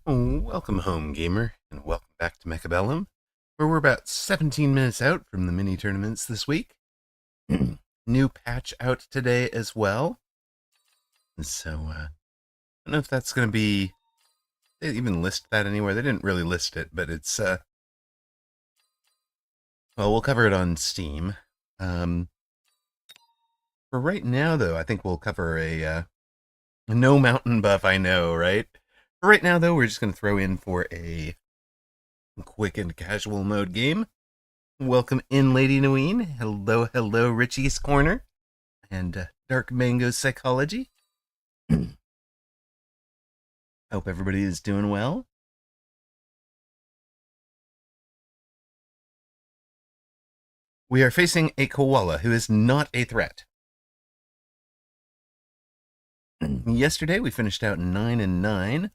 Oh, welcome home, gamer, and welcome back to Mechabellum, where we're about 17 minutes out from the mini tournaments this week. New patch out today as well. So, I don't know if that's going to be. They didn't even list that anywhere. They didn't really list it, but it's. Well, we'll cover it on Steam. For right now, though, I think we'll cover a no mountain buff. I know, right? For right now, though, we're just going to throw in for a quick and casual mode game. Welcome in, Lady Naween. Hello, hello, Richie's Corner. And Dark Mango Psychology. Hope everybody is doing well. We are facing a koala who is not a threat. Yesterday we finished out 9-9.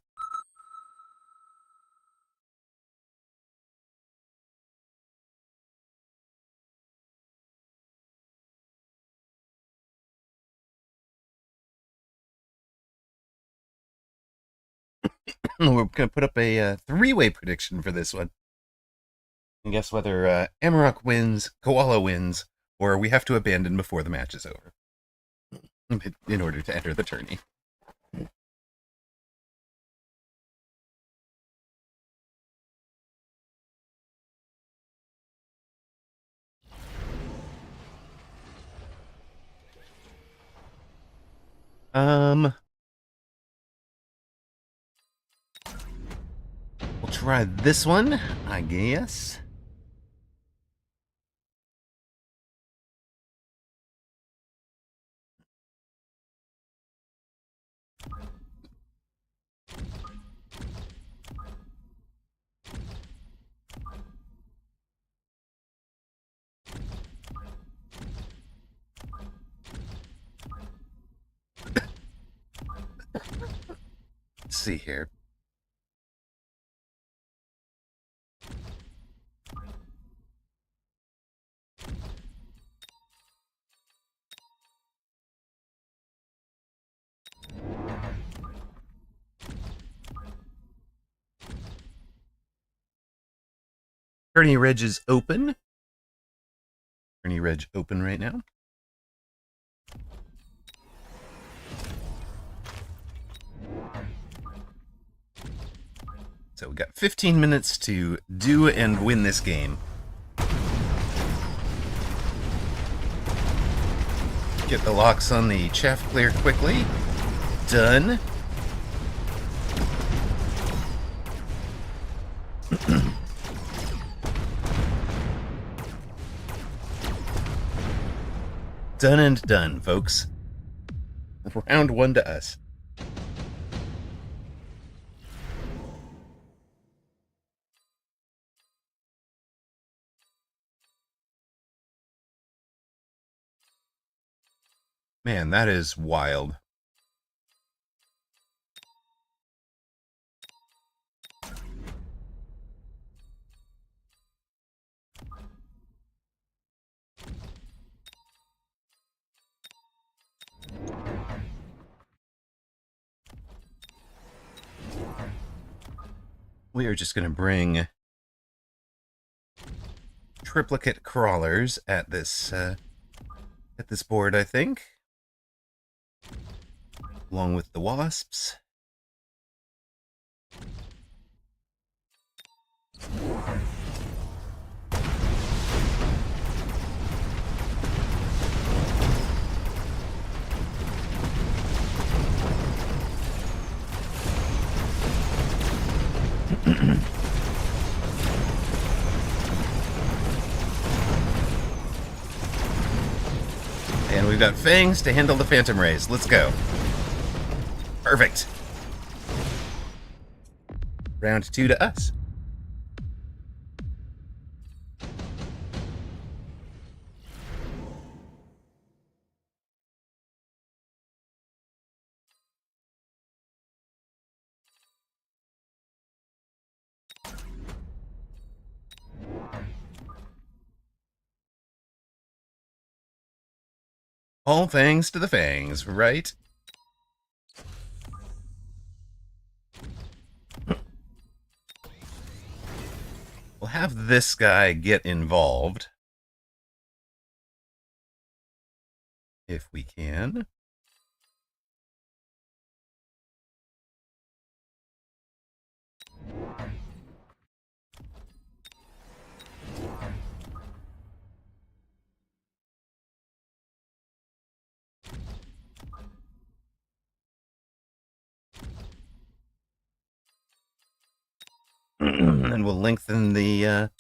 We're going to put up a three-way prediction for this one. And guess whether Amarok wins, Koala wins, or we have to abandon before the match is over in order to enter the tourney. We'll try this one, I guess. Let's see here. Tourney Reg is open. Tourney Reg open right now. So we got 15 minutes to do and win this game. Get the locks on the chaff clear quickly. Done. Done and done, folks. Round one to us. Man, that is wild. We are just going to bring triplicate crawlers at this board, I think, along with the wasps. And we've got fangs to handle the phantom rays. Let's go. Perfect. Round two to us. All thanks to the fangs, right? We'll have this guy get involved. If we can. And we'll lengthen the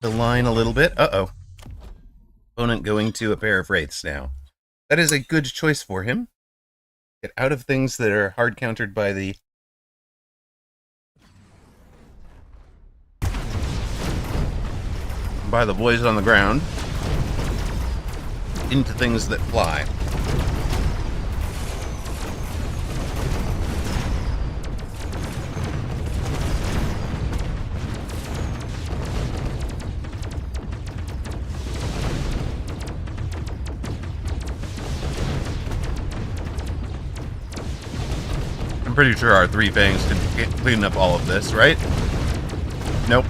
line a little bit. Uh-oh. Opponent going to a pair of wraiths now. That is a good choice for him. Get out of things that are hard countered by the boys on the ground into things that fly. I'm pretty sure our three fangs can clean up all of this, right? Nope.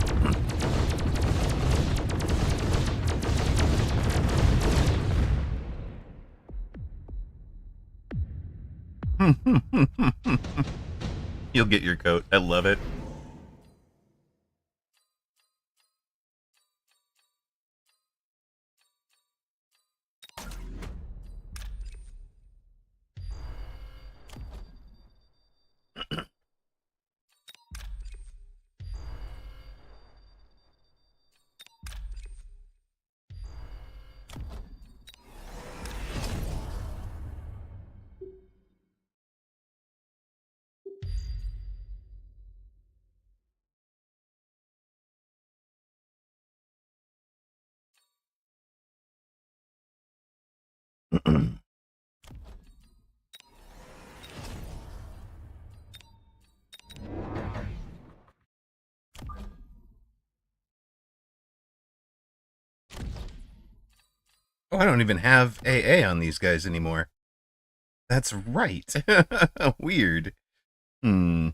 You'll get your coat. I love it. Oh, I don't even have AA on these guys anymore. That's right. Weird. Hmm.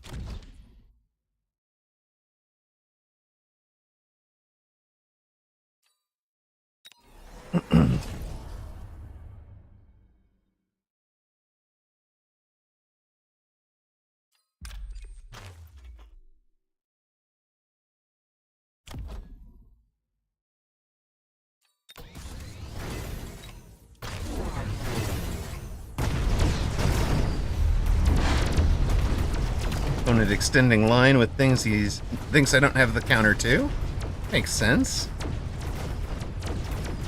Opponent extending line with things he thinks I don't have the counter to. Makes sense.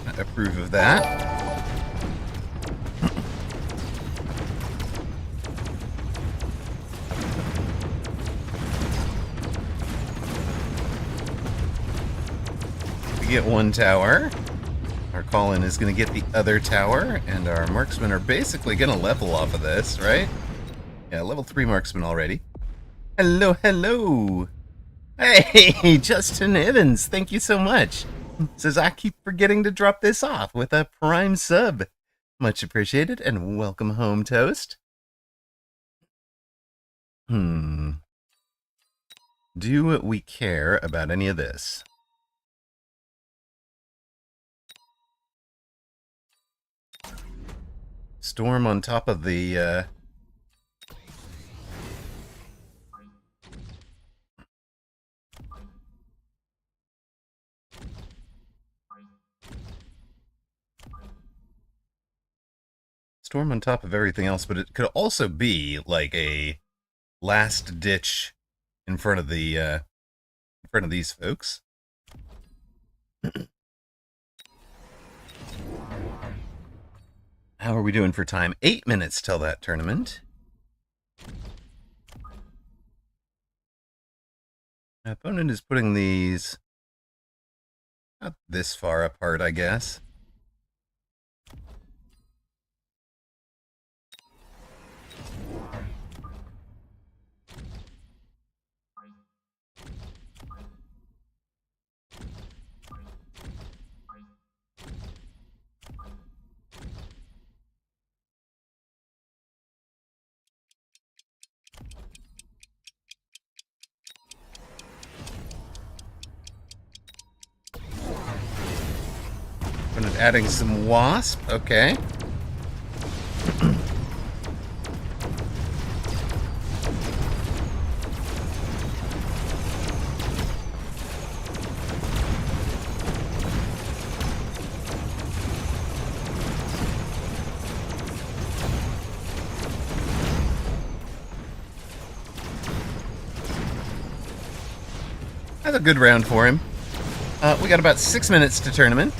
I approve of that. We get one tower. Our call-in is going to get the other tower, and our marksmen are basically going to level off of this, right? Yeah, level 3 marksman already. Hello, hello! Hey, Justin Evans, thank you so much. Says I keep forgetting to drop this off with a prime sub. Much appreciated, and welcome home, Toast. Do we care about any of this? Storm on top of the, Storm on top of everything else, but it could also be like a last ditch in front of the, in front of these folks. How are we doing for time? 8 minutes till that tournament. My opponent is putting these not this far apart, I guess. adding some wasp. Okay. That's a good round for him. We got about 6 minutes to tournament.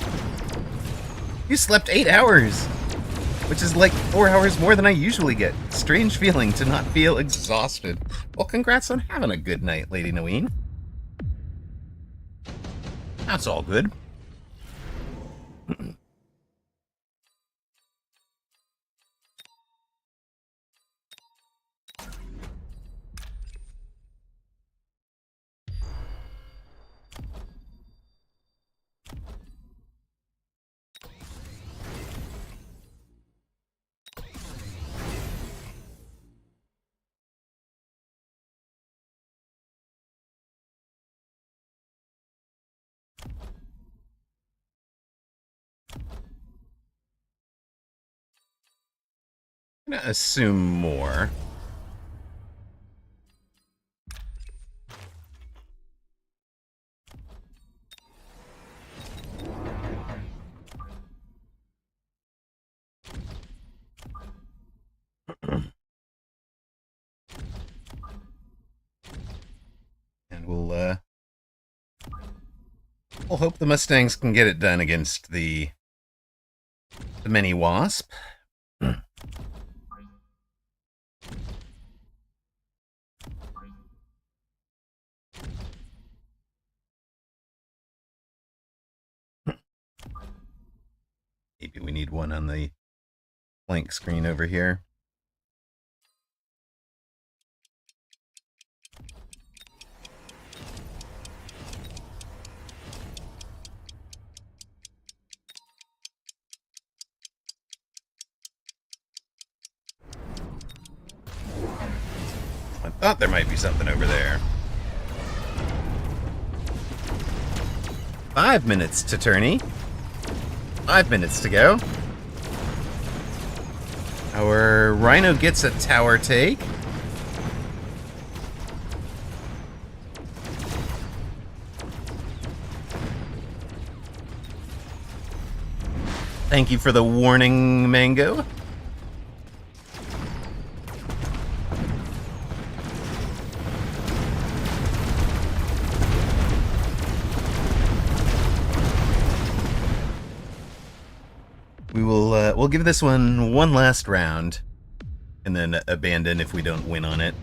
You slept 8 hours, which is like 4 hours more than I usually get. Strange feeling to not feel exhausted. Well, congrats on having a good night, Lady Naween. That's all good. I'm gonna assume more. And we'll hope the Mustangs can get it done against the mini wasp. Maybe we need one on the blank screen over here. I thought there might be something over there. 5 minutes to Tourney. 5 minutes to go. Our Rhino gets a tower take. Thank you for the warning, Mango. We'll give this one last round, and then abandon if we don't win on it.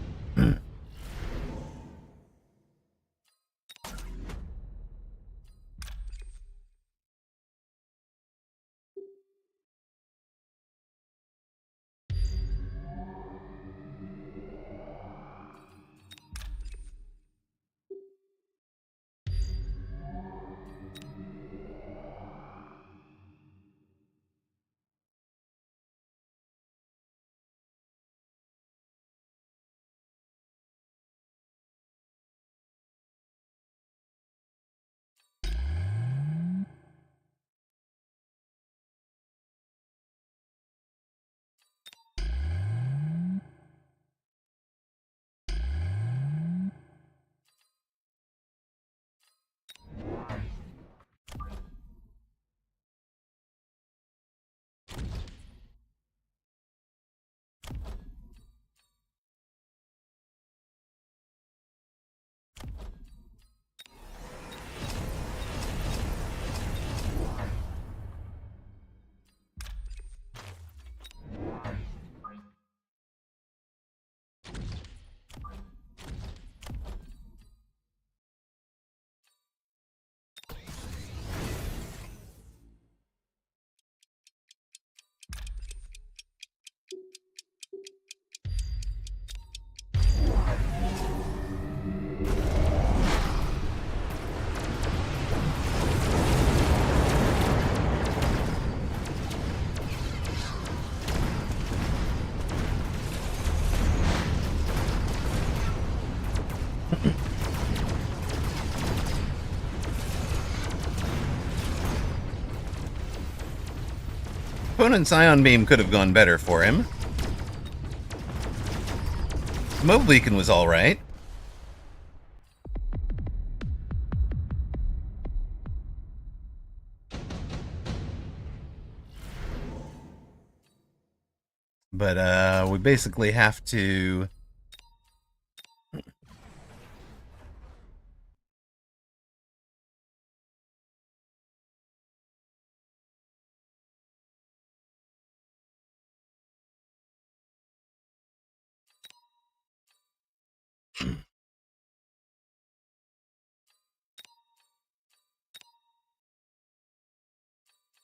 Opponent's Ion Beam could have gone better for him. Mob Beacon was alright. But we basically have to...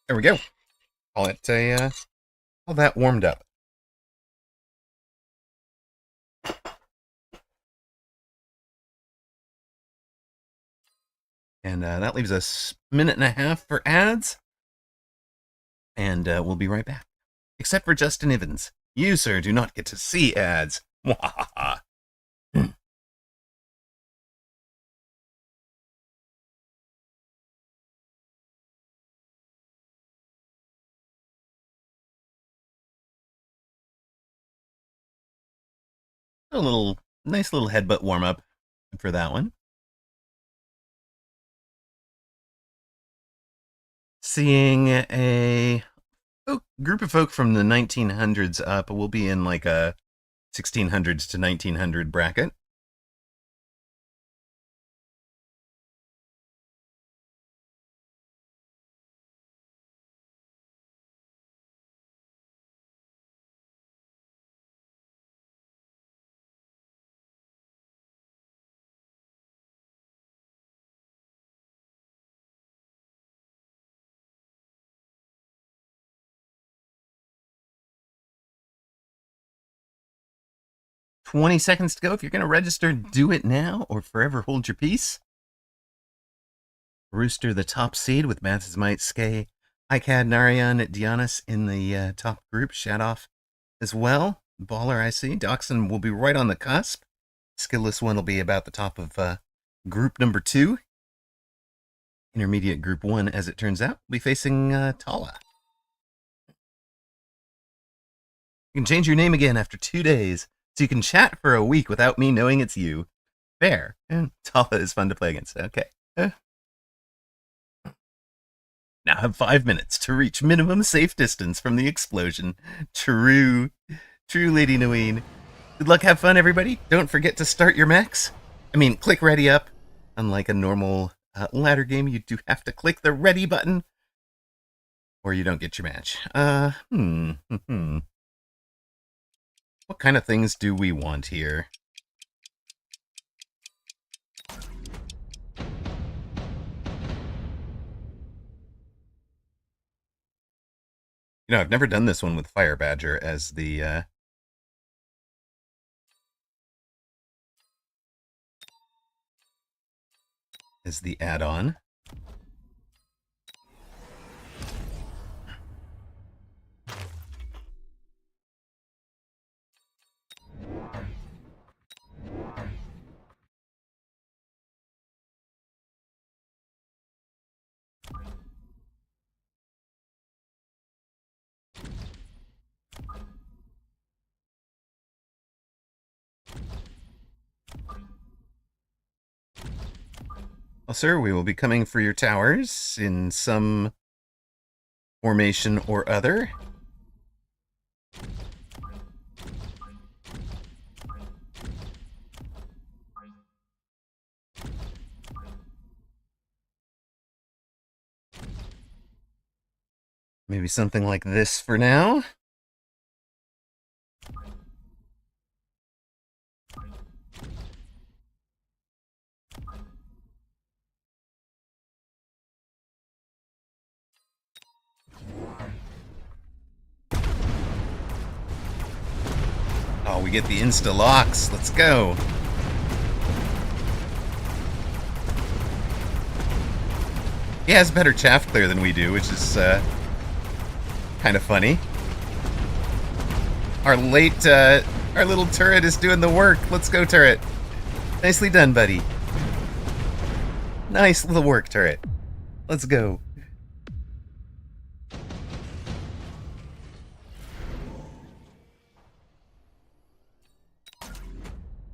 There we go. Call it a, all that warmed up. And that leaves us a minute and a half for ads. And we'll be right back. Except for Justin Ivins. You, sir, do not get to see ads. Mwahaha. A nice little headbutt warm up for that one. Seeing a group of folk from the 1900s up. We'll be in like a 1600s to 1900 bracket. "20 seconds to go. If you're going to register, do it now or forever hold your peace." Rooster, the top seed with Maths Might, Skay, ICAD, Narayan, Dianas in the top group. Shadoff as well. Baller, I see. Dachshund will be right on the cusp. Skillless one will be about the top of group number 2. Intermediate group 1, as it turns out, will be facing Tala. You can change your name again after 2 days, so you can chat for a week without me knowing it's you. Fair. And Tala is fun to play against. Okay. Now have 5 minutes to reach minimum safe distance from the explosion. True. True, Lady Naween. Good luck, have fun, everybody. Don't forget to start your mechs. I mean, click ready up. Unlike a normal ladder game, you do have to click the ready button, or you don't get your match. What kind of things do we want here? You know, I've never done this one with Fire Badger as the add-on. Well, sir, we will be coming for your towers in some formation or other. Maybe something like this for now. Oh, we get the insta-locks. Let's go. He has better chaff clear than we do, which is kind of funny. Our little turret is doing the work. Let's go, turret. Nicely done, buddy. Nice little work, turret. Let's go.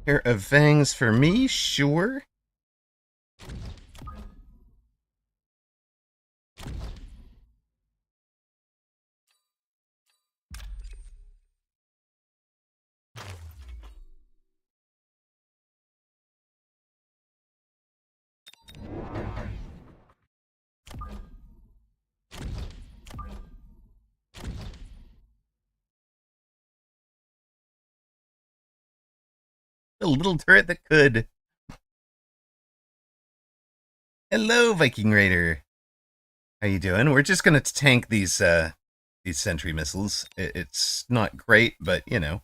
Pair of fangs for me, sure. A little turret that could. Hello, Viking Raider. How you doing? We're just gonna tank these sentry missiles. It's not great, but you know.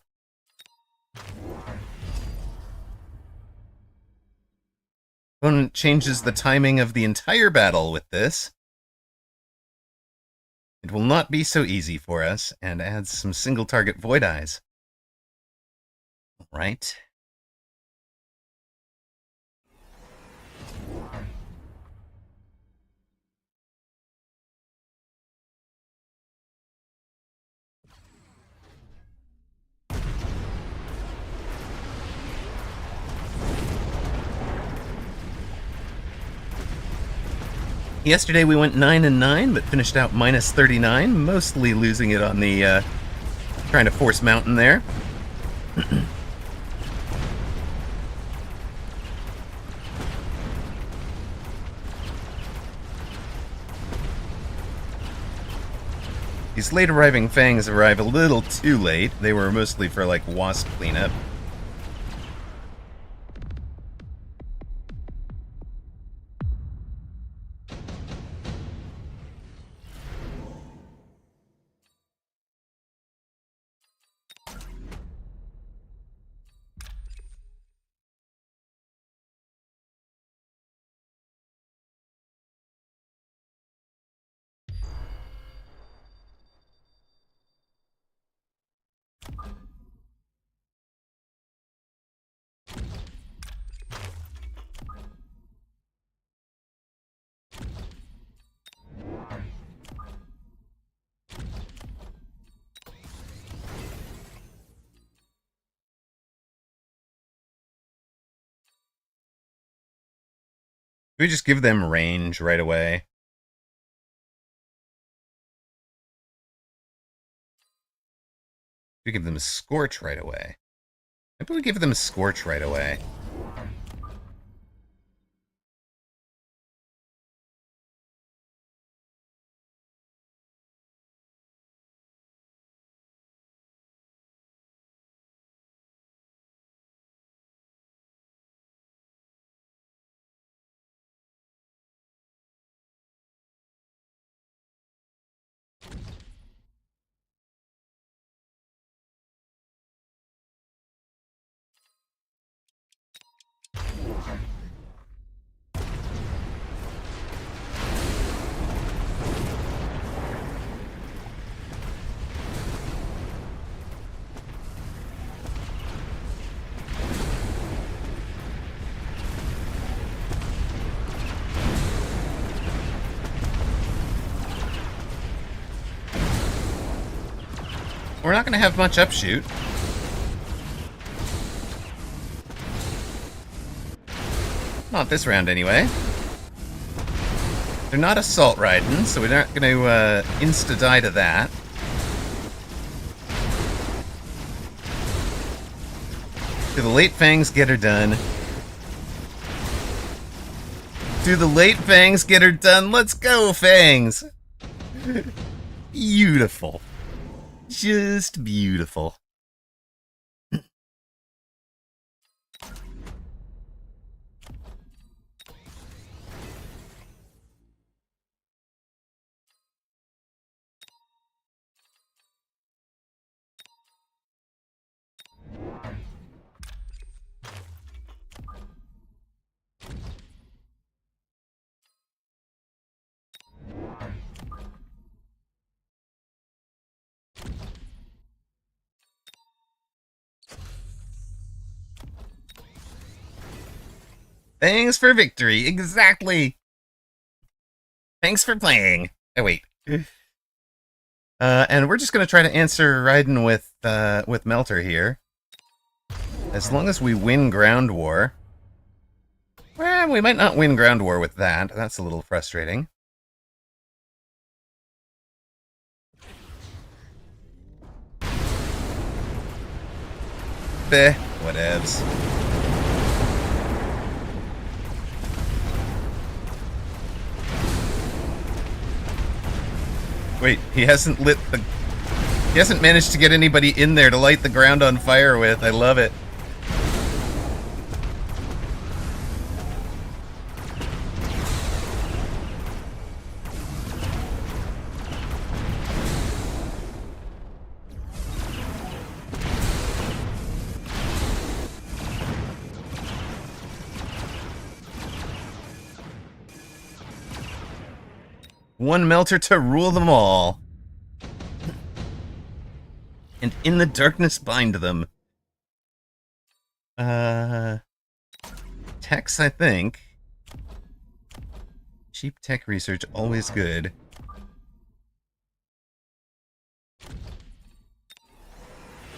Opponent changes the timing of the entire battle with this. It will not be so easy for us, and adds some single target void eyes. Right. Yesterday we went 9-9, but finished out minus 39, mostly losing it on the trying to force mountain there. These late arriving fangs arrive a little too late. They were mostly for like wasp cleanup. We just give them range right away. We give them a scorch right away. Maybe we give them a scorch right away. We're not going to have much upshoot. Not this round, anyway. They're not assault riding, so we're not going to insta-die to that. Do the late fangs get her done? Do the late fangs get her done? Let's go, fangs! Beautiful. Just beautiful. Thanks for victory, exactly. Thanks for playing. Oh wait. And we're just gonna try to answer Raiden with Melter here. As long as we win ground war. Well, we might not win ground war with that. That's a little frustrating. Bleh, whatevs. Wait, he hasn't managed to get anybody in there to light the ground on fire with. I love it. One melter to rule them all. And in the darkness bind them. Techs, I think. Cheap tech research, always good.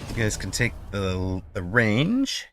You guys can take the range.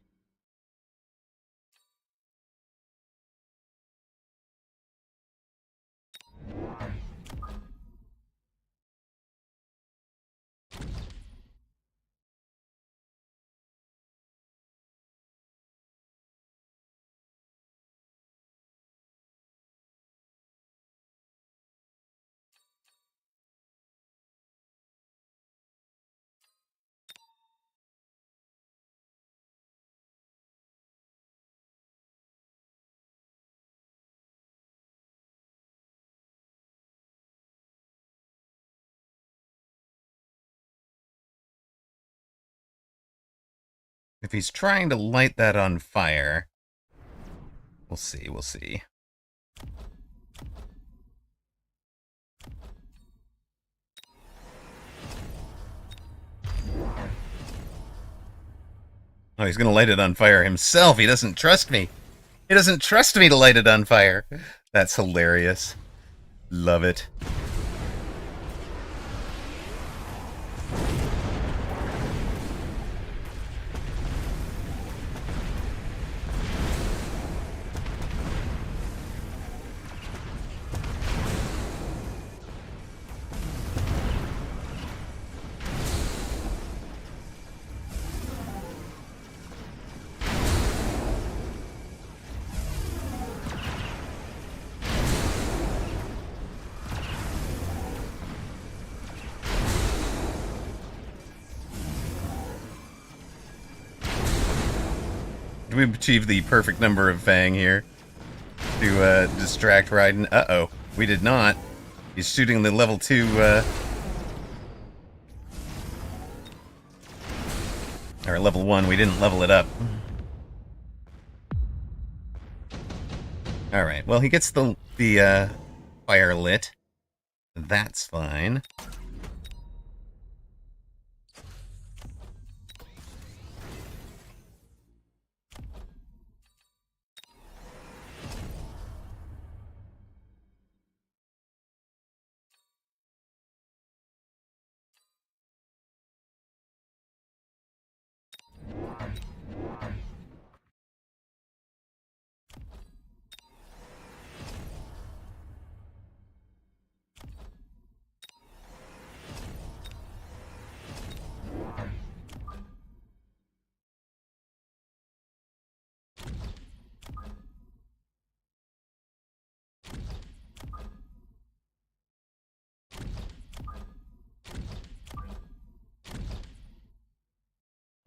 If he's trying to light that on fire, we'll see, we'll see. Oh, he's gonna light it on fire himself. He doesn't trust me. He doesn't trust me to light it on fire. That's hilarious. Love it. We've achieved the perfect number of Fang here to distract Raiden. Uh-oh. We did not. He's shooting the level 2, or level 1. We didn't level it up. Alright, well, he gets the fire lit. That's fine.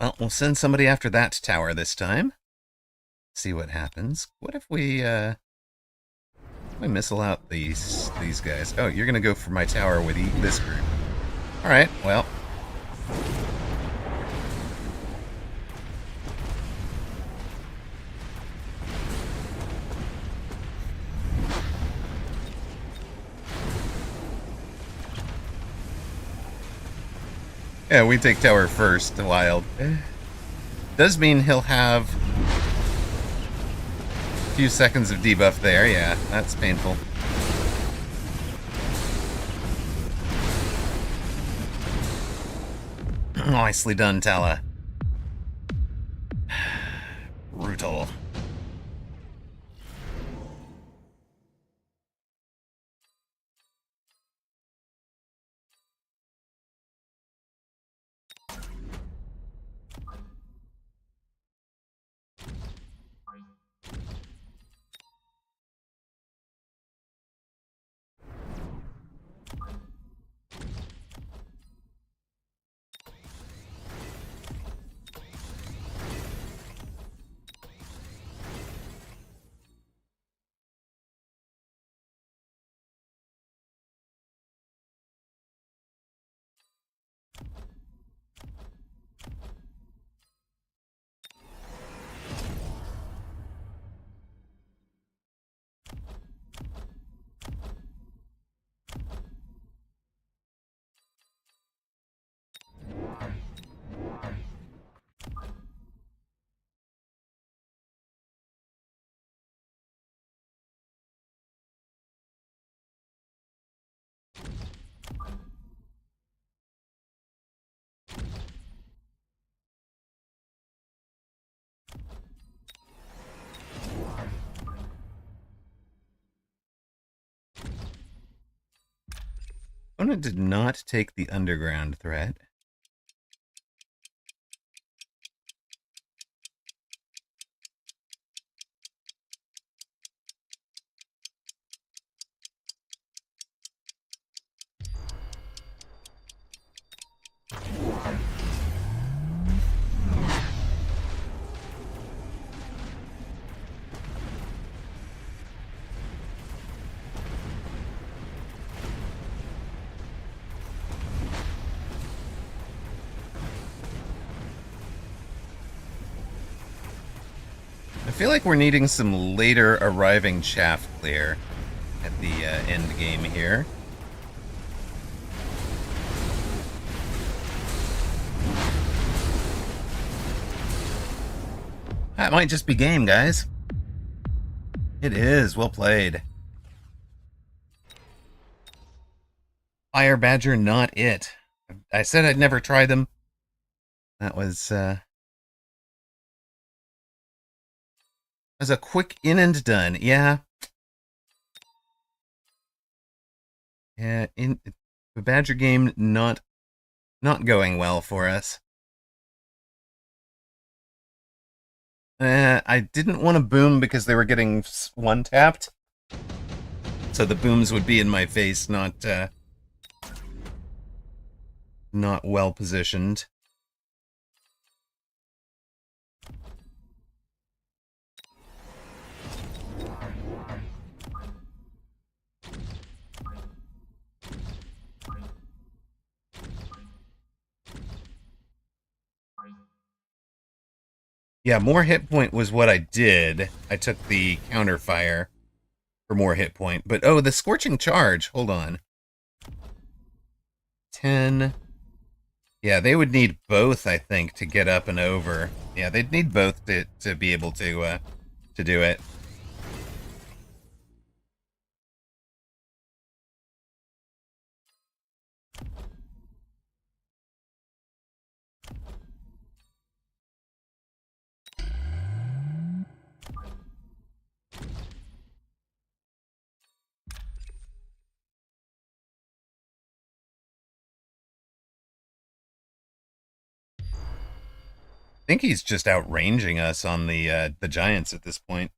Well, we'll send somebody after that tower this time. See what happens. What if we missile out these guys? Oh, you're gonna go for my tower with this group. Alright, well. Yeah, we take tower first, Wild. Does mean he'll have a few seconds of debuff there. Yeah, that's painful. Nicely done, Tala. portal. Opponent did not take the underground threat. I feel like we're needing some later arriving chaff clear at the end game here. That might just be game, guys. It is. Well played. Fire Badger, not it. I said I'd never try them. That was a quick in and done. Yeah. Yeah, in the Badger game not going well for us. I didn't want to boom because they were getting one tapped. So the booms would be in my face, not well positioned. Yeah, more hit point was what I did. I took the counter fire for more hit point. But, oh, the Scorching Charge. Hold on. 10. Yeah, they would need both, I think, to get up and over. Yeah, they'd need both to be able to do it. I think he's just outranging us on the Giants at this point.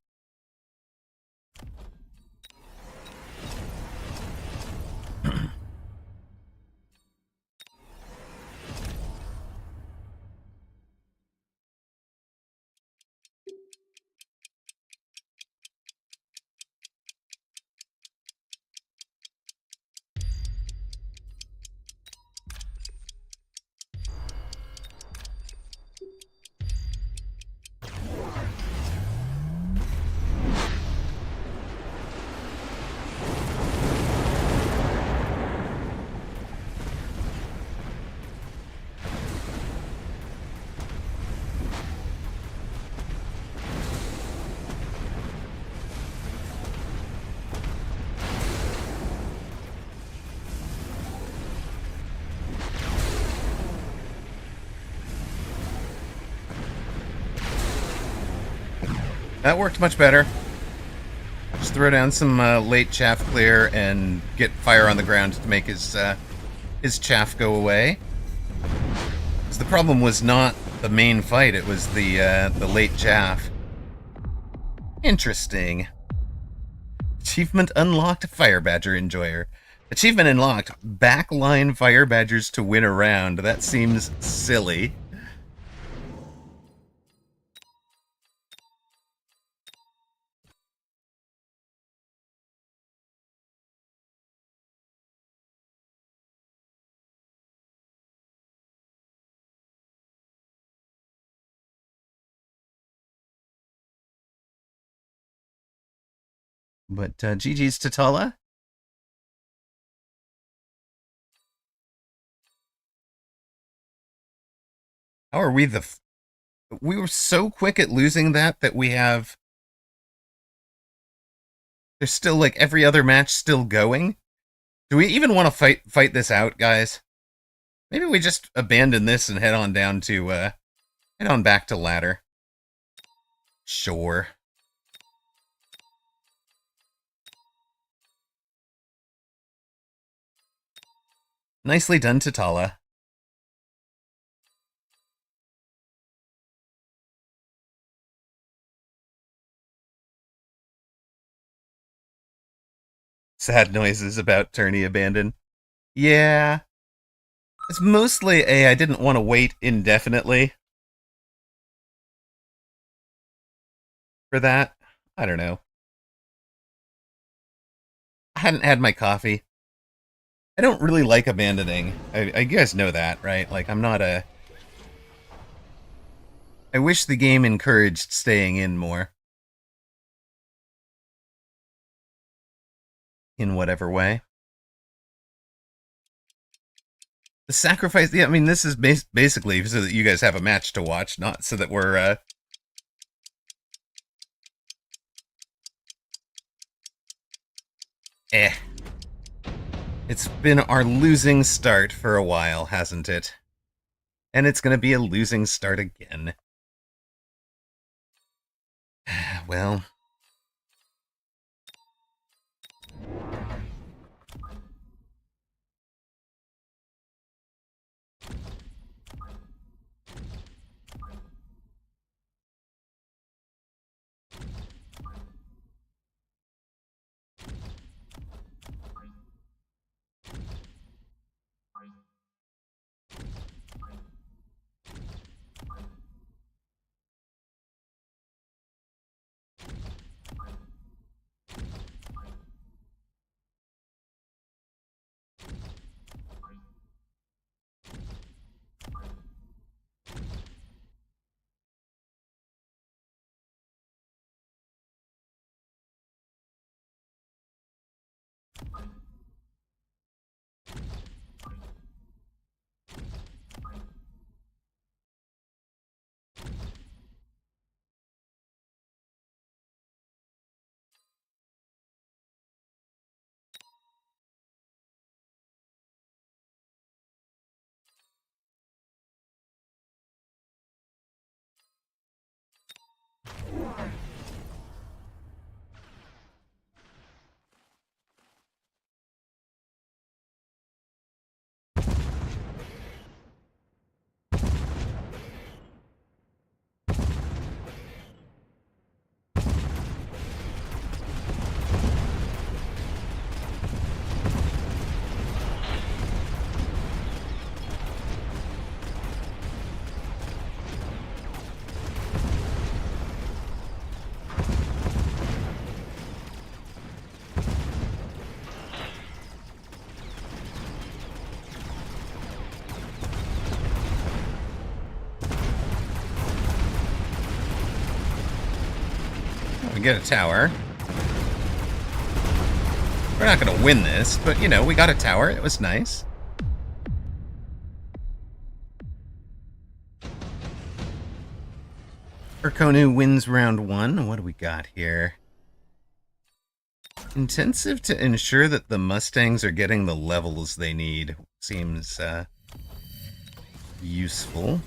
That worked much better. Just throw down some late chaff clear and get fire on the ground to make his chaff go away. Because the problem was not the main fight; it was the late chaff. Interesting. Achievement unlocked: Fire Badger Enjoyer. Achievement unlocked: backline Fire Badgers to win a round. That seems silly. But GG's to Tala. How are we we were so quick at losing that we have... There's still like every other match still going. Do we even want to fight this out, guys? Maybe we just abandon this and head on down to head on back to ladder. Sure. Nicely done, Tatala. Sad noises about Tourney abandon. Yeah. It's mostly I didn't want to wait indefinitely for that. I don't know. I hadn't had my coffee. I don't really like abandoning. You guys know that, right? Like, I'm not a... I wish the game encouraged staying in more. In whatever way. The sacrifice... Yeah, I mean, this is basically so that you guys have a match to watch, not so that we're... It's been our losing start for a while, hasn't it? And it's gonna be a losing start again. Well... We get a tower. We're not going to win this, but, you know, we got a tower. It was nice. Urkonu wins round 1. What do we got here? Intensive to ensure that the Mustangs are getting the levels they need. Seems useful.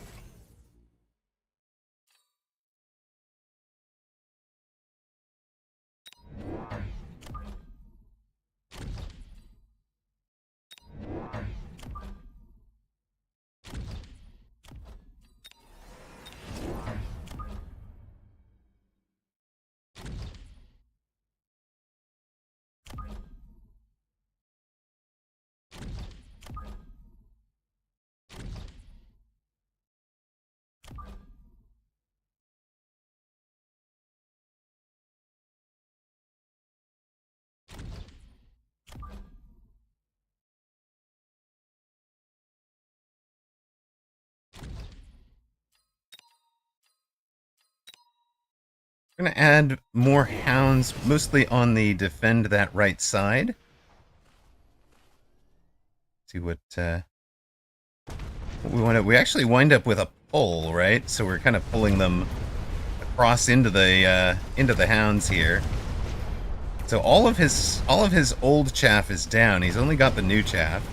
We're going to add more hounds, mostly on the defend that right side. See what we want to. We actually wind up with a pull, right? So we're kind of pulling them across into the hounds here. So all of his old chaff is down. He's only got the new chaff.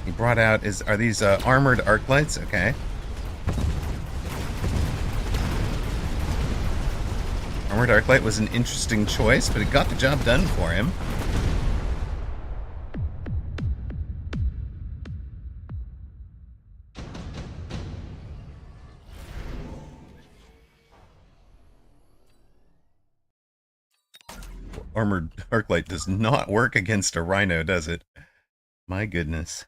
He brought out are these armored arc lights? Okay. Armored Arclight was an interesting choice, but it got the job done for him. Armored Arclight does not work against a rhino, does it? My goodness.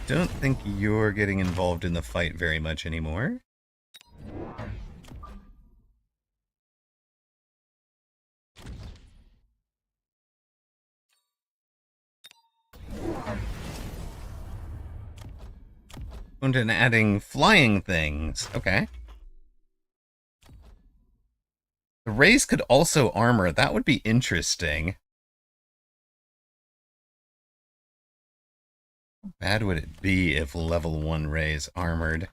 Don't think you're getting involved in the fight very much anymore. And adding flying things. Okay. The rays could also armor. That would be interesting. How bad would it be if level 1 rays armored?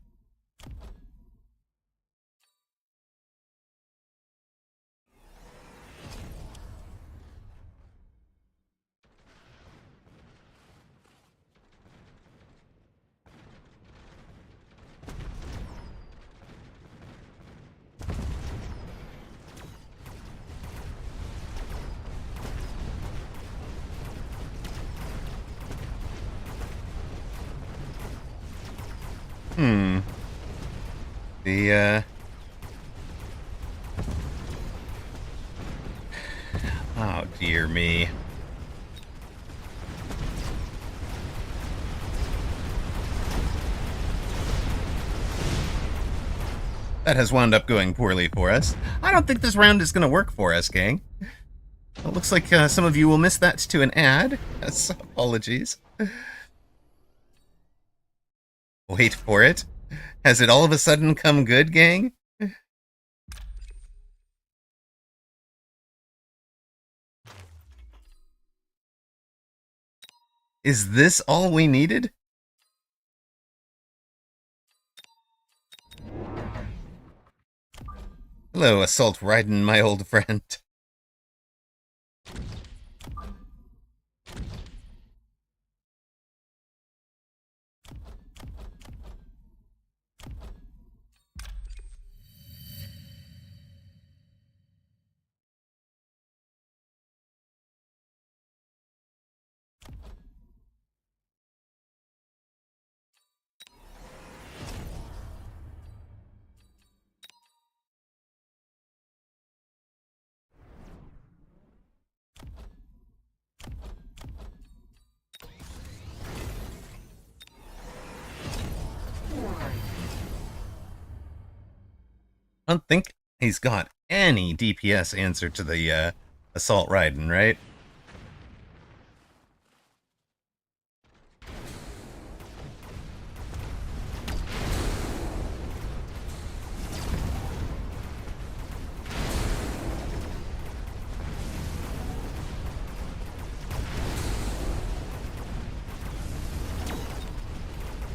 Oh, dear me. That has wound up going poorly for us. I don't think this round is going to work for us, gang. It looks like some of you will miss that to an ad. So apologies. Wait for it. Has it all of a sudden come good, gang? Is this all we needed? Hello, Assault Raiden, my old friend. I don't think he's got any DPS answer to the Assault Raiden, right?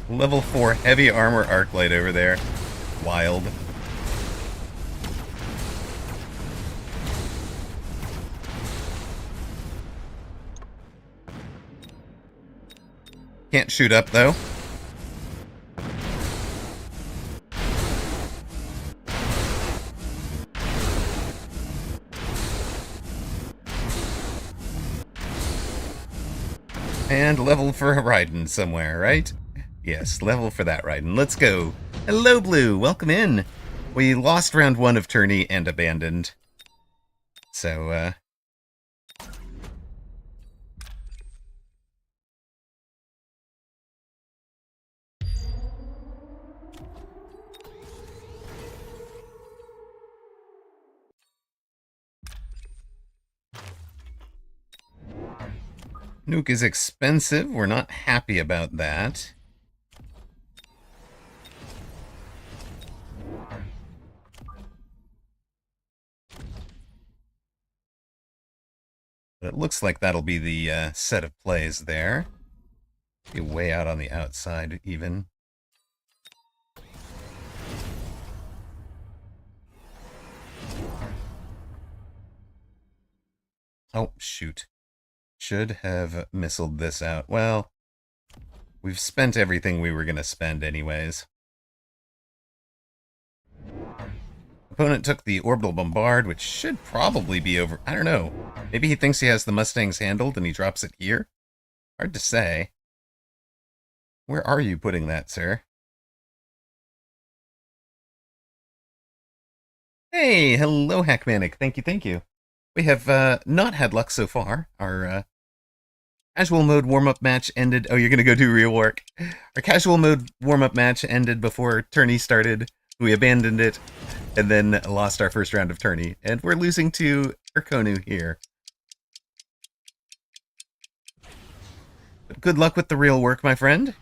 Level 4 heavy armor arclight over there. Wild. Can't shoot up, though. And level for a Raiden somewhere, right? Yes, level for that right. And let's go. Hello, Blue. Welcome in. We lost round 1 of Tourney and abandoned. So, Nuke is expensive. We're not happy about that. But it looks like that'll be the set of plays there. Be way out on the outside, even. Oh, shoot. Should have missiled this out. Well, we've spent everything we were going to spend anyways. Opponent took the Orbital Bombard, which should probably be over... I don't know. Maybe he thinks he has the Mustangs handled and he drops it here? Hard to say. Where are you putting that, sir? Hey, hello, Hackmanic. Thank you, thank you. We have not had luck so far. Our casual mode warm-up match ended... Oh, you're going to go do real work. Our casual mode warm-up match ended before Tourney started. We abandoned it, and then lost our first round of Tourney. And we're losing to Urkonu here. But good luck with the real work, my friend.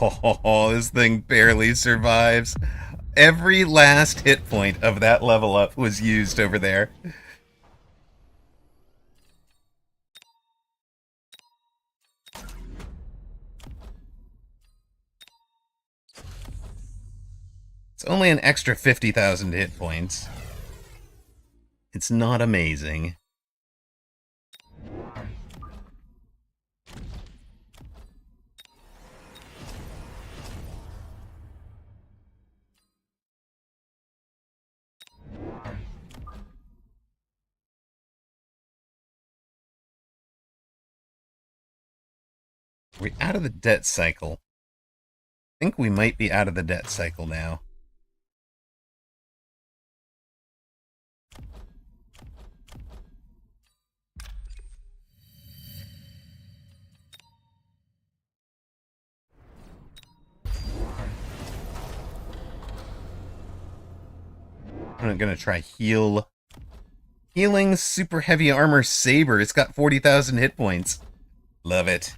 Oh, this thing barely survives. Every last hit point of that level up was used over there. It's only an extra 50,000 hit points. It's not amazing. Are we out of the debt cycle? I think we might be out of the debt cycle now. I'm gonna try heal. Healing super heavy armor saber. It's got 40,000 hit points. Love it.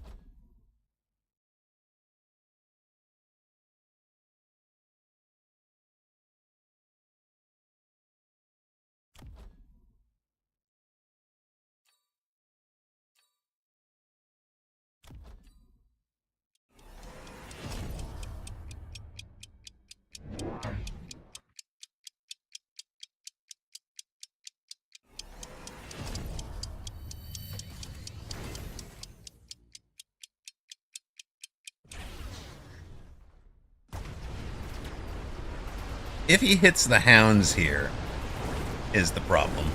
If he hits the hounds here, is the problem.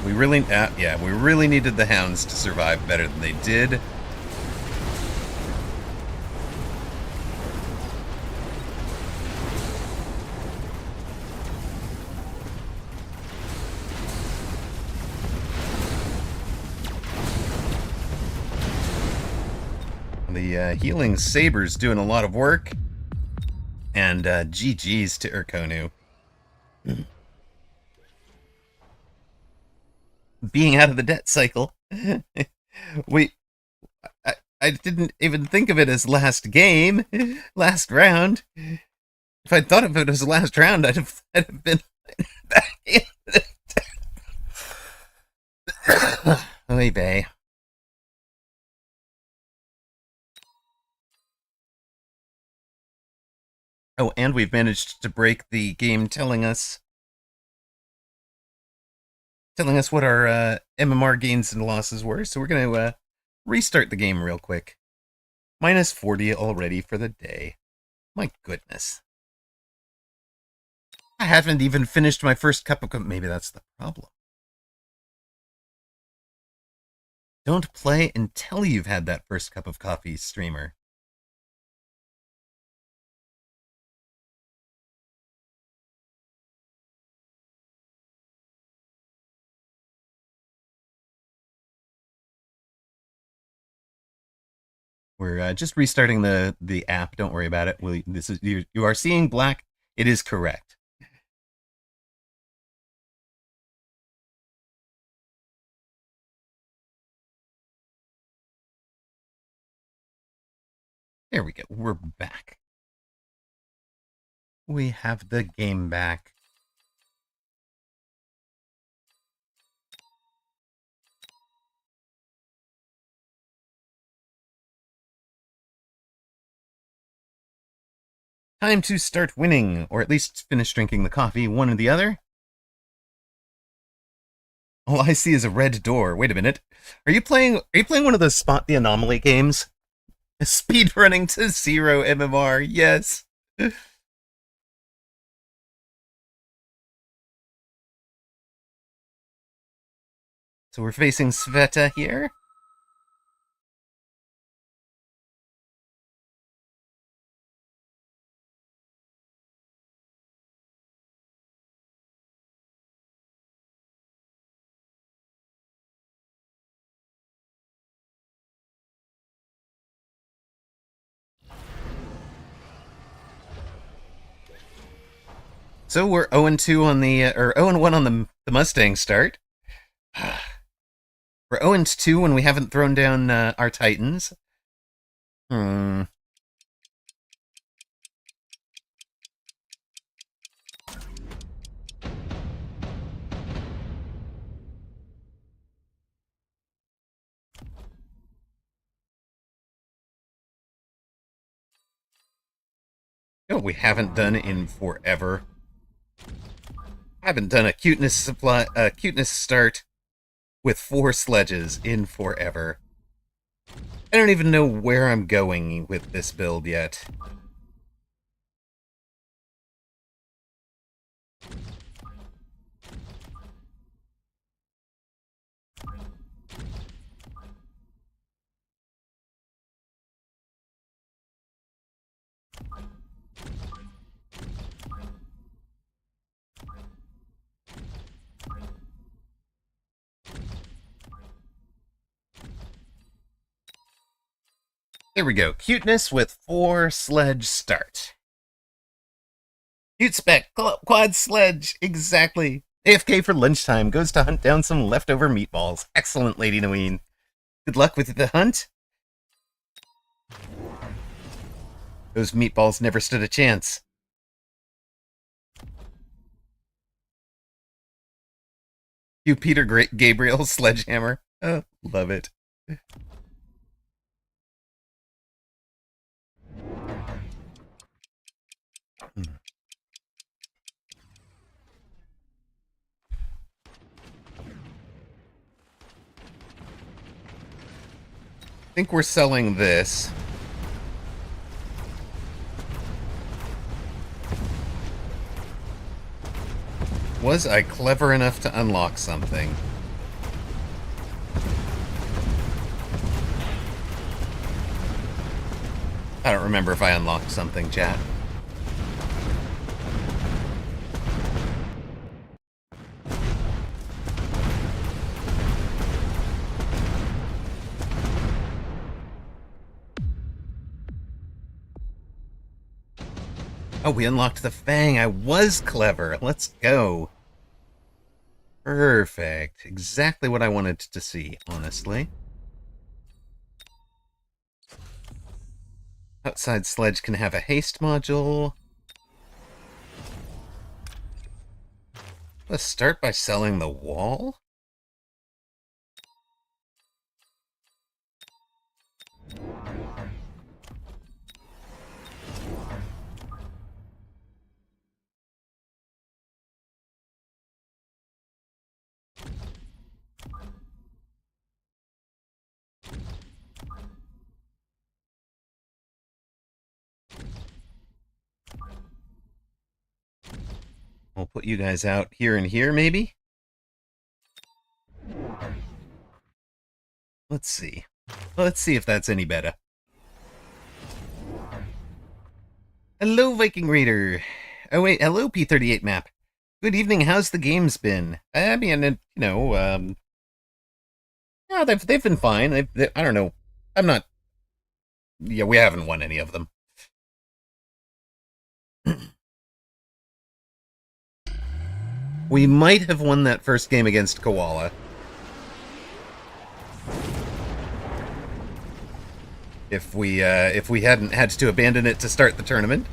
We really, yeah, we really needed the hounds to survive better than they did. The healing saber's doing a lot of work. And GG's to Urkonu. Being out of the debt cycle. I didn't even think of it as last game, last round. If I'd thought of it as last round, I'd have been back in the debt. Oy vey. Oh, and we've managed to break the game telling us what our MMR gains and losses were. So we're going to restart the game real quick. Minus 40 already for the day. My goodness. I haven't even finished my first cup of coffee. Maybe that's the problem. Don't play until you've had that first cup of coffee, streamer. We're just restarting the app. Don't worry about it. This is you are seeing black. It is correct. There we go. We're back. We have the game back. Time to start winning, or at least finish drinking the coffee, one or the other. All I see is a red door. Wait a minute. Are you playing one of those Spot the Anomaly games? Speed running to 0 MMR. Yes. So we're facing Sveta here. So we're 0-2 on the or 0-1 on the Mustang start. We're 0-2 when we haven't thrown down our Titans. Hmm. You know what we haven't done in forever? Haven't done a cuteness start with 4 sledges in forever. I don't even know where I'm going with this build yet. There we go. Cuteness with 4 sledge start. Cute spec, quad sledge, exactly. AFK for lunchtime, goes to hunt down some leftover meatballs. Excellent, Lady Naween. Good luck with the hunt. Those meatballs never stood a chance. You Peter Gabriel sledgehammer. Oh, love it. I think we're selling this. Was I clever enough to unlock something? I don't remember if I unlocked something, chat. Oh, we unlocked the Fang. I was clever. Let's go. Perfect. Exactly what I wanted to see, honestly. Outside sledge can have a haste module. Let's start by selling the wall. We'll put you guys out here and here, maybe? Let's see. Let's see if that's any better. Hello, Viking Reader. Oh, wait. Hello, P38 map. Good evening. How's the games been? I mean, yeah, they've been fine. I don't know. I'm not. Yeah, we haven't won any of them. We might have won that first game against Koala. If we hadn't had to abandon it to start the tournament.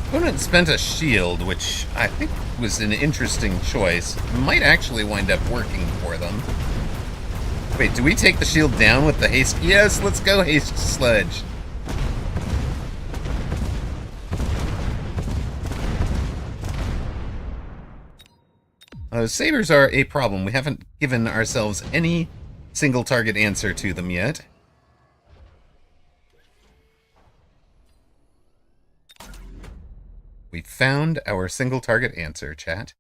Opponent spent a shield, which I think was an interesting choice. Might actually wind up working for them. Wait, do we take the shield down with the haste? Yes, let's go, haste sledge. Sabers are a problem. We haven't given ourselves any single target answer to them yet. We found our single target answer, chat.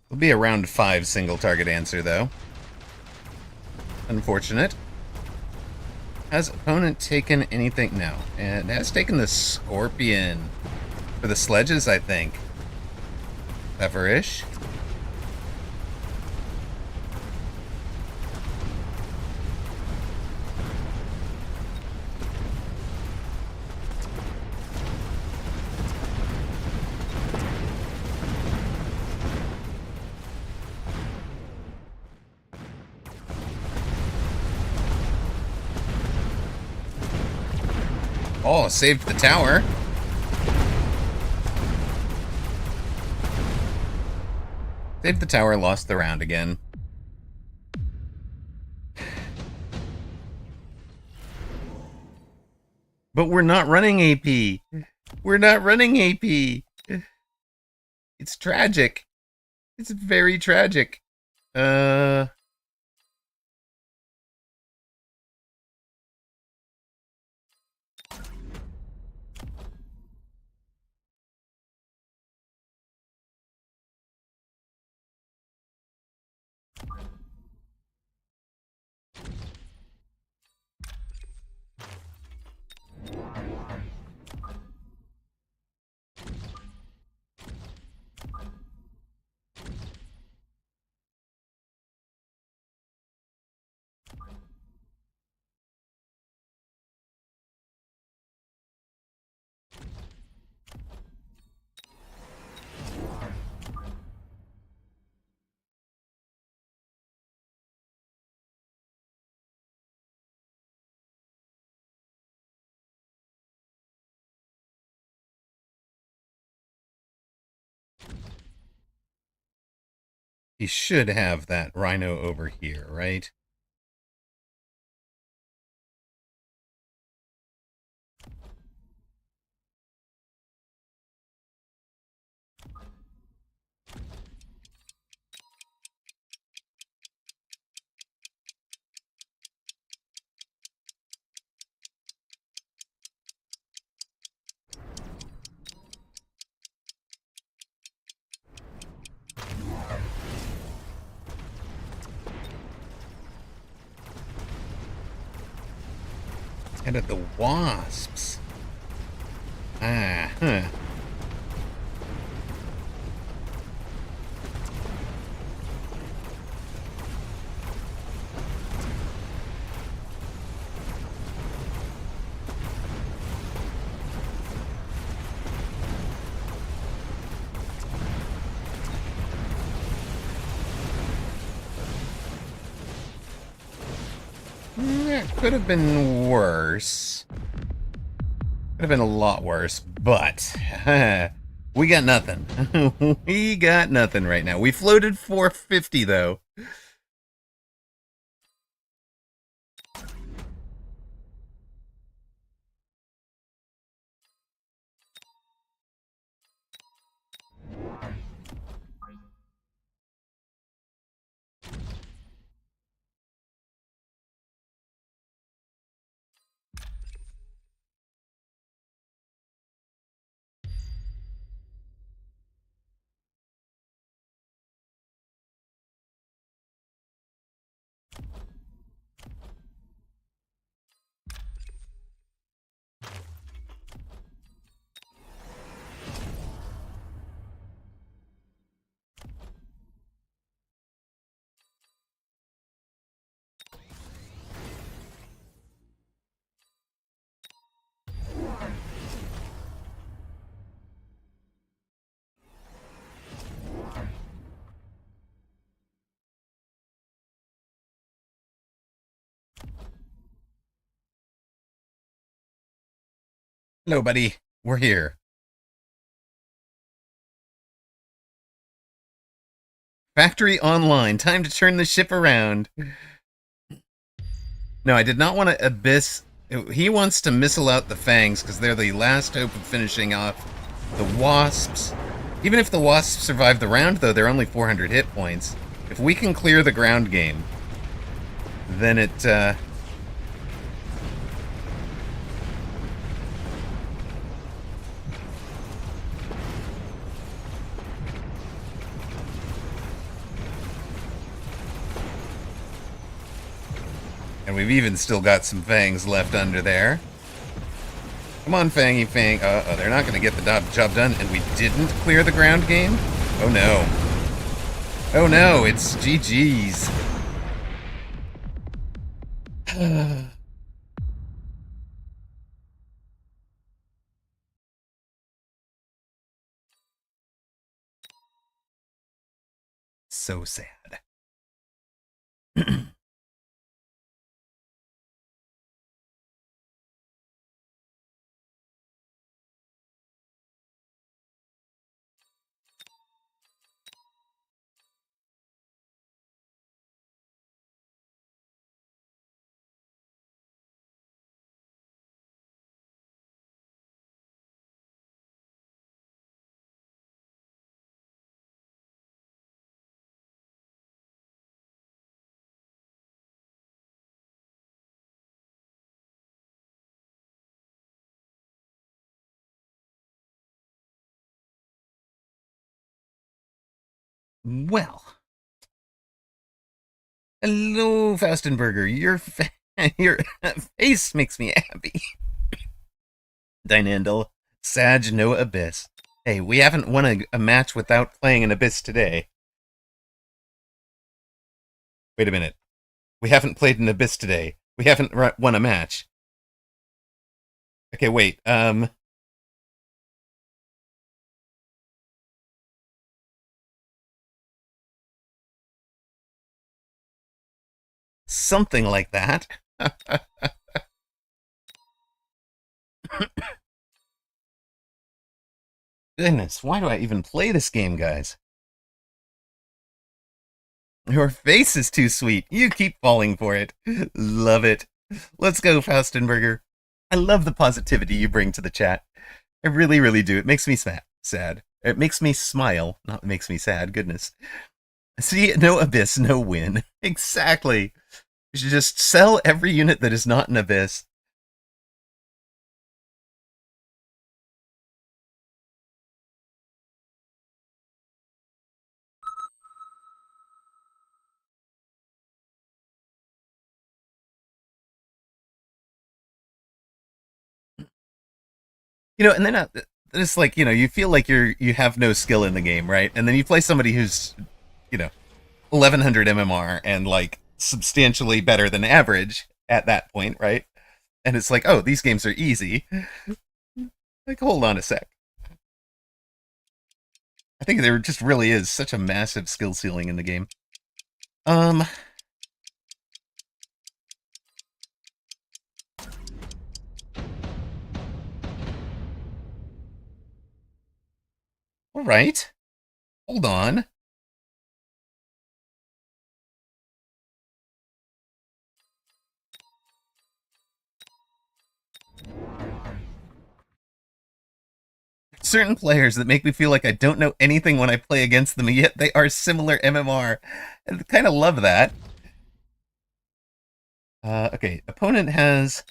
It'll be a round 5 single target answer, though. Unfortunate. Has opponent taken anything? No. And has taken the Scorpion. For the sledges, I think. Cleverish. Oh, saved the tower. Saved the tower, lost the round again. But we're not running AP. We're not running AP. It's tragic. It's very tragic. He should have that rhino over here, right? Head of the Wasps. Ah, huh. It could have been worse. Could have been a lot worse, but we got nothing. We got nothing right now. We floated 450 though. Hello, buddy. We're here. Factory online. Time to turn the ship around. No, I did not want to abyss. He wants to missile out the fangs because they're the last hope of finishing off the wasps. Even if the wasps survive the round, though, they're only 400 hit points. If we can clear the ground game, then it, and we've even still got some fangs left under there. Come on, Fangy Fang. They're not going to get the job done, and we didn't clear the ground game? Oh, no. Oh, no, it's GG's. So sad. Well, hello, Fastenberger. Your face makes me happy. Dynandel, Sag, no Abyss. Hey, we haven't won a match without playing an Abyss today. Wait a minute. We haven't played an Abyss today. We haven't won a match. Okay, wait. Something like that. Goodness, why do I even play this game, guys? Your face is too sweet. You keep falling for it. Love it. Let's go, Faustenberger. I love the positivity you bring to the chat. I really, really do. It makes me sad. It makes me smile, not makes me sad. Goodness. See, no Abyss, no win. Exactly. You should just sell every unit that is not an Abyss. And then it's like, you feel like you have no skill in the game, right? And then you play somebody who's, you know, 1100 MMR and like substantially better than average at that point, right? And it's like, oh, these games are easy. Like, hold on a sec. I think there just really is such a massive skill ceiling in the game. Um, all right. Hold on. Certain players that make me feel like I don't know anything when I play against them, yet they are similar MMR. I kind of love that. Okay, opponent has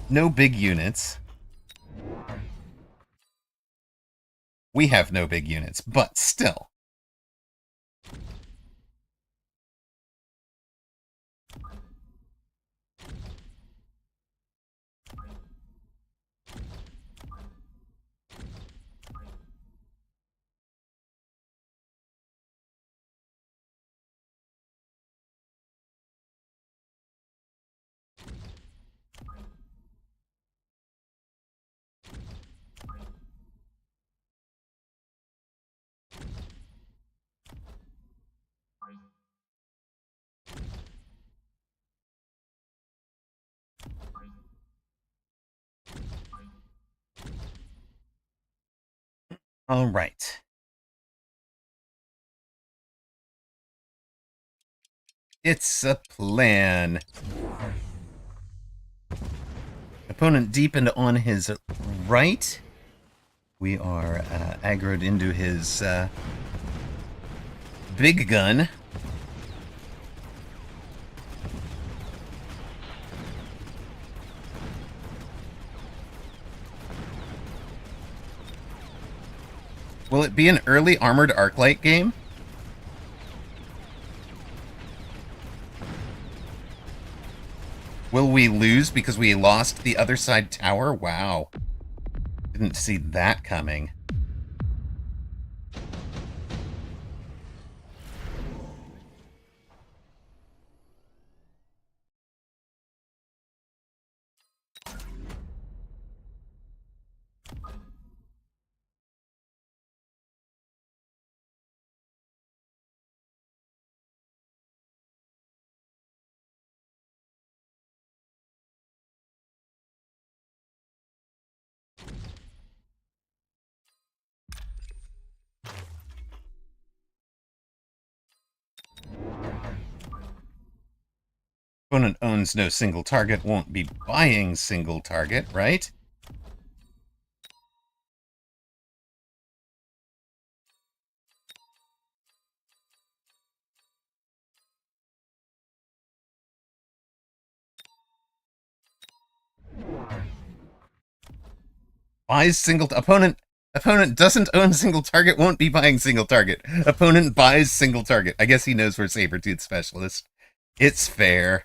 no big units. We have no big units, but still. All right. It's a plan. Opponent deepened on his right. We are aggroed into his big gun. Will it be an early armored arclight game? Will we lose because we lost the other side tower? Wow. Didn't see that coming. Opponent owns no single target, won't be buying single target, right? Buys single opponent doesn't own single target, won't be buying single target. Opponent buys single target. I guess he knows we're Sabertooth specialist. It's fair.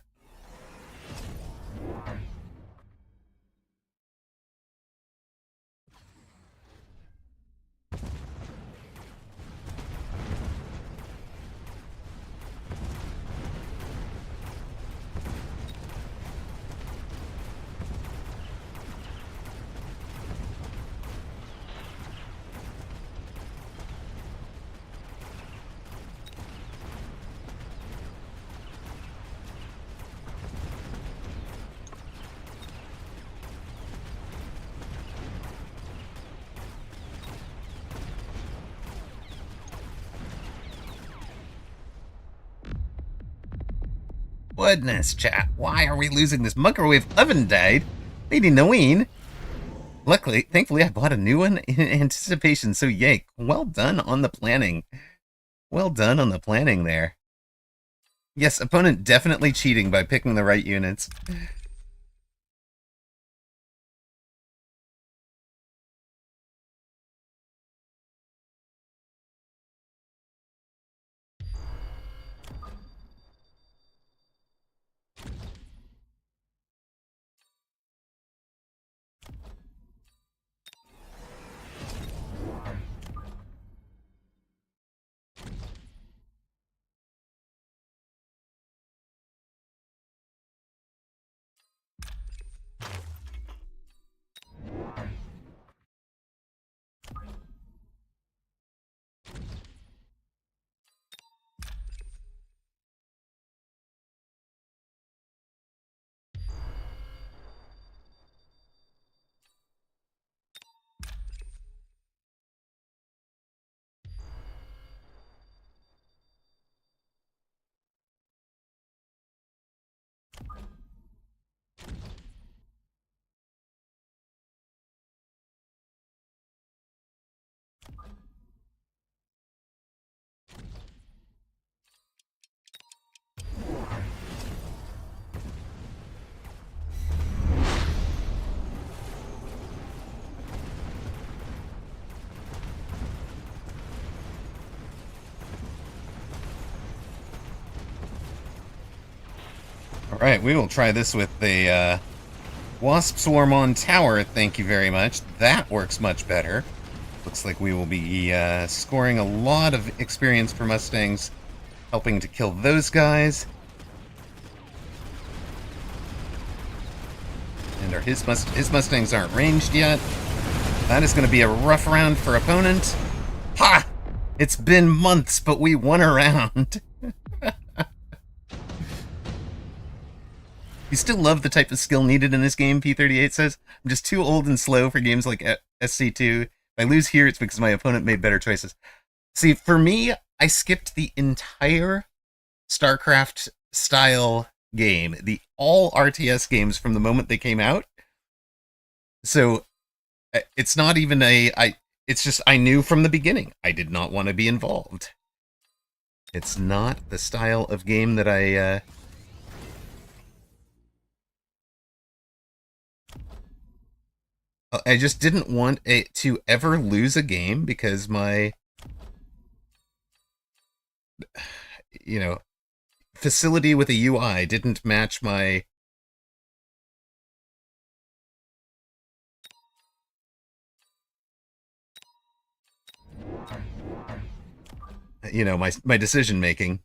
Goodness, chat. Why are we losing this microwave oven died? Lady Noeen. Luckily, thankfully, I bought a new one in anticipation, so yay. Well done on the planning. Well done on the planning there. Yes, opponent definitely cheating by picking the right units. Alright, we will try this with a Wasp Swarm on tower, thank you very much. That works much better. Looks like we will be scoring a lot of experience for Mustangs, helping to kill those guys. And his Mustangs aren't ranged yet. That is going to be a rough round for opponent. Ha! It's been months, but we won a round. You still love the type of skill needed in this game, P38 says. I'm just too old and slow for games like SC2. If I lose here, it's because my opponent made better choices. See, for me, I skipped the entire StarCraft-style game, the all RTS games from the moment they came out. So, it's not even it's just, I knew from the beginning I did not want to be involved. It's not the style of game that I just didn't want to ever lose a game because my, facility with a UI didn't match my, my decision making.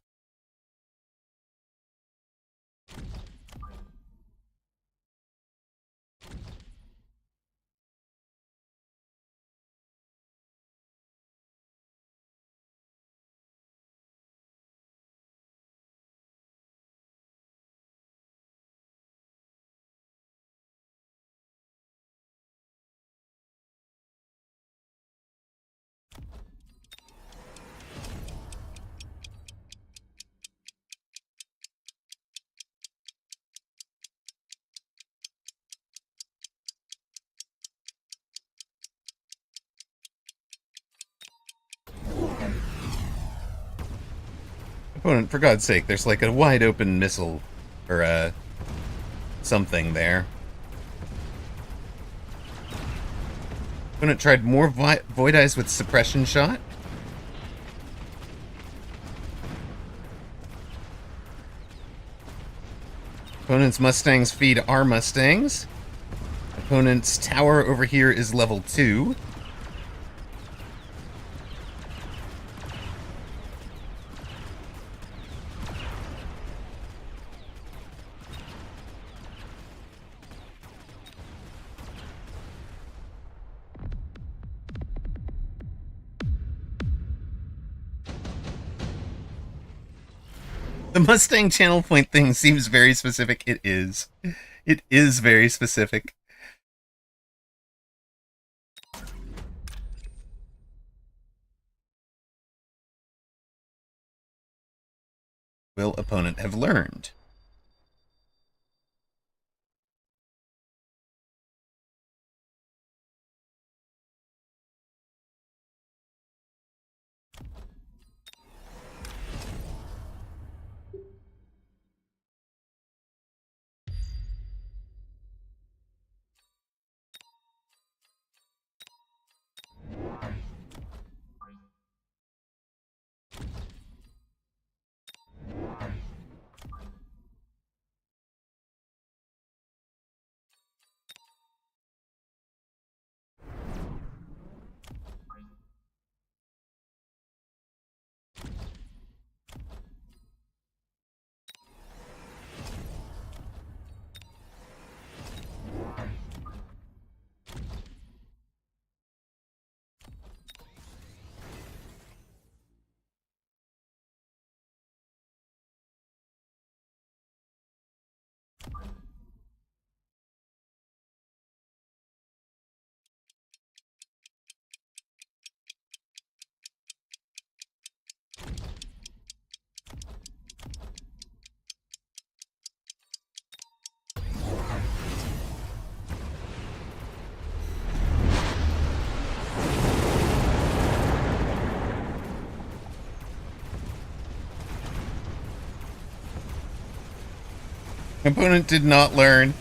Opponent, for God's sake, there's like a wide open missile or something there. Opponent tried more Void Eyes with Suppression Shot. Opponent's Mustangs feed our Mustangs. Opponent's tower over here is level 2. The Mustang channel point thing seems very specific. It is. It is very specific. Will opponent have learned? Opponent did not learn.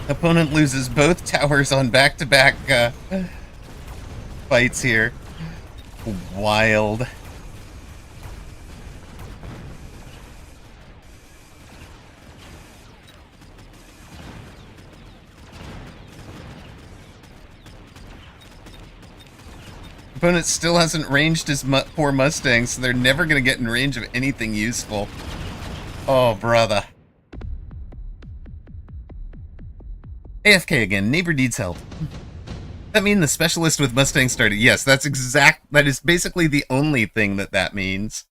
Opponent loses both towers on back-to-back fights here. Wild. Opponent still hasn't ranged his poor Mustang, so they're never going to get in range of anything useful. Oh, brother. AFK again. Neighbor needs help. That mean the specialist with Mustang started? Yes, that is basically the only thing that means.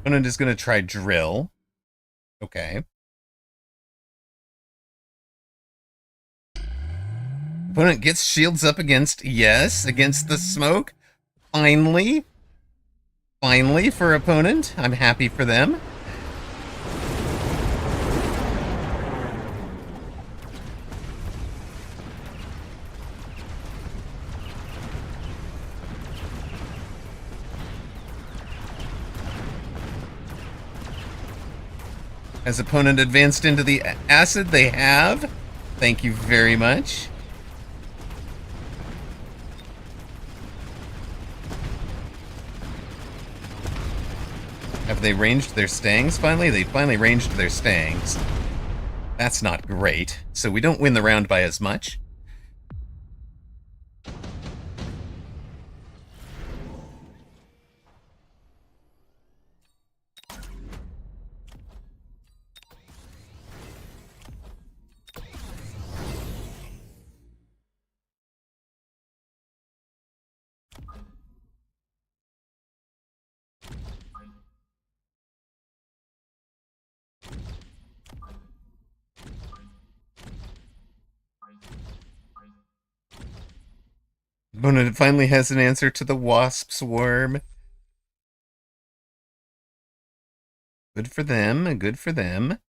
Opponent is going to try drill. Okay. Opponent gets shields up against, yes, against the smoke. Finally. Finally for opponent. I'm happy for them. Has opponent advanced into the acid? They have. Thank you very much. Have they ranged their stangs finally? They finally ranged their stangs. That's not great. So we don't win the round by as much. Opponent finally has an answer to the wasp swarm. Good for them. Good for them.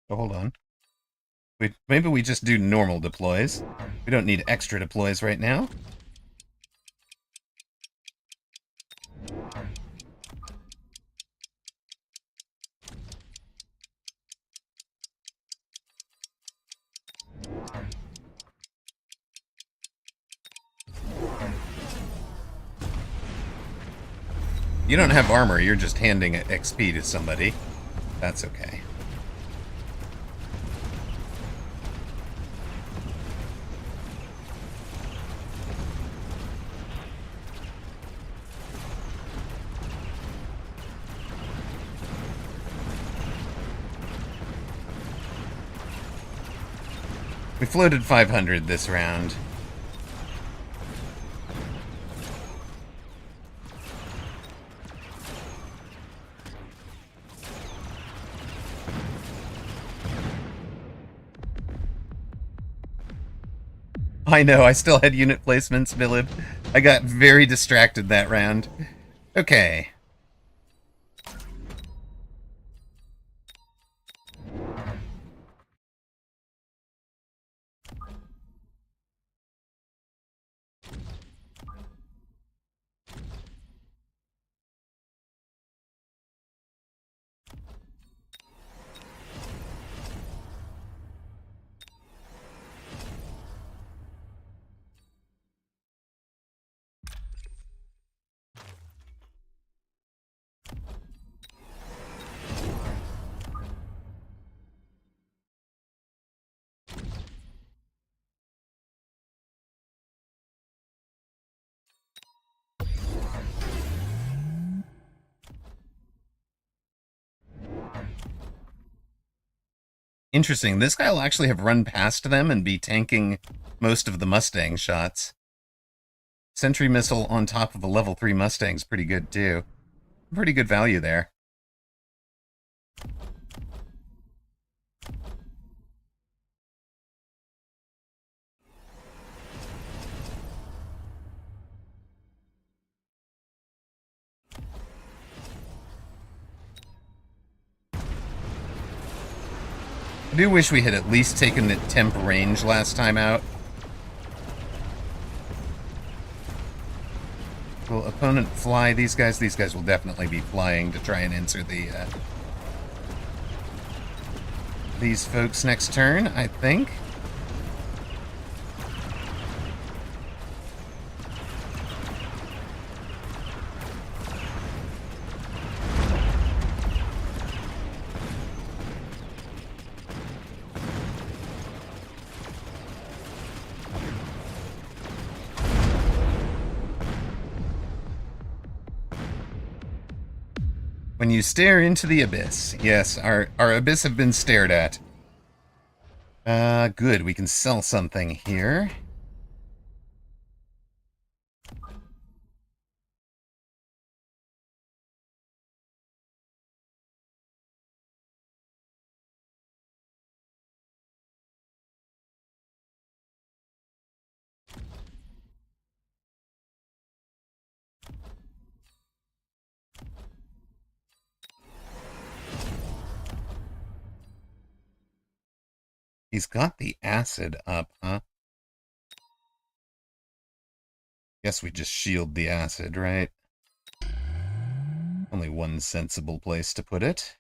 Oh, hold on. Maybe we just do normal deploys. We don't need extra deploys right now. You don't have armor, you're just handing XP to somebody. That's okay. We floated 500 this round. I know, I still had unit placements, Bilib. I got very distracted that round. Okay. Interesting. This guy will actually have run past them and be tanking most of the Mustang shots. Sentry missile on top of a level 3 Mustang's pretty good, too. Pretty good value there. I do wish we had at least taken the temp range last time out. Will opponent fly these guys? These guys will definitely be flying to try and answer the these folks next turn, I think. When you stare into the abyss. Yes, our abyss have been stared at. Good. We can sell something here. He's got the acid up, huh? Guess we just shield the acid, right? Only one sensible place to put it.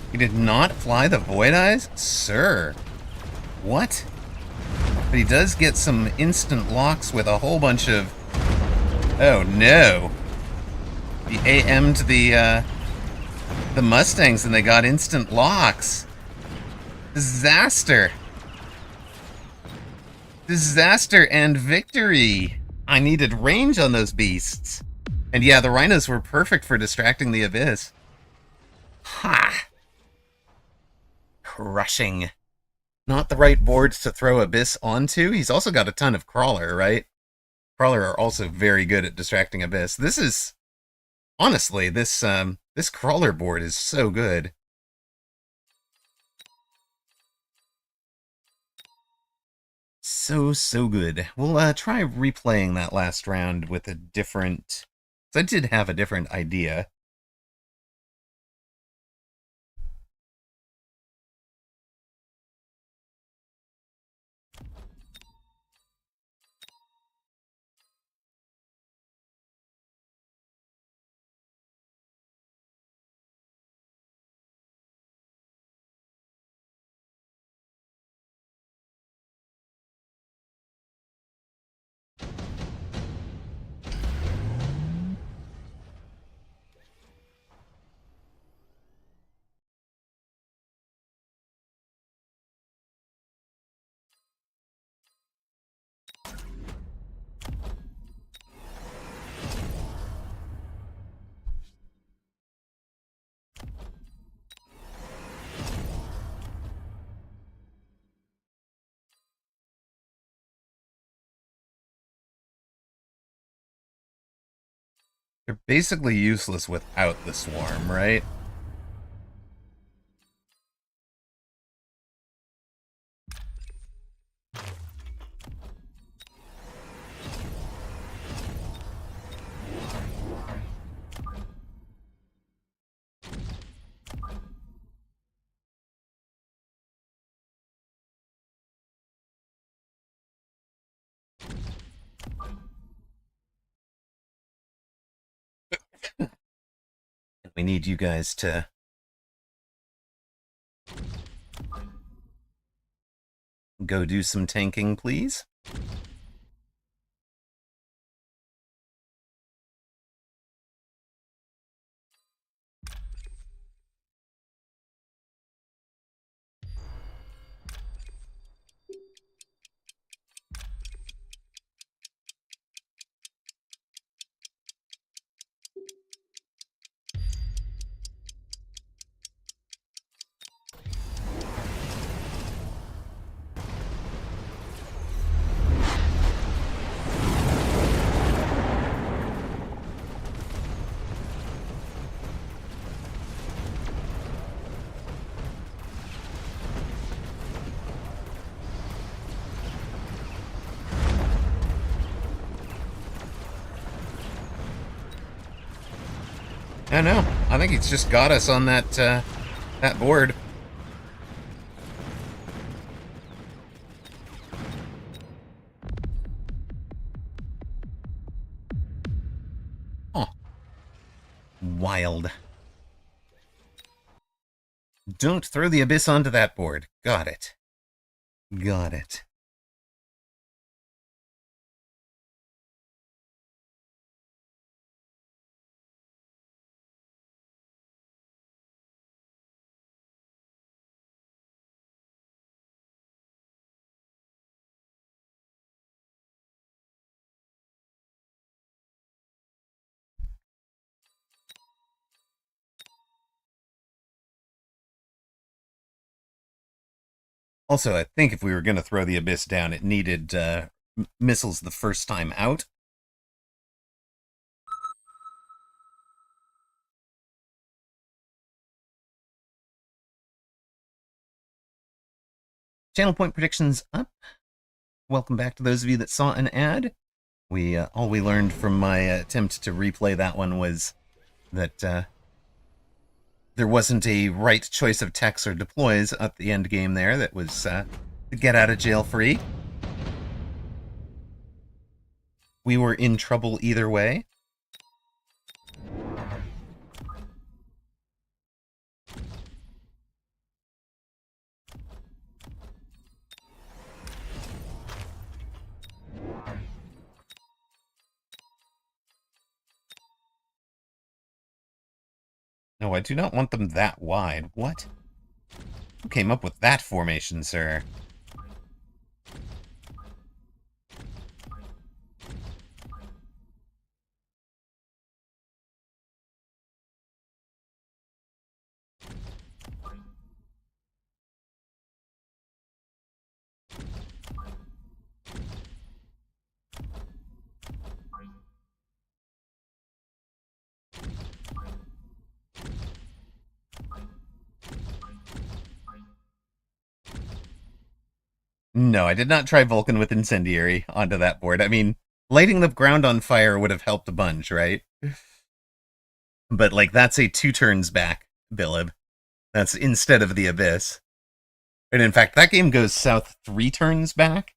He did not fly the Void Eyes? Sir. What? But he does get some instant locks with a whole bunch of... Oh, no. He AM'd the Mustangs and they got instant locks. Disaster. Disaster and victory. I needed range on those beasts. And yeah, the rhinos were perfect for distracting the abyss. Ha! Crushing. Not the right boards to throw abyss onto. He's also got a ton of crawler, right? Crawler are also very good at distracting abyss. This is... Honestly, this crawler board is so good. So good. We'll try replaying that last round with a different... I did have a different idea. They're basically useless without the swarm, right? We need you guys to go do some tanking, please. I know. I think he's just got us on that that board. Oh. Wild. Don't throw the abyss onto that board. Got it. Got it. Also, I think if we were going to throw the abyss down, it needed missiles the first time out. Channel point predictions up. Welcome back to those of you that saw an ad. All we learned from my attempt to replay that one was that there wasn't a right choice of techs or deploys at the end game there that was to get out of jail free. We were in trouble either way. No, I do not want them that wide. What? Who came up with that formation, sir? No, I did not try Vulcan with Incendiary onto that board. I mean, lighting the ground on fire would have helped a bunch, right? But, like, that's a 2 turns back, Bilib. That's instead of the Abyss. And in fact, that game goes south 3 turns back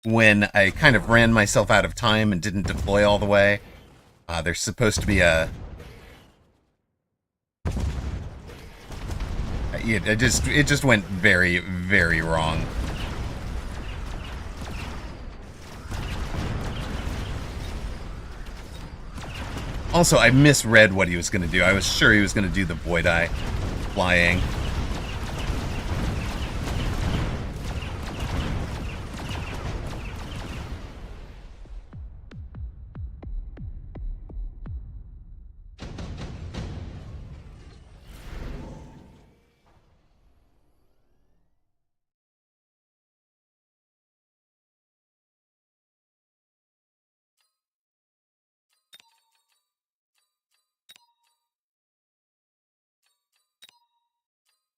when I kind of ran myself out of time and didn't deploy all the way. There's supposed to be a... It just went very, very wrong. Also, I misread what he was going to do. I was sure he was going to do the Void Eye flying.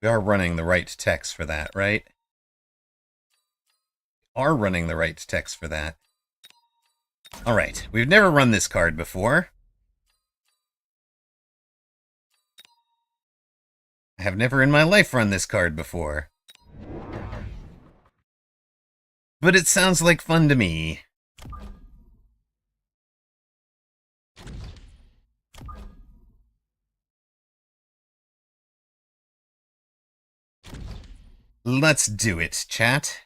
We are running the right text for that, right? Are running the right text for that. Alright, we've never run this card before. I have never in my life run this card before. But it sounds like fun to me. Let's do it, chat.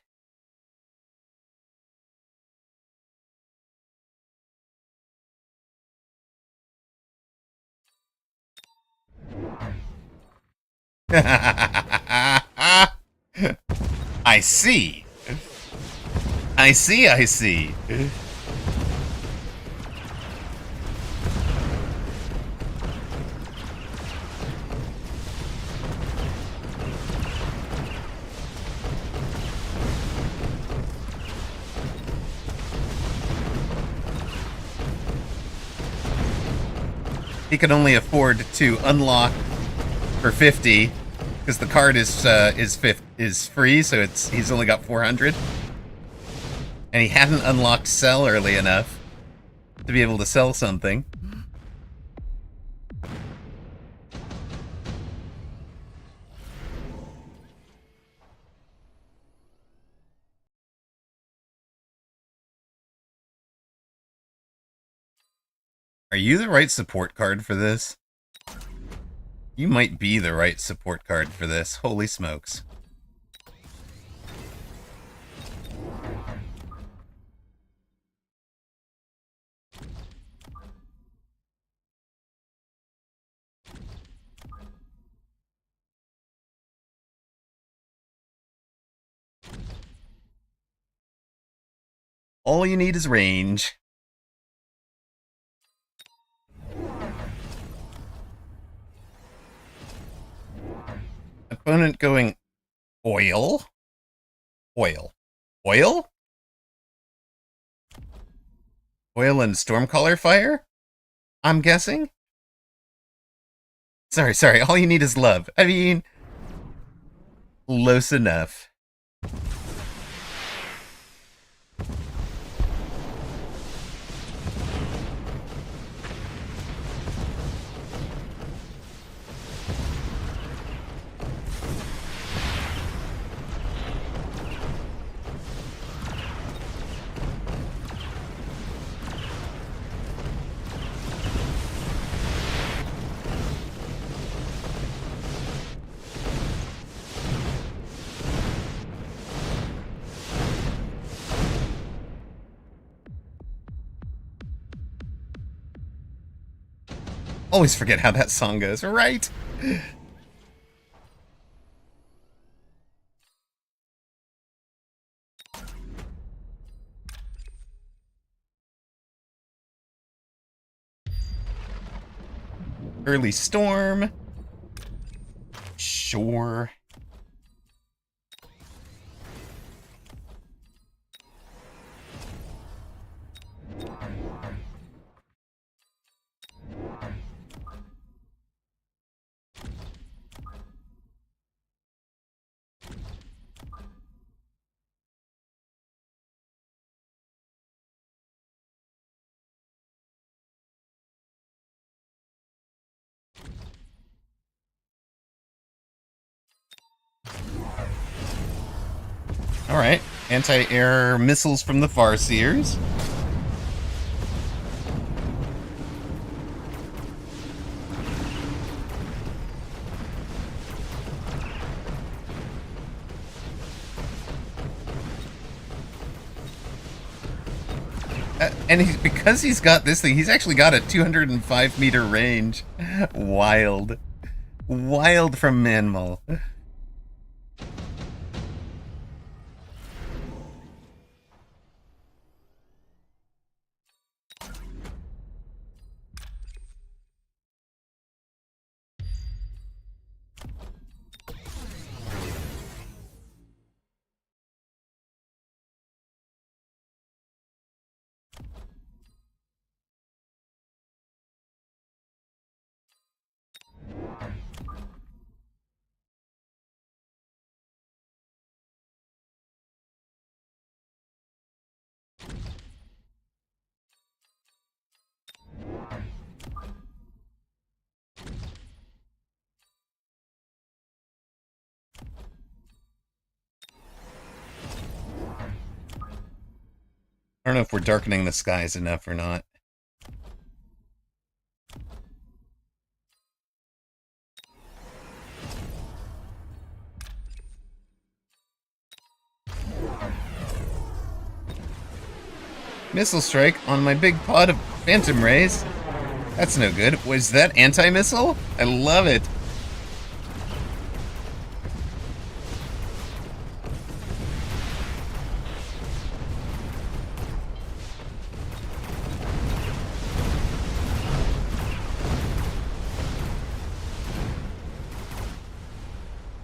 I see. I see, I see. He can only afford to unlock for 50 because the card is free, so he's only got 400. And he hadn't unlocked sell early enough to be able to sell something. Are you the right support card for this? You might be the right support card for this. Holy smokes. All you need is range. Opponent going oil? Oil. Oil? Oil and Stormcaller Fire? I'm guessing? Sorry. All you need is love. I mean, close enough. Always forget how that song goes, right? Early storm. Sure. Alright. Anti-air missiles from the Farseers. And because he's got this thing, he's actually got a 205 meter range. Wild. Wild from Manmull. I don't know if we're darkening the skies enough or not. Missile strike on my big pod of phantom rays. That's no good. Was that anti-missile? I love it.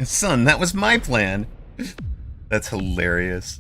Son, that was my plan. That's hilarious.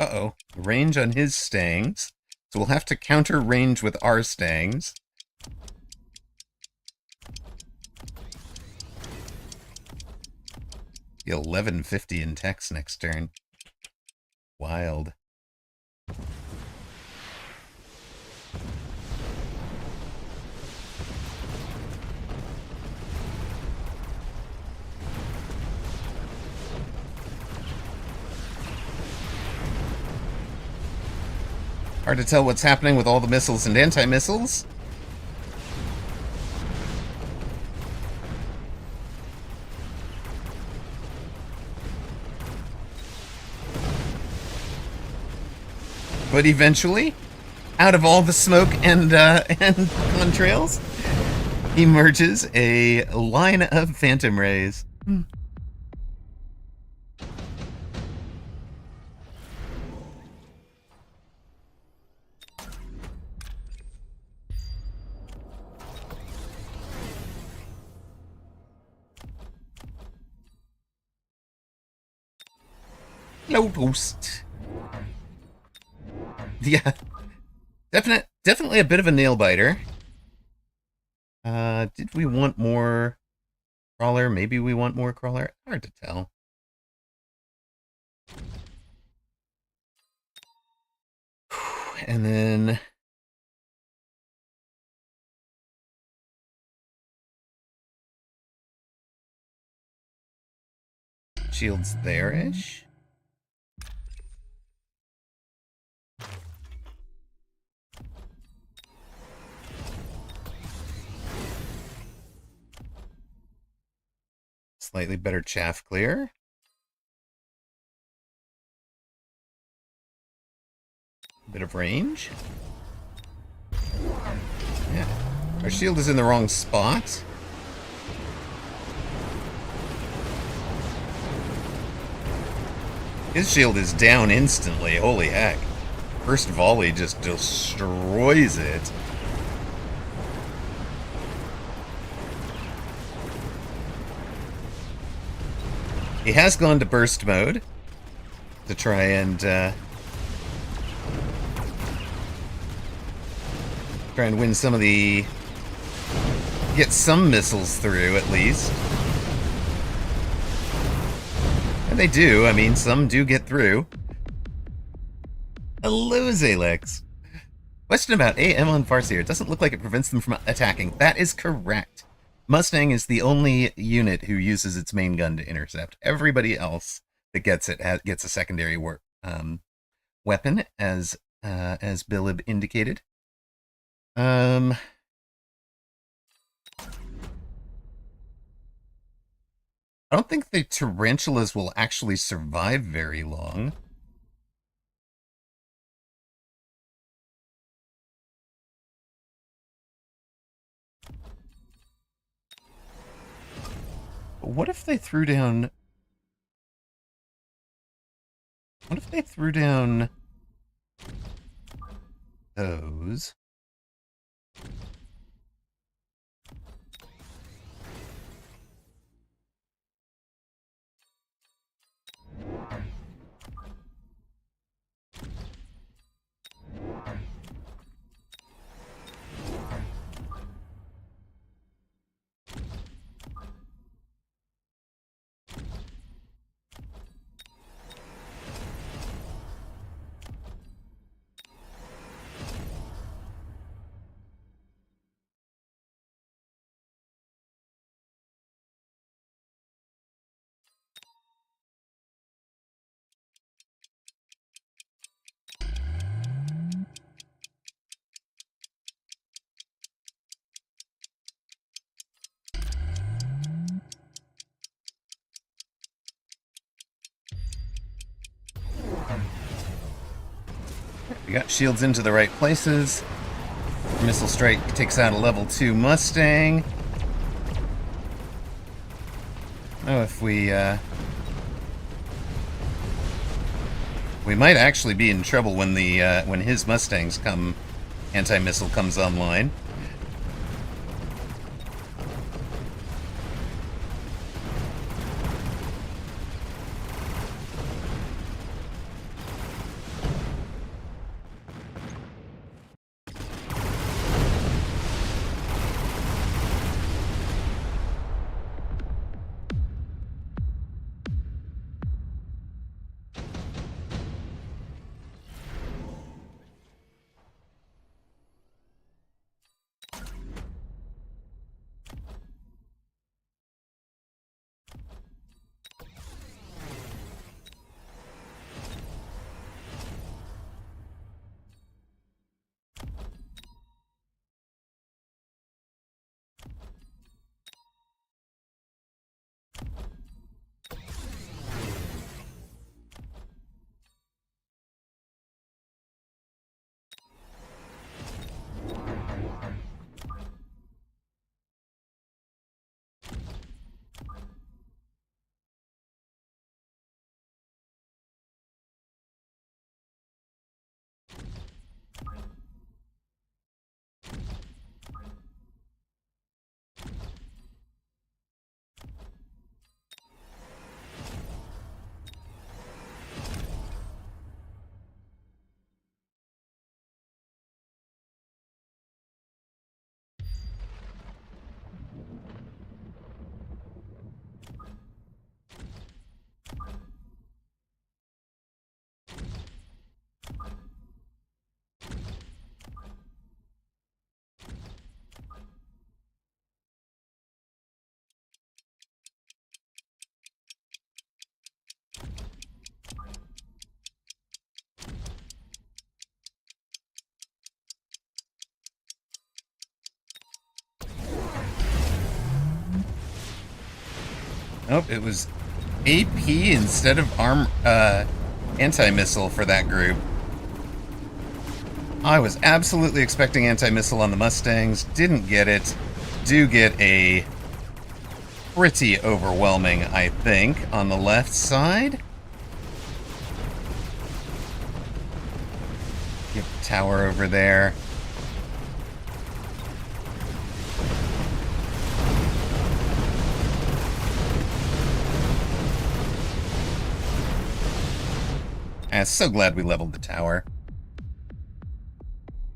Uh-oh. Range on his stangs. So we'll have to counter range with our stangs. The 1150 in Tex next turn. Wild. Hard to tell what's happening with all the missiles and anti-missiles. But eventually, out of all the smoke and contrails, emerges a line of phantom rays. Low boost. Yeah. Definitely a bit of a nail biter. Did we want more crawler? Maybe we want more crawler. Hard to tell. And then shields there-ish. Slightly better chaff clear. Bit of range. Yeah. Our shield is in the wrong spot. His shield is down instantly. Holy heck. First volley just destroys it. He has gone to burst mode to try and win some of the... get some missiles through, at least. And they do. I mean, some do get through. Hello, Zalex. Question about AM on Farseer. It doesn't look like it prevents them from attacking. That is correct. Mustang is the only unit who uses its main gun to intercept. Everybody else that gets it gets a secondary weapon, as Bilib indicated. I don't think the tarantulas will actually survive very long. But what if they threw down... What if they threw down... those? We got shields into the right places. Missile strike takes out a level 2 Mustang. Oh, if we might actually be in trouble when the when his Mustangs come, anti-missile comes online. Nope, it was AP instead of anti-missile for that group. I was absolutely expecting anti-missile on the Mustangs. Didn't get it. Do get a pretty overwhelming, I think, on the left side. Get the tower over there. I'm so glad we leveled the tower.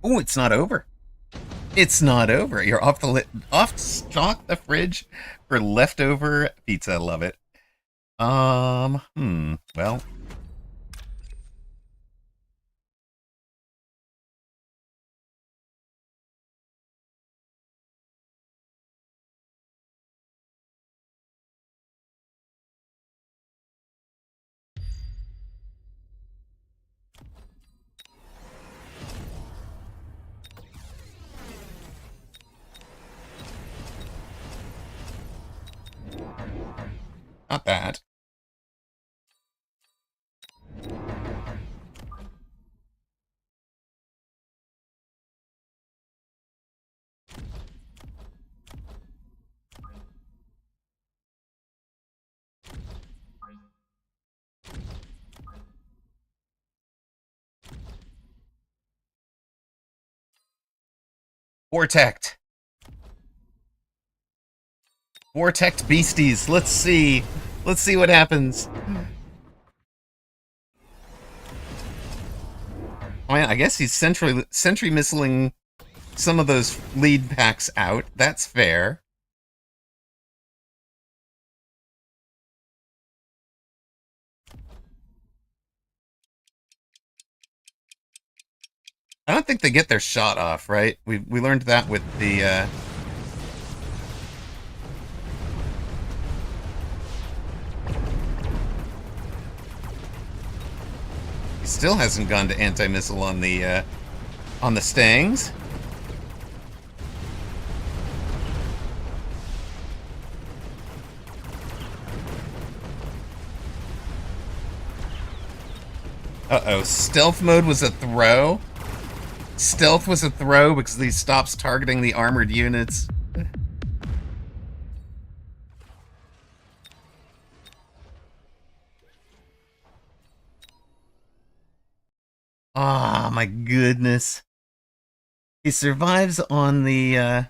Oh, it's not over. It's not over. You're off stock the fridge for leftover pizza. Love it. Well. Not that. Vortect. Vortect beasties. Let's see. Let's see what happens. Oh, yeah, I guess he's sentry missiling some of those lead packs out. That's fair. I don't think they get their shot off, right? We learned that with the he still hasn't gone to anti-missile on the Stangs. Uh-oh, stealth mode was a throw? Stealth was a throw because he stops targeting the armored units. Ah, oh, my goodness. He survives on the,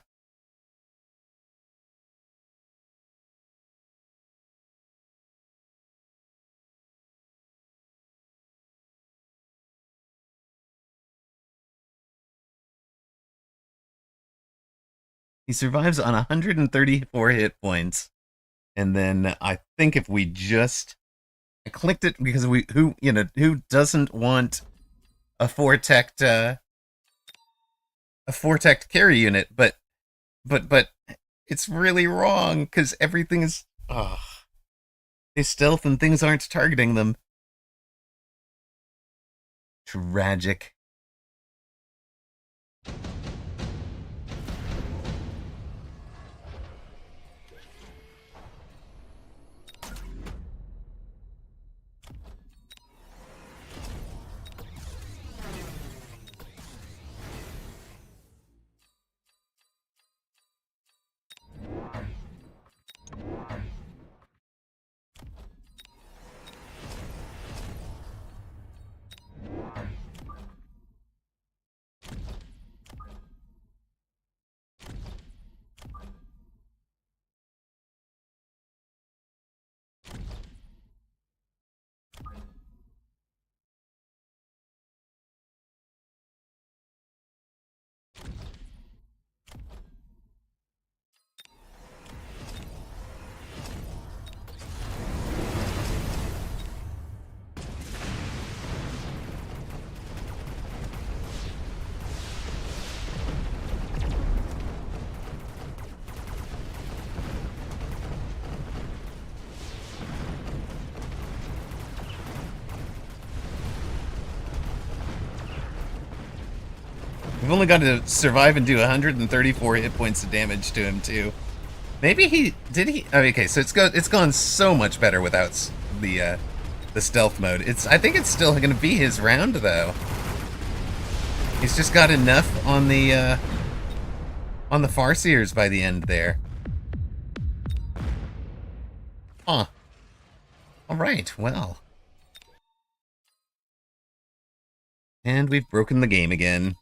he survives on 134 hit points. And then I think if we just... I clicked it because who doesn't want a Vortect, carry unit, but it's really wrong, because everything is... Ugh. They stealth and things aren't targeting them. Tragic. We've only got to survive and do 134 hit points of damage to him, too. Maybe he... Did he... Okay, so it's gone so much better without the stealth mode. I think it's still going to be his round, though. He's just got enough on the Farseers by the end there. Huh. Alright, well. And we've broken the game again.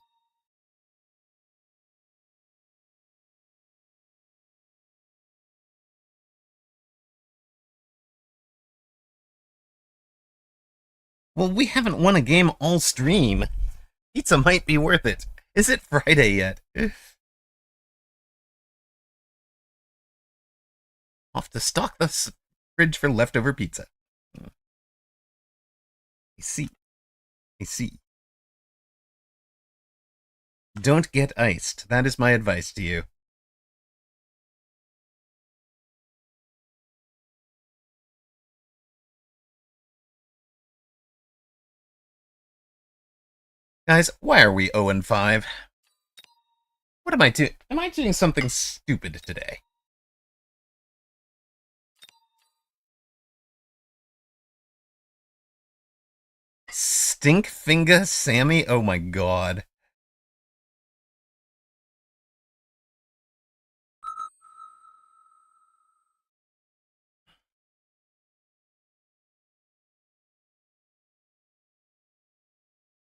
Well, we haven't won a game all stream. Pizza might be worth it. Is it Friday yet? Off to stock the fridge for leftover pizza. I see. I see. Don't get iced. That is my advice to you. Guys, why are we 0-5? What am I doing? Am I doing something stupid today? Stink Finger Sammy? Oh my god.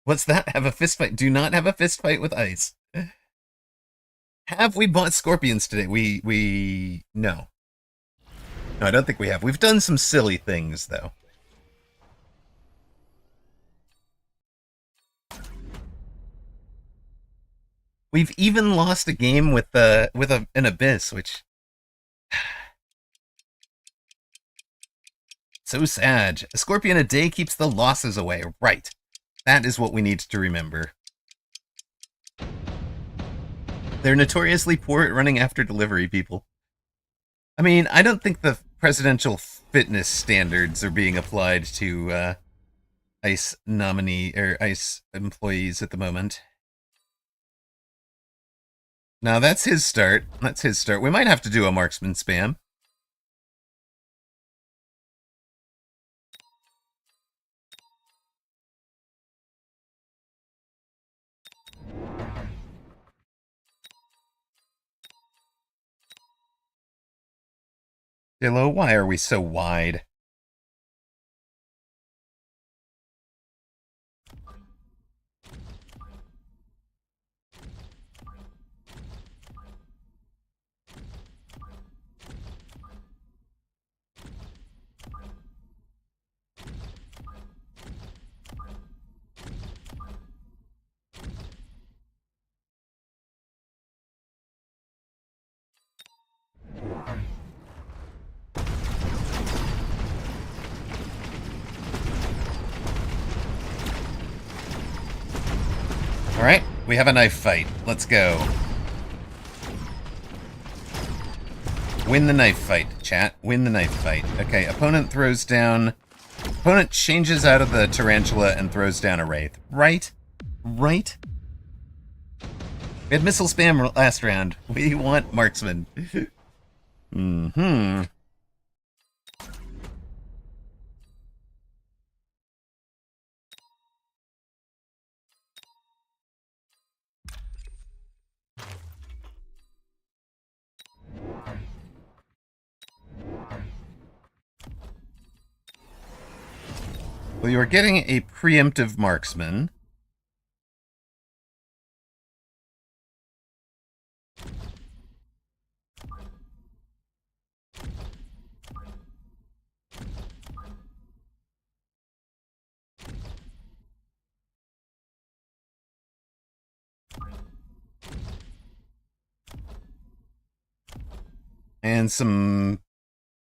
What's that? Have a fist fight? Do not have a fist fight with ice. Have we bought scorpions today? No. No, I don't think we have. We've done some silly things, though. We've even lost a game with an abyss, which so sad. A scorpion a day keeps the losses away. Right. That is what we need to remember. They're notoriously poor at running after delivery people. I mean, I don't think the presidential fitness standards are being applied to ICE nominee or ICE employees at the moment. Now that's his start. That's his start. We might have to do a marksman spam. Dillo, why are we so wide? Alright, we have a knife fight. Let's go. Win the knife fight, chat. Win the knife fight. Okay, opponent throws down... Opponent changes out of the tarantula and throws down a wraith. Right? Right? We had missile spam last round. We want marksman. Mm-hmm. Well, you are getting a preemptive marksman. And some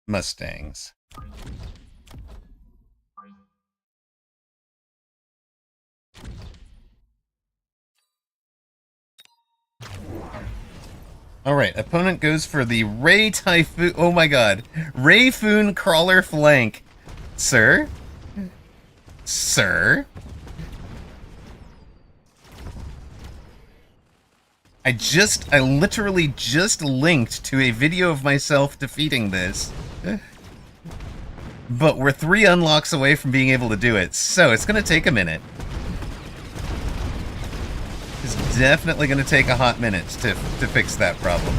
Mustangs. Alright, opponent goes for the Ray Typhoon... Oh my god. Rayfoon Crawler Flank. Sir? Sir? I literally just linked to a video of myself defeating this. But we're 3 unlocks away from being able to do it, so it's gonna take a minute. It's definitely gonna take a hot minute to fix that problem.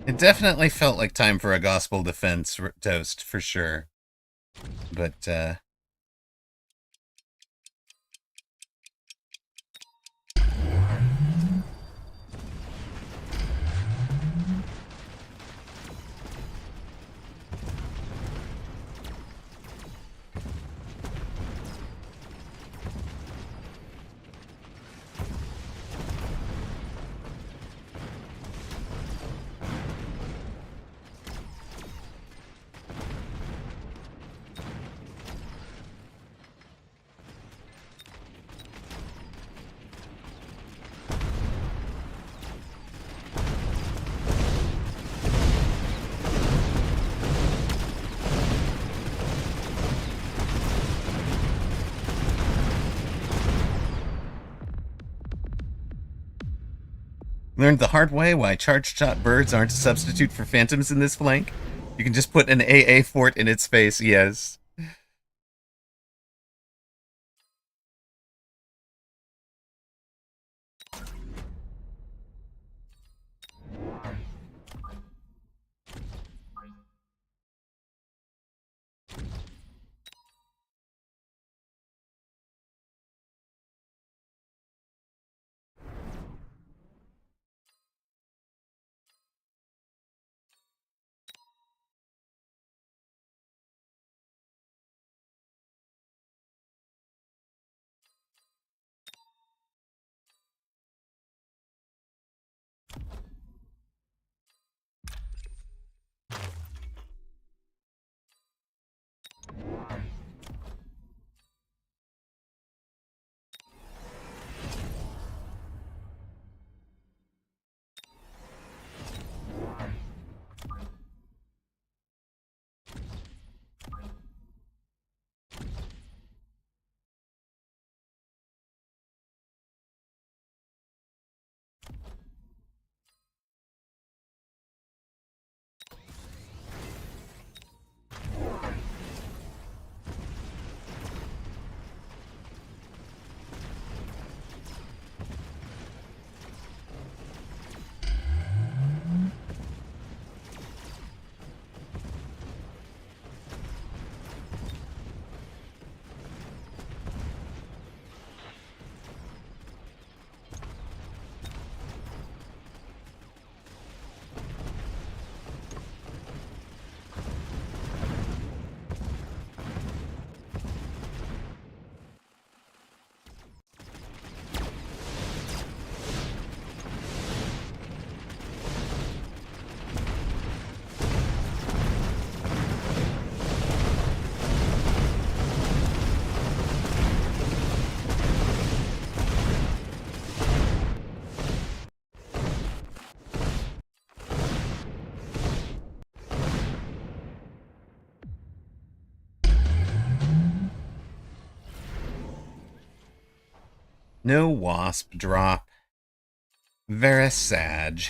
It definitely felt like time for a gospel defense toast, for sure. But, learned the hard way why charged shot birds aren't a substitute for phantoms in this flank. You can just put an AA fort in its face, yes. No wasp drop. Very sad.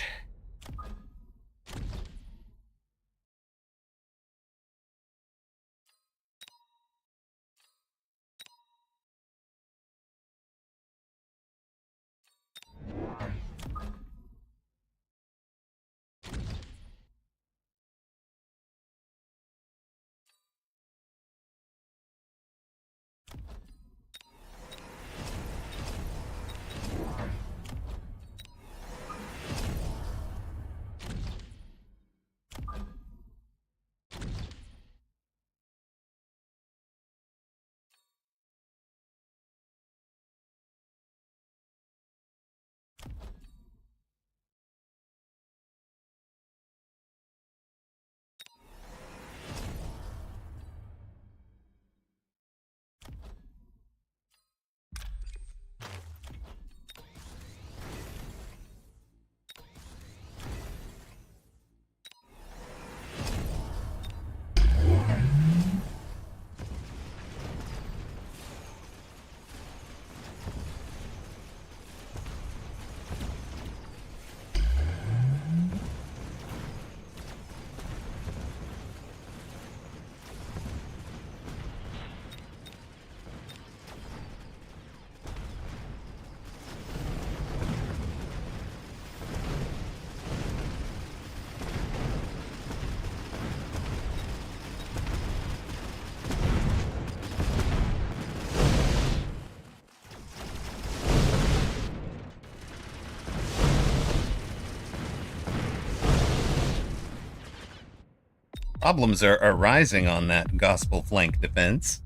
Problems are rising on that gospel flank defense.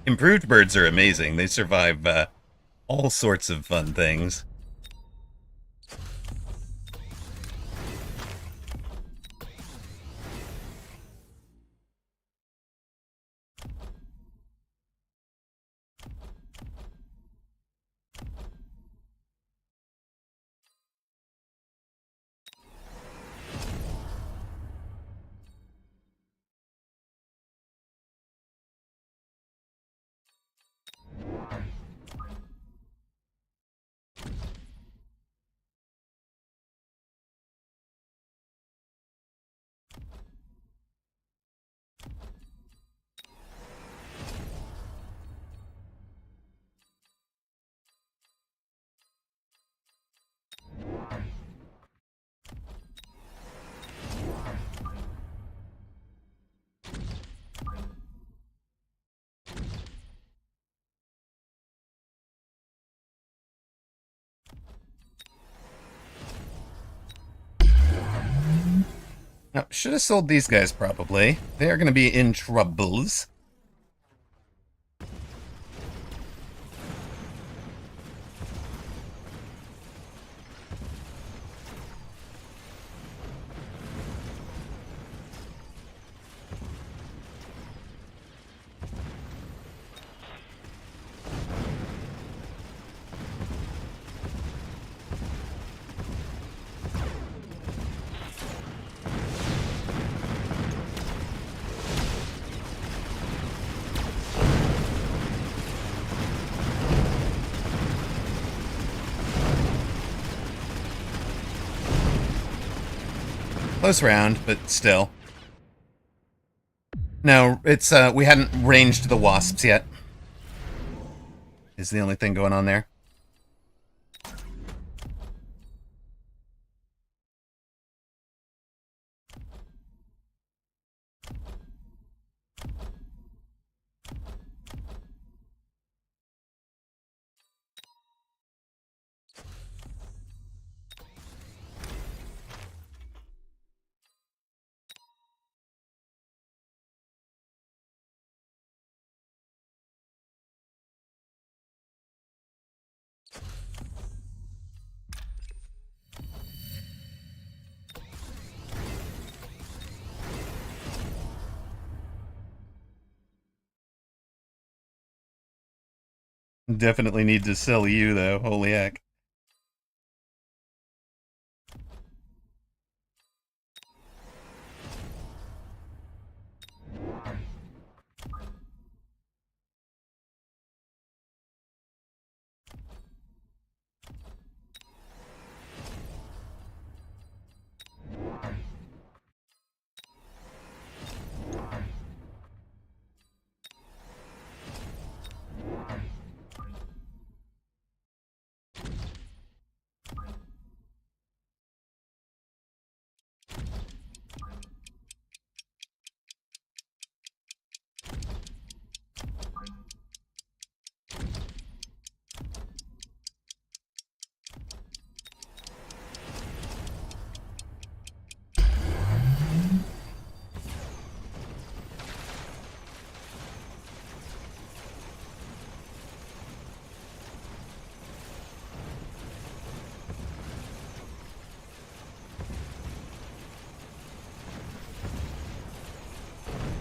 Improved birds are amazing. They survive all sorts of fun things. Now, should have sold these guys probably. They are going to be in troubles. Close round, but still. No, it's, we hadn't ranged the wasps yet. Is the only thing going on there. Definitely need to sell you, though. Holy heck.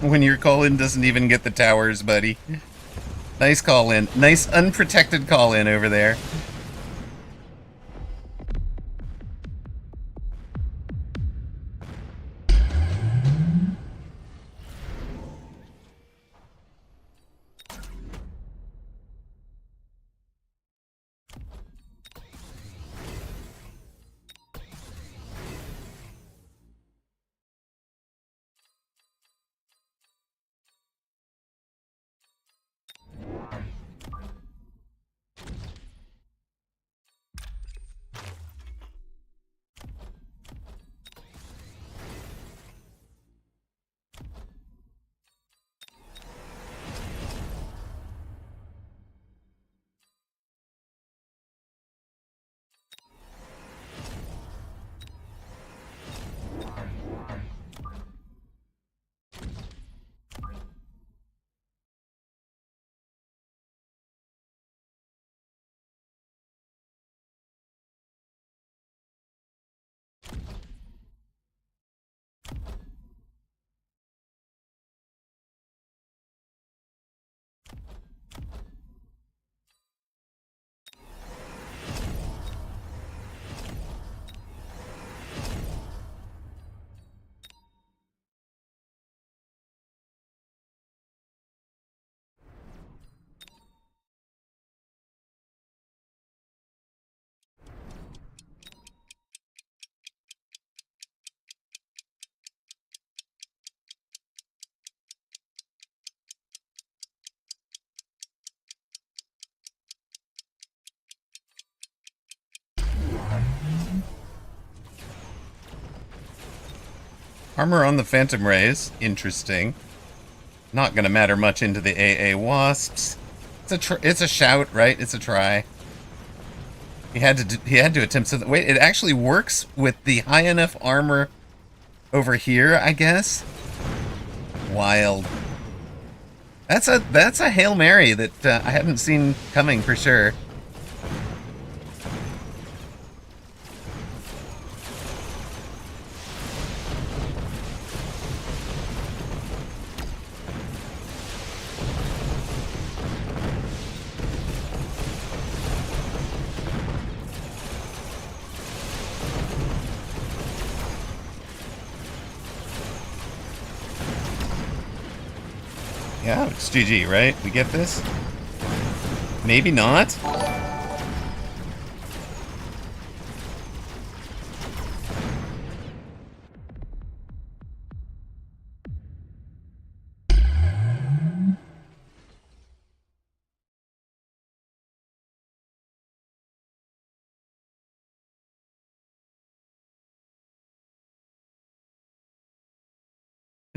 When your call-in doesn't even get the towers, buddy. Nice call-in. Nice unprotected call-in over there. Armor on the Phantom Rays. Interesting. Not gonna matter much into the AA Wasps. It's a shout, right? It's a try. He had to attempt something. Wait, it actually works with the high enough armor over here, I guess. Wild. That's a Hail Mary that I hadn't seen coming for sure. Yeah, it's GG, right? We get this? Maybe not?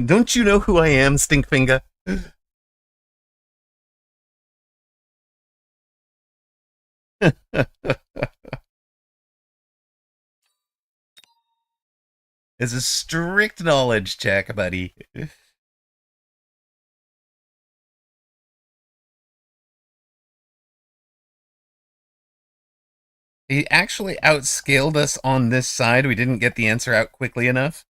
Don't you know who I am, Stinkfinger? It's a strict knowledge check, buddy. He actually outscaled us on this side. We didn't get the answer out quickly enough.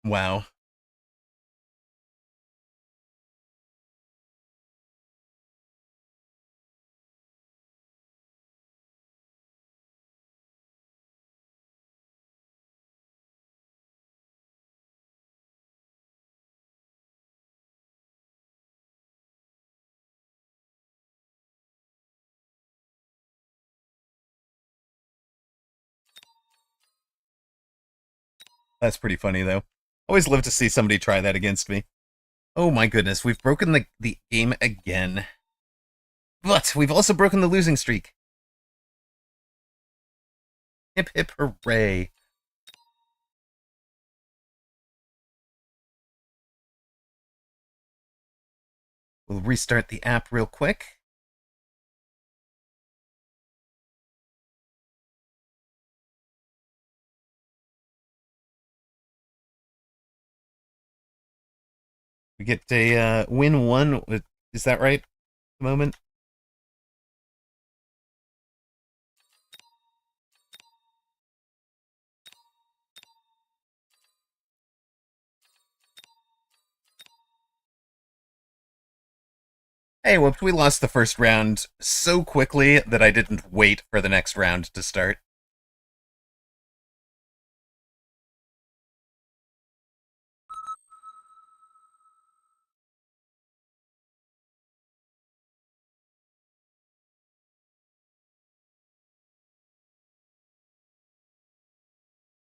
Wow. That's pretty funny, though. Always love to see somebody try that against me. Oh my goodness, we've broken the game again. But we've also broken the losing streak. Hip hip hooray. We'll restart the app real quick. We get a win one. Is that right? At the moment? Hey, whoops, we lost the first round so quickly that I didn't wait for the next round to start.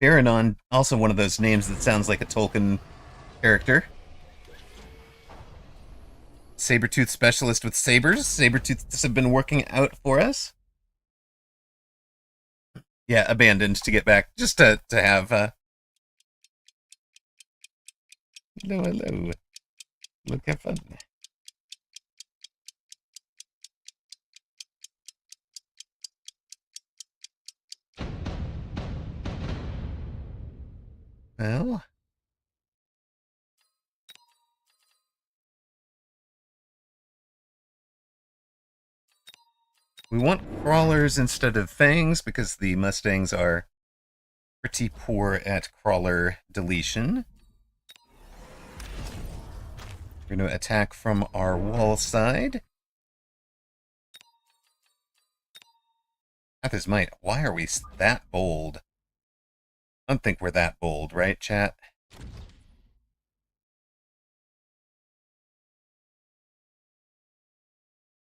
Paranon, also one of those names that sounds like a Tolkien character. Sabertooth specialist with sabers. Sabertooths have been working out for us. Yeah, abandoned to get back, just to have. Hello, hello. Look at fun. Well, we want crawlers instead of fangs because the Mustangs are pretty poor at crawler deletion. We're going to attack from our wall side. Path's Might, why are we that bold? I don't think we're that bold, right, chat?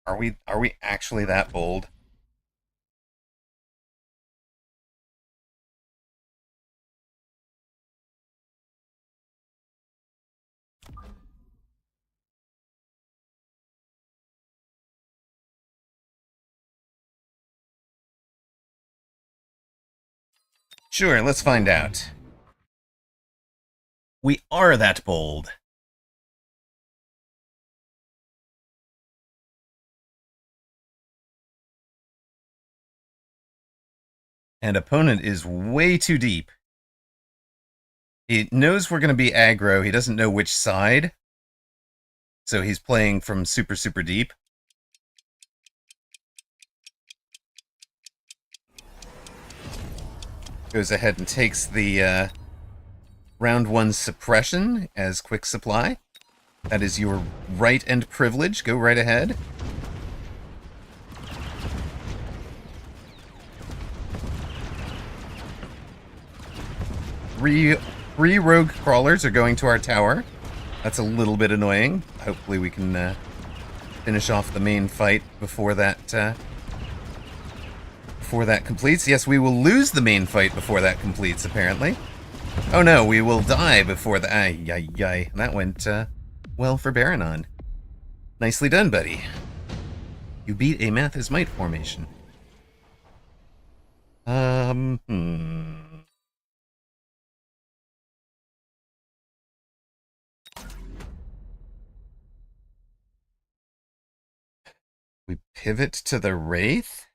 Are we actually that bold? Sure, let's find out. We are that bold. And opponent is way too deep. He knows we're going to be aggro. He doesn't know which side. So he's playing from super, super deep. Goes ahead and takes the round 1 suppression as quick supply. That is your right and privilege. Go right ahead. Three rogue crawlers are going to our tower. That's a little bit annoying. Hopefully we can finish off the main fight before that completes. Yes, we will lose the main fight before that completes, apparently. Oh no, we will die before the... Ay. That went well for Baranon. Nicely done, buddy. You beat a Math is Might formation. We pivot to the Wraith?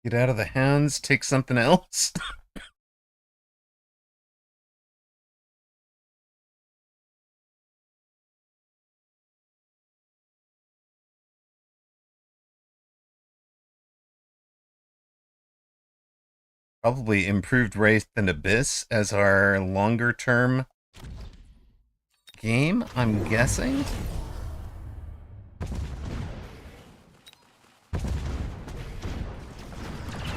Get out of the hounds, take something else. Probably improved Wraith and Abyss as our longer term game, I'm guessing.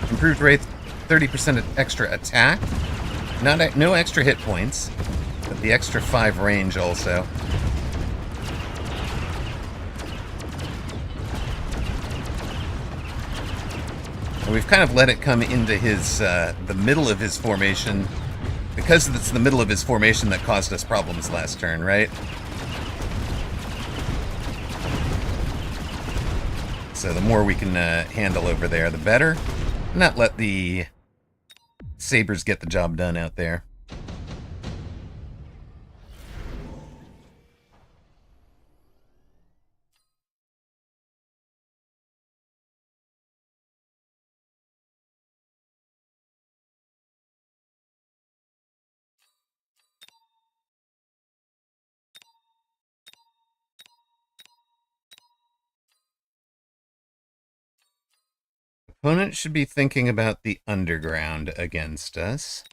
Improved Wraith, 30% extra attack. No extra hit points, but the extra 5 range also. And we've kind of let it come into his the middle of his formation, because it's the middle of his formation that caused us problems last turn, right? So the more we can handle over there, the better. Not let the sabers get the job done out there. Opponent should be thinking about the underground against us.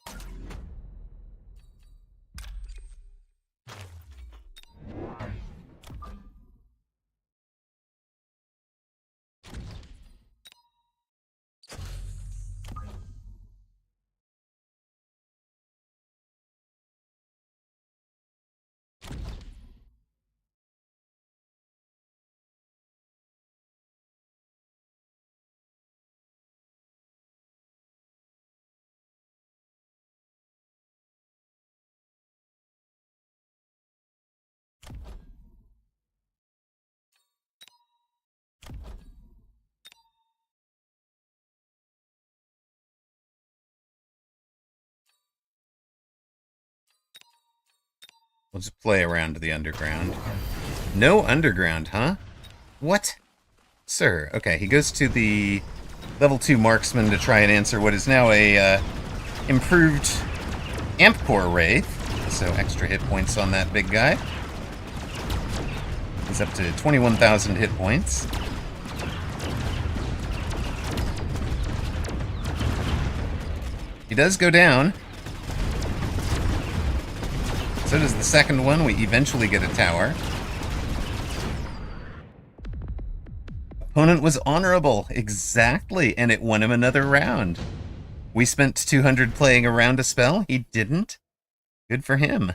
We'll just play around the underground. No underground, huh? What? Sir. Okay, he goes to the level 2 marksman to try and answer what is now a improved Amp Core Wraith. So extra hit points on that big guy. He's up to 21,000 hit points. He does go down. So does the second one. We eventually get a tower. Opponent was honorable. Exactly. And it won him another round. We spent 200 playing around a spell. He didn't. Good for him.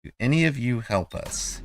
Do any of you help us?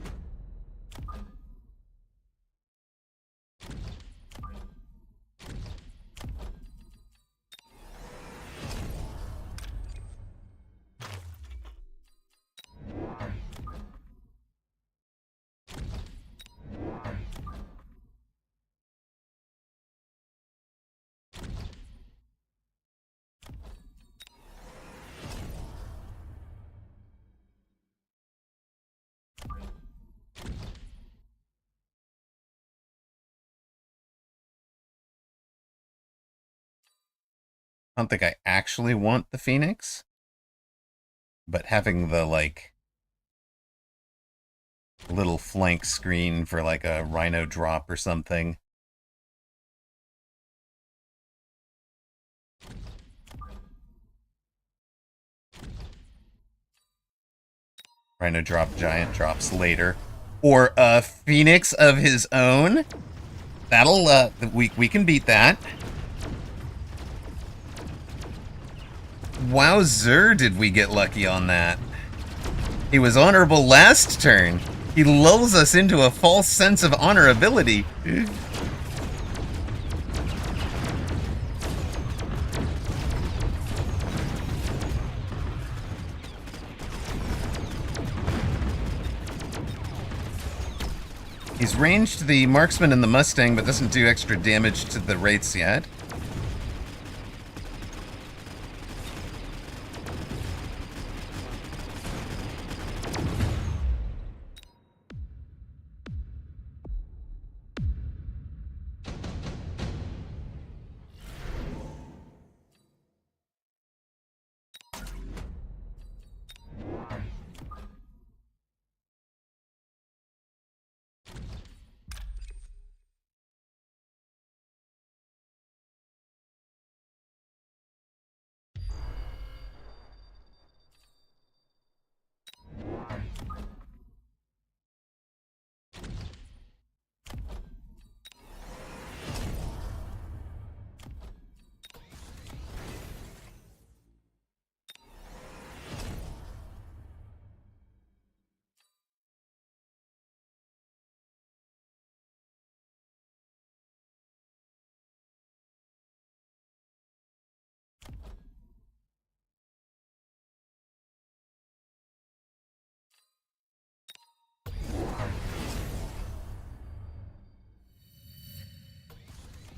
I don't think I actually want the Phoenix, but having the, like, little flank screen for, like, a Rhino drop or something. Rhino drop, giant drops later. Or a Phoenix of his own. That'll, we can beat that. Wowzer, did we get lucky on that. He was honorable last turn. He lulls us into a false sense of honorability. He's ranged the marksman and the Mustang, but doesn't do extra damage to the wraiths yet.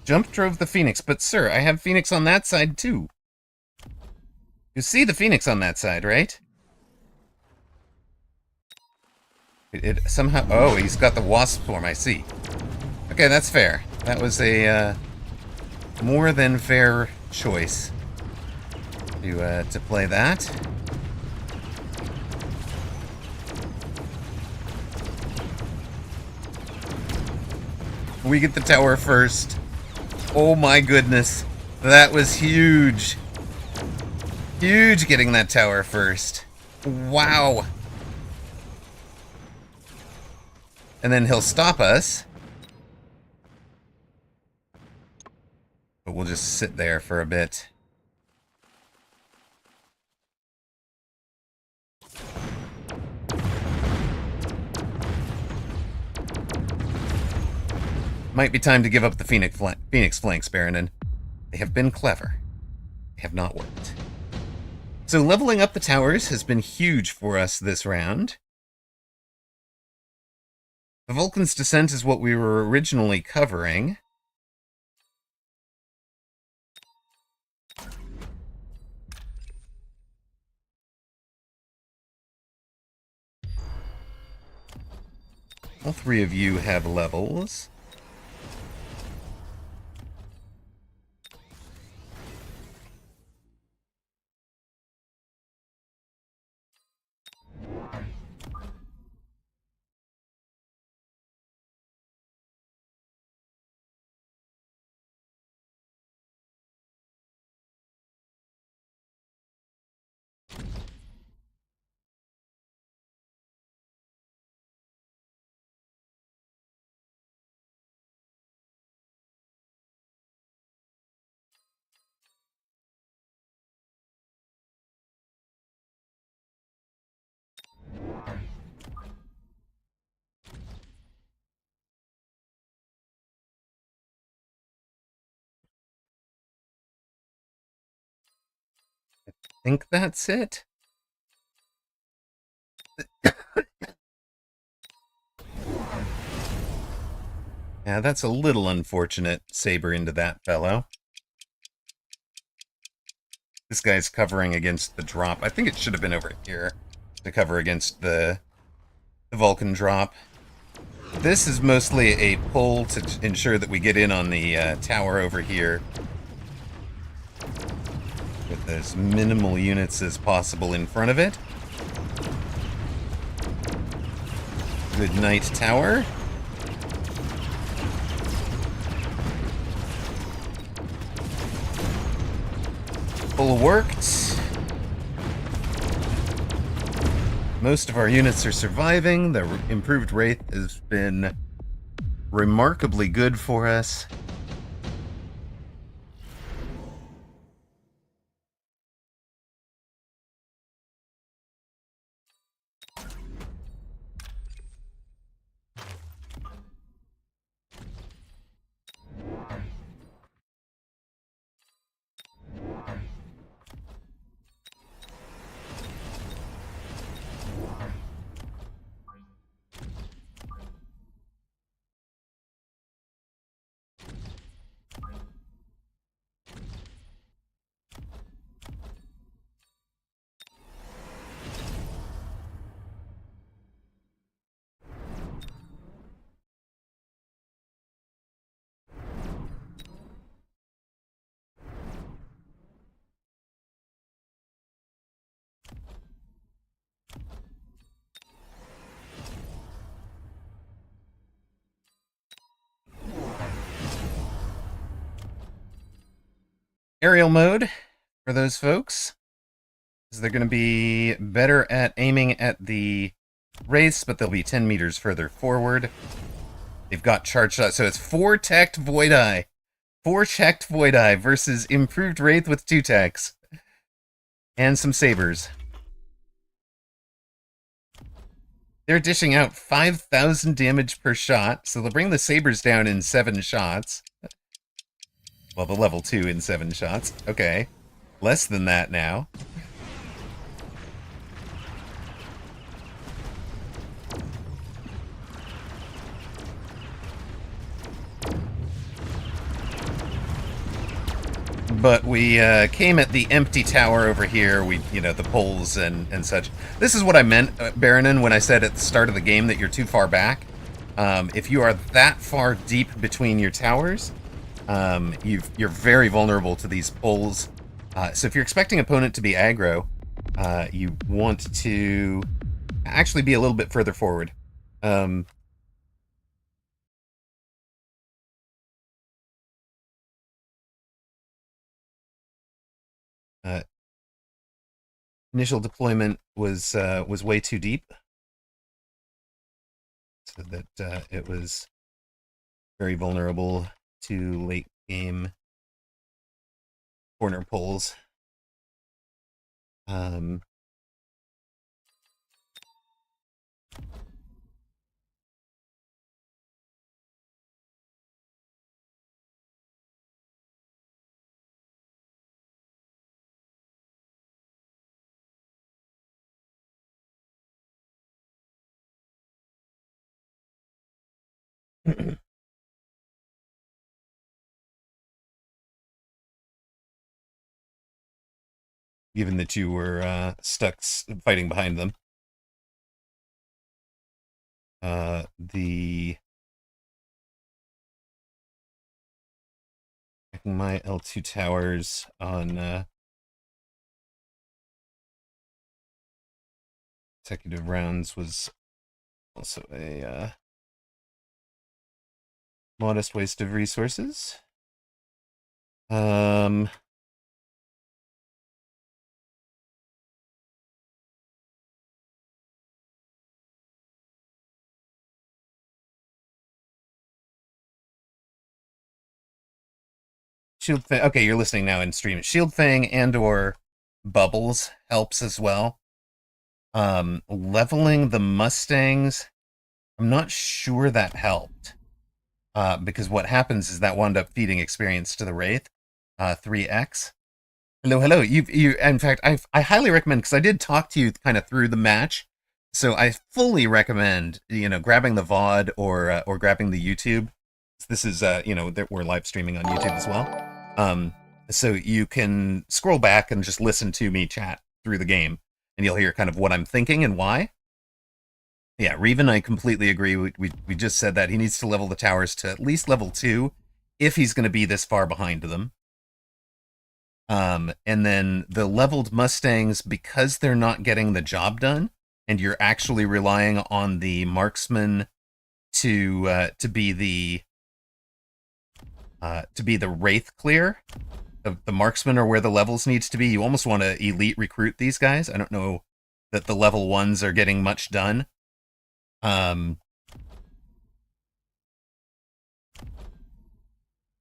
Jump drove the Phoenix, but sir, I have Phoenix on that side too. You see the Phoenix on that side, right? It somehow... Oh, he's got the Wasp form, I see. Okay, that's fair. That was a, more than fair choice to play that. We get the tower first. Oh my goodness. That was huge. Huge getting that tower first. Wow. And then he'll stop us. But we'll just sit there for a bit. Might be time to give up the Phoenix flanks, Baronin. They have been clever. They have not worked. So leveling up the towers has been huge for us this round. The Vulcan's Descent is what we were originally covering. All three of you have levels. think that's it. Yeah, that's a little unfortunate. Saber into that fellow. This guy's covering against the drop. I think it should have been over here to cover against the Vulcan drop. This is mostly a pull to ensure that we get in on the tower over here with as minimal units as possible in front of it. Good night, tower. Pull worked. Most of our units are surviving. The improved Wraith has been remarkably good for us. Aerial mode for those folks. They're going to be better at aiming at the race, but they'll be 10 meters further forward. They've got charge shots, so it's 4 teched Void Eye. 4 checked Void Eye versus improved Wraith with 2 techs. And some sabers. They're dishing out 5,000 damage per shot, so they'll bring the sabers down in 7 shots. Well, the level 2 in 7 shots. Okay. Less than that now. But we came at the empty tower over here. We, the poles and such. This is what I meant, Baronin, when I said at the start of the game that you're too far back. If you are that far deep between your towers, you're very vulnerable to these poles. So if you're expecting opponent to be aggro, you want to actually be a little bit further forward. Initial deployment was way too deep, so that it was very vulnerable to late game corner pulls. Given that you were stuck fighting behind them. My L2 towers on consecutive rounds was also a modest waste of resources. Shield Fang. Okay, you're listening now in stream. Shield Fang and/or Bubbles helps as well. Leveling the Mustangs, I'm not sure that helped. Because what happens is that wound up feeding experience to the Wraith, 3x. Hello, hello. In fact, I highly recommend, because I did talk to you kind of through the match, so I fully recommend, grabbing the VOD or grabbing the YouTube. This is, we're live streaming on YouTube as well. So you can scroll back and just listen to me chat through the game, and you'll hear kind of what I'm thinking and why. Yeah, Reven, I completely agree. We just said that he needs to level the towers to at least level 2 if he's going to be this far behind them. And then the leveled Mustangs, because they're not getting the job done, and you're actually relying on the marksman to be the wraith clear. The marksmen are where the levels needs to be. You almost want to elite recruit these guys. I don't know that the level 1s are getting much done.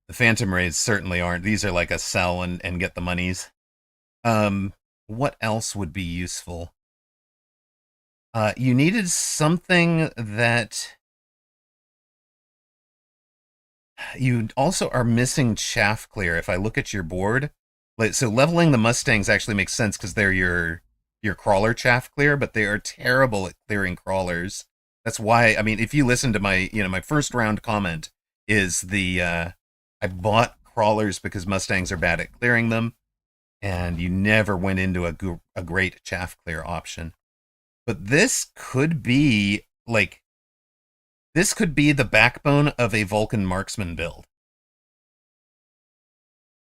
The Phantom Rays certainly aren't. These are like a sell and get the monies. What else would be useful? You needed something that... You also are missing chaff clear. If I look at your board, so leveling the Mustangs actually makes sense because they're your crawler chaff clear, but they are terrible at clearing crawlers. That's why, I mean, if you listen to my, my first round comment is I bought crawlers because Mustangs are bad at clearing them, and you never went into a great chaff clear option. But this could be, this could be the backbone of a Vulcan marksman build.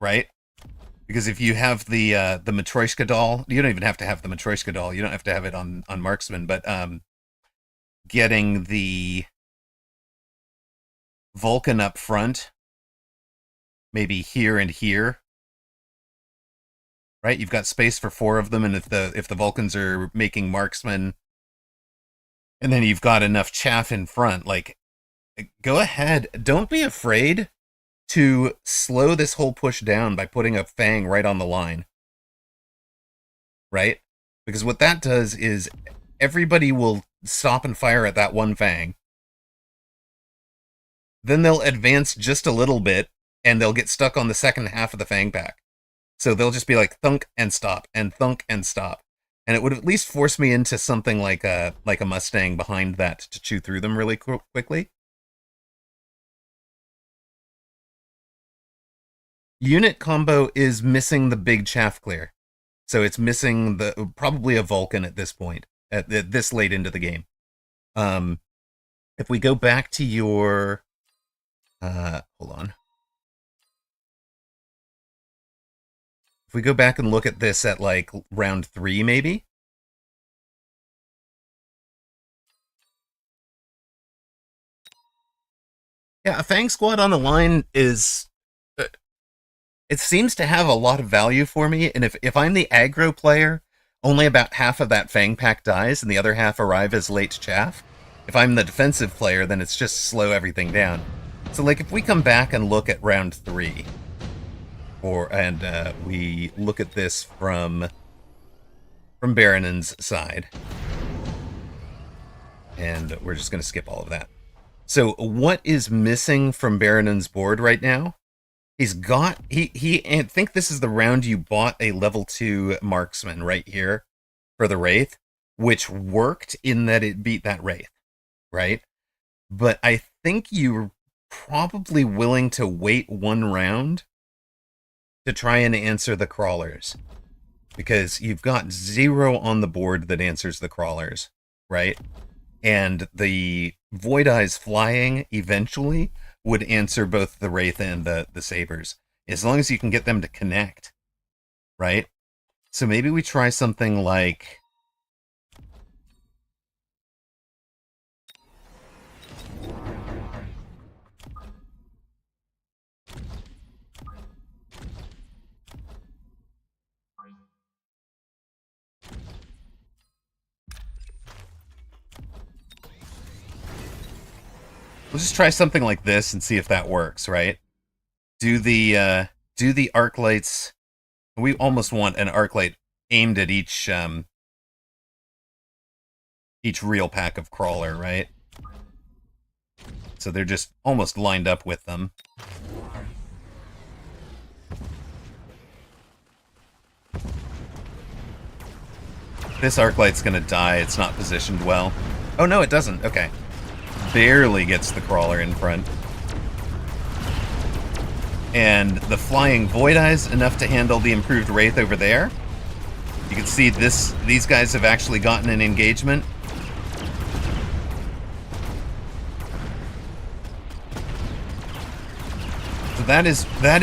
Right? Because if you have the Matryoshka doll, you don't even have to have the Matryoshka doll. You don't have to have it on marksman, but getting the Vulcan up front, maybe here and here, right? You've got space for 4 of them, and if the Vulcans are making marksmen, and then you've got enough chaff in front, go ahead. Don't be afraid to slow this whole push down by putting a Fang right on the line. Right? Because what that does is everybody will stop and fire at that one Fang. Then they'll advance just a little bit, and they'll get stuck on the second half of the Fang pack. So they'll just be like thunk and stop, and thunk and stop. And it would at least force me into something like a Mustang behind that to chew through them really quickly. Unit combo is missing the big chaff clear. So it's missing probably a Vulcan at this point, at this late into the game. If we go back to your... hold on. If we go back and look at this at, round 3, maybe? Yeah, a Fang squad on the line is... it seems to have a lot of value for me, and if I'm the aggro player, only about half of that Fang pack dies, and the other half arrive as late chaff. If I'm the defensive player, then it's just slow everything down. So, if we come back and look at round 3... and we look at this from Baronen's side. And we're just going to skip all of that. So what is missing from Baronen's board right now? He's got... I think this is the round you bought a level 2 marksman right here for the Wraith, which worked in that it beat that Wraith, right? But I think you're probably willing to wait 1 round to try and answer the crawlers, because you've got 0 on the board that answers the crawlers, right? And the Void Eyes flying eventually would answer both the Wraith and the Sabers, as long as you can get them to connect, right? So maybe we try something like... We'll just try something like this and see if that works, right? Do the arc lights. We almost want an arc light aimed at each real pack of crawler, right? So they're just almost lined up with them. This arc light's gonna die. It's not positioned well. Oh no, it doesn't. Okay. Barely gets the crawler in front. And the flying Void Eyes enough to handle the improved Wraith over there. You can see these guys have actually gotten an engagement. So that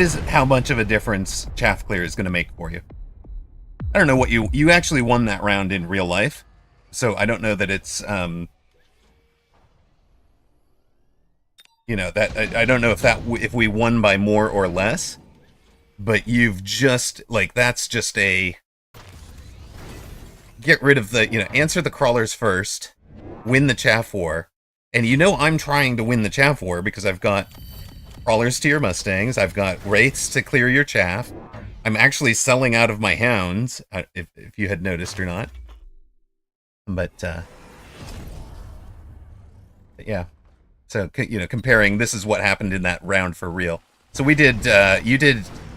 is how much of a difference Chaff Clear is going to make for you. I don't know what you actually won that round in real life, so I don't know that it's you know, that I don't know if we won by more or less, but you've just, like, that's just a get rid of the, you know, answer the crawlers first, win the chaff war, and you know I'm trying to win the chaff war because I've got crawlers to your Mustangs, I've got wraiths to clear your chaff, I'm actually selling out of my hounds, if you had noticed or not, but yeah. So, you know, comparing, this is what happened in that round for real. So we did,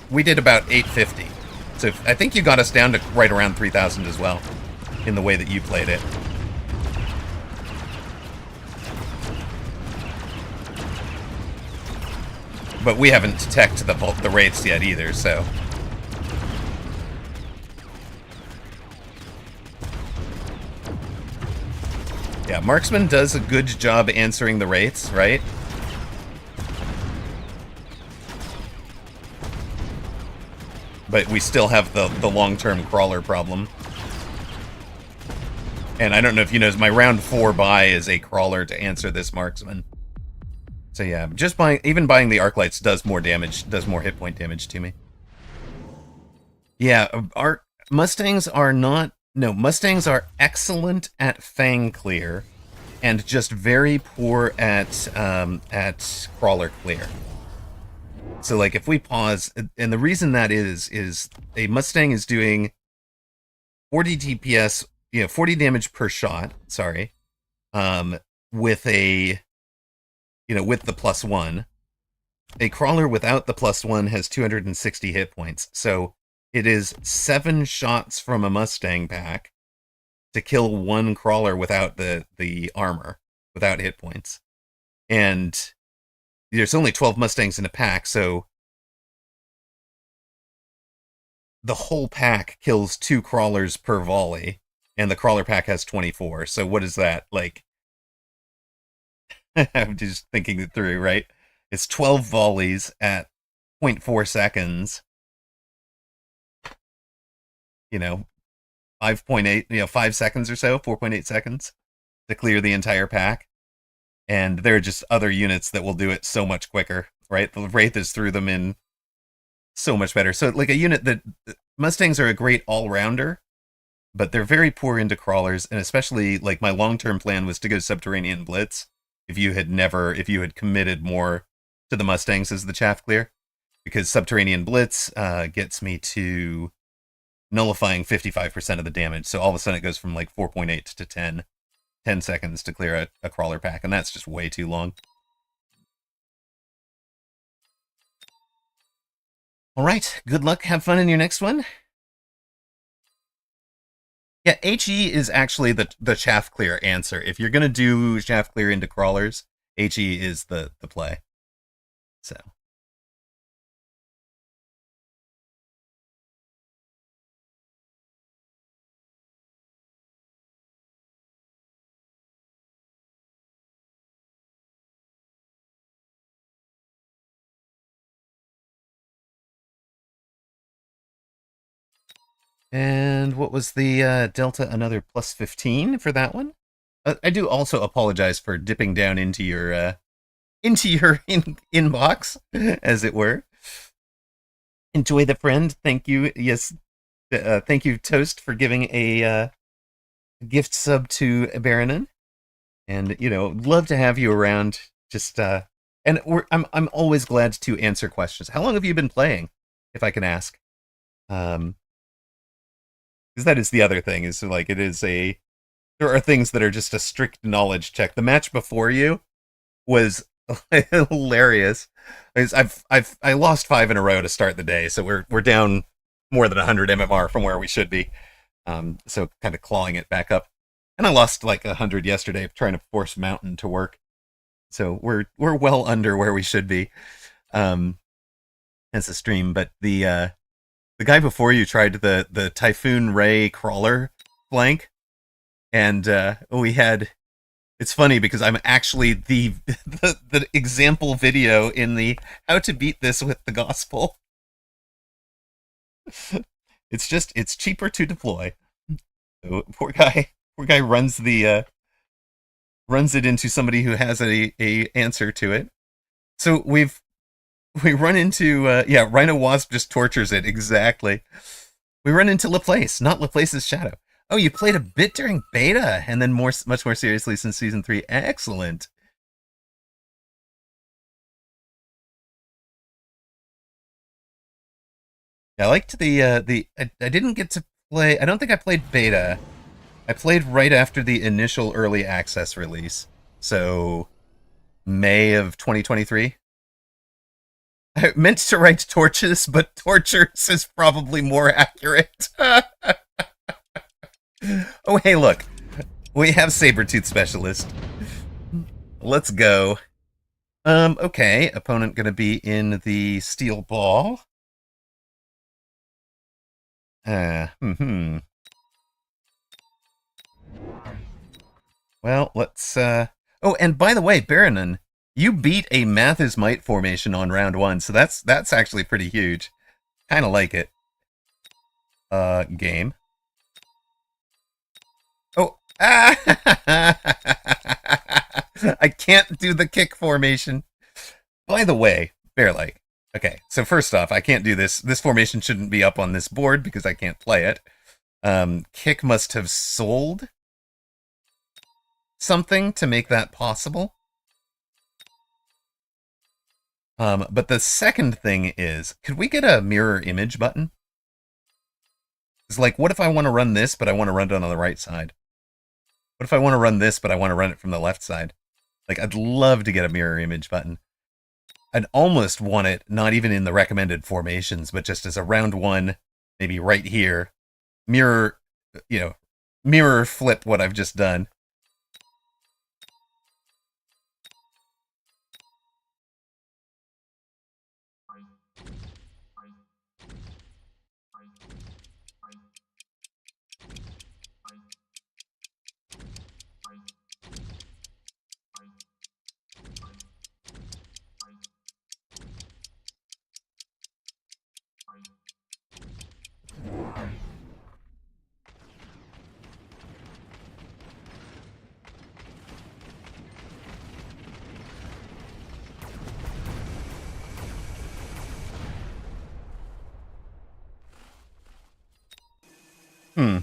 we did about 850. So I think you got us down to right around 3,000 as well, in the way that you played it. But we haven't teched the wraiths yet either, so. Yeah, Marksman does a good job answering the wraiths, right? But we still have the long-term crawler problem. And I don't know if you noticed, my round 4 buy is a crawler to answer this Marksman. So yeah, just even buying the arc lights does more damage, does more hit point damage to me. Yeah, our Mustangs are not... No, Mustangs are excellent at Fang clear, and just very poor at crawler clear. So, like, if we pause, and the reason that is a Mustang is doing 40 DPS, you know, 40 damage per shot. Sorry, with a, you know, with the +1. A crawler without the +1 has 260 hit points. So it is 7 shots from a Mustang pack to kill 1 crawler without the armor, without hit points. And there's only 12 Mustangs in a pack, so the whole pack kills 2 crawlers per volley, and the crawler pack has 24. So what is that? Like, I'm just thinking it through, right? It's 12 volleys at 0.4 seconds. You know, 5.8, you know, 5 seconds or so, 4.8 seconds to clear the entire pack. And there are just other units that will do it so much quicker, right? The Wraith is through them in so much better. So, like, a unit that... Mustangs are a great all-rounder, but they're very poor into crawlers, and especially, like, my long-term plan was to go Subterranean Blitz if you had committed more to the Mustangs as the chaff clear, because Subterranean Blitz gets me to nullifying 55% of the damage, so all of a sudden it goes from like 4.8 to 10 seconds to clear a crawler pack, and that's just way too long. Alright, good luck, have fun in your next one. Yeah, HE is actually the chaff clear answer. If you're gonna do chaff clear into crawlers, HE is the play. So. And what was the delta? Another +15 for that one. I do also apologize for dipping down into your inbox, as it were. Enjoy the friend. Thank you. Yes, thank you, Toast, for giving a gift sub to Baronin. And, you know, love to have you around. Just and I'm always glad to answer questions. How long have you been playing, if I can ask? Because that is the other thing, is like, it is there are things that are just a strict knowledge check. The match before you was hilarious. I lost 5 in a row to start the day, so we're down more than 100 MMR from where we should be. So kind of clawing it back up. And I lost like 100 yesterday trying to force Mountain to work. So we're well under where we should be as a stream. But the guy before you tried the Typhoon Ray crawler flank, and we had. It's funny because I'm actually the example video in the how to beat this with the gospel. It's cheaper to deploy. So poor guy runs it into somebody who has a answer to it. So we run into Rhino Wasp just tortures it exactly. We run into Laplace, not Laplace's shadow. Oh, you played a bit during beta, and then much more seriously since season 3. Excellent. I liked I didn't get to play. I don't think I played beta. I played right after the initial early access release, so May of 2023. I meant to write torches, but tortures is probably more accurate. Oh, hey, look. We have Sabretooth Specialist. Let's go. Okay. Opponent gonna be in the Steel Ball. Well, let's, Oh, and by the way, Baranon, you beat a Math is Might formation on round 1, so that's actually pretty huge. Kinda like it. Game. Oh, I can't do the kick formation. By the way, Bear-like. Okay, so first off, I can't do this. This formation shouldn't be up on this board because I can't play it. Kick must have sold something to make that possible. But the second thing is, could we get a mirror image button? It's like, what if I want to run this, but I want to run it on the right side? What if I want to run this, but I want to run it from the left side? Like, I'd love to get a mirror image button. I'd almost want it not even in the recommended formations, but just as a round 1, maybe right here. Mirror, mirror flip what I've just done. Hmm.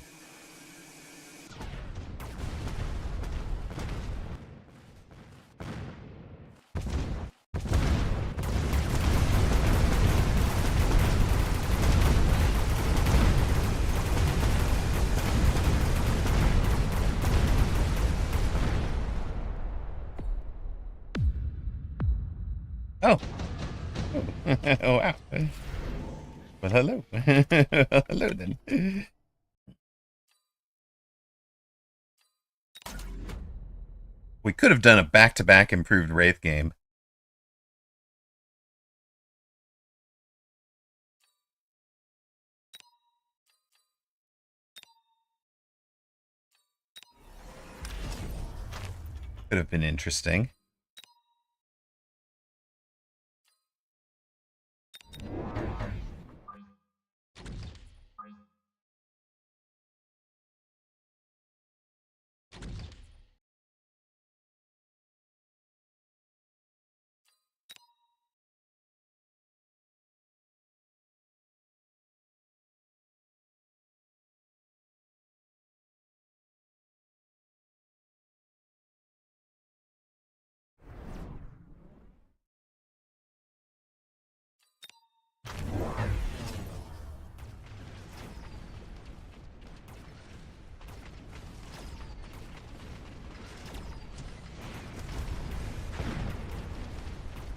Oh. Oh, wow. Well, hello. Hello, then. We could have done a back-to-back improved Wraith game. Could have been interesting.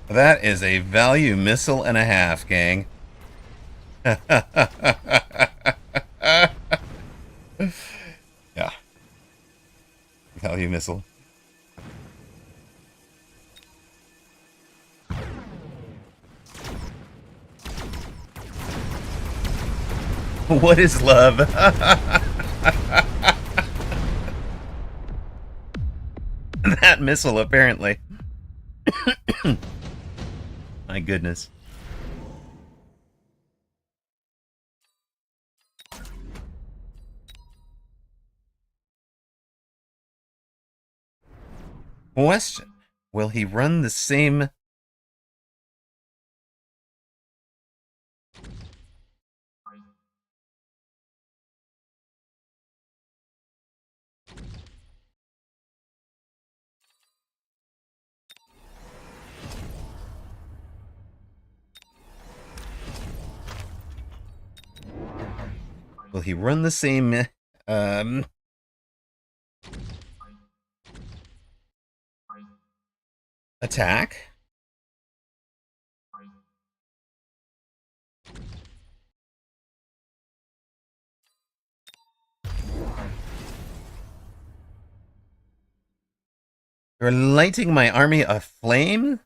That is a value missile and a half, gang. Yeah. Value missile. What is love? That missile, apparently. My goodness. Question. Will he run the same... Will he run the same... attack? You're lighting my army aflame?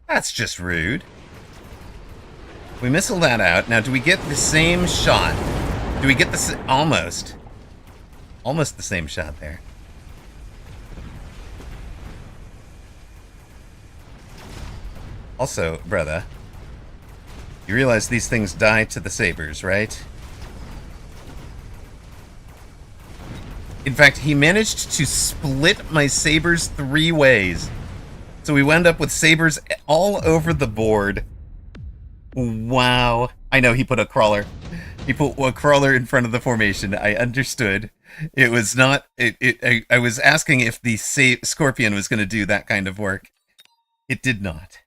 That's just rude. We missile that out. Now, do we get the same shot? Do we get the... almost. Almost the same shot there. Also, brother, you realize these things die to the sabers, right? In fact, he managed to split my sabers 3 ways. So we wound up with sabers all over the board. Wow. I know, he put a crawler. He put a crawler in front of the formation. I understood. It was not... I was asking if the Scorpion was going to do that kind of work. It did not.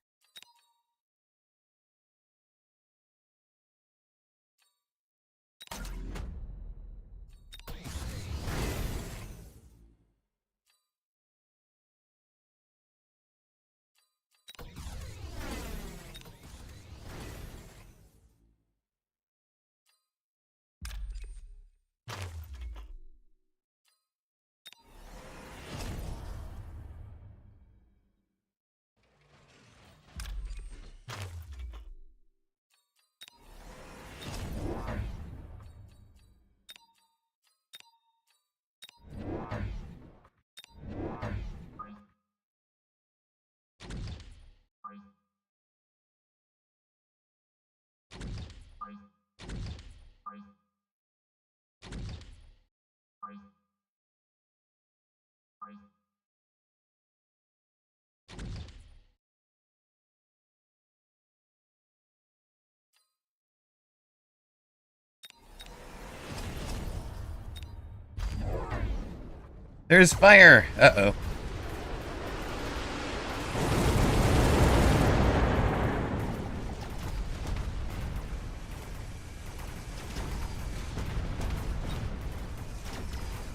There's fire! Uh-oh.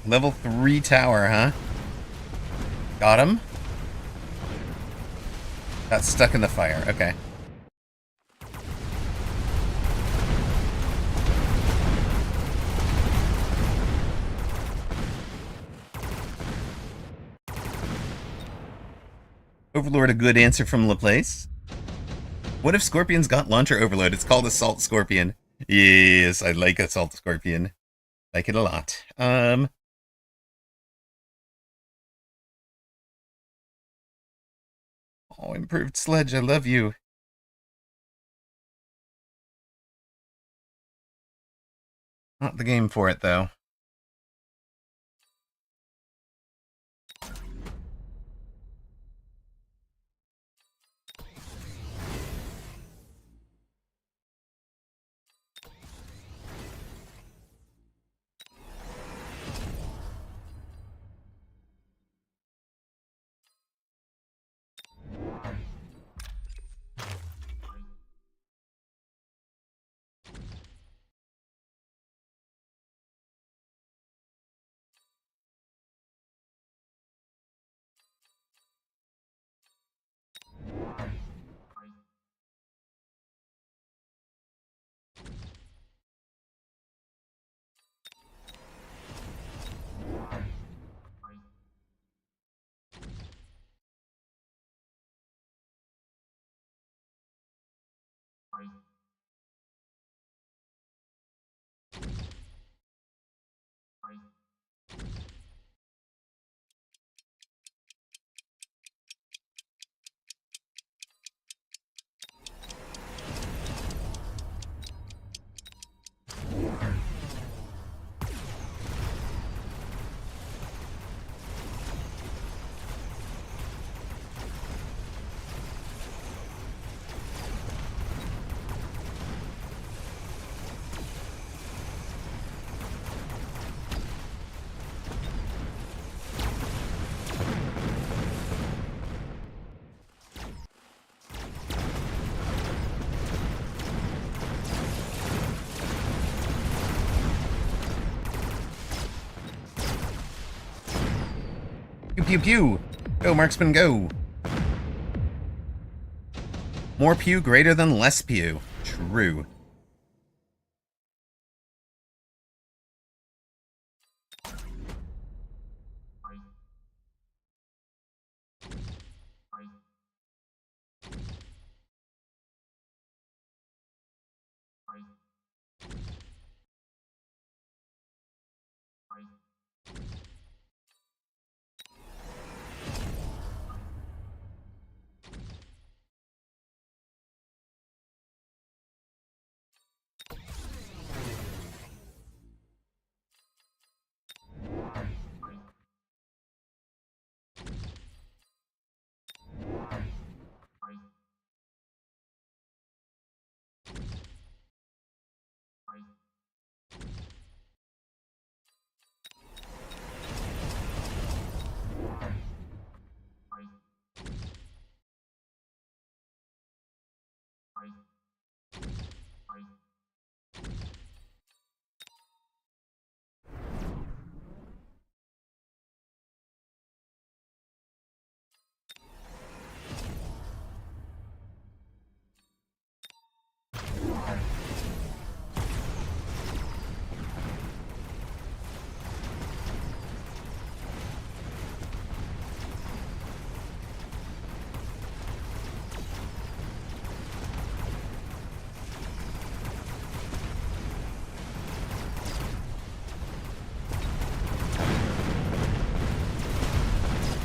Level 3 tower, huh? Got him? Got stuck in the fire, okay. Overlord, a good answer from Laplace. What if Scorpion's got launcher overload? It's called Assault Scorpion. Yes, I like Assault Scorpion. Like it a lot. Oh, improved sledge, I love you. Not the game for it, though. Pew pew pew! Go, marksman, go! More pew greater than less pew. True.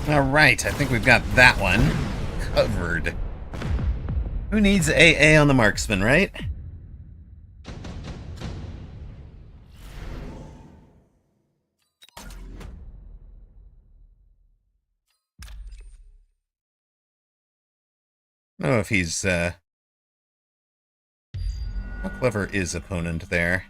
Alright, I think we've got that one covered. Who needs AA on the marksman, right? I don't know if he's, how clever is opponent there?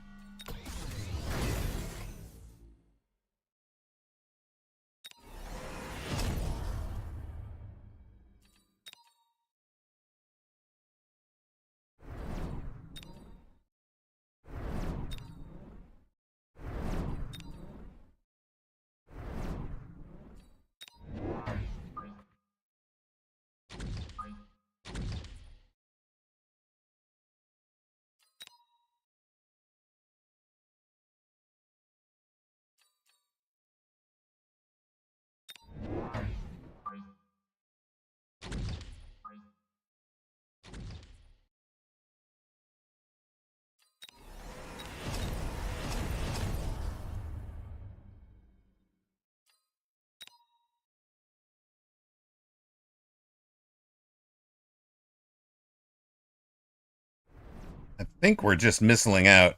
I think we're just missiling out,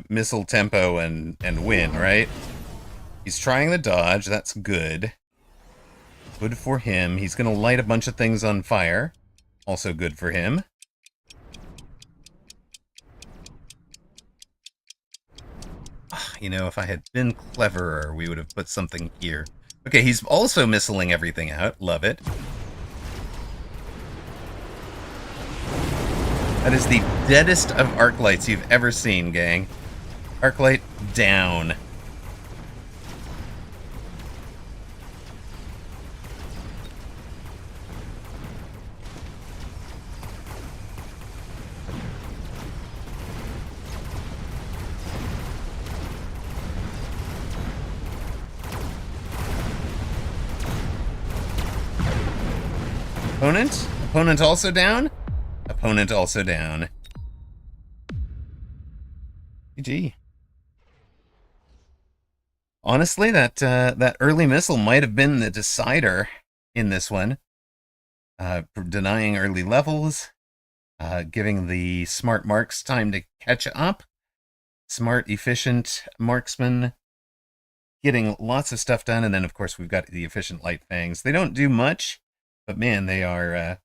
missile tempo and win, right? He's trying the dodge, that's good. Good for him. He's going to light a bunch of things on fire. Also good for him. If I had been cleverer, we would have put something here. Okay, he's also missiling everything out. Love it. That is the deadest of arc lights you've ever seen, gang. Arc light down. Opponent? Opponent also down? Opponent also down. GG. Honestly, that early missile might have been the decider in this one. Denying early levels, giving the smart marks time to catch up. Smart, efficient marksman, getting lots of stuff done, and then of course we've got the efficient light fangs. They don't do much, but man, they are,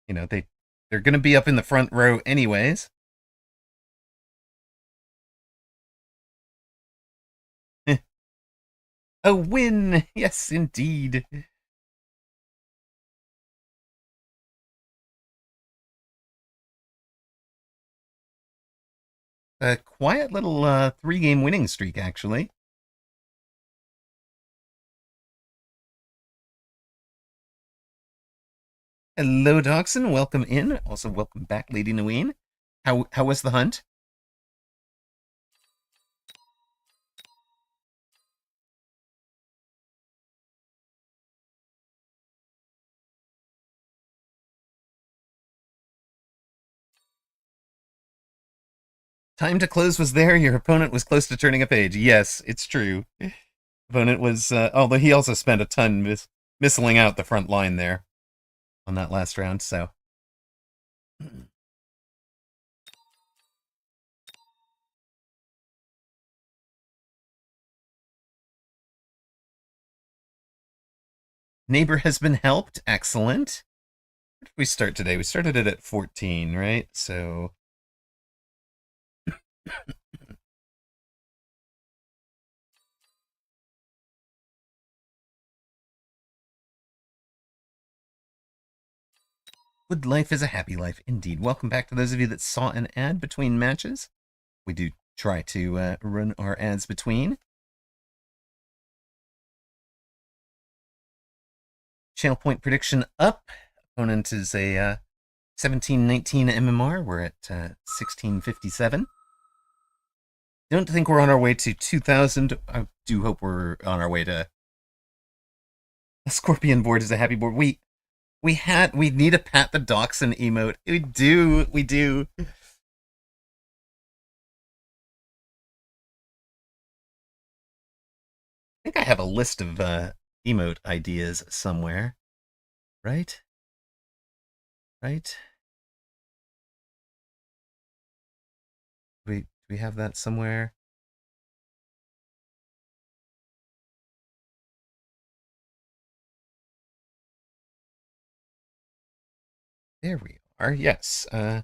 they're going to be up in the front row anyways. A win! Yes, indeed. A quiet little 3-game winning streak, actually. Hello, Dachshund. Welcome in. Also, welcome back, Lady Nguyen. How was the hunt? Time to close was there. Your opponent was close to turning a page. Yes, it's true. Opponent was, although he also spent a ton missling out the front line there on that last round, so. Neighbor has been helped. Excellent. Where did we start today? We started it at 14, right? So. Good life is a happy life, indeed. Welcome back to those of you that saw an ad between matches. We do try to run our ads between. Channel point prediction up. Opponent is a 1719 MMR. We're at 1657. Don't think we're on our way to 2000. I do hope we're on our way to a Scorpion board is a happy board. We need to pat the Dachshund emote. We do. I think I have a list of emote ideas somewhere. Right? Do we have that somewhere? There we are. Yes. All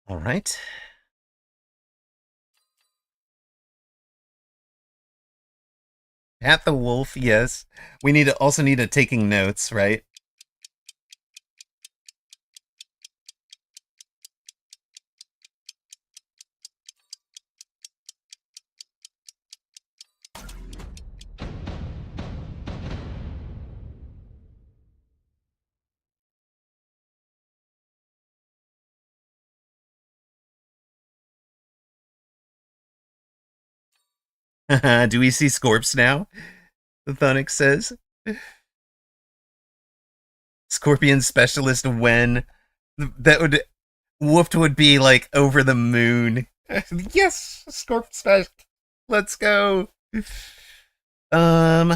right. Pat the wolf, yes. We also need a taking notes, right? Do we see Scorps now? The Thunix says. Scorpion specialist when that would Woofed would be like over the moon. Yes, Scorp special. Let's go. Um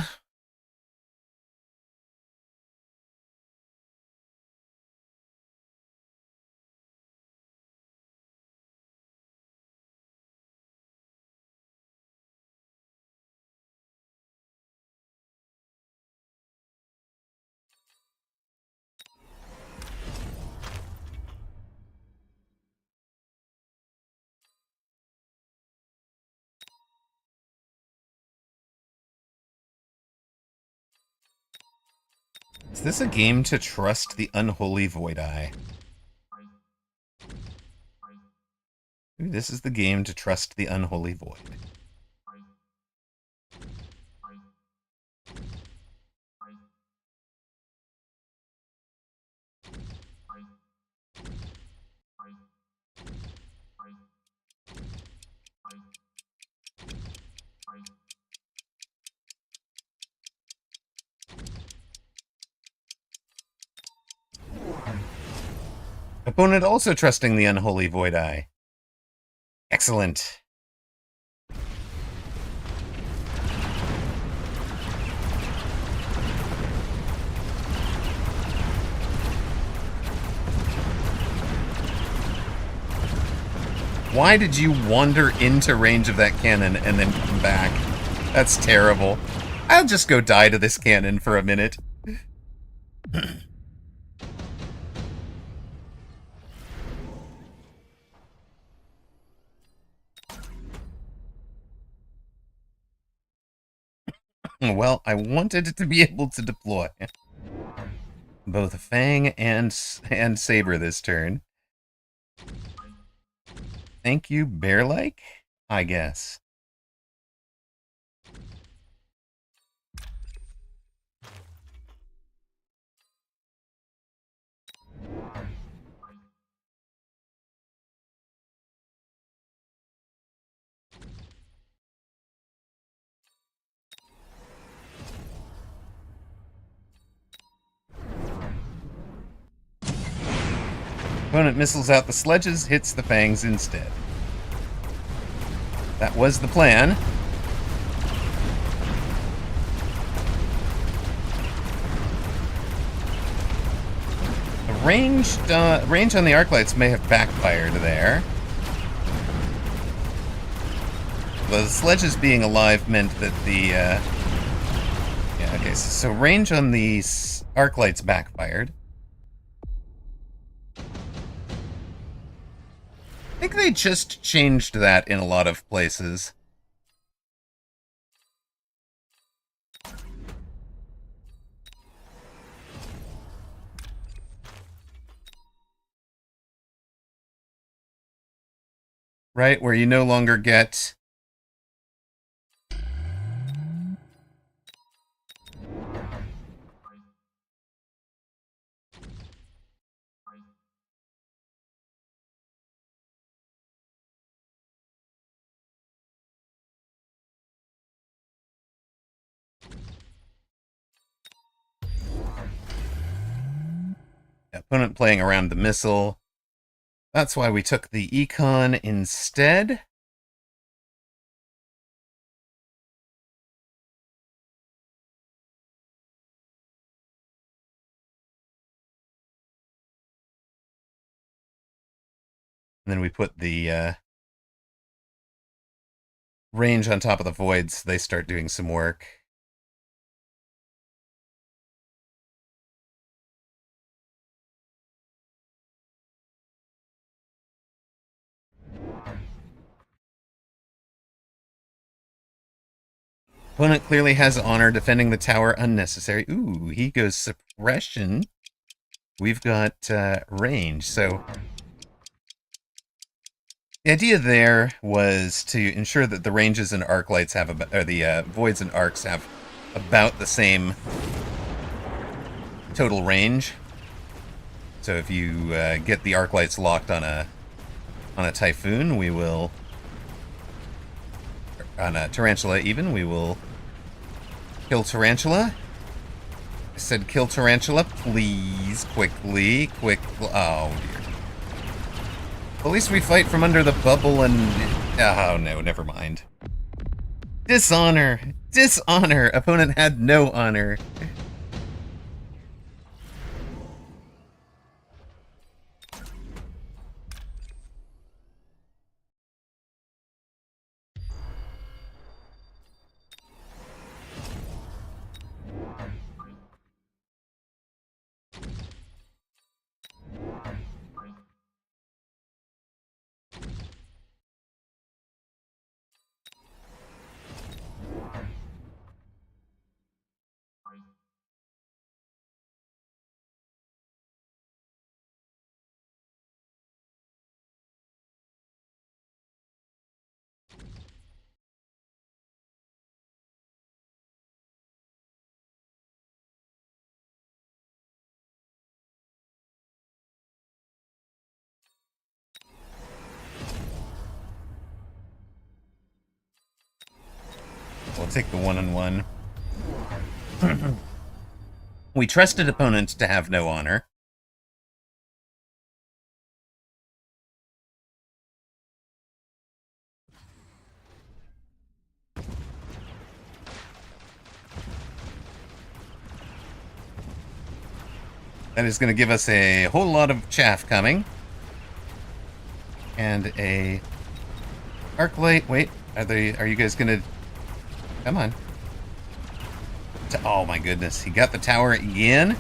Is this a game to trust the unholy Void Eye? Maybe this is the game to trust the unholy Void. Opponent also trusting the unholy Void Eye. Excellent. Why did you wander into range of that cannon and then come back? That's terrible. I'll just go die to this cannon for a minute. Well, I wanted to be able to deploy both Fang and Saber this turn. Thank you, bear-like, I guess. Opponent missiles out the sledges, hits the fangs instead. That was the plan. The range on the arc lights may have backfired there. The sledges being alive meant that the yeah, okay, so range on these arc lights backfired. I think they just changed that in a lot of places. Right, where you no longer get... Opponent playing around the missile. That's why we took the econ instead. And then we put the range on top of the voids. So they start doing some work. Opponent clearly has honor, defending the tower unnecessary. Ooh, he goes suppression. We've got range, so... The idea there was to ensure that the ranges and arc lights have, or the voids and arcs have about the same total range. So if you get the arc lights locked on a typhoon, we will... On a tarantula even, we will kill tarantula. I said kill tarantula, please, quickly, oh dear. At least we fight from under the bubble and... Oh no, never mind. Dishonor! Dishonor! Opponent had no honor. We'll take the one-on-one. We trusted opponents to have no honor. That is going to give us a whole lot of chaff coming. And a arc light. Wait, are you guys going to... Come on. Oh my goodness, he got the tower again?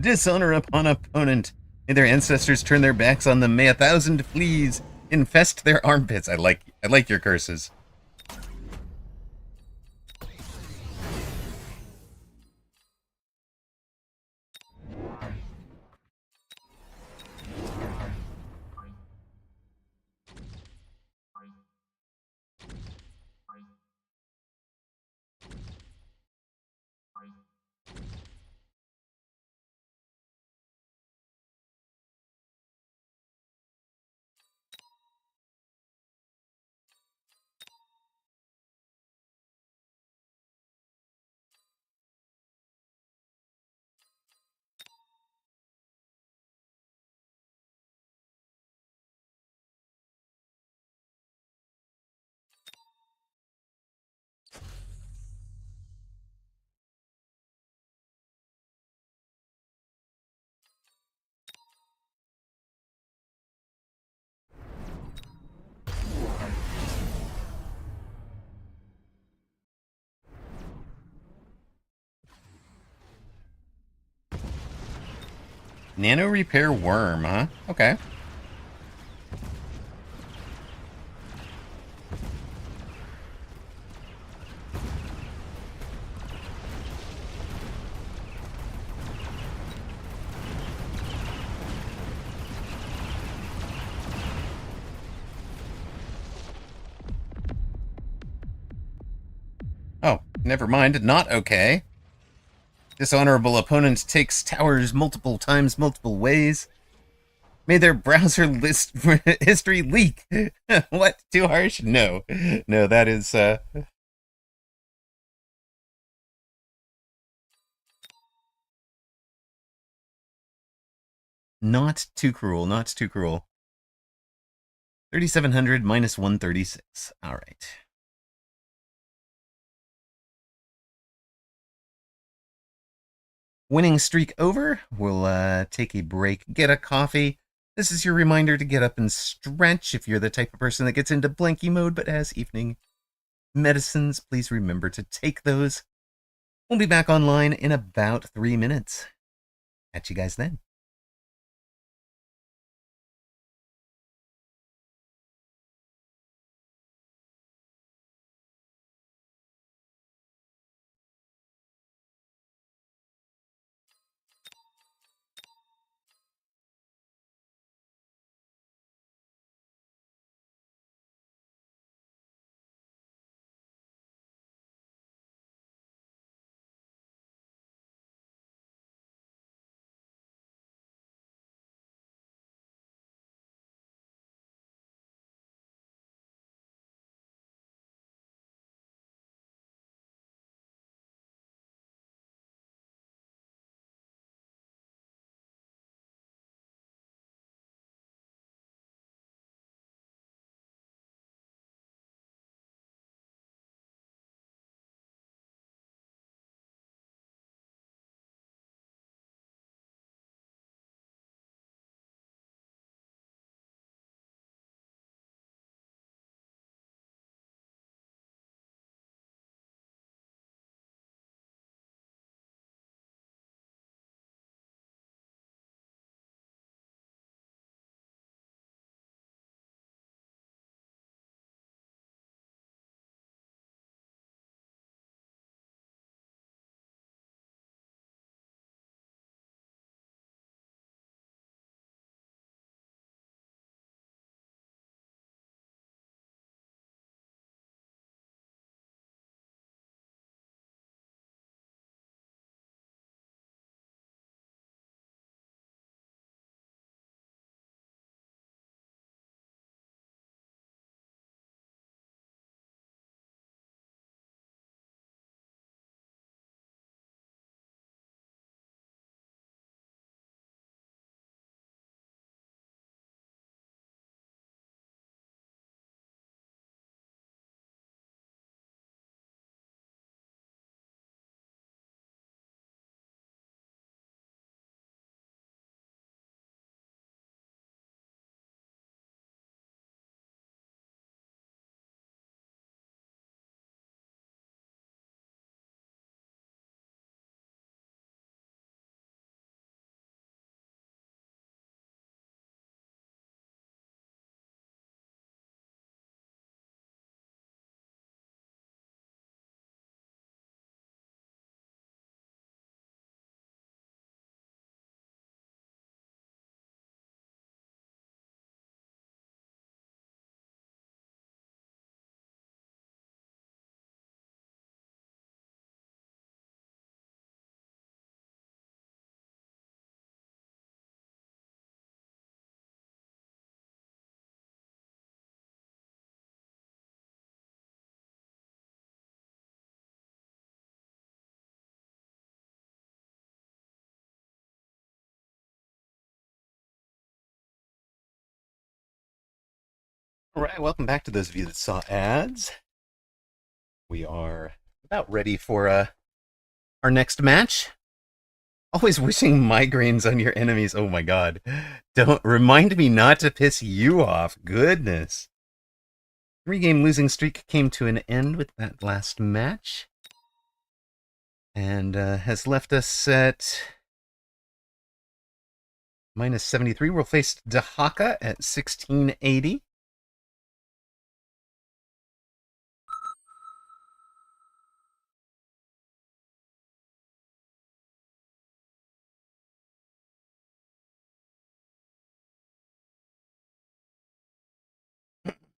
Dishonor upon opponent. May their ancestors turn their backs on them. May 1,000 fleas infest their armpits. I like your curses. Nano repair worm, huh? Okay. Oh, never mind. Not okay. Dishonorable opponent takes towers multiple times, multiple ways. May their browser list history leak. What? Too harsh? No. No, that is, not too cruel. Not too cruel. 3,700 minus 136. All right. Winning streak over. We'll take a break, get a coffee. This is your reminder to get up and stretch if you're the type of person that gets into blanky mode but has evening medicines. Please remember to take those. We'll be back online in about 3 minutes. Catch you guys then. All right, welcome back to those of you that saw ads. We are about ready for our next match. Always wishing migraines on your enemies. Oh my god. Don't remind me not to piss you off. Goodness. 3-game losing streak came to an end with that last match. And has left us at minus 73. We'll face Dahaka at 1680.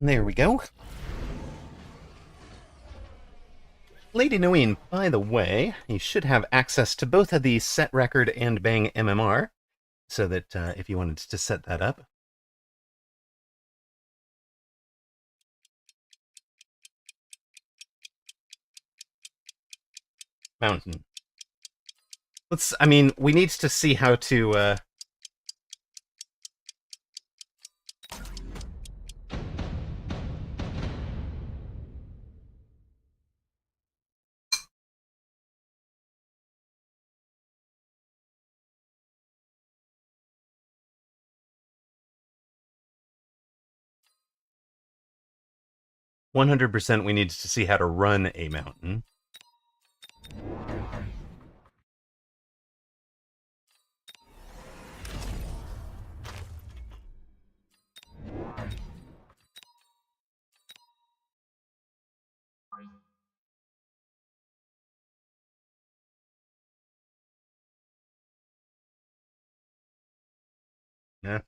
There we go. Lady Noeen, by the way, you should have access to both of the set record and bang MMR, so that if you wanted to set that up. Mountain. We need to see how to, %, we need to see how to run a mountain. Yeah.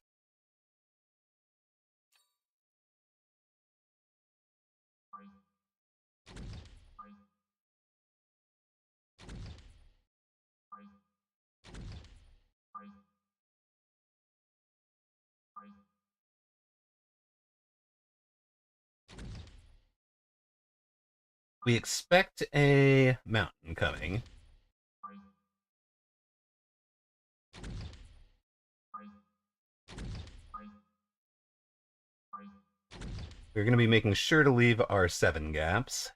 We expect a mountain coming. We're going to be making sure to leave our 7 gaps.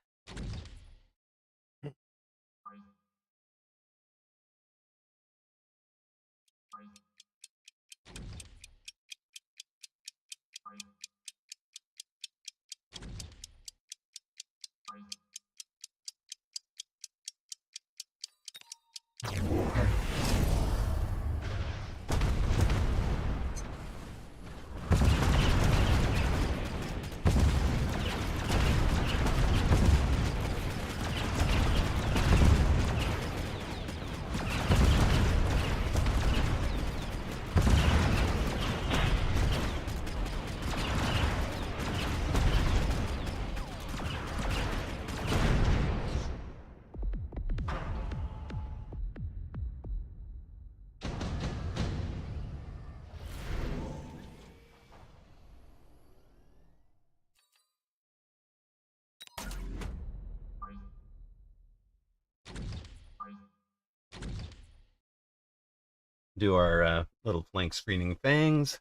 Do our little flank screening things.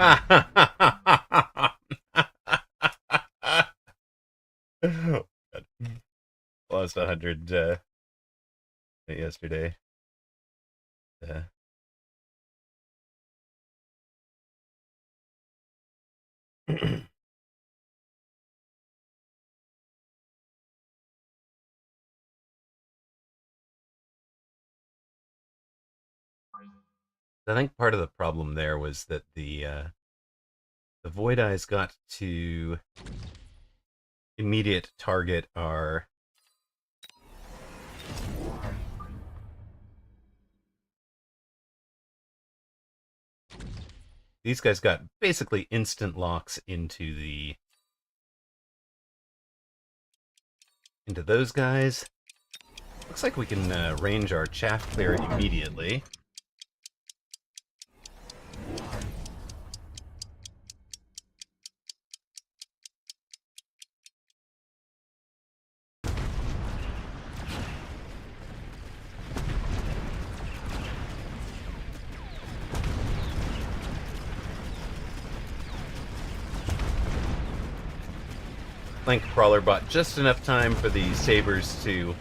Oh, God. Lost 100 yesterday. I think part of the problem there was that the Void Eyes got to immediate target our these guys got basically instant locks into those guys. Looks like we can range our chaff there immediately. Link Crawler bought just enough time for the sabers to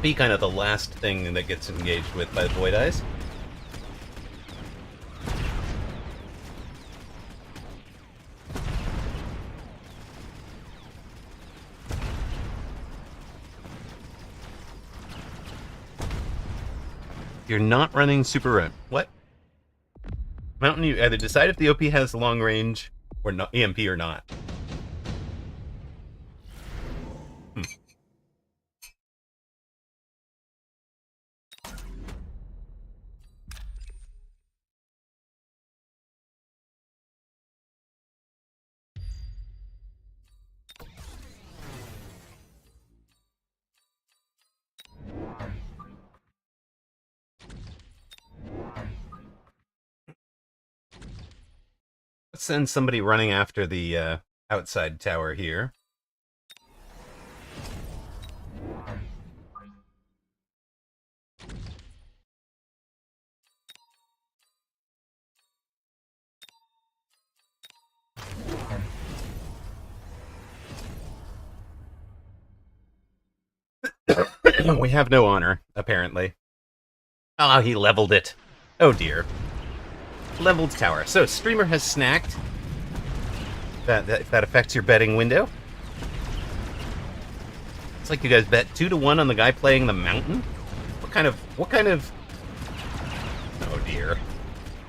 be kind of the last thing that gets engaged with by the Void Eyes. You're not running Super Run. What? Mountain, you either decide if the OP has long range or not, EMP or not. Let's send somebody running after the outside tower here. We have no honor, apparently. Oh, he leveled it. Oh dear. Leveled tower. So, streamer has snacked. If that affects your betting window. It's like you guys bet 2-1 on the guy playing the mountain? What kind of... Oh dear.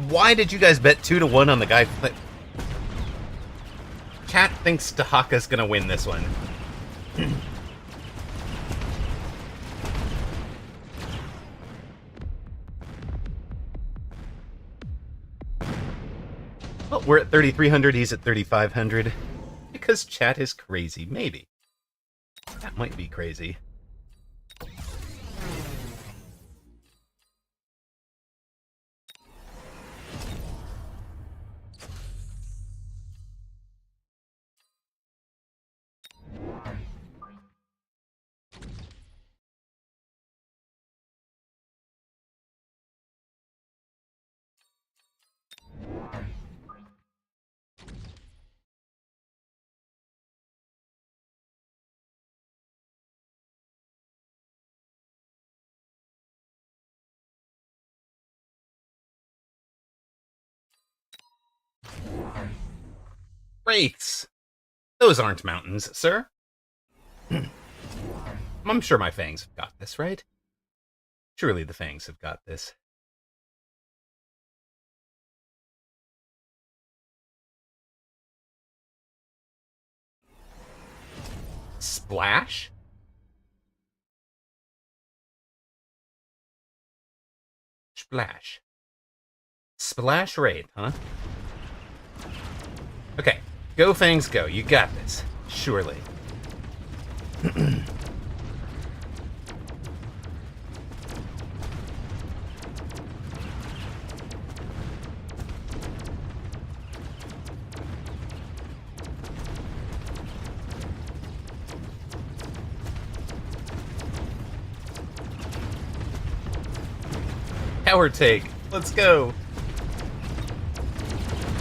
Why did you guys bet 2-1 on the guy Chat thinks Tahaka's gonna win this one. Well, we're at 3,300, he's at 3,500. Because chat is crazy, maybe. That might be crazy. Wraiths! Those aren't mountains, sir. I'm sure my fangs have got this, right? Surely the fangs have got this. Splash? Splash. Splash Wraith, huh? Okay. Go, Fangs, go. You got this. Surely. Tower take. Let's go.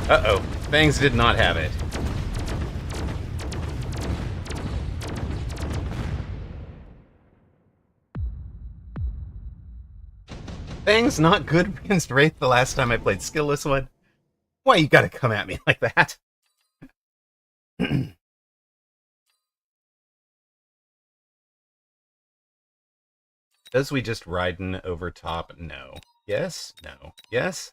Uh-oh. Fangs did not have it. Fangs not good against Wraith the last time I played Skillless one. Why you gotta come at me like that? Does we just Raiden over top? No. Yes? No. Yes?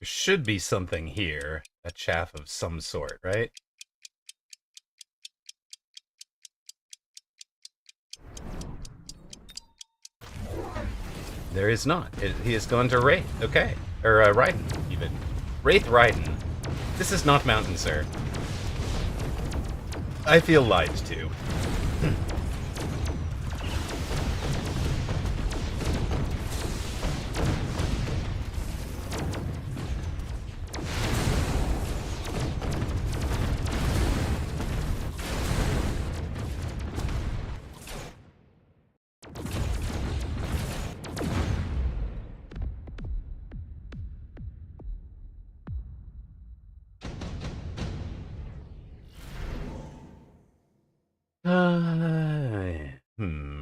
There should be something here. A chaff of some sort, right? There is not. He has gone to Wraith. Okay. Or Raiden, even. Wraith Raiden. This is not mountain, sir. I feel lied to.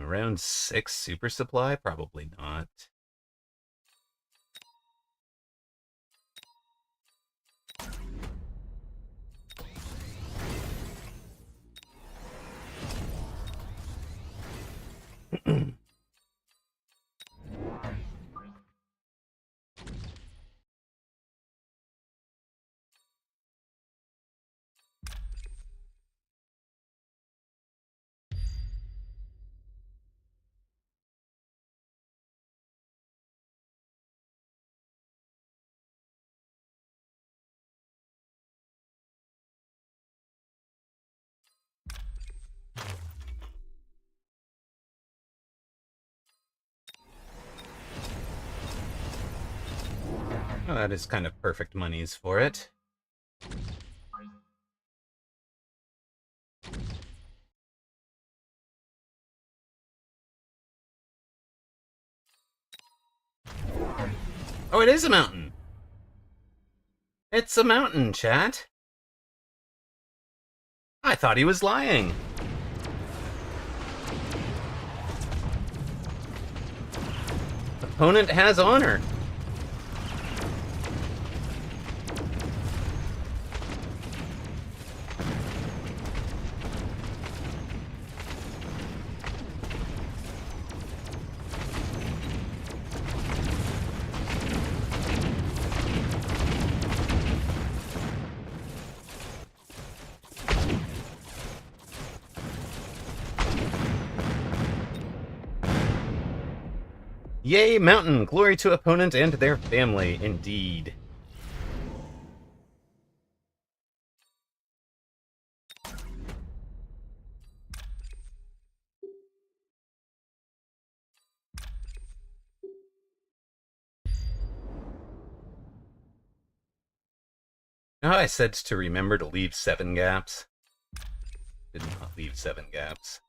Round 6 super supply? Probably not. Oh, that is kind of perfect monies for it. Oh, it is a mountain. It's a mountain, chat. I thought he was lying. Opponent has honor. Yay, mountain! Glory to opponent and their family, indeed. Now I said to remember to leave 7 gaps. Did not leave 7 gaps.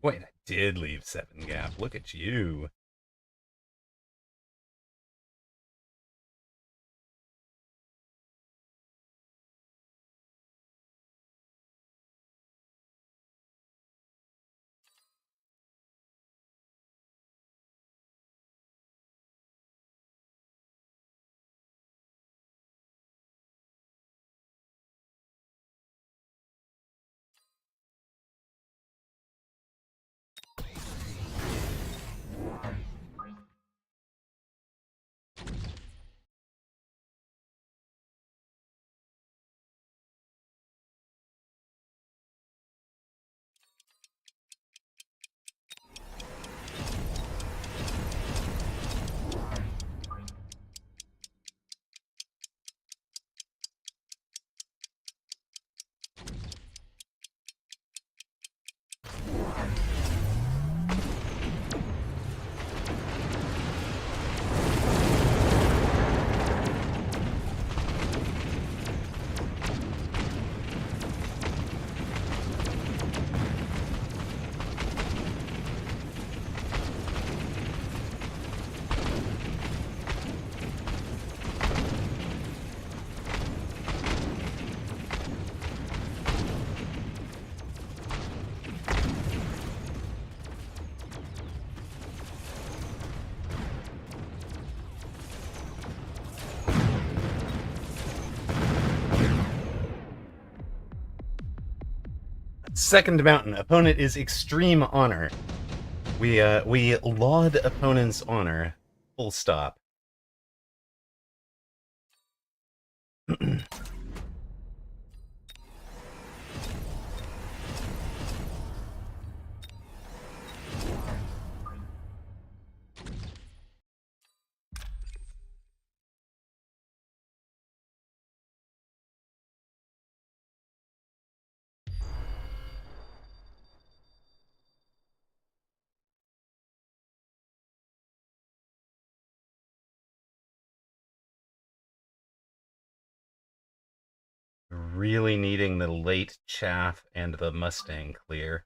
Wait, I did leave 7 gap. Look at you. Second mountain. Opponent is extreme honor. We laud opponent's honor. Full stop. Really needing the late chaff and the Mustang clear.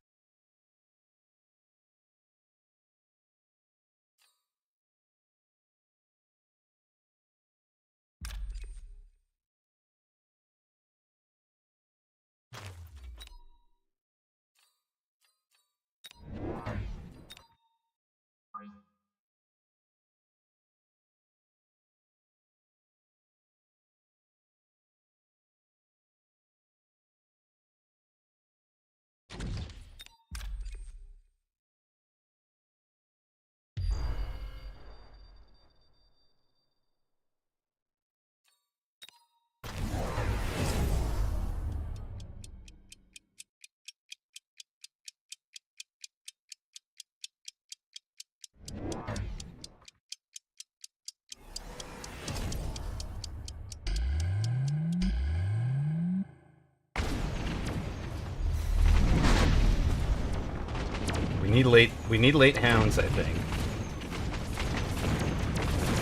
We need late hounds, I think.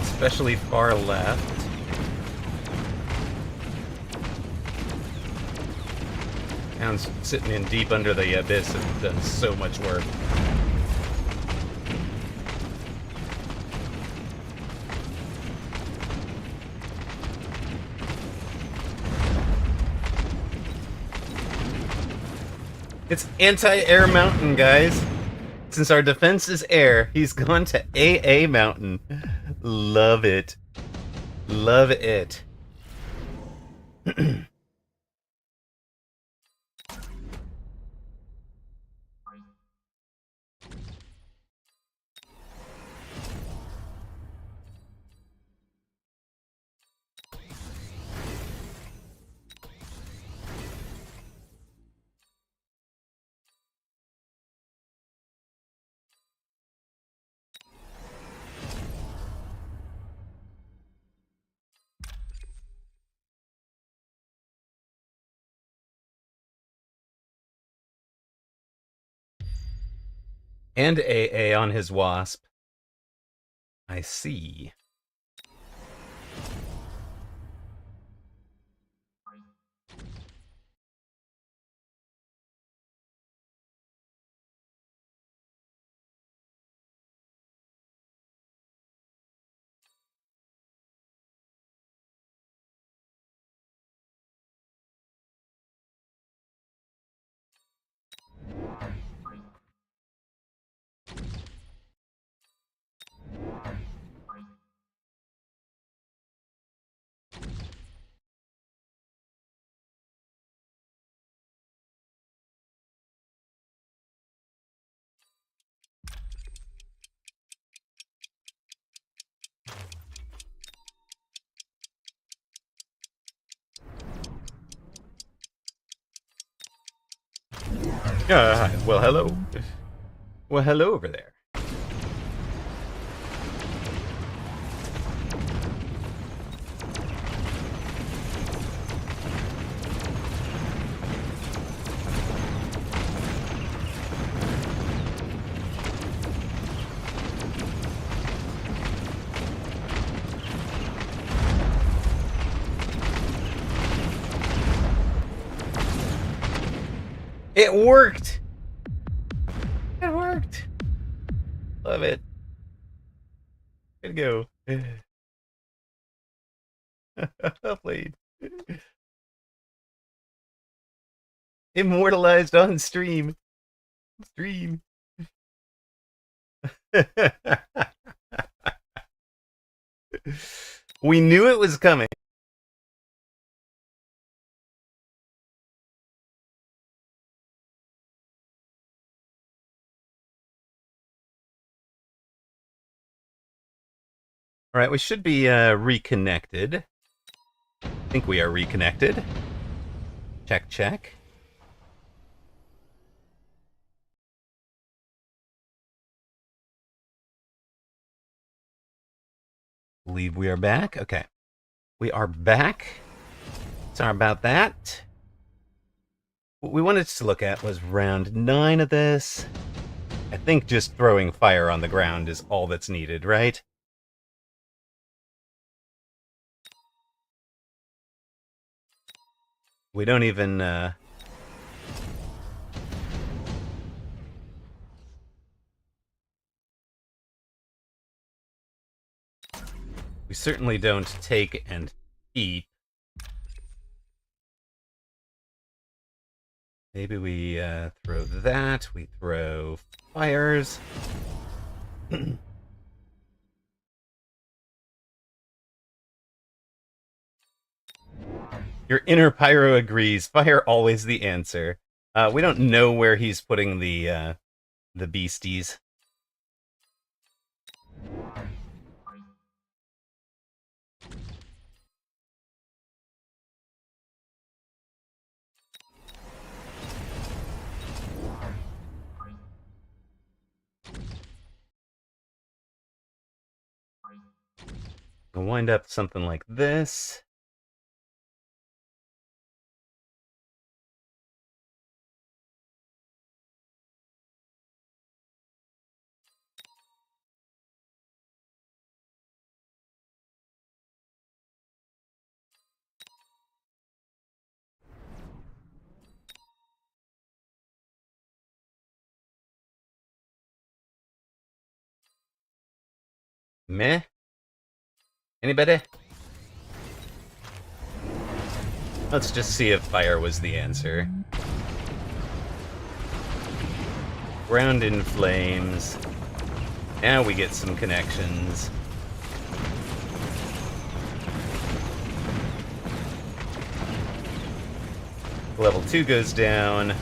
Especially far left. Hounds sitting in deep under the abyss have done so much work. It's anti-air mountain, guys. Since our defense is air, he's gone to AA mountain. Love it. Love it. And AA on his wasp. I see. Well, hello. Well, hello over there. It worked! It worked! Love it. Good go. Played. Immortalized on stream. Stream. We knew it was coming. All right, we should be reconnected. I think we are reconnected. Check, check. Believe we are back. Okay. We are back. Sorry about that. What we wanted to look at was round 9 of this. I think just throwing fire on the ground is all that's needed, right? We don't even, we certainly don't take and keep. Maybe we throw that. We throw fires. Your inner pyro agrees. Fire always the answer. We don't know where he's putting the beasties. We'll wind up something like this. Meh? Anybody? Let's just see if fire was the answer. Ground in flames. Now we get some connections. Level 2 goes down.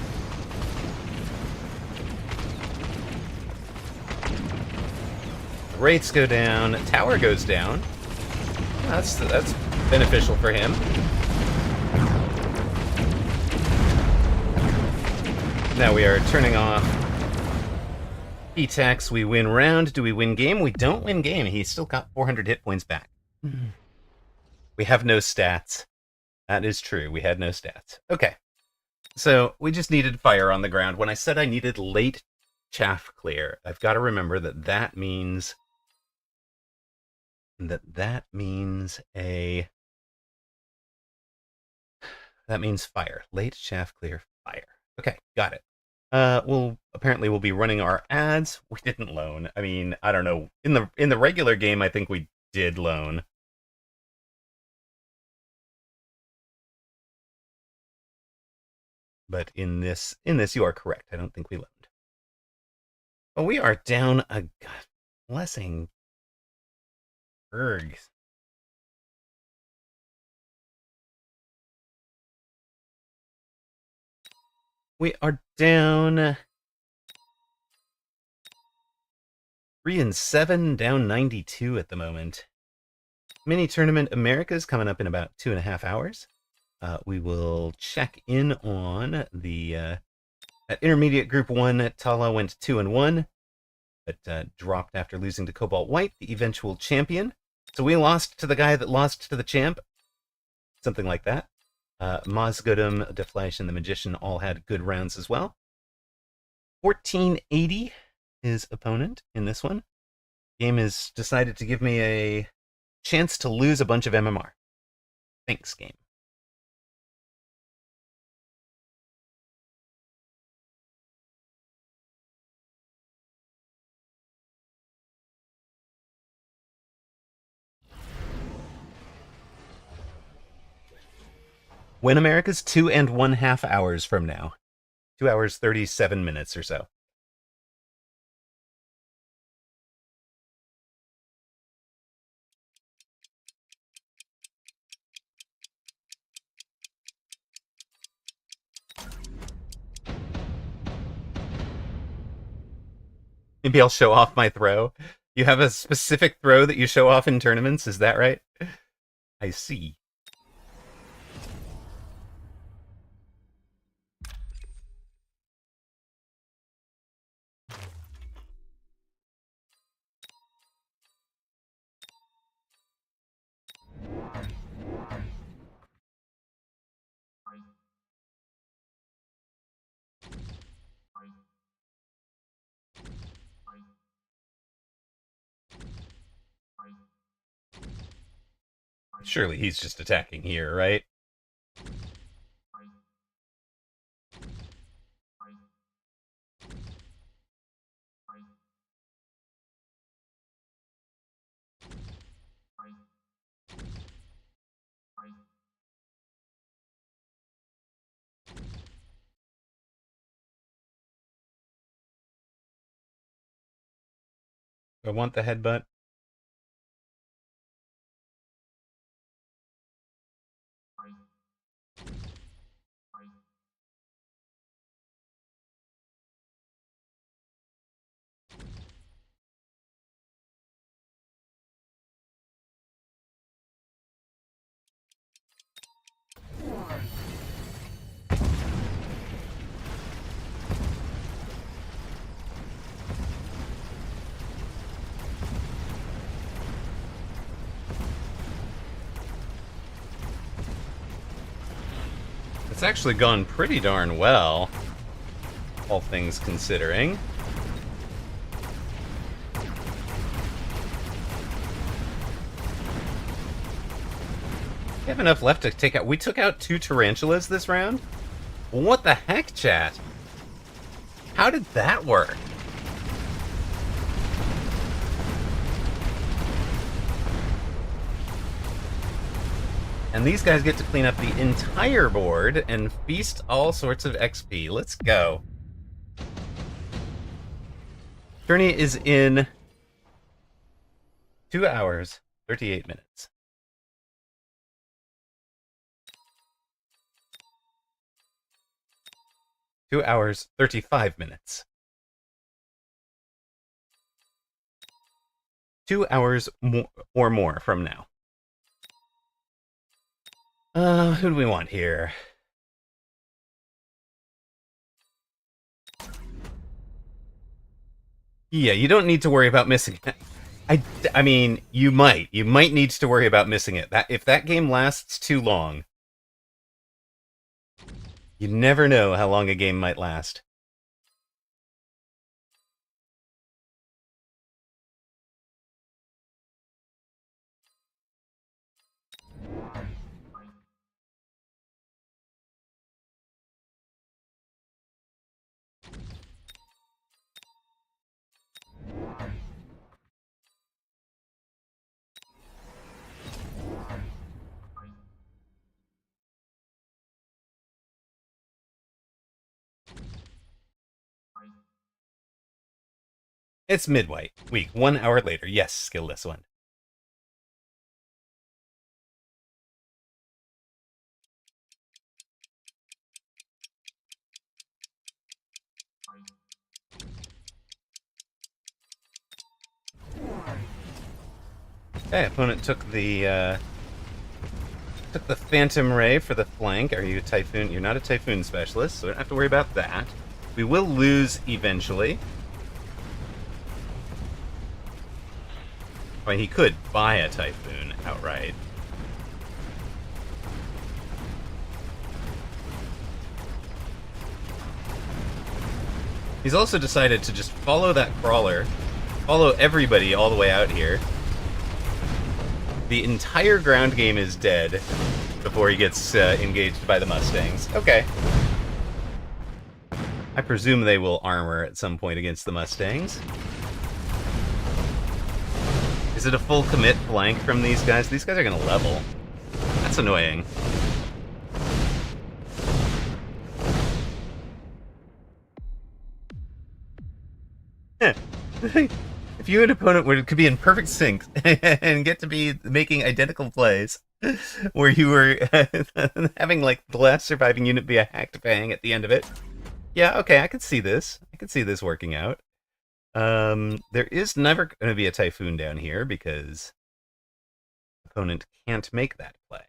Rates go down. Tower goes down. That's beneficial for him. Now we are turning off E-Tax. We win round. Do we win game? We don't win game. He's still got 400 hit points back. We have no stats. That is true. We had no stats. Okay. So we just needed fire on the ground. When I said I needed late chaff clear, I've got to remember that that means fire. Late chaff clear fire. Okay, got it. Apparently we'll be running our ads. We didn't loan. I mean, I don't know. In the regular game, I think we did loan. But in this, you are correct. I don't think we loaned. But we are down a God blessing ergs. We are down 3-7, down 92 at the moment. Mini Tournament America's coming up in about 2.5 hours. We will check in on the at Intermediate Group 1. Tala went 2-1, but dropped after losing to Cobalt White, the eventual champion. So we lost to the guy that lost to the champ. Something like that. Mozgodum, Deflash, and the Magician all had good rounds as well. 1480 his opponent in this one. Game has decided to give me a chance to lose a bunch of MMR. Thanks, game. When America's 2.5 hours from now. 2 hours, 37 minutes or so. Maybe I'll show off my throw. You have a specific throw that you show off in tournaments, is that right? I see. Surely he's just attacking here, right? I want the headbutt. It's actually gone pretty darn well, all things considering. We have enough left to take out. We took out 2 tarantulas this round? What the heck, chat? How did that work? And these guys get to clean up the entire board and feast all sorts of XP. Let's go. Tourney is in 2 hours, 38 minutes. Two hours, 35 minutes. 2 hours or more from now. Who do we want here? Yeah, you don't need to worry about missing it. I mean, you might. You might need to worry about missing it. If that game lasts too long, you never know how long a game might last. It's midway week, 1 hour later. Yes, skillless one. Okay, opponent took the Phantom Ray for the flank. Are you a Typhoon? You're not a Typhoon specialist, so we don't have to worry about that. We will lose eventually. I mean, he could buy a Typhoon outright. He's also decided to just follow that crawler, follow everybody all the way out here. The entire ground game is dead before he gets engaged by the Mustangs. Okay. I presume they will armor at some point against the Mustangs. Is it a full commit flank from these guys? These guys are going to level. That's annoying. If you and opponent could be in perfect sync and get to be making identical plays, where you were having like the last surviving unit be a hacked bang at the end of it. Yeah, okay, I could see this. I could see this working out. There is never going to be a typhoon down here because opponent can't make that play.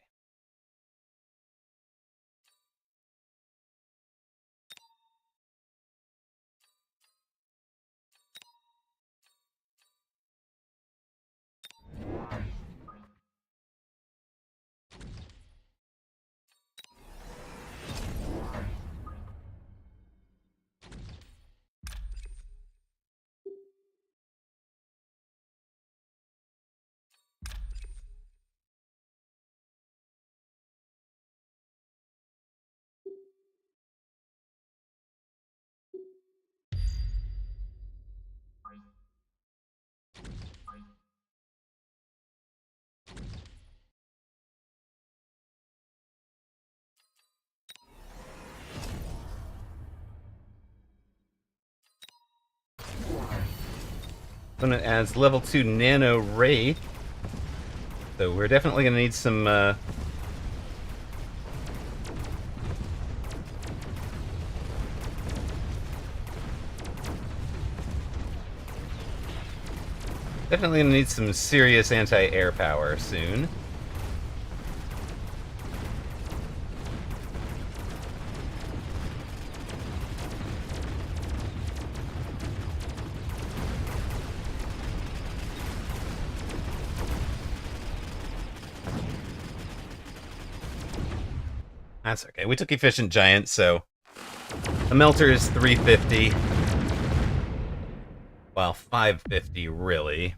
Opponent adds level 2 Nano Wraith. So we're definitely going to need some definitely going to need some serious anti-air power soon. That's okay. We took Efficient Giant, so a Melter is 350. Well, 550, really.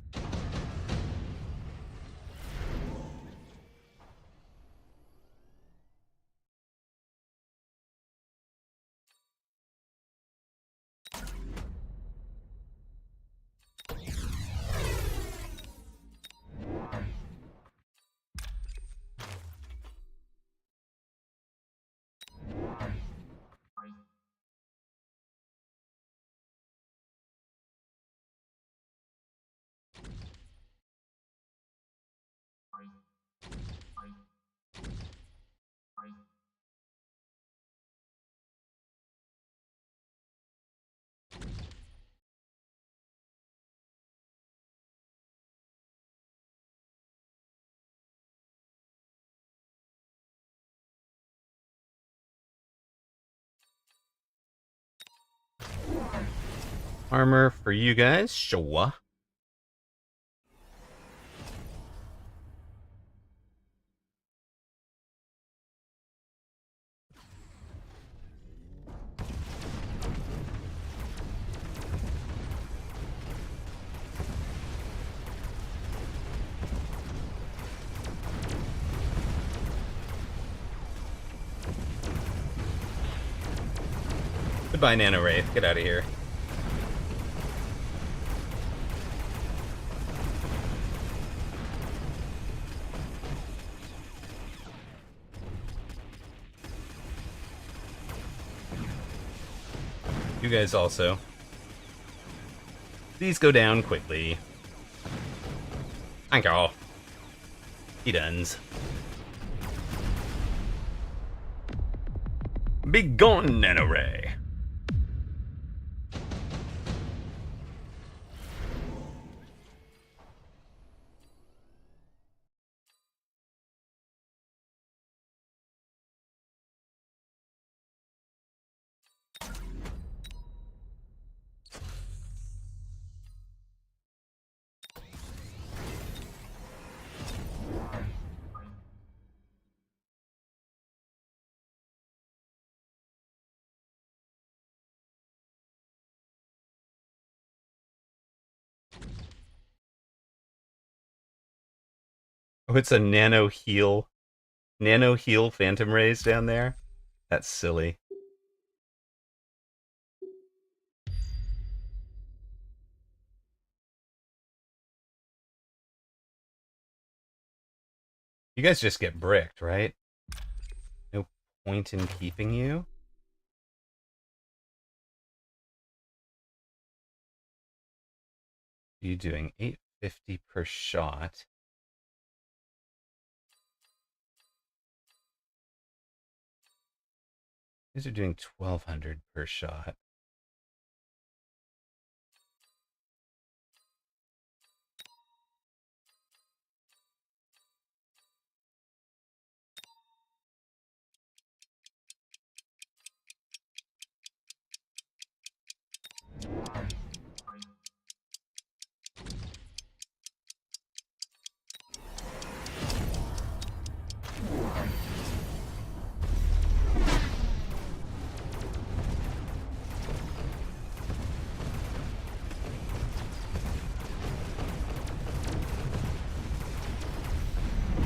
Armor for you guys, sure. Goodbye, Nano Wraith. Get out of here. You guys also. Please go down quickly. Thank you. He dones. Be gone, Nano Ray. Oh, it's a nano heal. Nano heal Phantom Rays down there? That's silly. You guys just get bricked, right? No point in keeping you? You doing 850 per shot. These are doing 1200 per shot.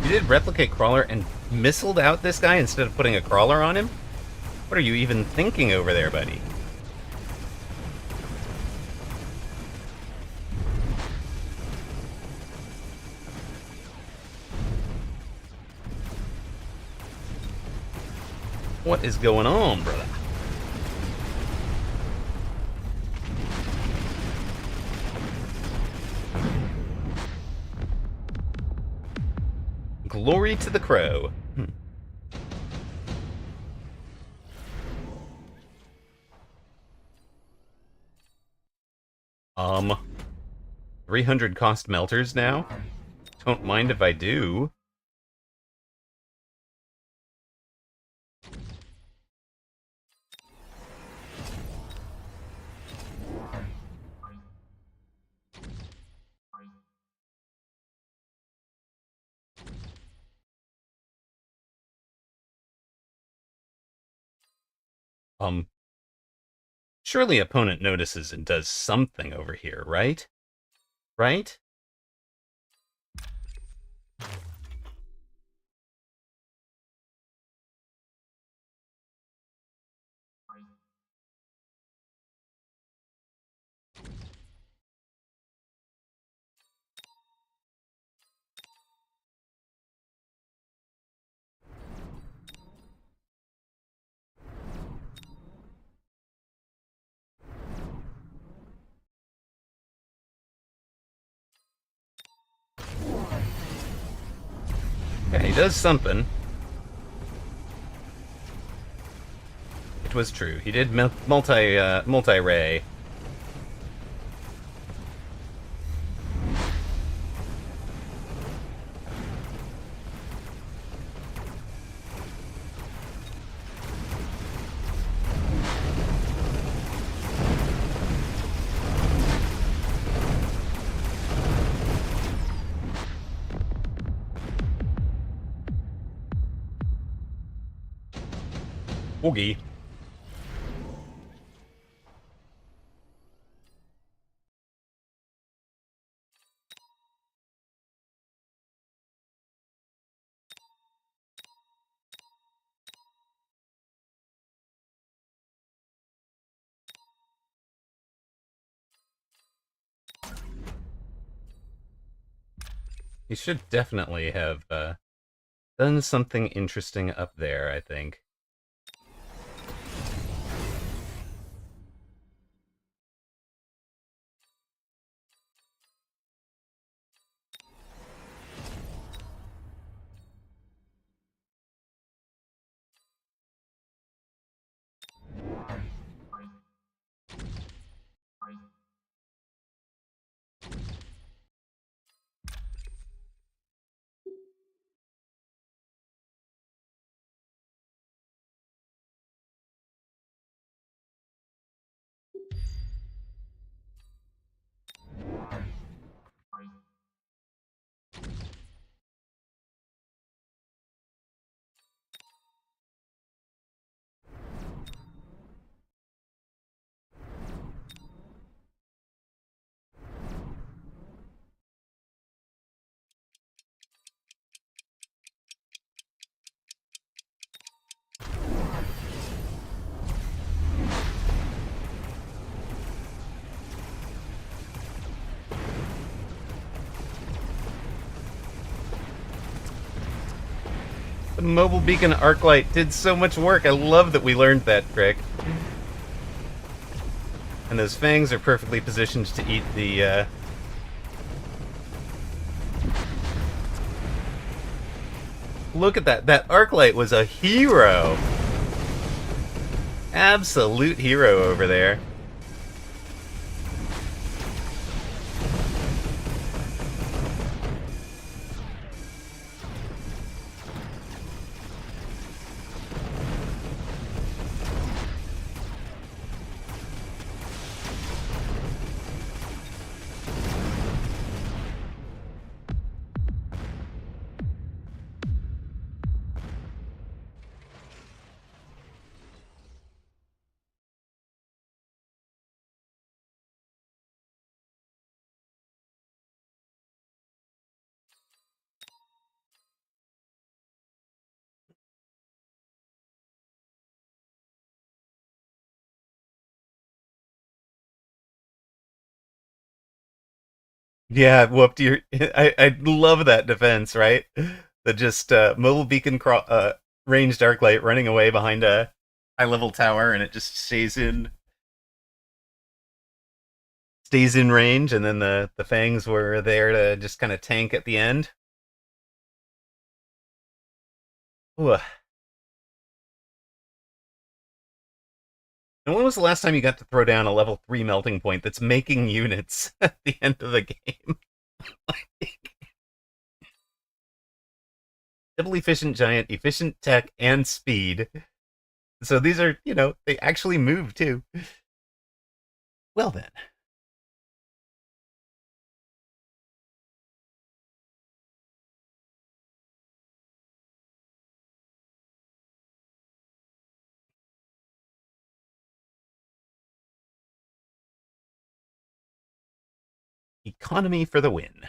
You did replicate crawler and missiled out this guy instead of putting a crawler on him? What are you even thinking over there, buddy? What is going on, brother? Glory to the crow. 300 cost melters now? Don't mind if I do. Surely opponent notices and does something over here, right? Right? Yeah, he does something. It was true. He did multi-ray. Oogie. He should definitely have done something interesting up there, I think. The mobile beacon arc light did so much work. I love that we learned that trick. And those fangs are perfectly positioned to eat the, Look at that. That arc light was a hero. Absolute hero over there. Yeah, whooped your. I love that defense, right? The just mobile beacon ranged arc light running away behind a high level tower, and it just stays in range, and then the fangs were there to just kind of tank at the end. Ooh. And when was the last time you got to throw down a level 3 melting point that's making units at the end of the game? Double efficient giant, efficient tech, and speed. So these are, they actually move too. Well then, economy for the win.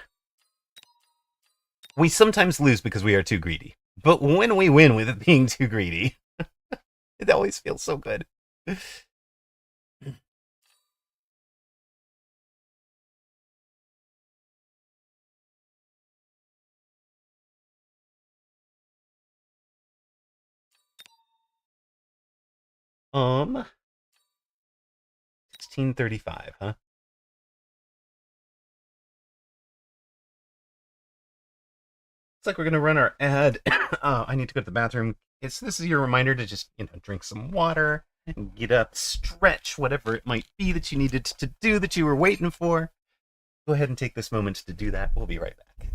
We sometimes lose because we are too greedy. But when we win with it being too greedy, it always feels so good. Um, 1635, huh? Looks like we're gonna run our ad. I need to go to the bathroom. This is your reminder to just drink some water, get up, stretch, whatever it might be that you needed to do that you were waiting for. Go ahead and take this moment to do that. We'll be right back.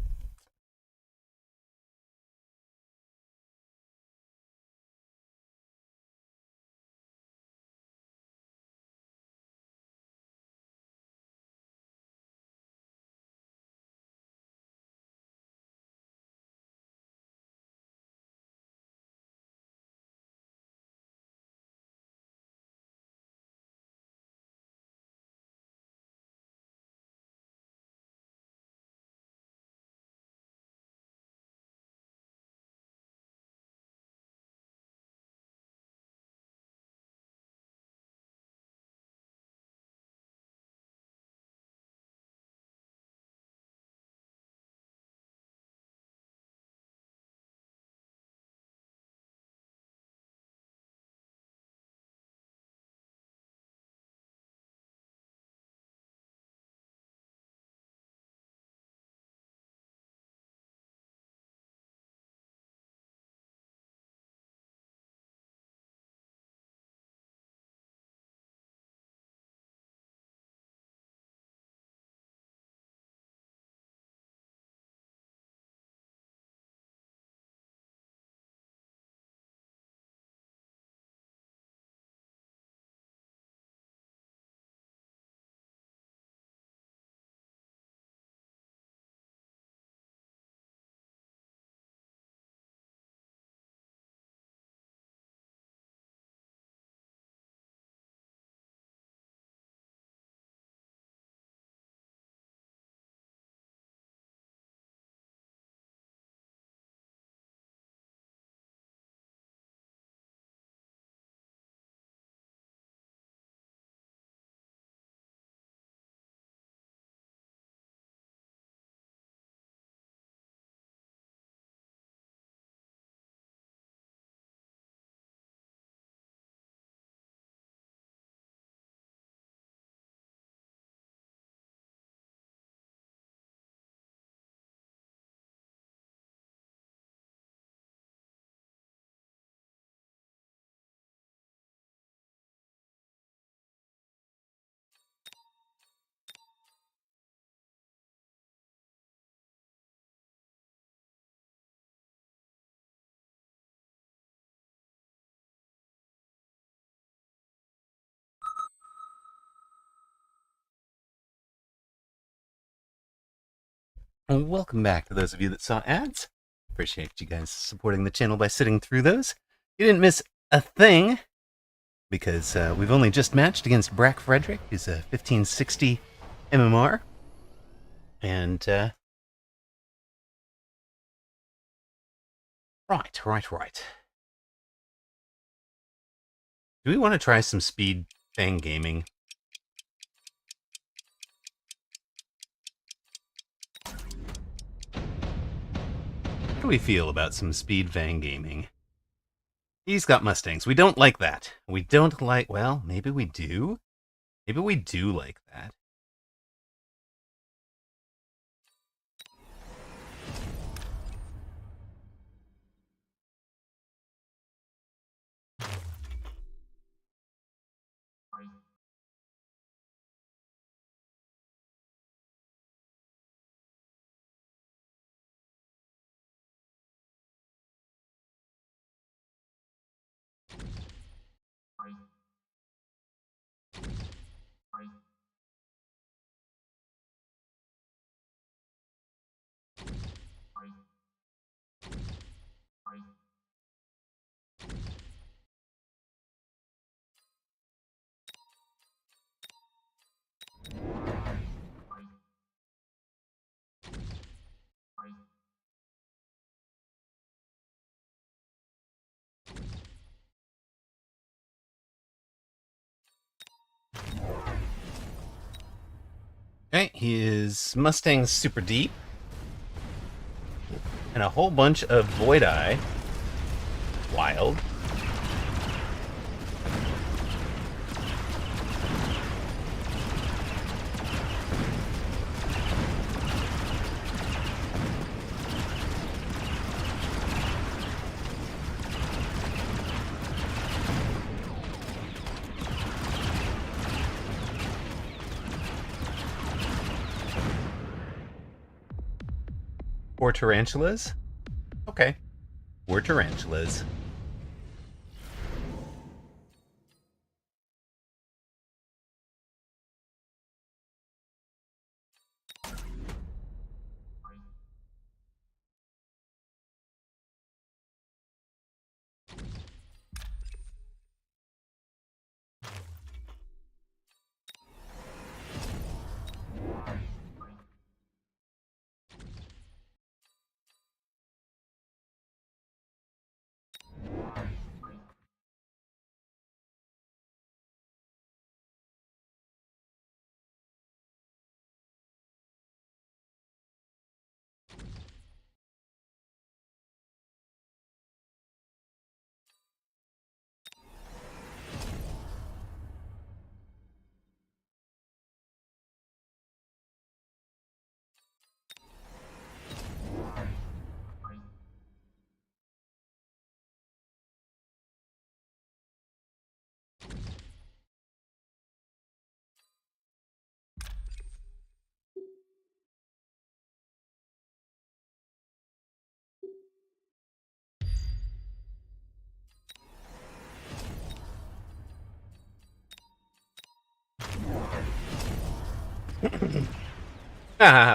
And welcome back to those of you that saw ads. Appreciate you guys supporting the channel by sitting through those. You didn't miss a thing because we've only just matched against Brack Frederick, who's a 1560 MMR. And right. Do we want to try some speed fang gaming? How do we feel about some Speed Fang gaming? He's got Mustangs. We don't like that. We don't like... Well, maybe we do? Maybe we do like that. Okay, his Mustang's super deep. And a whole bunch of Void Eye. Wild. Or tarantulas? Okay. We're tarantulas.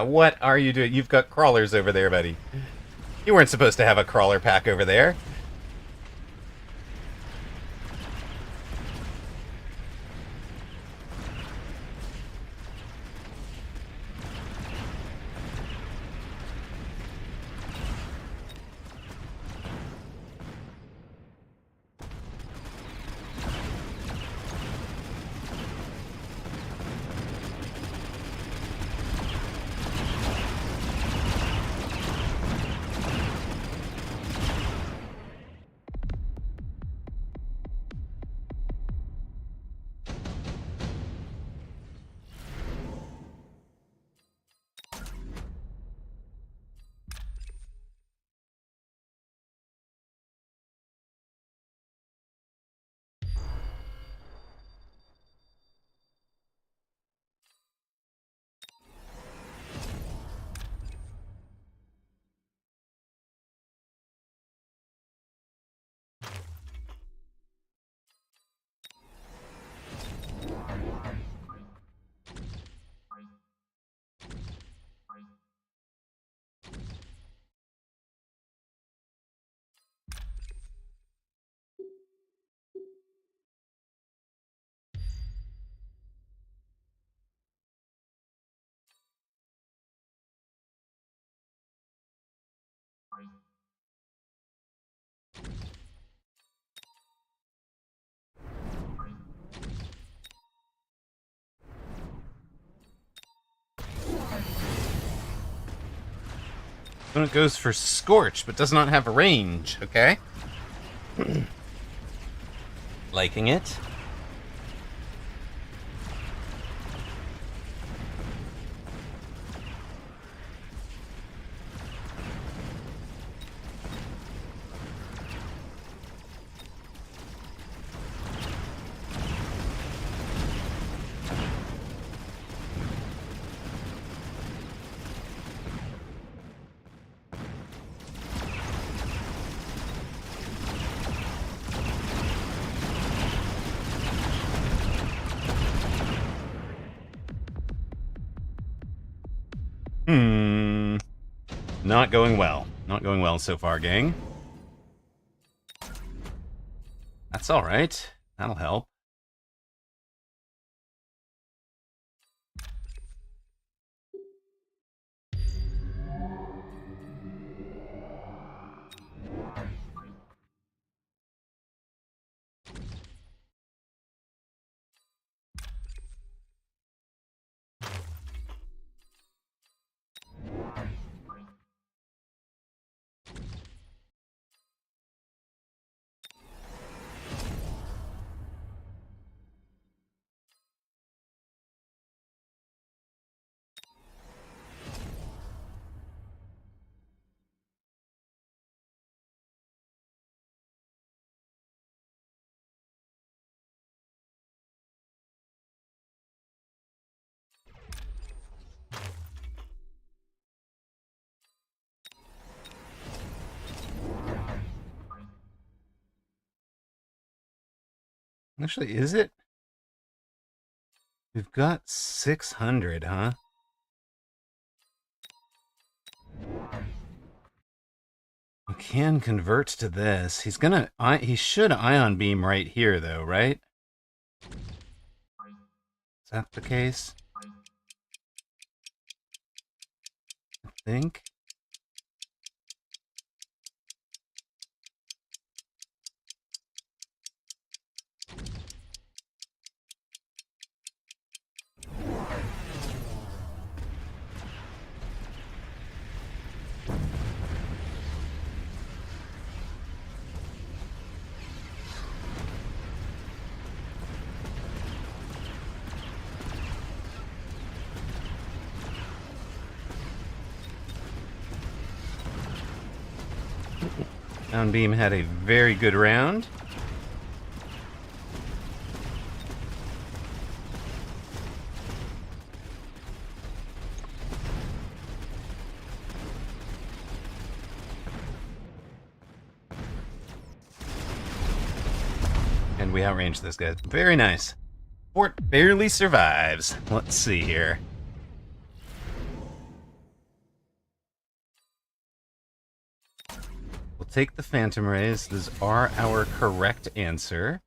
What are you doing? You've got crawlers over there, buddy. You weren't supposed to have a crawler pack over there. Opponent goes for Scorch, but does not have a range, okay? Liking it. Not going well. Not going well so far, gang. That's alright. That'll help. Actually, is it? We've got 600, huh? We can convert to this. He should Ion Beam right here, though, right? Is that the case? I think. Ion Beam had a very good round. And we outranged this guy. Very nice. Fort barely survives. Let's see here. We'll take the Phantom Rays. These are our correct answer.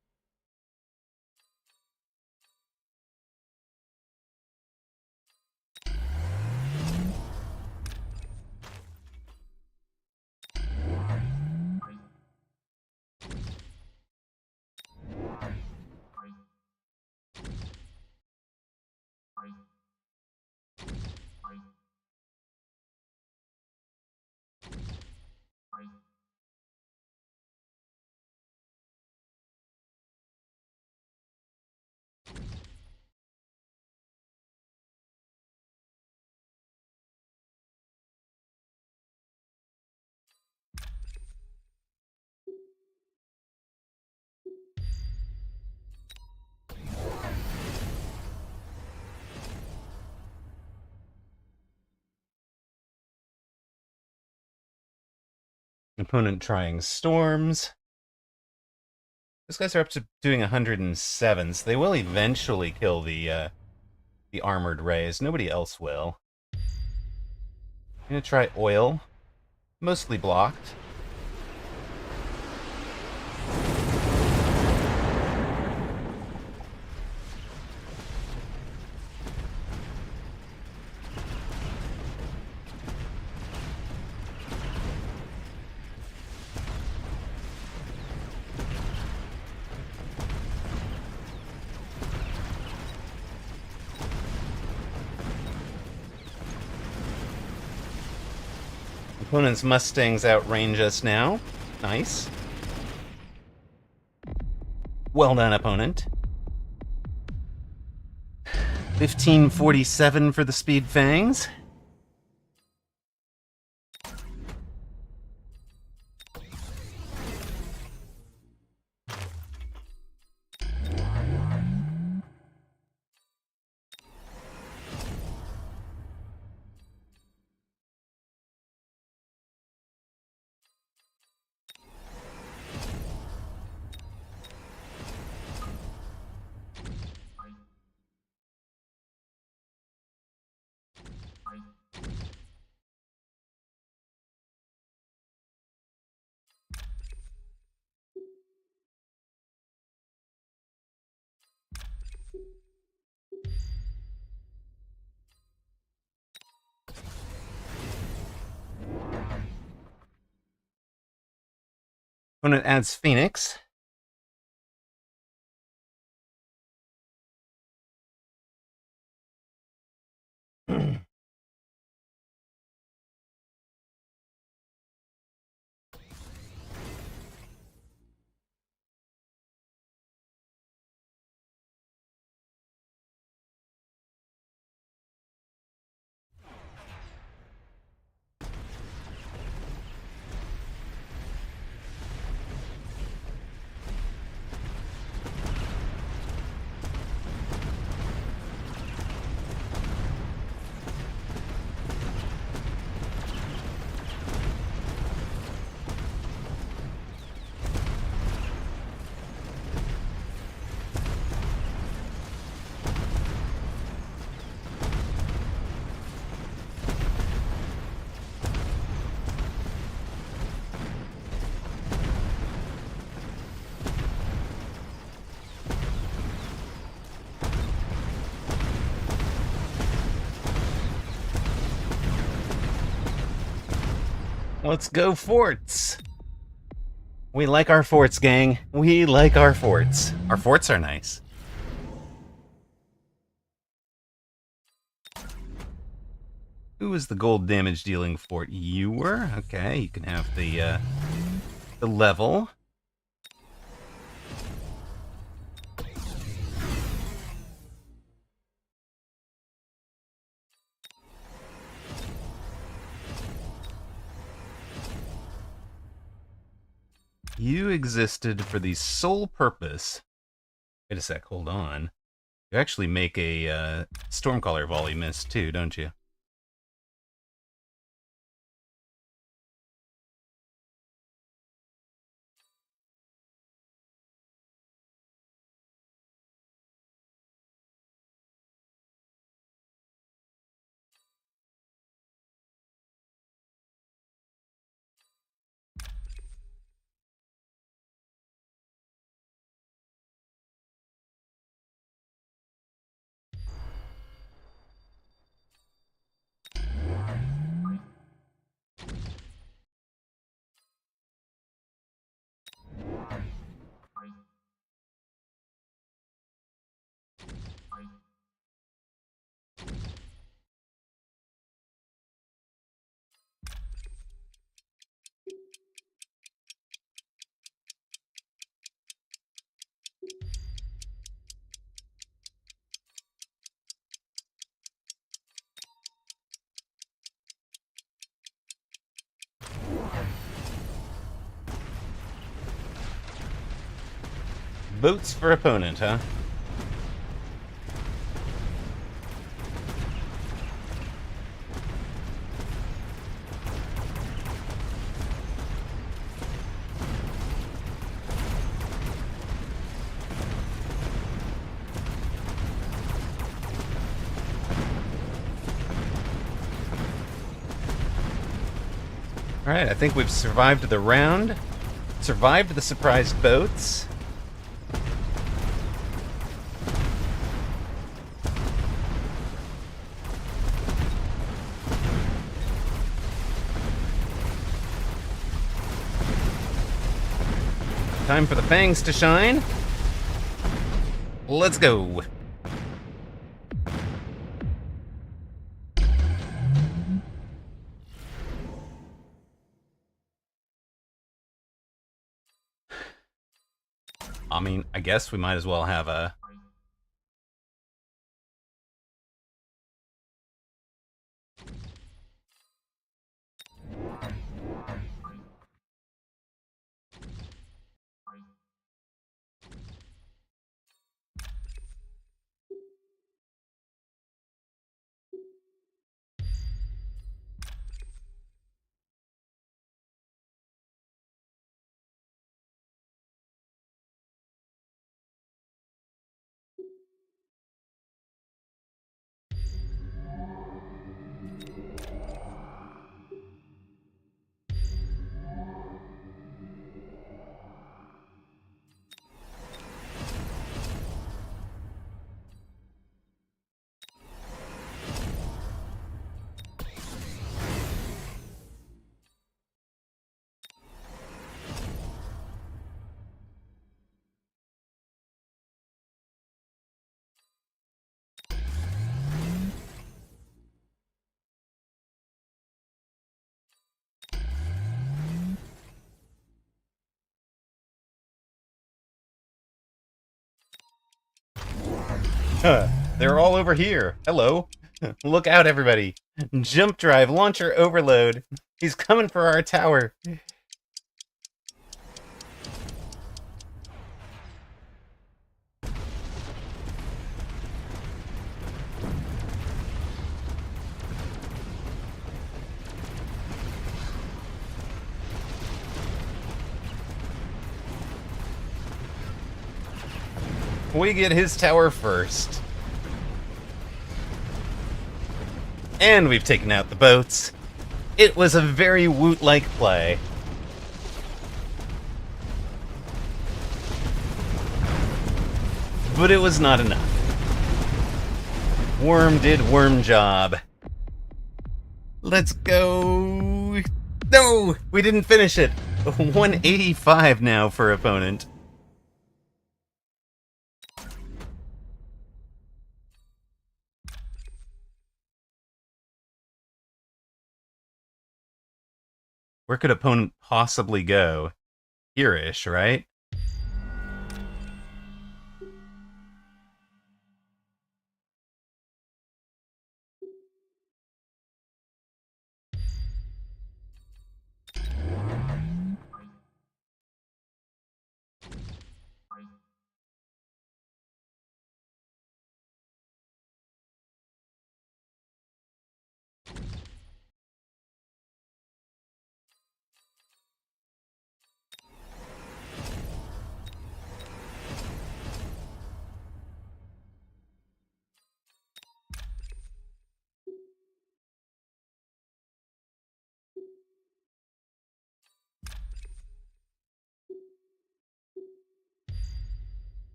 Opponent trying Storms. These guys are up to doing 107, so they will eventually kill the Armored Rays. Nobody else will. I'm gonna try Oil. Mostly blocked. Opponent's Mustangs outrange us now. Nice. Well done, opponent. 1547 for the Speed Fangs. Opponent adds Phoenix. Let's go forts. We like our forts, gang. We like our forts. Our forts are nice. Who is the gold damage dealing fort? You were? Okay, you can have the level. You existed for the sole purpose. Wait a sec, hold on. You actually make a Stormcaller volley miss too, don't you? Boats for opponent, huh? Alright, I think we've survived the round. Survived the surprised boats. Time for the fangs to shine. Let's go. I mean, I guess we might as well have a... They're all over here. Hello. Look out, everybody. Jump drive, launcher overload. He's coming for our tower. We get his tower first. And we've taken out the boats. It was a very Woot-like play. But it was not enough. Worm did worm job. Let's go. No, we didn't finish it. 185 now for opponent. Where could opponent possibly go? Here-ish, right?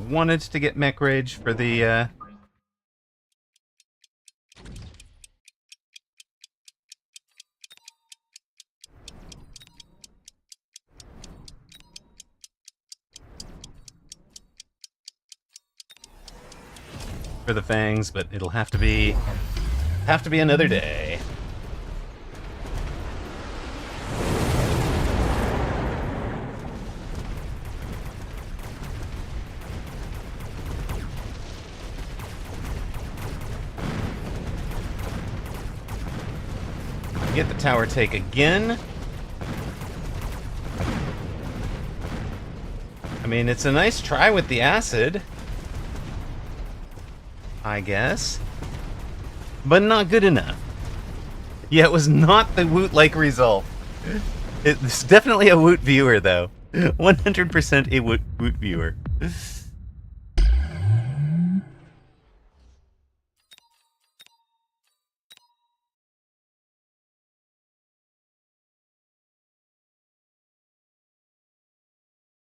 Wanted to get Mech Rage for the, for the fangs, but it'll have to be another day. Get the tower take again. I mean, it's a nice try with the acid, I guess, but not good enough. Yeah, it was not the Woot-like result. It's definitely a Woot viewer, though. 100% a Woot viewer.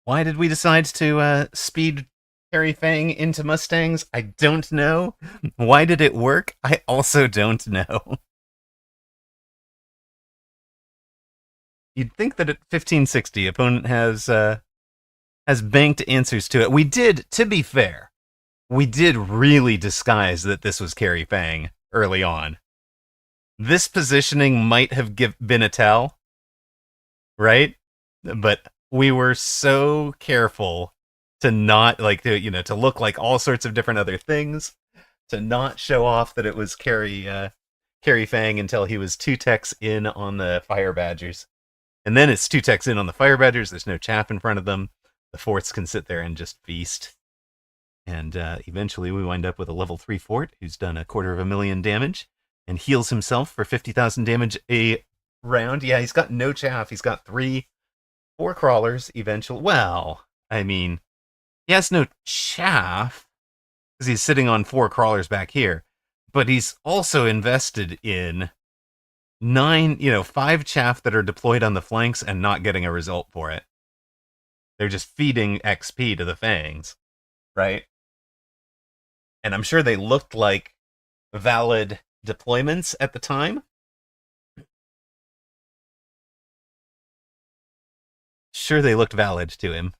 Why did we decide to speed Harry Fang into Mustangs? I don't know. Why did it work? I also don't know. You'd think that at 1560, opponent has has banked answers to it. We did, to be fair, we did really disguise that this was Carrie Fang early on. This positioning might have been a tell, right? But we were so careful to not to look like all sorts of different other things, to not show off that it was Carrie Fang until he was 2-techs in on the Fire Badgers. And then it's 2-techs in on the Fire Badgers. There's no chaff in front of them. The forts can sit there and just feast. And eventually we wind up with a level 3 fort who's done 250,000 damage and heals himself for 50,000 damage a round. Yeah, he's got no chaff. He's got 4 crawlers eventually. Well, I mean, he has no chaff because he's sitting on 4 crawlers back here. But he's also invested in 5 chaff that are deployed on the flanks and not getting a result for it. They're just feeding XP to the Fangs, right? And I'm sure they looked like valid deployments at the time. Sure, they looked valid to him.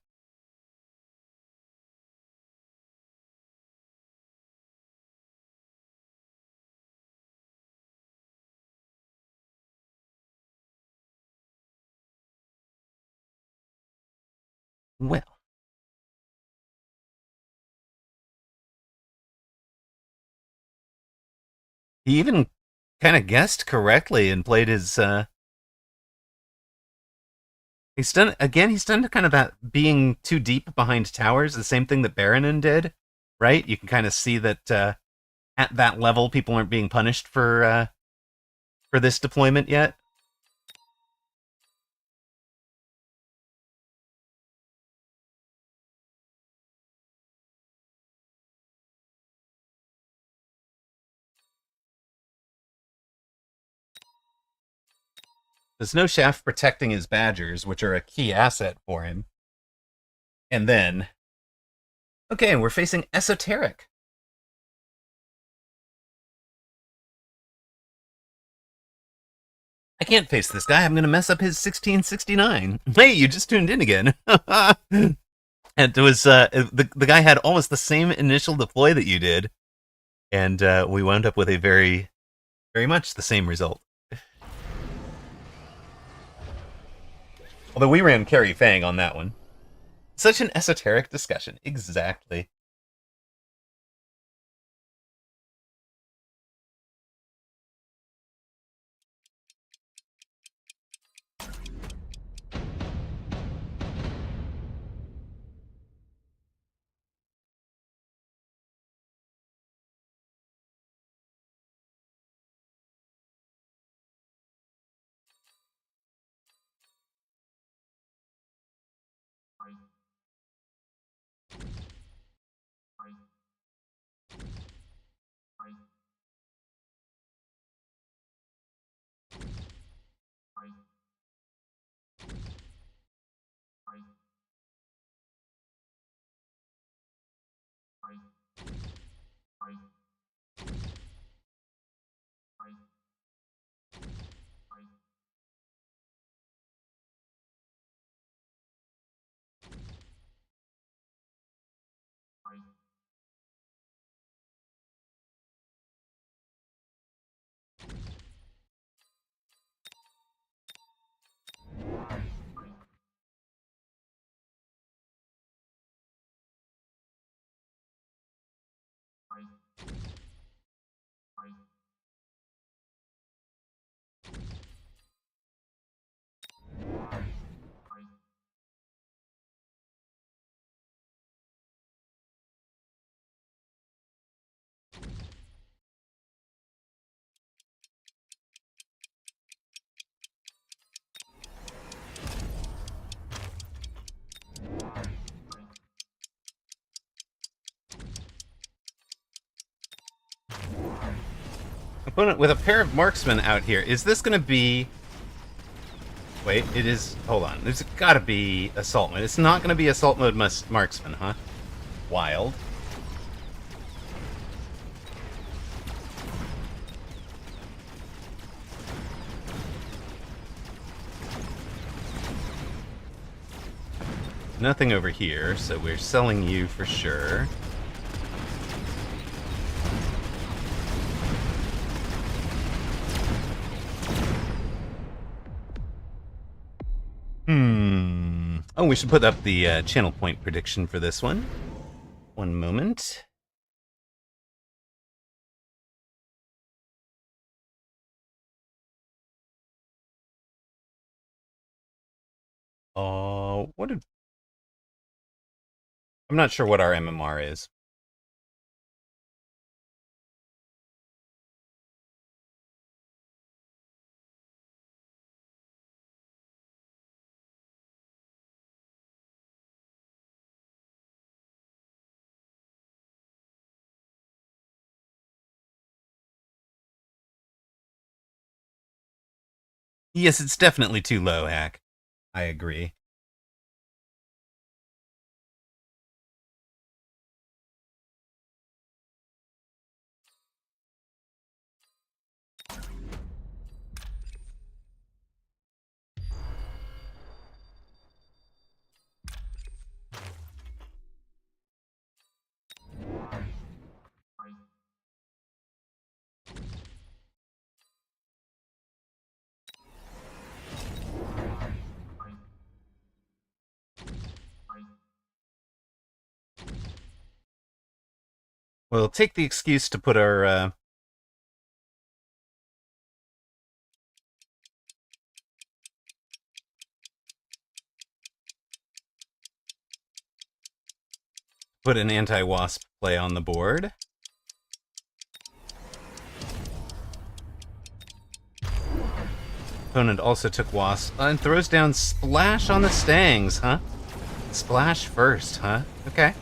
Well, he even kind of guessed correctly and played his he's done kind of that being too deep behind towers, the same thing that Baronin did, right? You can kind of see that at that level people aren't being punished for this deployment yet. There's no shaft protecting his badgers, which are a key asset for him. And then, okay, we're facing Esoteric. I can't face this guy. I'm going to mess up his 1669. Hey, you just tuned in again. And it was the guy had almost the same initial deploy that you did, and we wound up with a very, very much the same result. Although we ran Carrie Fang on that one. Such an esoteric discussion. Exactly. Opponent with a pair of marksmen out here. Is this going to be... Wait, it is... Hold on. There's got to be assault mode. It's not going to be assault mode marksman, huh? Wild. nothing over here, so we're selling you for sure. Oh, we should put up the channel point prediction for this one. One moment. What did... I'm not sure what our MMR is. Yes, it's definitely too low, Hack. I agree. We'll take the excuse to put our put an anti-wasp play on the board. Opponent also took wasp and throws down splash on the stangs, huh? Splash first, huh? Okay.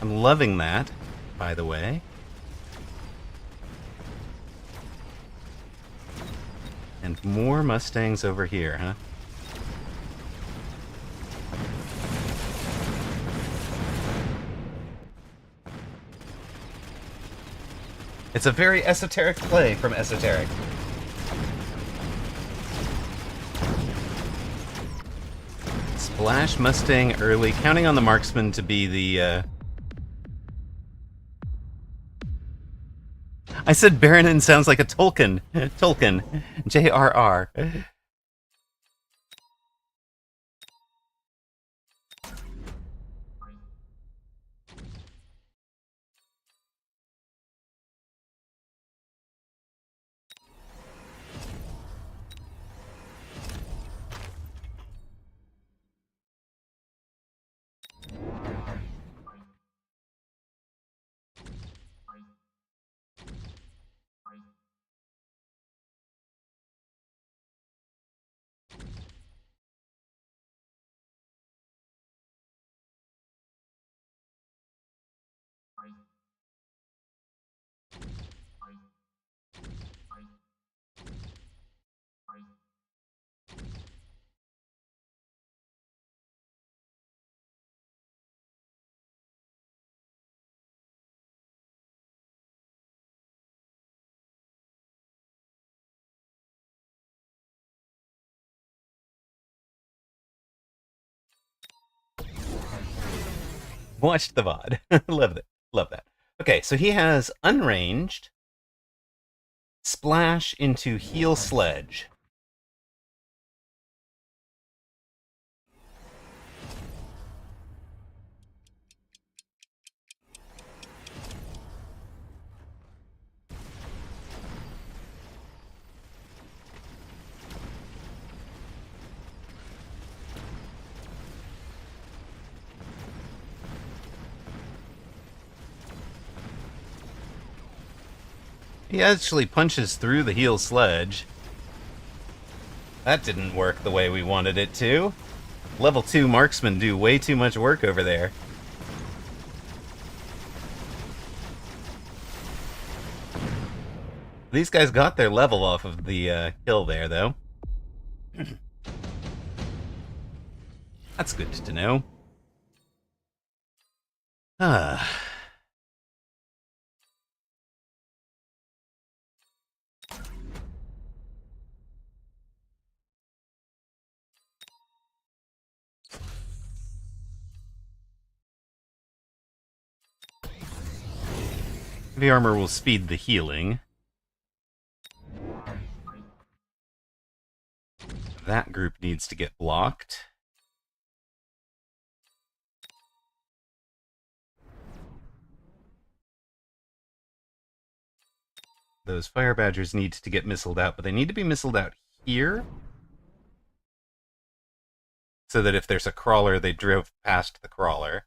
I'm loving that, by the way. And more mustangs over here, huh? It's a very esoteric play from Esoteric. Splash Mustang early, counting on the marksman to be the, I said Baronin sounds like a Tolkien. Tolkien. J.R.R. Watched the VOD. Love it. Love that. Okay, so he has unranged, splash into heel sledge. He actually punches through the heel sledge. That didn't work the way we wanted it to. Level 2 marksmen do way too much work over there. These guys got their level off of the kill there, though. That's good to know. Ah. Heavy armor will speed the healing. That group needs to get blocked. Those fire badgers need to get missiled out, but they need to be missiled out here, so that if there's a crawler, they drove past the crawler.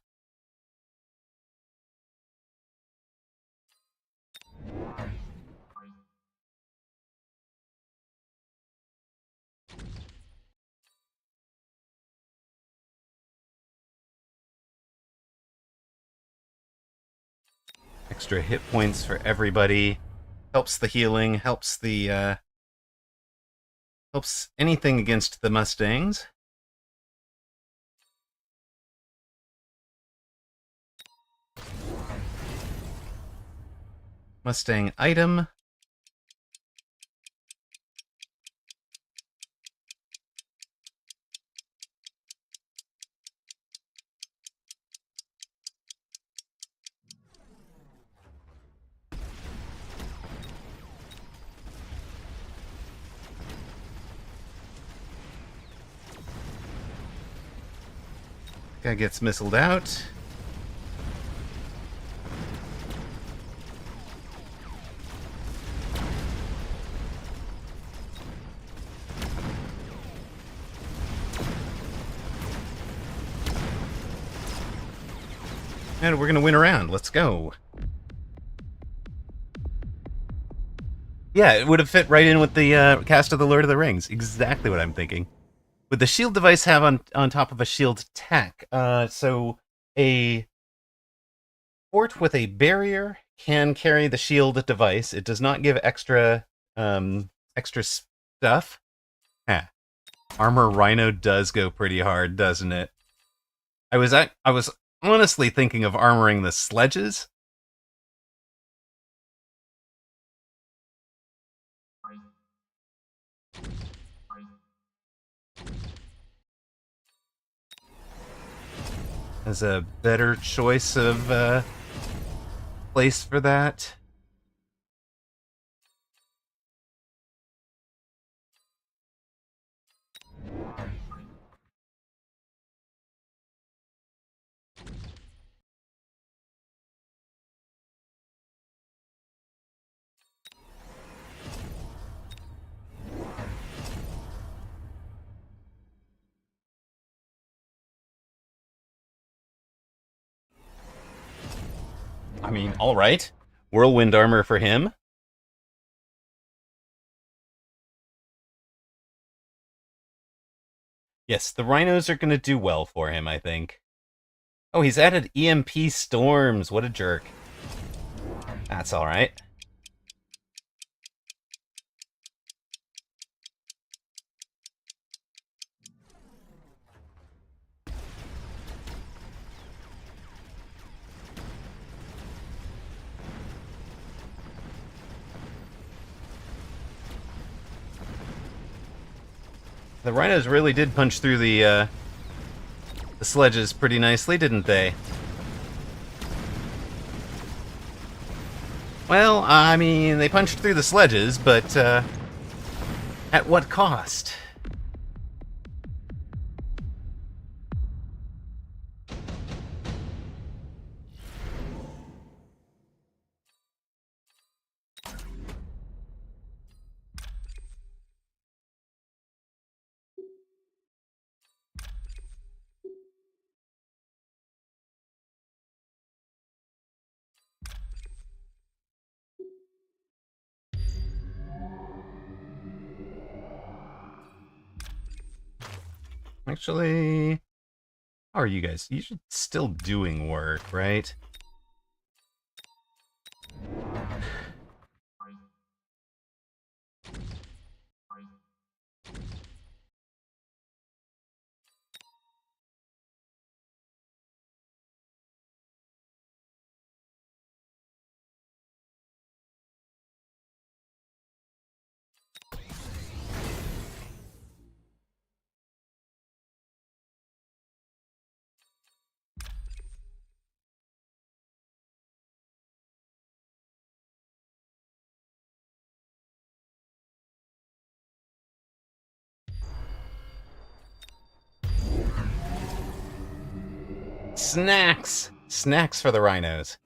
Extra hit points for everybody. Helps the healing, helps the, helps anything against the Mustangs. Mustang item. Guy gets missiled out. And we're gonna win a round. Let's go. Yeah, it would have fit right in with the cast of the Lord of the Rings. Exactly what I'm thinking. Would the shield device have on top of a shield tech? So a fort with a barrier can carry the shield device. It does not give extra extra stuff. Huh. Armor Rhino does go pretty hard, doesn't it? I was honestly thinking of armoring the sledges. As a better choice of place for that. I mean, all right. Whirlwind armor for him. Yes, the rhinos are going to do well for him, I think. Oh, he's added EMP storms. What a jerk. That's all right. The rhinos really did punch through the sledges pretty nicely, didn't they? Well, I mean, they punched through the sledges, but at what cost? Actually, how are you guys? You're still doing work, right? Snacks! Snacks for the rhinos.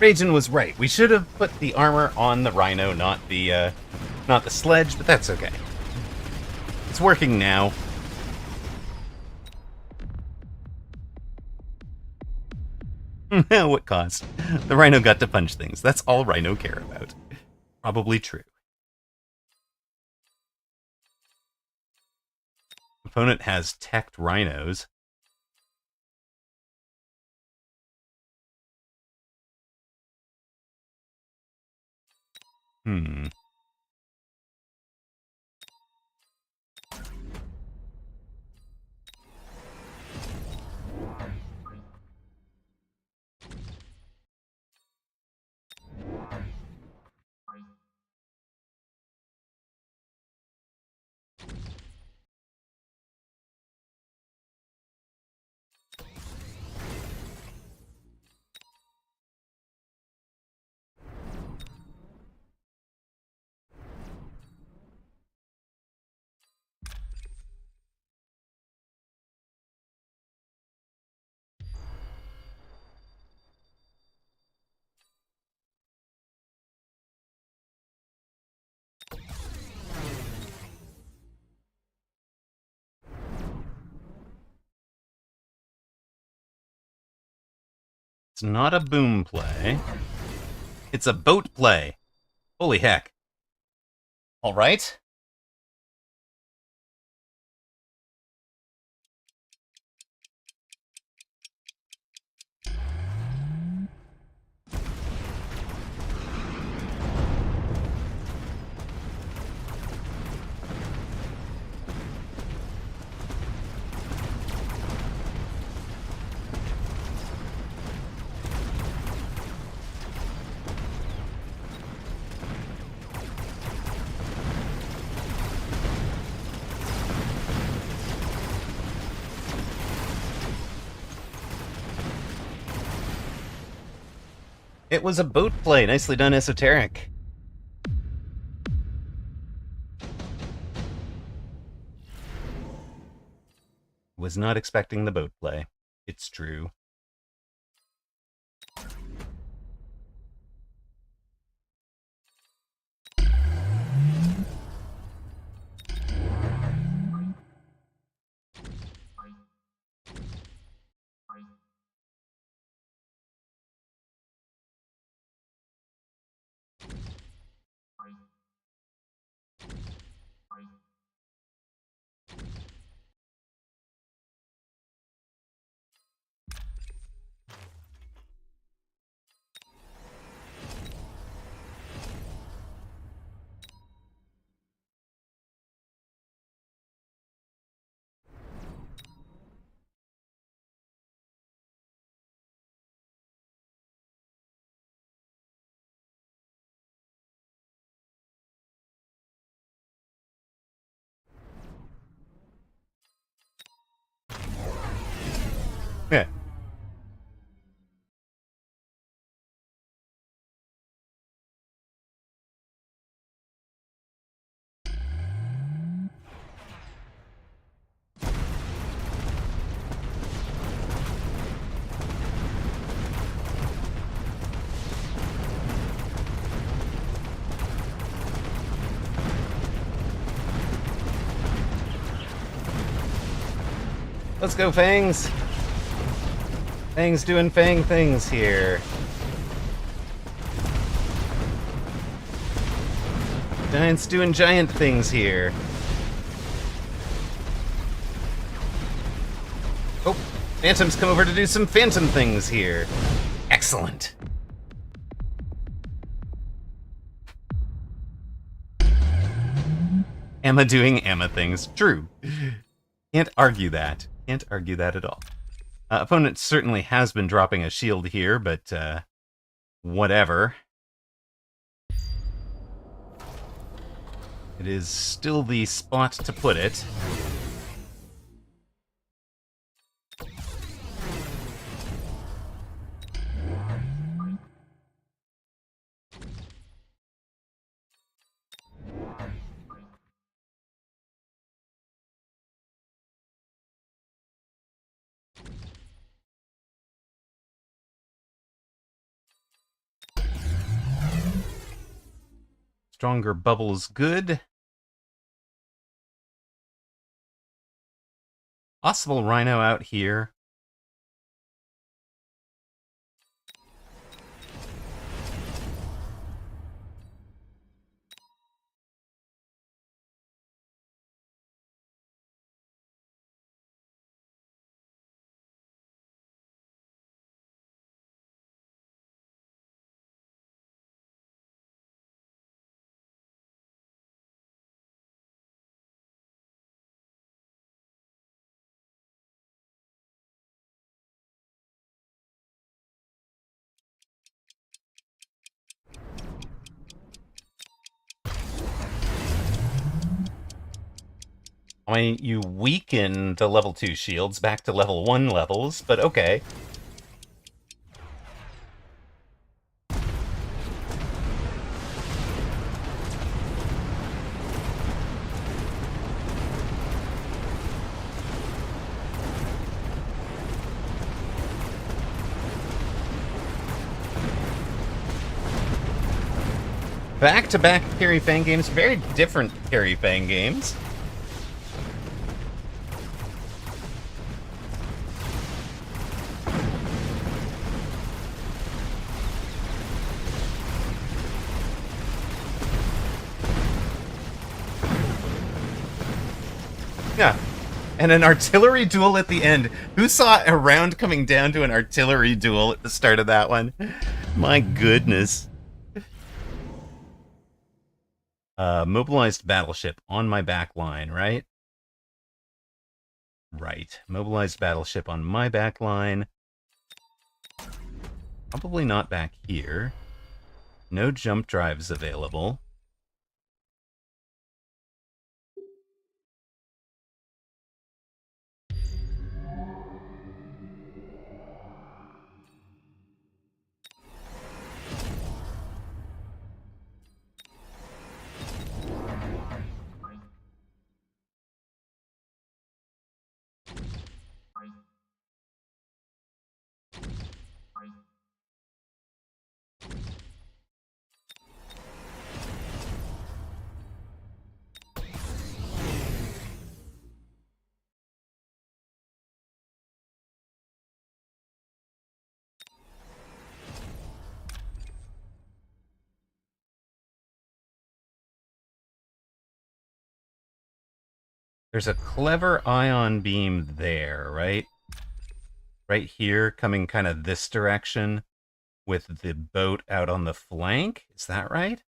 Rajan was right. We should have put the armor on the rhino, not the sledge, but that's okay. It's working now. What cost? The rhino got to punch things. That's all rhino care about. Probably true. Opponent has teched rhinos. It's not a boom play. It's a boat play. Holy heck. All right. It was a boat play. Nicely done, Esoteric. Was not expecting the boat play. It's true. Yeah. Let's go, Fangs. Fangs doing Fang things here. Giants doing giant things here. Oh, Phantoms come over to do some phantom things here. Excellent. Emma doing Emma things. True. Can't argue that. Can't argue that at all. Opponent certainly has been dropping a shield here, but whatever. It is still the spot to put it. Stronger bubbles good. Possible Rhino out here. I mean, you weaken the level 2 shields back to level 1 levels, but okay. Back-to-back Carry Fang games, very different Carry Fang games. Yeah, and an artillery duel at the end. Who saw a round coming down to an artillery duel at the start of that one? My goodness. Mobilized battleship on my back line, right? Right. Mobilized battleship on my back line. Probably not back here. No jump drives available. There's a clever ion beam there, right? Right here, coming kind of this direction with the boat out on the flank. Is that right?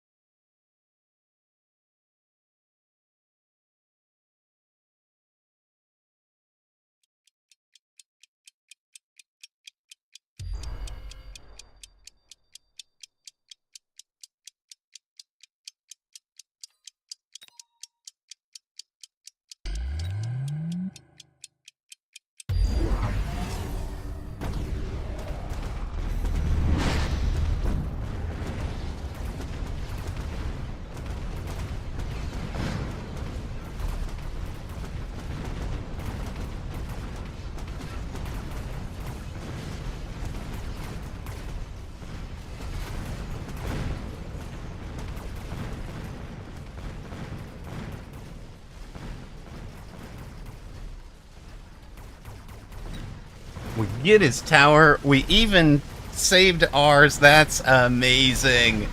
We get his tower. We even saved ours. That's amazing.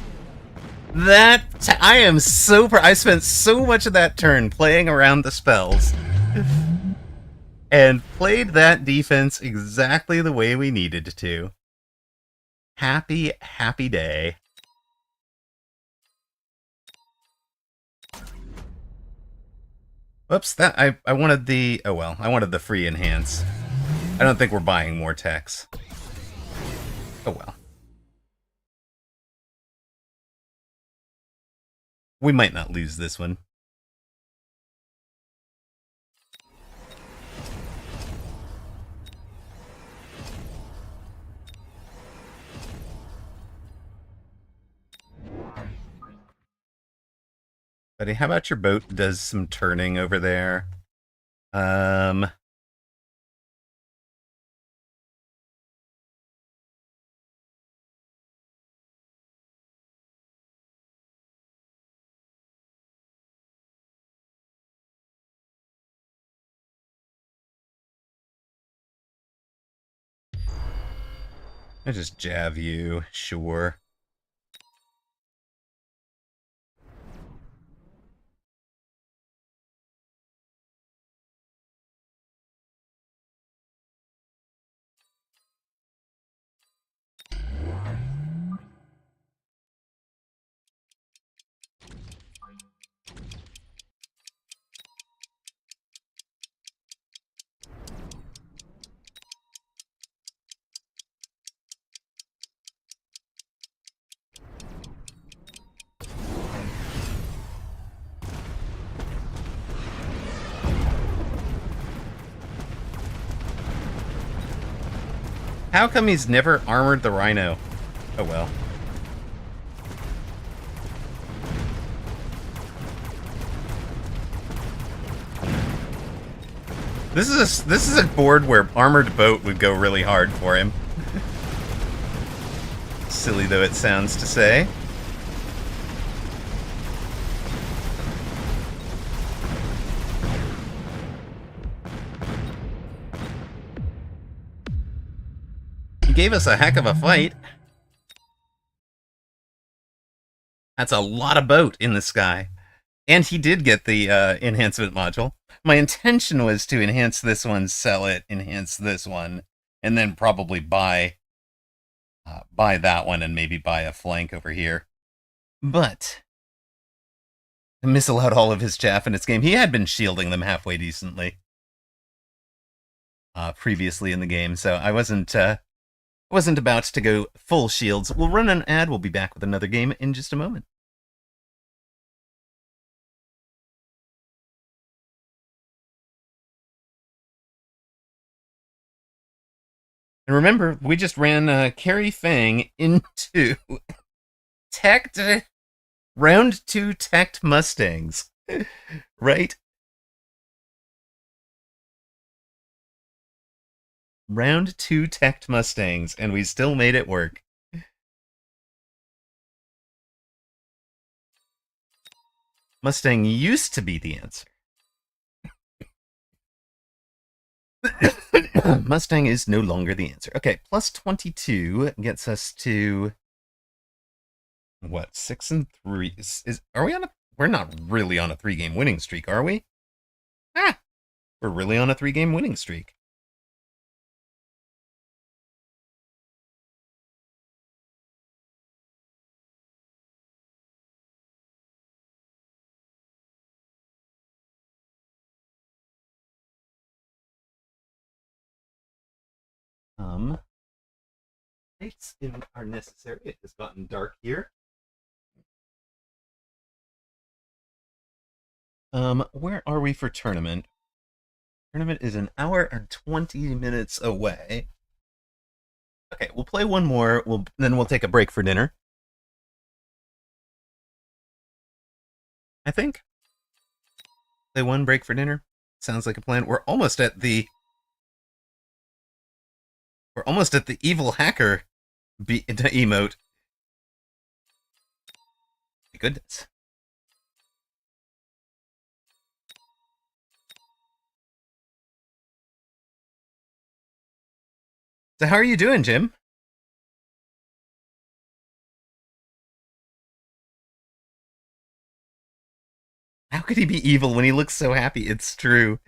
I am super. I spent so much of that turn playing around the spells. And played that defense exactly the way we needed to. Happy, happy day. Whoops, that I wanted the oh well, I wanted the free enhance. I don't think we're buying more techs. Oh well. We might not lose this one. Buddy, how about your boat does some turning over there? I just jab you, sure. How come he's never armored the rhino? Oh well. This is a board where armored boat would go really hard for him. Silly though it sounds to say. He gave us a heck of a fight. That's a lot of boat in the sky. And he did get the enhancement module. My intention was to enhance this one, sell it, enhance this one, and then probably buy that one and maybe buy a flank over here. But the missile out all of his chaff in its game. He had been shielding them halfway decently previously in the game, so I wasn't about to go full shields. We'll run an ad. We'll be back with another game in just a moment. And remember, we just ran Carrie Fang into teched round 2 teched Mustangs, right? Round 2 teched Mustangs, and we still made it work. Mustang used to be the answer. Mustang is no longer the answer. Okay, plus 22 gets us to what? 6 and 3. Are we on a? We're not really on a 3-game winning streak, are we? We're really on a 3-game winning streak. Lights are necessary. It has gotten dark here. Where are we for tournament? Tournament is an hour and 20 minutes away. Okay, we'll play one more. Then we'll take a break for dinner. I think. Play one break for dinner. Sounds like a plan. We're almost at the evil hacker emote. My goodness. So how are you doing, Jim? How could he be evil when he looks so happy? It's true.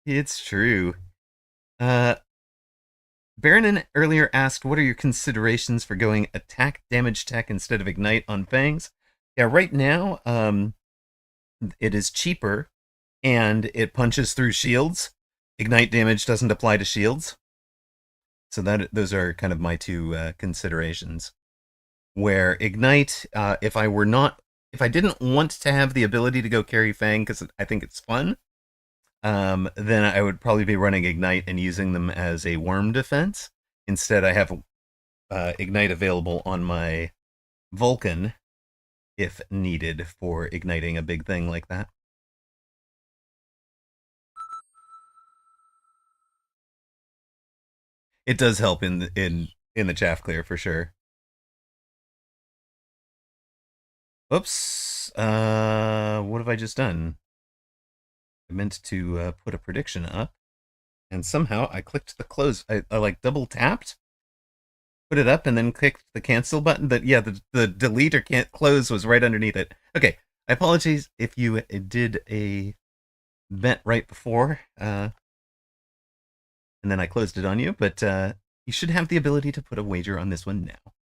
It's true. Baronin earlier asked, what are your considerations for going attack damage tech instead of ignite on Fangs? Yeah, right now, it is cheaper and it punches through shields. Ignite damage doesn't apply to shields. So those are kind of my two considerations. Where Ignite, if I didn't want to have the ability to go carry Fang because I think it's fun, then I would probably be running Ignite and using them as a worm defense. Instead, I have Ignite available on my Vulcan if needed for igniting a big thing like that. It does help in the chaff clear for sure. Oops. What have I just done? I meant to put a prediction up, and somehow I clicked the close. I like double tapped, put it up, and then clicked the cancel button. But yeah, the delete or can't close was right underneath it. Okay, I apologize if you did a bet right before, and then I closed it on you, but you should have the ability to put a wager on this one now.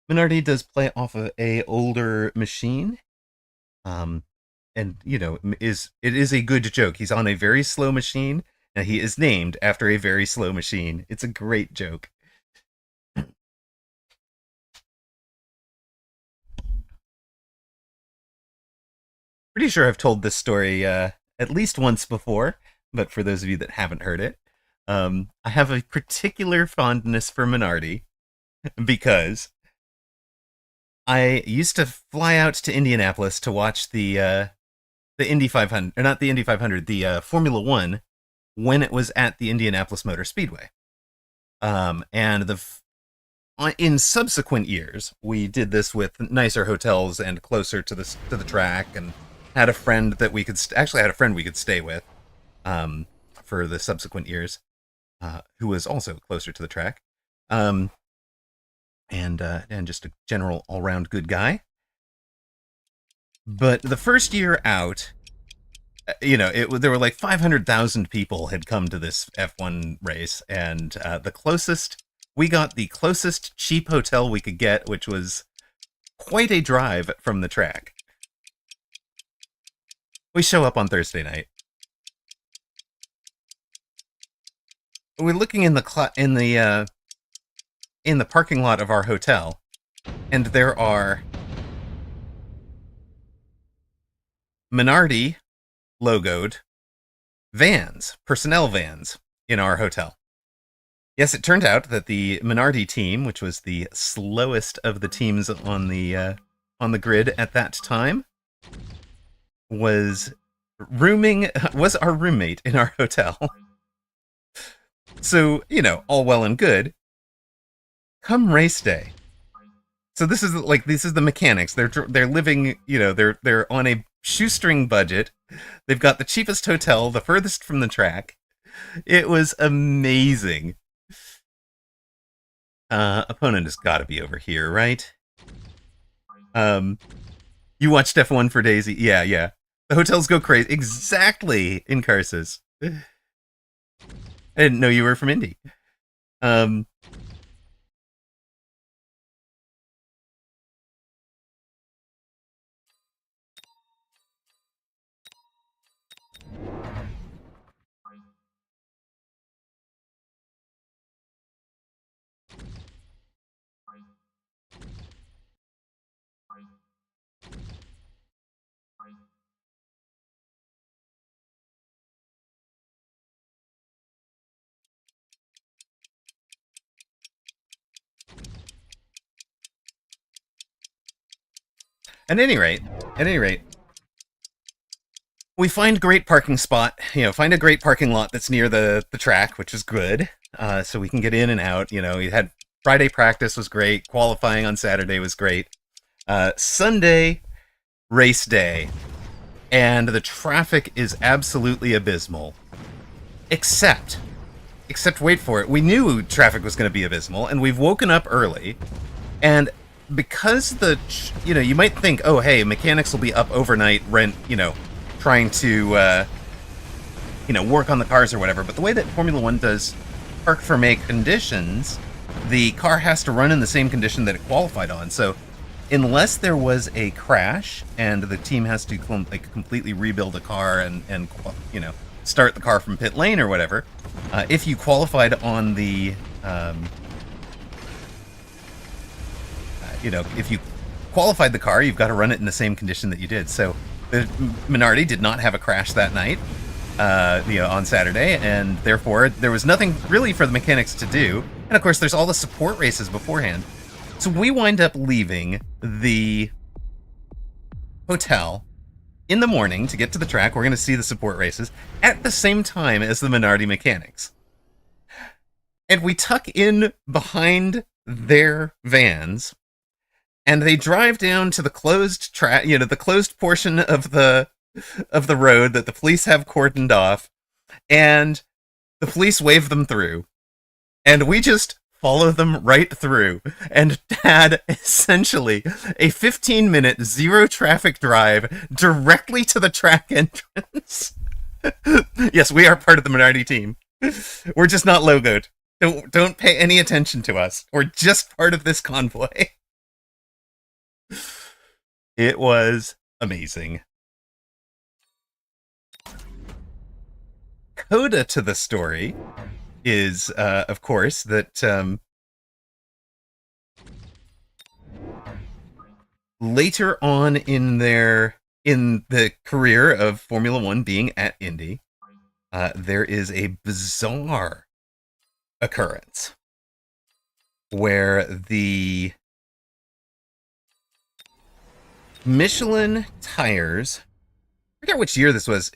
Minardi does play off of a older machine, and you know it is a good joke. He's on a very slow machine. Now he is named after a very slow machine. It's a great joke. Pretty sure I've told this story at least once before, but for those of you that haven't heard it, I have a particular fondness for Minardi because I used to fly out to Indianapolis to watch the Indy 500, or not the Indy 500, the Formula One when it was at the Indianapolis Motor Speedway. And in subsequent years, we did this with nicer hotels and closer to the track, and had a friend that we could actually had a friend we could stay with for the subsequent years, who was also closer to the track, and just a general all round good guy. But the first year out, there were like 500,000 people had come to this F1 race, and we got the closest cheap hotel we could get, which was quite a drive from the track. We show up on Thursday night. We're looking in the parking lot of our hotel, and there are Minardi logoed personnel vans in our hotel. Yes, it turned out that the Minardi team, which was the slowest of the teams on the grid at that time, was our roommate in our hotel. So, all well and good. Come race day. So this is the mechanics. They're living, they're on a shoestring budget. They've got the cheapest hotel, the furthest from the track. It was amazing. Opponent has got to be over here, right? You watched F1 for Daisy? Yeah. The hotels go crazy. Exactly, in Carsus. I didn't know you were from Indy. At any rate, we find great parking spot. Find a great parking lot that's near the track, which is good, so we can get in and out. We had Friday practice was great. Qualifying on Saturday was great. Sunday, race day, and the traffic is absolutely abysmal. Except, wait for it. We knew traffic was going to be abysmal, and we've woken up early, and because you might think, oh, hey, mechanics will be up overnight, trying to, work on the cars or whatever. But the way that Formula One does park for make conditions, the car has to run in the same condition that it qualified on. So unless there was a crash and the team has to like completely rebuild a car and start the car from pit lane or whatever. If you qualified on the if you qualified the car, you've got to run it in the same condition that you did. So the Minardi did not have a crash that night, on Saturday, and therefore there was nothing really for the mechanics to do. And of course, there's all the support races beforehand. So we wind up leaving the hotel in the morning to get to the track. We're going to see the support races at the same time as the Minardi mechanics. And we tuck in behind their vans, and they drive down to the closed track, the closed portion of the road that the police have cordoned off, and the police wave them through. And we just follow them right through and had essentially a 15-minute zero traffic drive directly to the track entrance. Yes, we are part of the Minardi team. We're just not logoed. Don't pay any attention to us. We're just part of this convoy. It was amazing. Coda to the story is, of course, that later on in the career of Formula One being at Indy, there is a bizarre occurrence where the Michelin tires, I forget which year this was.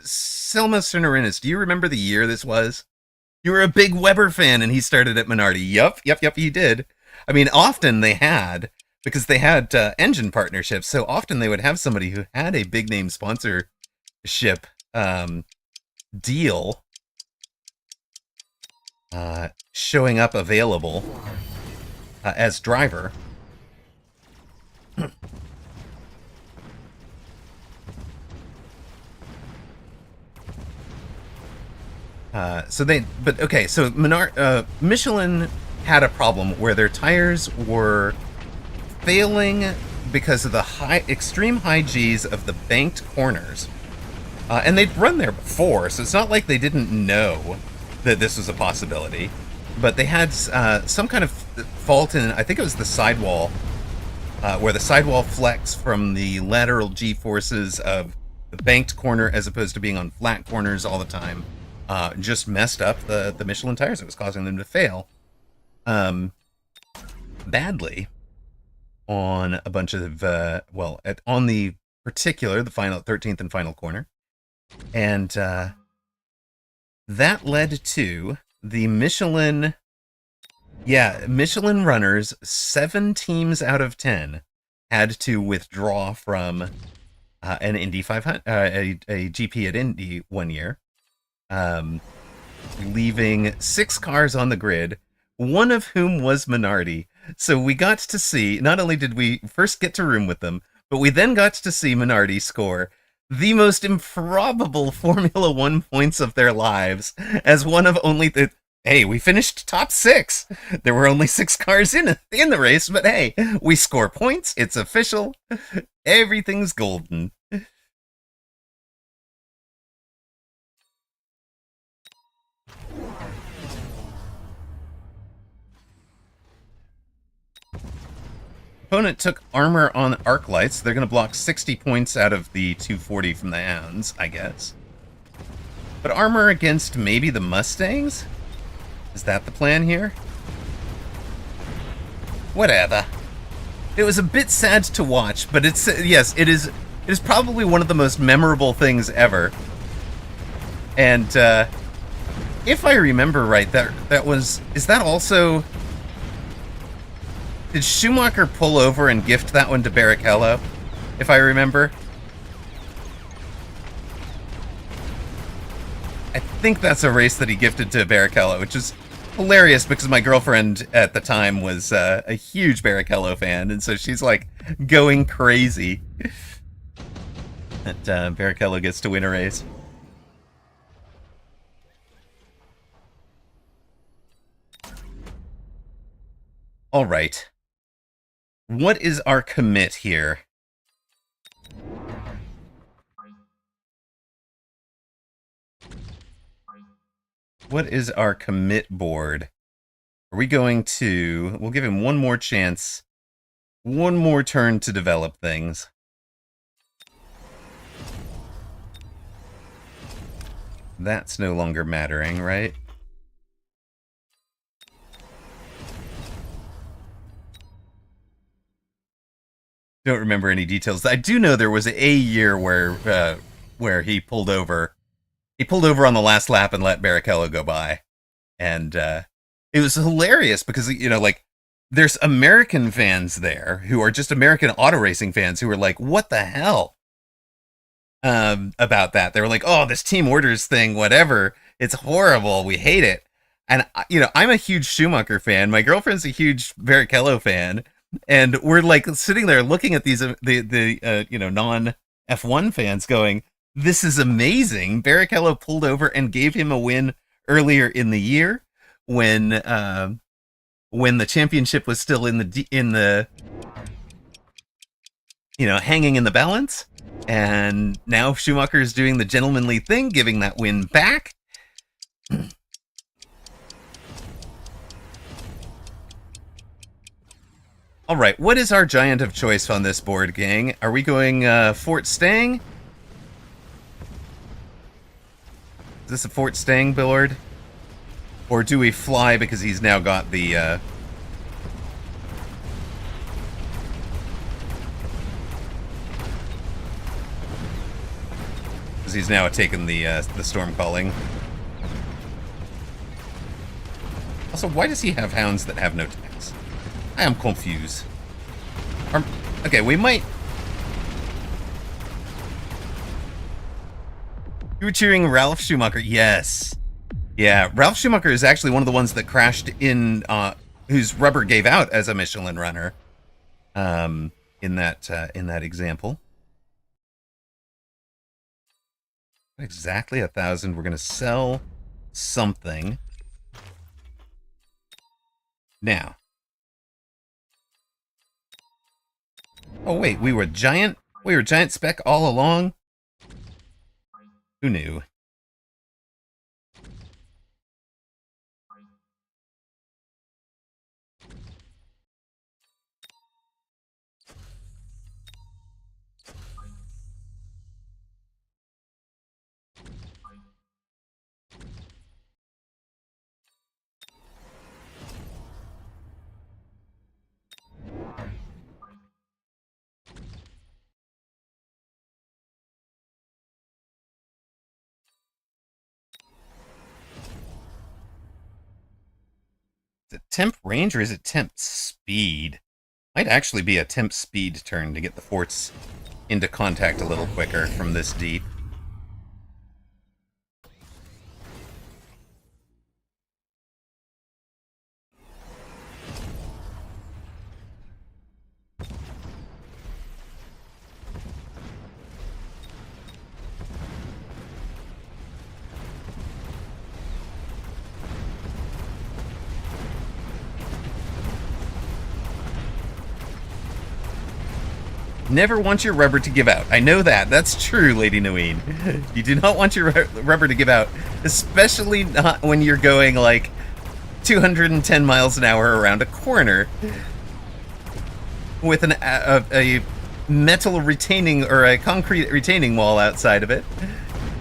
Selma Sernerinis, do you remember the year this was? You were a big Weber fan and he started at Minardi. Yup, he did. I mean, often they had, because they had engine partnerships, so often they would have somebody who had a big name sponsorship deal showing up available as driver. So Michelin had a problem where their tires were failing because of the extreme high G's of the banked corners. And they'd run there before, so it's not like they didn't know that this was a possibility. But they had some kind of fault in, I think it was the sidewall, where the sidewall flex from the lateral G forces of the banked corner as opposed to being on flat corners all the time. Just messed up the Michelin tires. It was causing them to fail badly on a bunch of, on the particular, the final 13th and final corner. And that led to the Michelin runners, 7 teams out of 10 had to withdraw from an Indy 500, a GP at Indy one year. Leaving 6 cars on the grid, one of whom was Minardi. So we got to see, not only did we first get to room with them, but we then got to see Minardi score the most improbable Formula One points of their lives as one of only hey, we finished top 6. There were only 6 cars in the race, but hey, we score points. It's official. Everything's golden. Opponent took armor on arc lights. They're going to block 60 points out of the 240 from the Hounds, I guess. But armor against maybe the Mustangs? Is that the plan here? Whatever. It was a bit sad to watch, but it is probably one of the most memorable things ever. And if I remember right, is that also... Did Schumacher pull over and gift that one to Barrichello, if I remember? I think that's a race that he gifted to Barrichello, which is hilarious because my girlfriend at the time was a huge Barrichello fan, and so she's like going crazy that Barrichello gets to win a race. All right. What is our commit here? What is our commit board? Are we going to... We'll give him one more chance. One more turn to develop things. That's no longer mattering, right? Don't remember any details. I do know there was a year where he pulled over. He pulled over on the last lap and let Barrichello go by. And it was hilarious because, you know, like, there's American fans there who are just American auto racing fans who are like, what the hell? About that. They were like, oh, this team orders thing, whatever. It's horrible. We hate it. And, you know, I'm a huge Schumacher fan. My girlfriend's a huge Barrichello fan. And we're like sitting there looking at these, you know, non F1 fans going, this is amazing. Barrichello pulled over and gave him a win earlier in the year when the championship was still in the you know, hanging in the balance. And now Schumacher's doing the gentlemanly thing, giving that win back. All right, what is our giant of choice on this board, gang? Are we going Fort Stang? Is this a Fort Stang board? Or do we fly because he's now got the... Because he's now taken the storm calling. Also, why does he have hounds that have no tax? I am confused. Okay, we might... You were cheering Ralph Schumacher. Yes. Yeah, Ralph Schumacher is actually one of the ones that crashed in... whose rubber gave out as a Michelin runner. In that example. Exactly 1,000. We're going to sell something. Now. Oh, wait, we were giant spec all along? Who knew? Is it temp range or is it temp speed? Might actually be a temp speed turn to get the forts into contact a little quicker from this deep. Never want your rubber to give out. I know that. That's true, Lady Nguyen. You do not want your rubber to give out, especially not when you're going like 210 miles an hour around a corner with a metal retaining or a concrete retaining wall outside of it.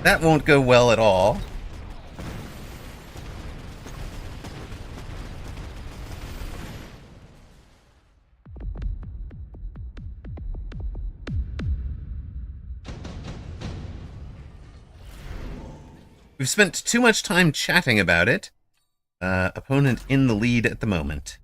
That won't go well at all. We've spent too much time chatting about it. Opponent in the lead at the moment.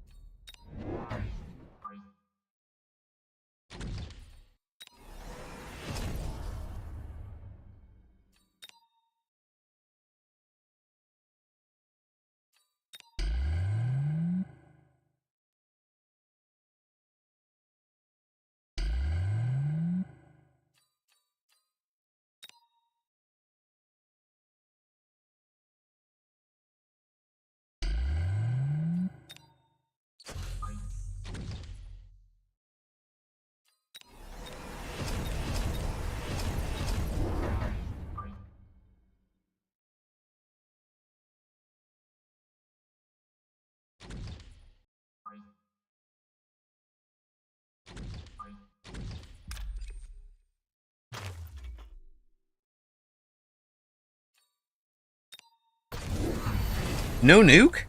No nuke?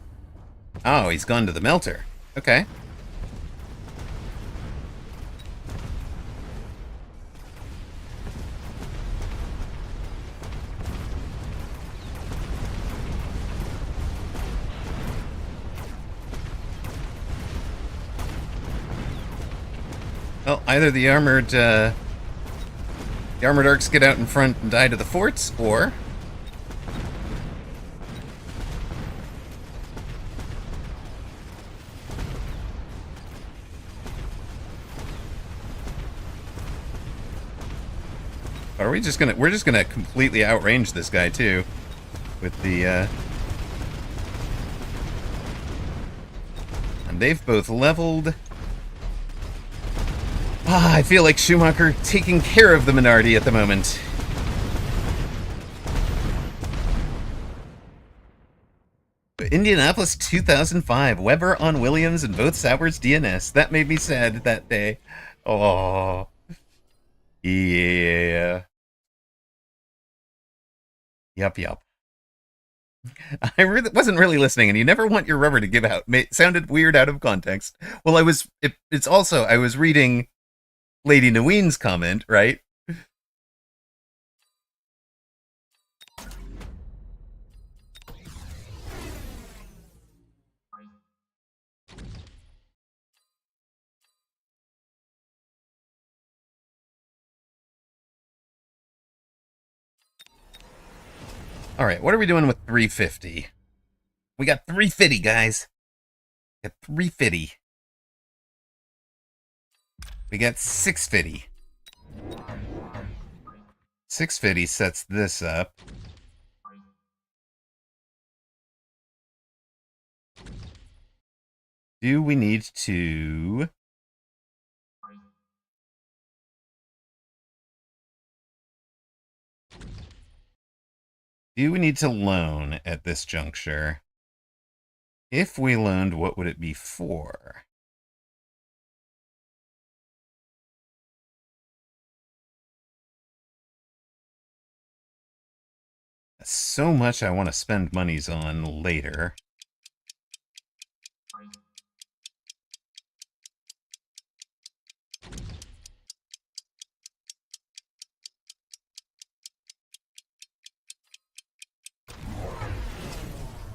Oh, he's gone to the melter. Okay. Well, either the armored arcs get out in front and die to the forts, or are we just gonna? We're just gonna completely outrange this guy too, with the. And they've both leveled. Ah, I feel like Schumacher taking care of the minority at the moment. Indianapolis 2005. Weber on Williams and both Sauber's DNS. That made me sad that day. Oh. Yeah. Yup. I wasn't really listening, and you never want your rubber to give out. It sounded weird out of context. Well, it's also, I was reading Lady Naween's comment, right? All right, what are we doing with 350? We got 350, guys. We got 350. We got 650. 650 sets this up. Do we need to... Do we need to loan at this juncture? If we loaned, what would it be for? So much I want to spend monies on later.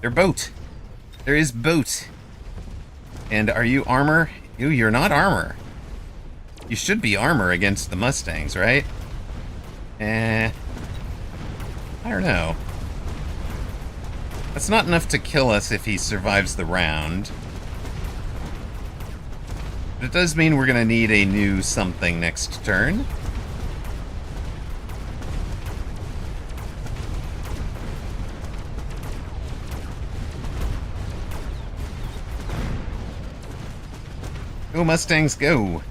They're boat. There is boat. And are you armor? You're not armor. You should be armor against the Mustangs, right? I don't know. That's not enough to kill us if he survives the round. But it does mean we're gonna need a new something next turn. Go Mustangs, go!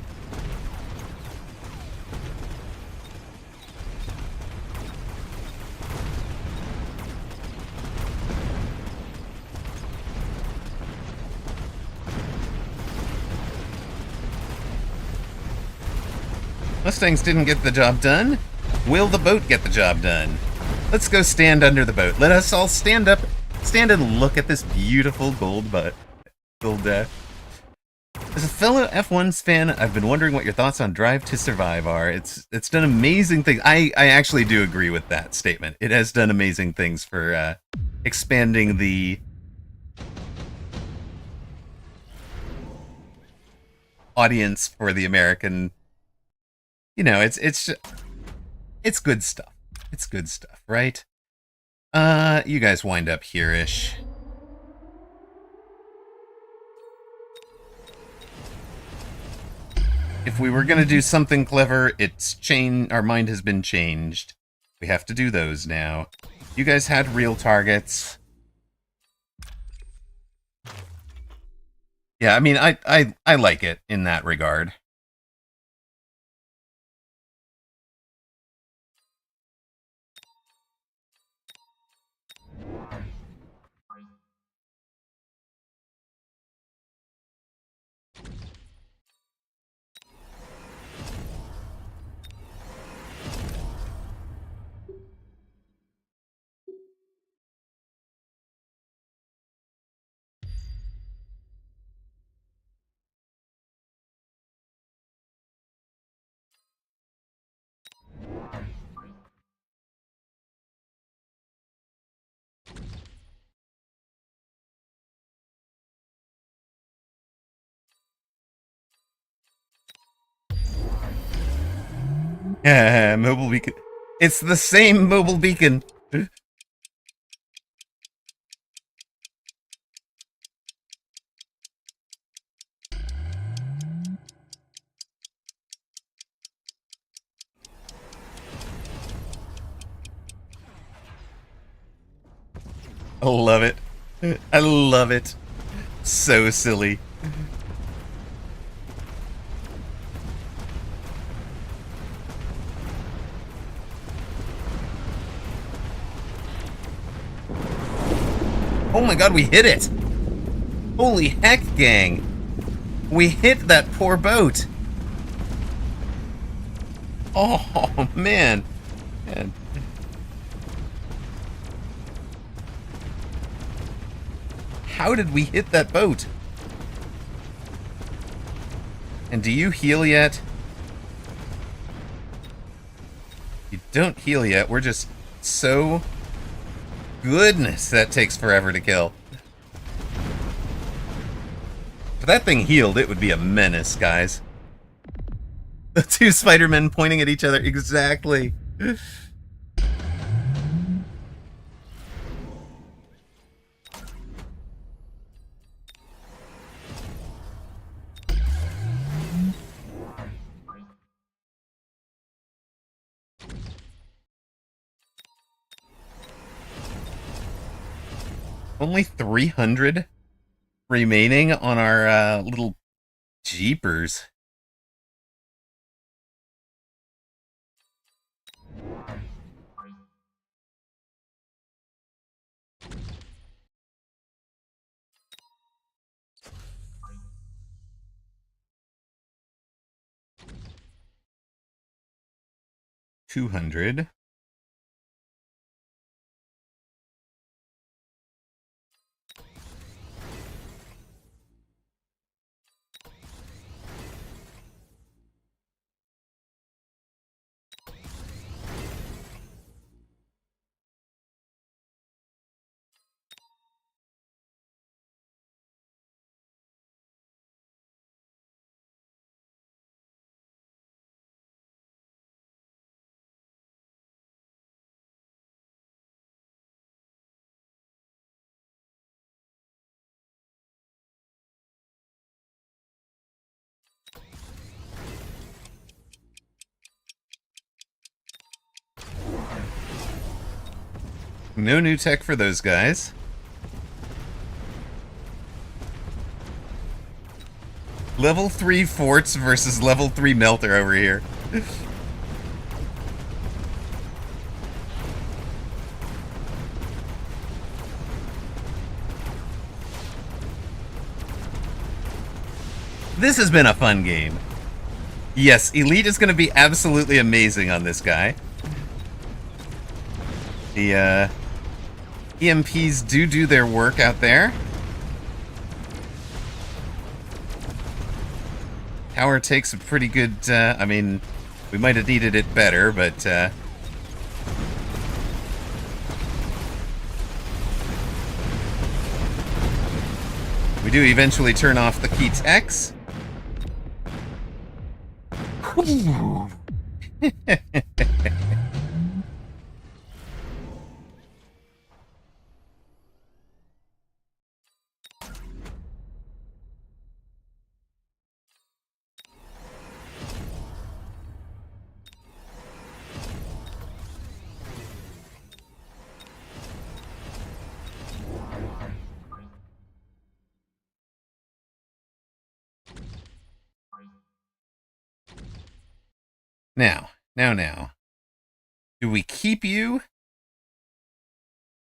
Mustangs didn't get the job done. Will the boat get the job done? Let's go stand under the boat. Let us all stand up, stand and look at this beautiful gold boat. As a fellow F1's fan, I've been wondering what your thoughts on Drive to Survive are. It's done amazing things. I actually do agree with that statement. It has done amazing things for expanding the audience for the American. You know, it's good stuff. It's good stuff, right? You guys wind up here-ish. If we were gonna do something clever, our mind has been changed. We have to do those now. You guys had real targets. Yeah, I mean, I like it in that regard. Mobile beacon. It's the same mobile beacon. I love it. I love it. So silly. Oh my god, we hit it! Holy heck, gang! We hit that poor boat! Oh, man. Man. How did we hit that boat? And do you heal yet? You don't heal yet. We're just so... Goodness, that takes forever to kill. If that thing healed, it would be a menace, guys. The two Spider-Men pointing at each other. Exactly. Only 300 remaining on our little jeepers. $200. No new tech for those guys. Level 3 forts versus level 3 melter over here. This has been a fun game. Yes, Elite is going to be absolutely amazing on this guy. The EMPs do their work out there. Tower takes a pretty good, I mean, we might have needed it better, but we do eventually turn off the key techs. Now. Do we keep you?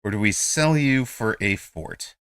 Or do we sell you for a fort?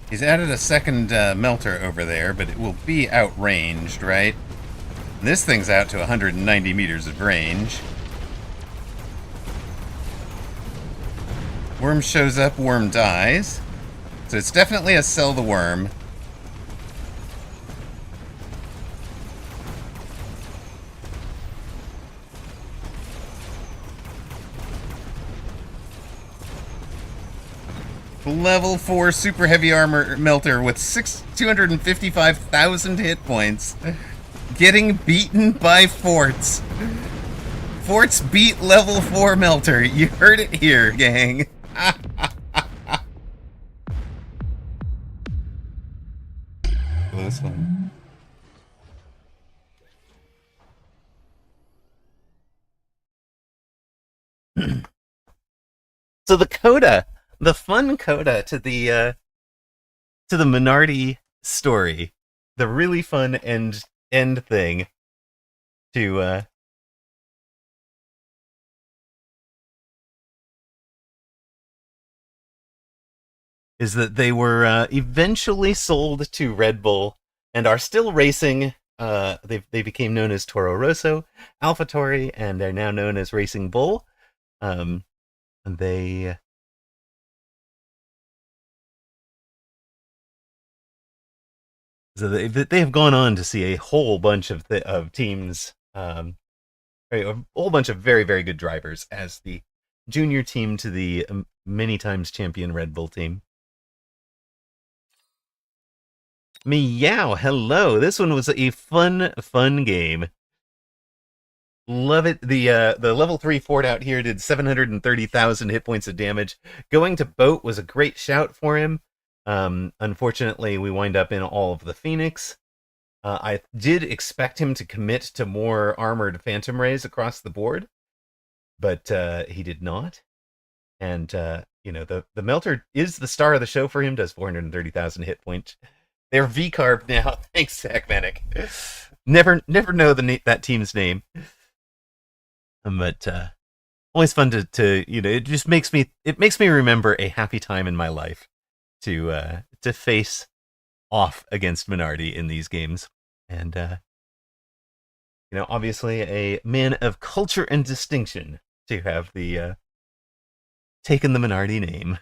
He's added a second melter over there, but it will be outranged, right? This thing's out to 190 meters of range. Worm shows up, worm dies. So it's definitely a sell the worm. Level 4 super heavy armor melter with 255,000 hit points. Getting beaten by Forts. Forts beat level 4 melter. You heard it here, gang. Close one. So the coda, the fun coda to the Minardi story, the really fun end thing to is that they were eventually sold to Red Bull and are still racing. They became known as Toro Rosso, AlphaTauri, and they're now known as Racing Bull. They so they have gone on to see a whole bunch of teams, a whole bunch of very, very good drivers as the junior team to the many times champion Red Bull team. Meow, hello. This one was a fun game. Love it. The level 3 Ford out here did 730,000 hit points of damage. Going to boat was a great shout for him. Unfortunately, we wind up in all of the Phoenix. I did expect him to commit to more armored Phantom Rays across the board, but he did not. And the Melter is the star of the show for him. Does 430,000 hit points. They're V-carb now. Thanks, Zach Manic. Never know that team's name. But always fun to it just makes me remember a happy time in my life to face off against Minardi in these games. And obviously a man of culture and distinction to have the taken the Minardi name.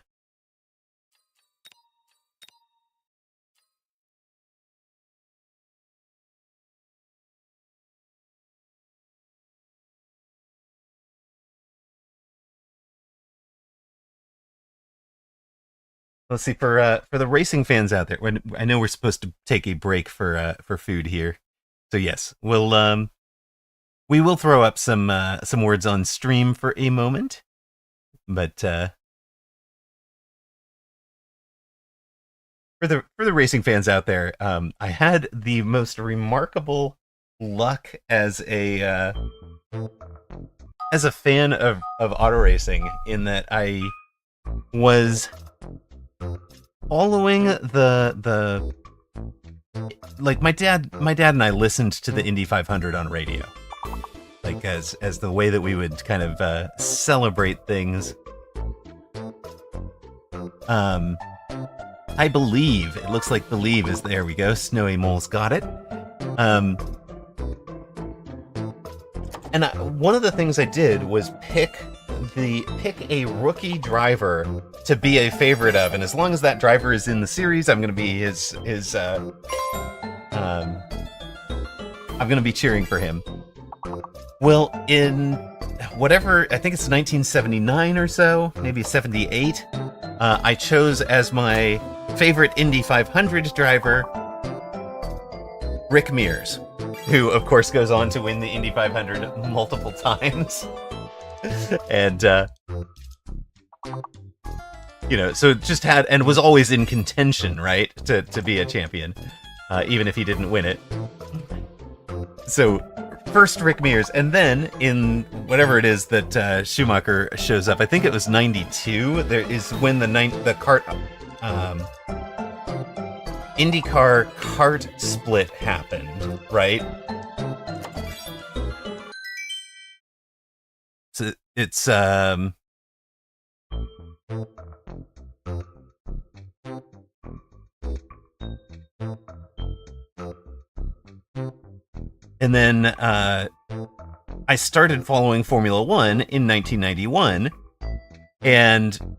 Let's see, for the racing fans out there, I know we're supposed to take a break for food here, so yes, we will throw up some words on stream for a moment, but for the racing fans out there, I had the most remarkable luck as a fan of auto racing in that I was following the like my dad and I listened to the Indy 500 on radio, like as the way that we would kind of celebrate things. I believe it looks like believe is there we go. Snowy Mole's got it. And one of the things I did was pick a rookie driver to be a favorite of, and as long as that driver is in the series, I'm going to be I'm going to be cheering for him. Well, in whatever, I think it's 1979 or so, maybe 78, I chose as my favorite Indy 500 driver Rick Mears, who of course goes on to win the Indy 500 multiple times. And so just had and was always in contention, right, to be a champion, even if he didn't win it. So first Rick Mears, and then in whatever it is that Schumacher shows up, I think it was 92. There is when the IndyCar kart split happened, right? So it's And then I started following Formula One in 1991, and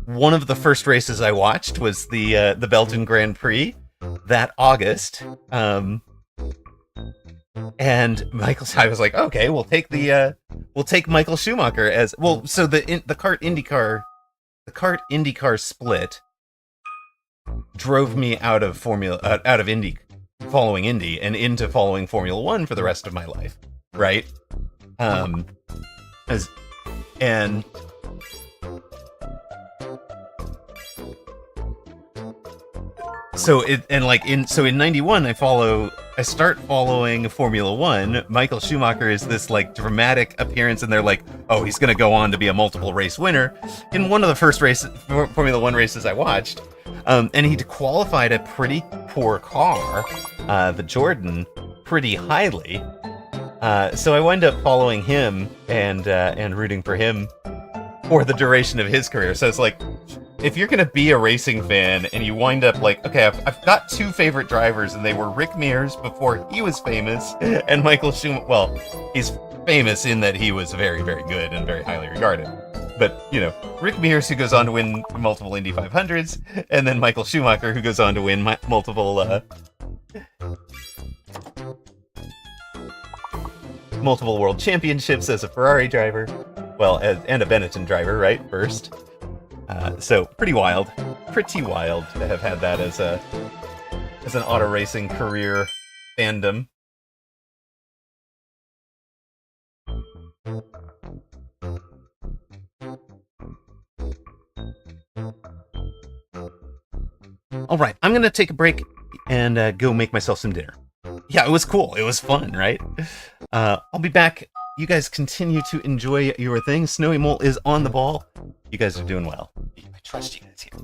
one of the first races I watched was the Belgian Grand Prix that August. And I was like, okay, we'll take Michael Schumacher as well. So the kart IndyCar split drove me out of Indy, following Indy, and into following Formula One for the rest of my life, right? So in 91 I start following Formula One. Michael Schumacher is this like dramatic appearance, and they're like, oh, he's gonna go on to be a multiple race winner in one of the first Formula One races I watched. And he'd qualified a pretty poor car, the Jordan, pretty highly. So I wind up following him and rooting for him for the duration of his career. So it's like, if you're going to be a racing fan and you wind up like, okay, I've got two favorite drivers, and they were Rick Mears before he was famous, and Michael Schumacher. Well, he's famous in that he was very, very good and very highly regarded. But, you know, Rick Mears, who goes on to win multiple Indy 500s, and then Michael Schumacher, who goes on to win multiple world championships as a Ferrari driver. Well, and a Benetton driver, right? First. So pretty wild to have had that as an auto racing career fandom. All right, I'm gonna take a break and go make myself some dinner. Yeah, it was cool. It was fun, right? I'll be back. You guys continue to enjoy your thing. Snowy Mole is on the ball. You guys are doing well. I trust you guys here.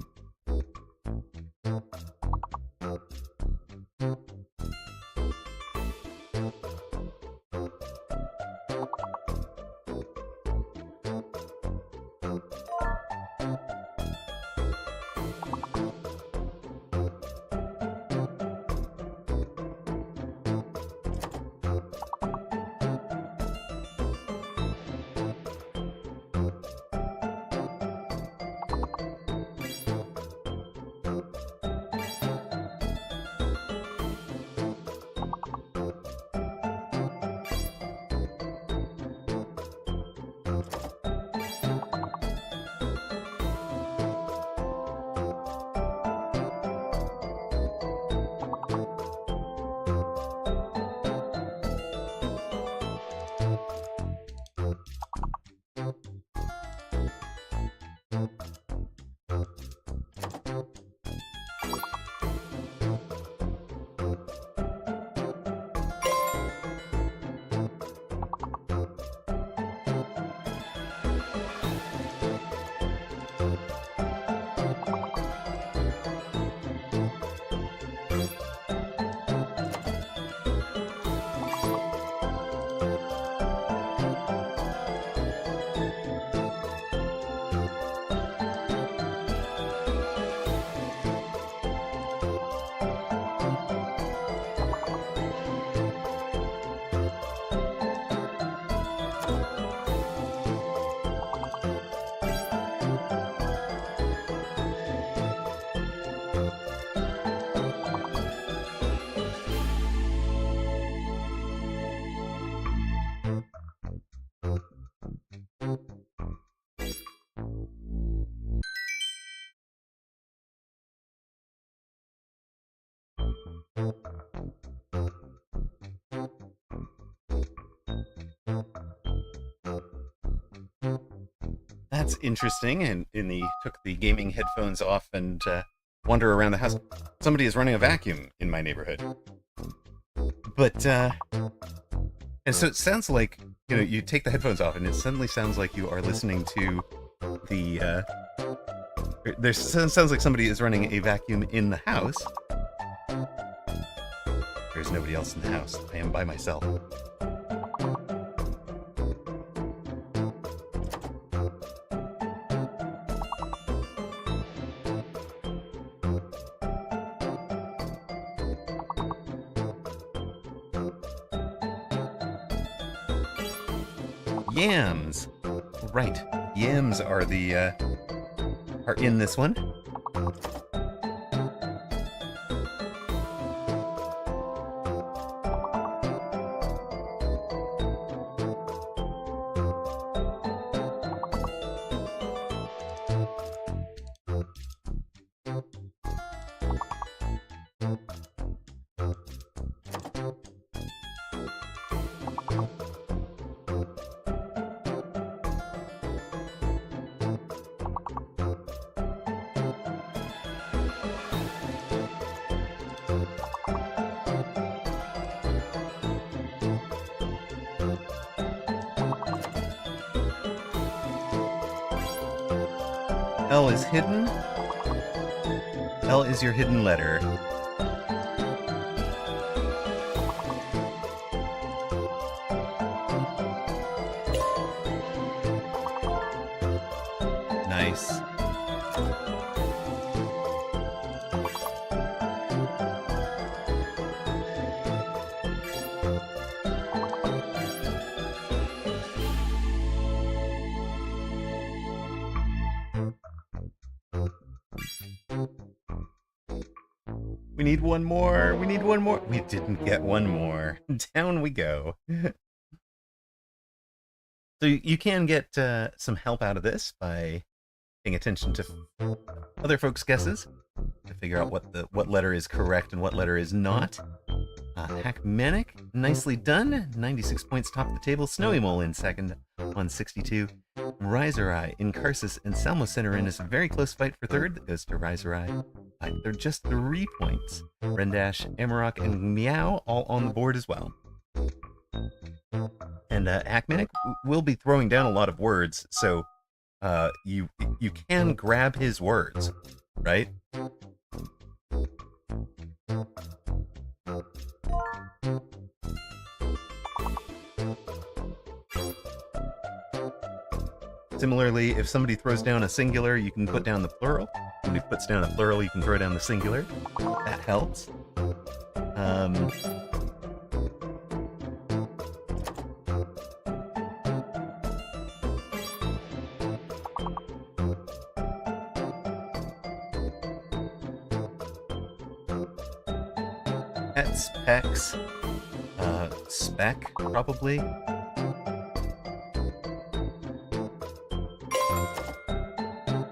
That's interesting. And took the gaming headphones off and wander around the house. Somebody is running a vacuum in my neighborhood. But and so it sounds like, you know, you take the headphones off and it suddenly sounds like you are listening to the sounds like somebody is running a vacuum in the house. There's nobody else in the house. I am by myself. Yams. Right. Yams are the are in this one. L is hidden. L is your hidden letter. Nice. We need one more. We need one more. We didn't get one more. Down we go. So you can get some help out of this by paying attention to other folks' guesses to figure out what letter is correct and what letter is not. Hackmanic, nicely done. 96 points top of the table. Snowy Mole in second on 62. Riserai, Incarsus, and Salmocenter a very close fight for third. That goes to Riserai. They're just 3 points. Rendash, Amarok, and Meow all on the board as well. And Hackmanic will be throwing down a lot of words, so you can grab his words, right? Similarly, if somebody throws down a singular, you can put down the plural. If somebody puts down a plural, you can throw down the singular. That helps. Pets, pecs, spec, probably.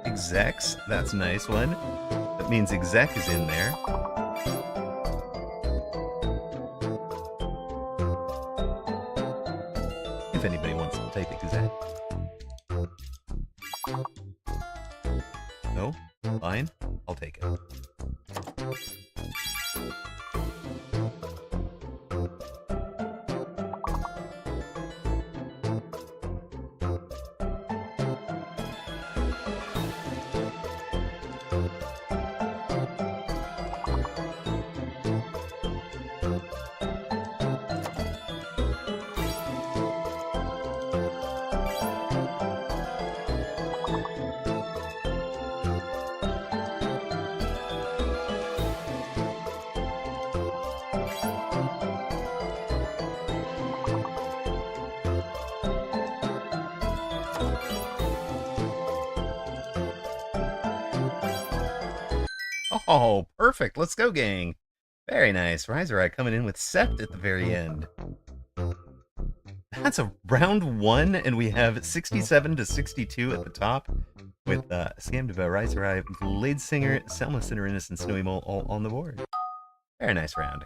Execs, that's a nice one. That means exec is in there. If anybody wants to type exec. No? Fine. I'll take it. Oh, perfect. Let's go, gang. Very nice. Riserai coming in with Sept at the very end. That's a round one, and we have 67 to 62 at the top, with Scamdiva, Riserai, Blade Singer, Selma Cinerinus, and Snowy Mole all on the board. Very nice round.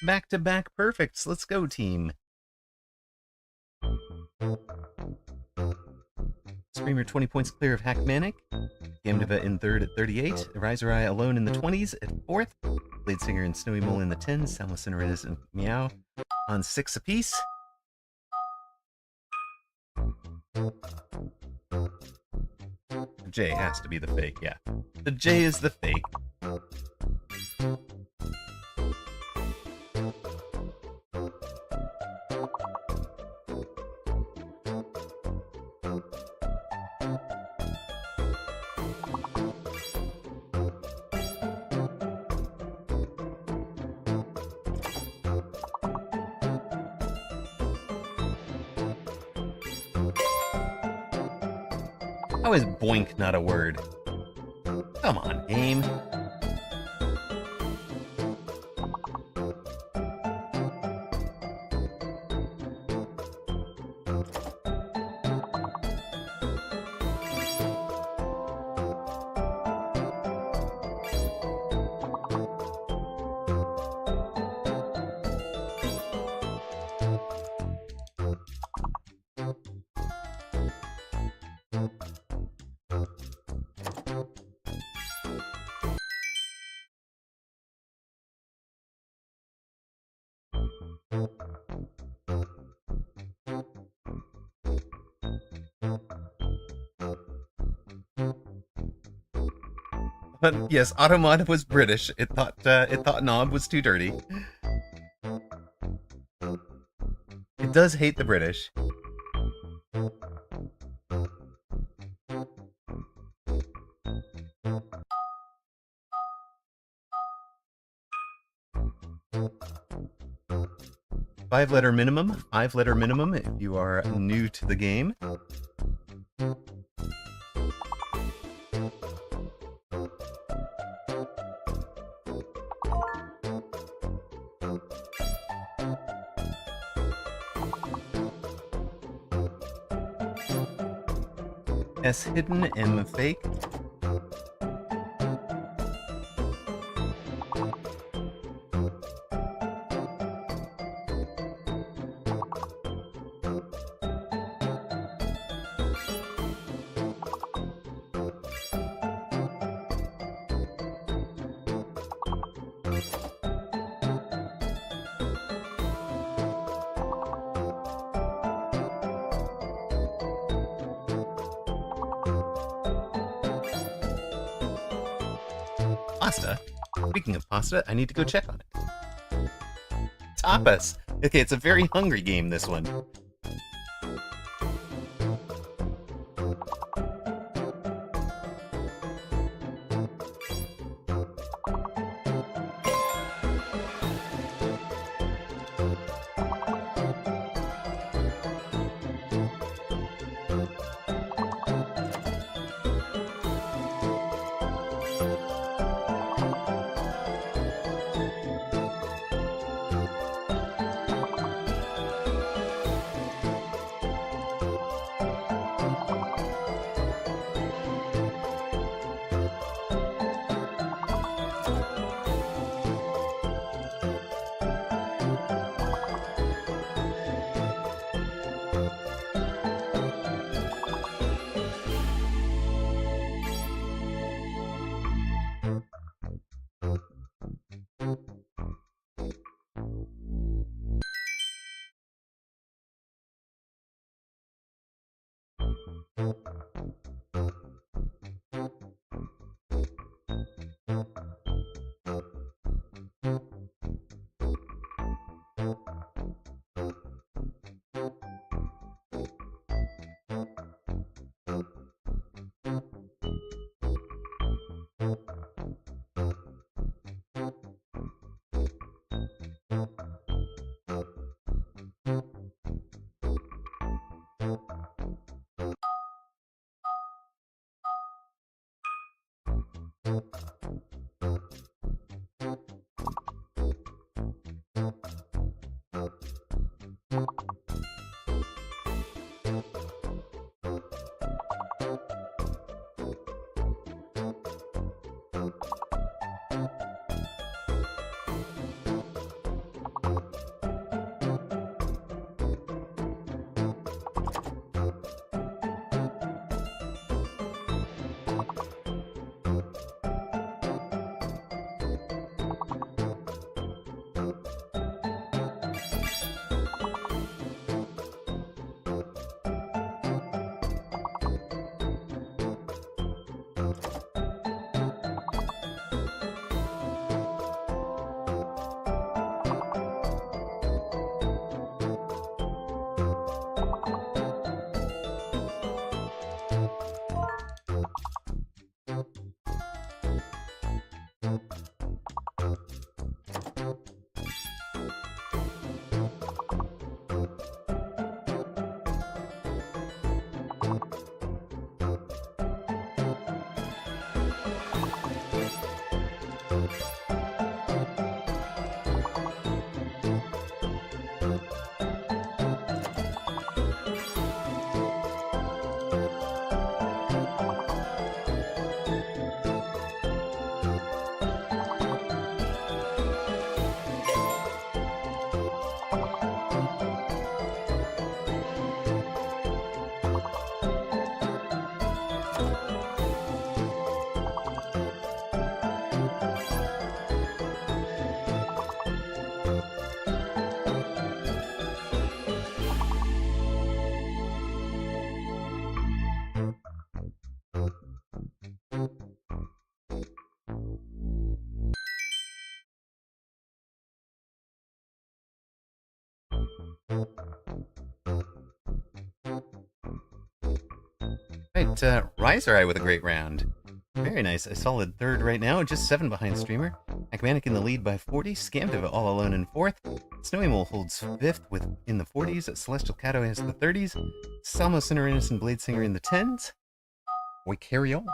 Back-to-back perfects. Let's go, team. Screamer 20 points clear of Hackmanic. Gamdiva in third at 38. Riserai alone in the 20s at fourth. Blade Singer and Snowy Mole in the 10s. Salma Cineretas and Meow on 6 apiece. J has to be the fake, yeah. The J is the fake. How is boink not a word? Come on, game. But yes, Automod was British. It thought Knob was too dirty. It does hate the British. Five-letter minimum if you are new to the game. S hidden, M fake. Pasta? Speaking of pasta, I need to go check on it. Tapas! Okay, it's a very hungry game, this one. Right, Riser Eye with a great round. Very nice. A solid third right now, just 7 behind Streamer. Acmanic in the lead by 40. Scamdiva all alone in 4th. Snowy Mole holds 5th with in the 40s. Celestial Cato has the 30s. Salmo Cinnerinus and Bladesinger in the 10s. We carry on.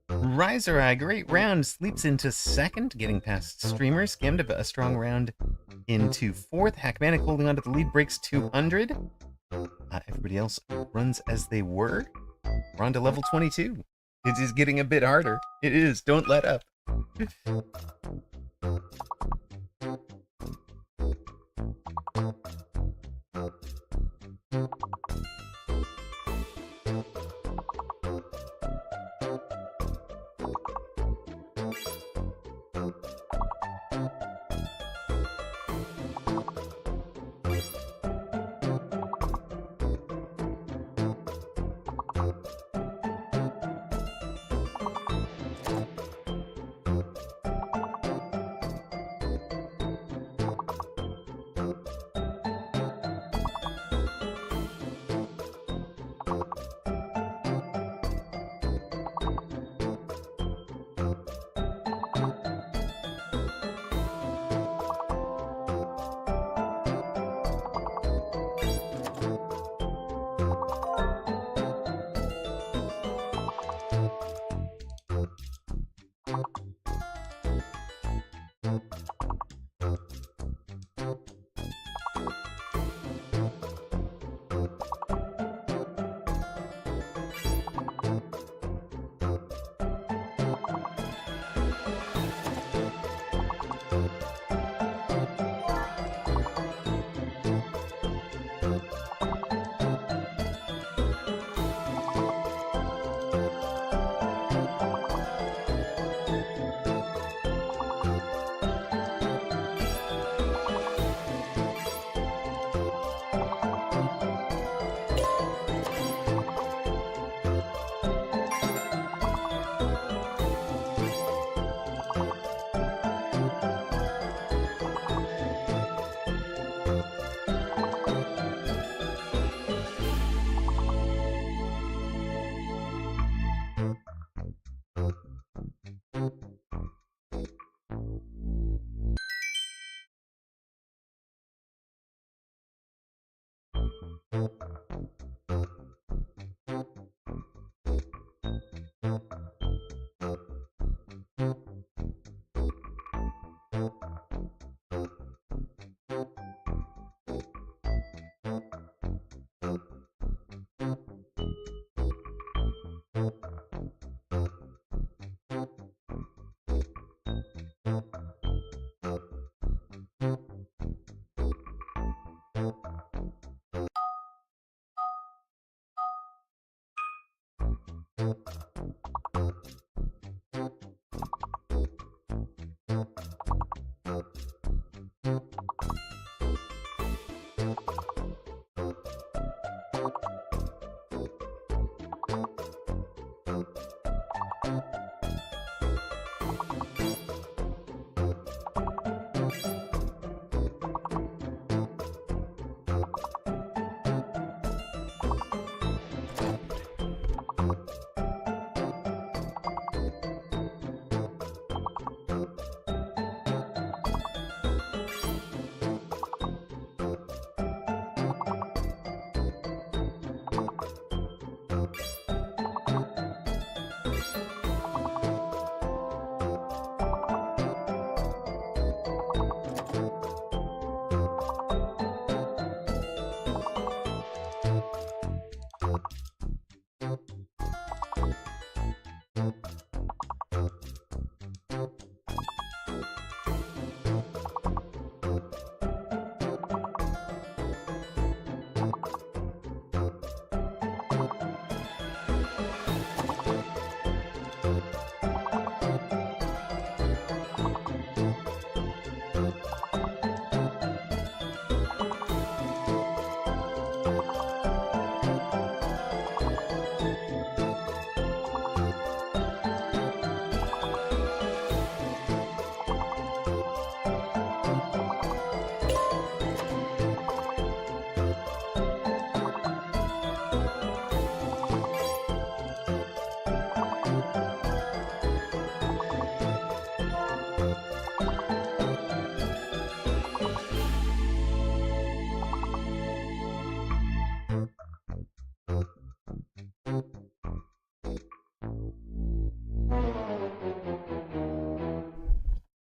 Riser Eye, great round, sleeps into 2nd, getting past Streamer. Scamdiva, a strong round into 4th. Hackmanic holding on to the lead, breaks 200. Everybody else runs as they were. We're on to level 22. It is getting a bit harder. It is. Don't let up.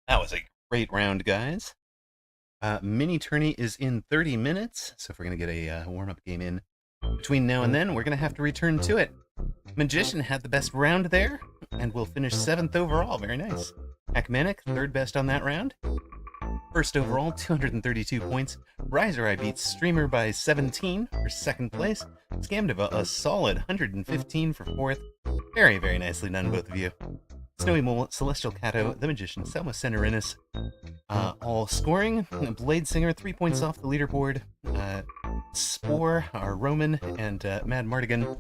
That was a great round, guys. Mini Tourney is in 30 minutes, so if we're going to get a warm-up game in between now and then, we're going to have to return to it. Magician had the best round there, and will finish 7th overall. Very nice. Acmanic, 3rd best on that round. 1st overall, 232 points. Riser I beats Streamer by 17 for 2nd place. Scamdiva, a solid 115 for 4th. Very, very nicely done, both of you. Snowy Mole, Celestial Cato, The Magician, Selma Centerinus, all scoring. Blade Singer, 3 points off the leaderboard. Spore, our Roman, and Mad Mardigan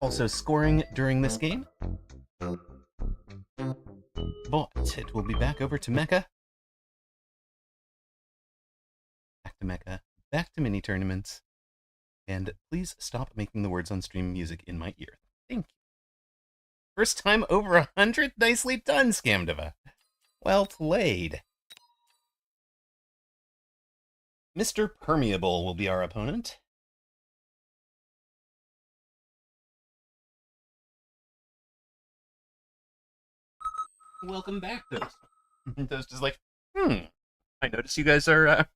also scoring during this game. But it will be back over to Mecca. Back to Mecca. Back to mini tournaments. And please stop making the words on stream music in my ear. Thank you. First time over 100? Nicely done, Scamdiva. Well played. Mr. Permeable will be our opponent. Welcome back, Toast. Toast is like, I notice you guys are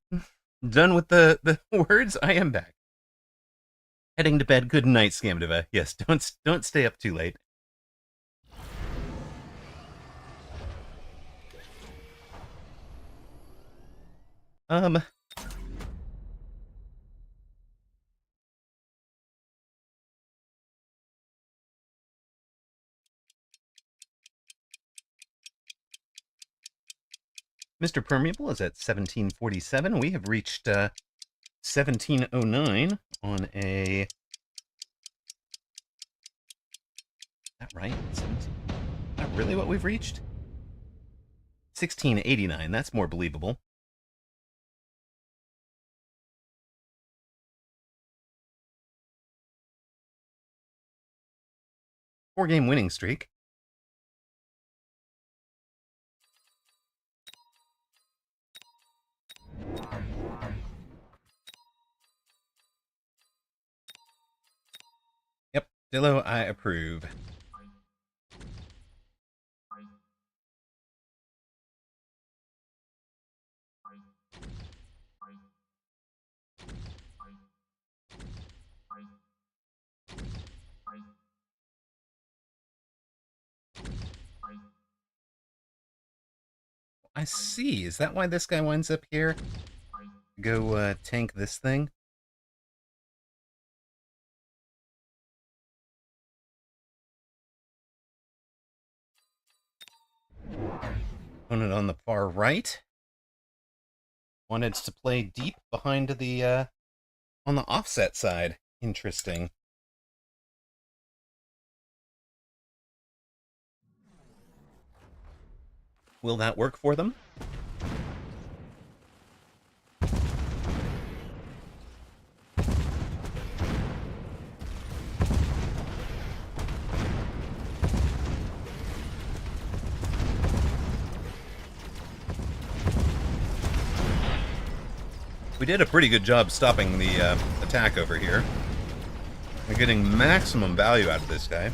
done with the words. I am back. Heading to bed. Good night, Scamdiva. Yes, don't stay up too late. Mr. Permeable is at 1747. We have reached 1709 on a... Is that right? Is that really what we've reached? 1689. That's more believable. Four-game winning streak. Yep, Dillo, I approve. I see. Is that why this guy winds up here? Go tank this thing? Opponent on the far right wanted to play deep behind the on the offset side. Interesting. Will that work for them? We did a pretty good job stopping the attack over here. We're getting maximum value out of this guy.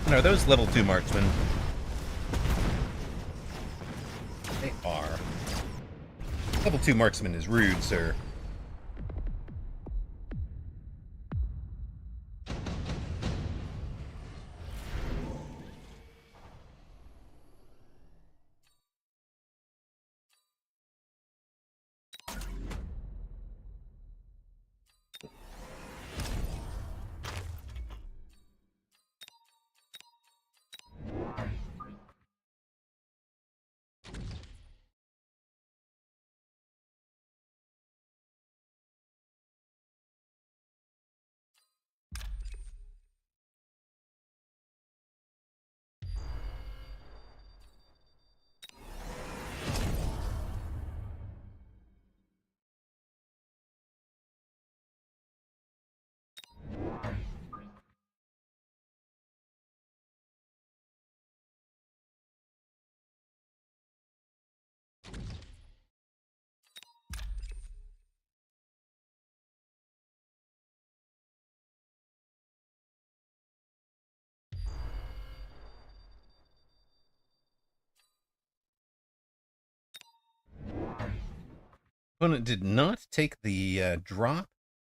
And are those level 2 marksmen? They are. Level 2 marksman is rude, sir. Opponent did not take the drop.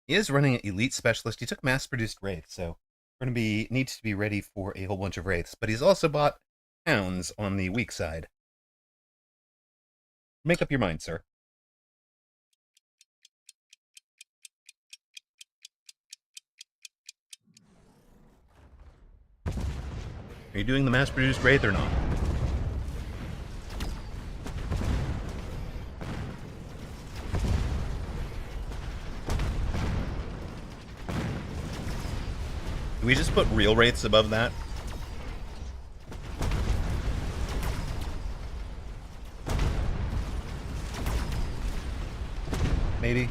He is running an elite specialist. He took mass-produced wraiths, so we're going to needs to be ready for a whole bunch of wraiths. But he's also bought hounds on the weak side. Make up your mind, sir. Are you doing the mass-produced wraith or not? Can we just put real wraiths above that? Maybe.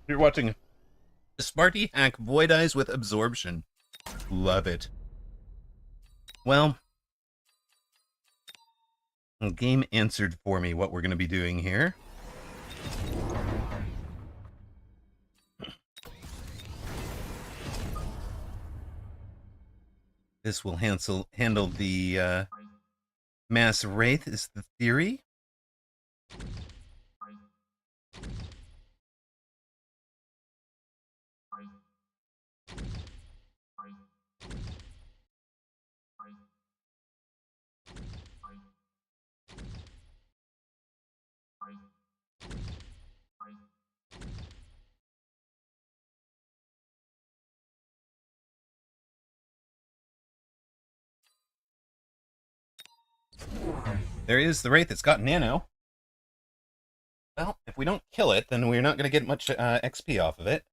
You're watching Smarty hack Void Eyes with Absorption. Love it. Well, the game answered for me what we're going to be doing here. This will handle the mass wraith, is the theory. There is the wraith that's got nano. Well, if we don't kill it, then we're not going to get much XP off of it.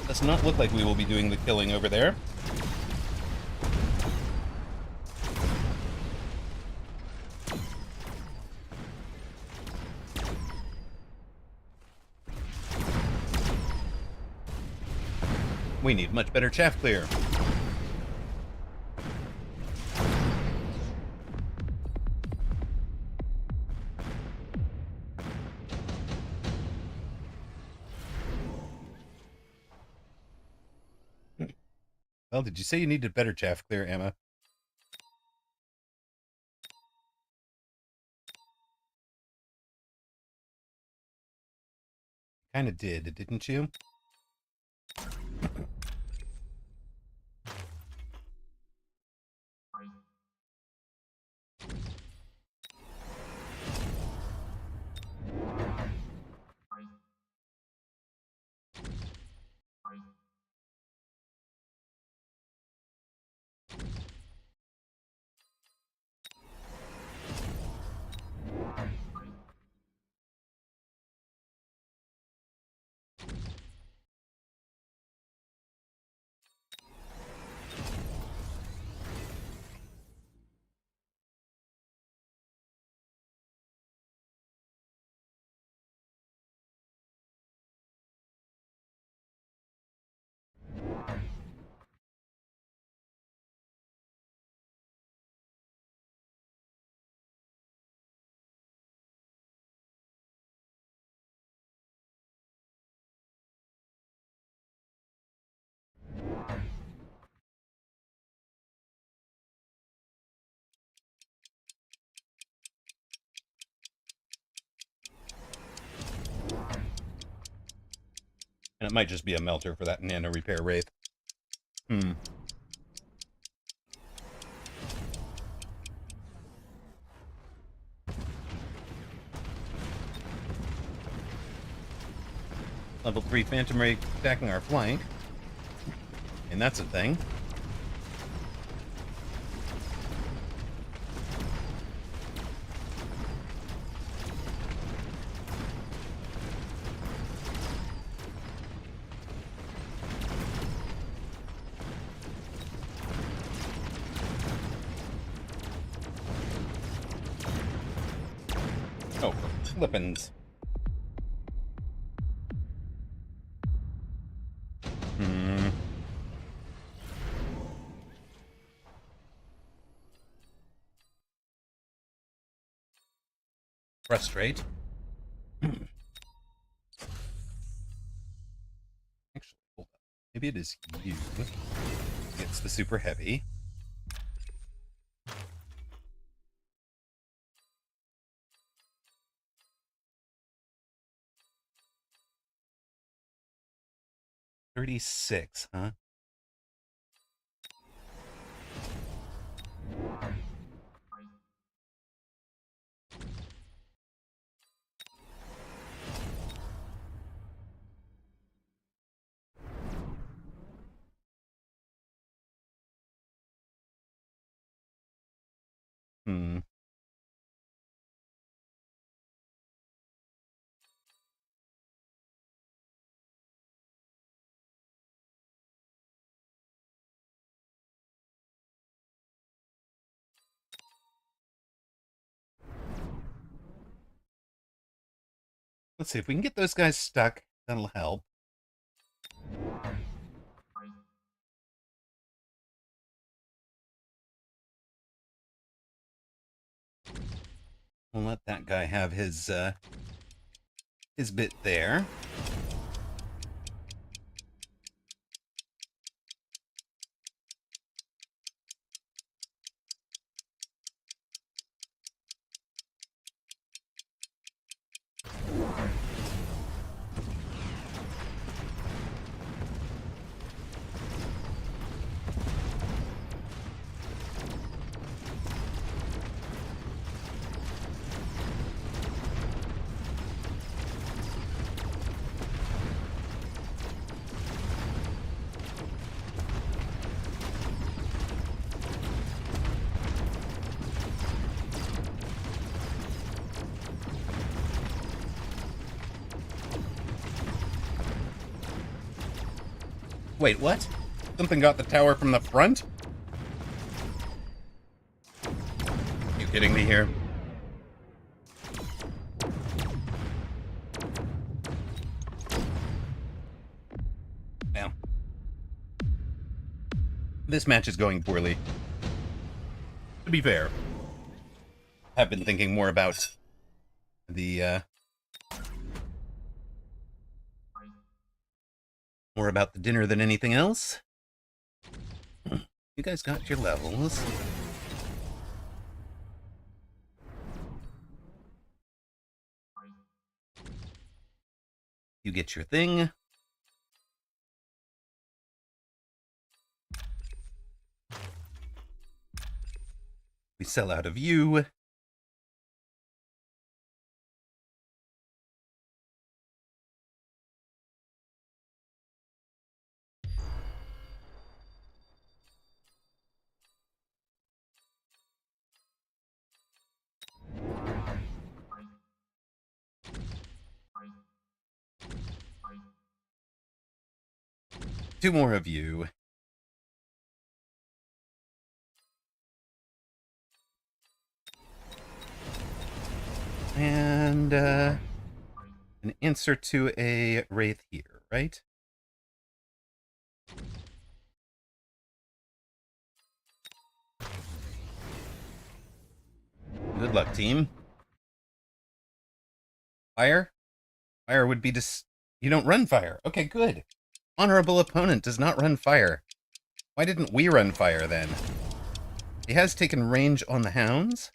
Does not look like we will be doing the killing over there. We need much better chaff clear. Well, did you say you needed better chaff clear, Emma? Kind of did, didn't you? And it might just be a melter for that nano repair wraith. Level 3 Phantom Ray attacking our flank. And that's a thing. Oh, flippins. Frustrate. Actually, hold up. Maybe it is you. It's the super heavy. $36, huh? Let's see if we can get those guys stuck. That'll help. We'll let that guy have his bit there. Wait, what? Something got the tower from the front? You kidding me here? Now. This match is going poorly. To be fair, I've been thinking more about the dinner than anything else. You guys got your levels. You get your thing. We sell out of you. Two more of you. And an answer to a wraith here, right? Good luck, team. Fire? Fire would be you don't run fire. Okay, good. Honorable opponent does not run fire. Why didn't we run fire then? He has taken range on the hounds.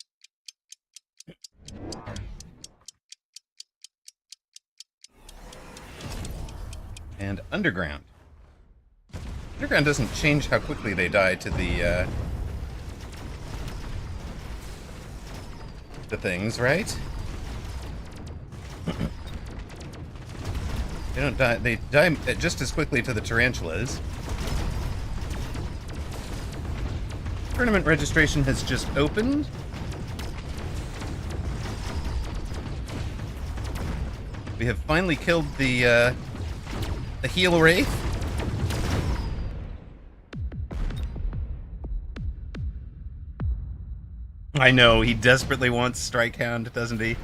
And underground. Underground doesn't change how quickly they die to the things, right? They don't die. They die just as quickly to the tarantulas. Tournament registration has just opened. We have finally killed the heel wraith. I know, he desperately wants Strike Hound, doesn't he?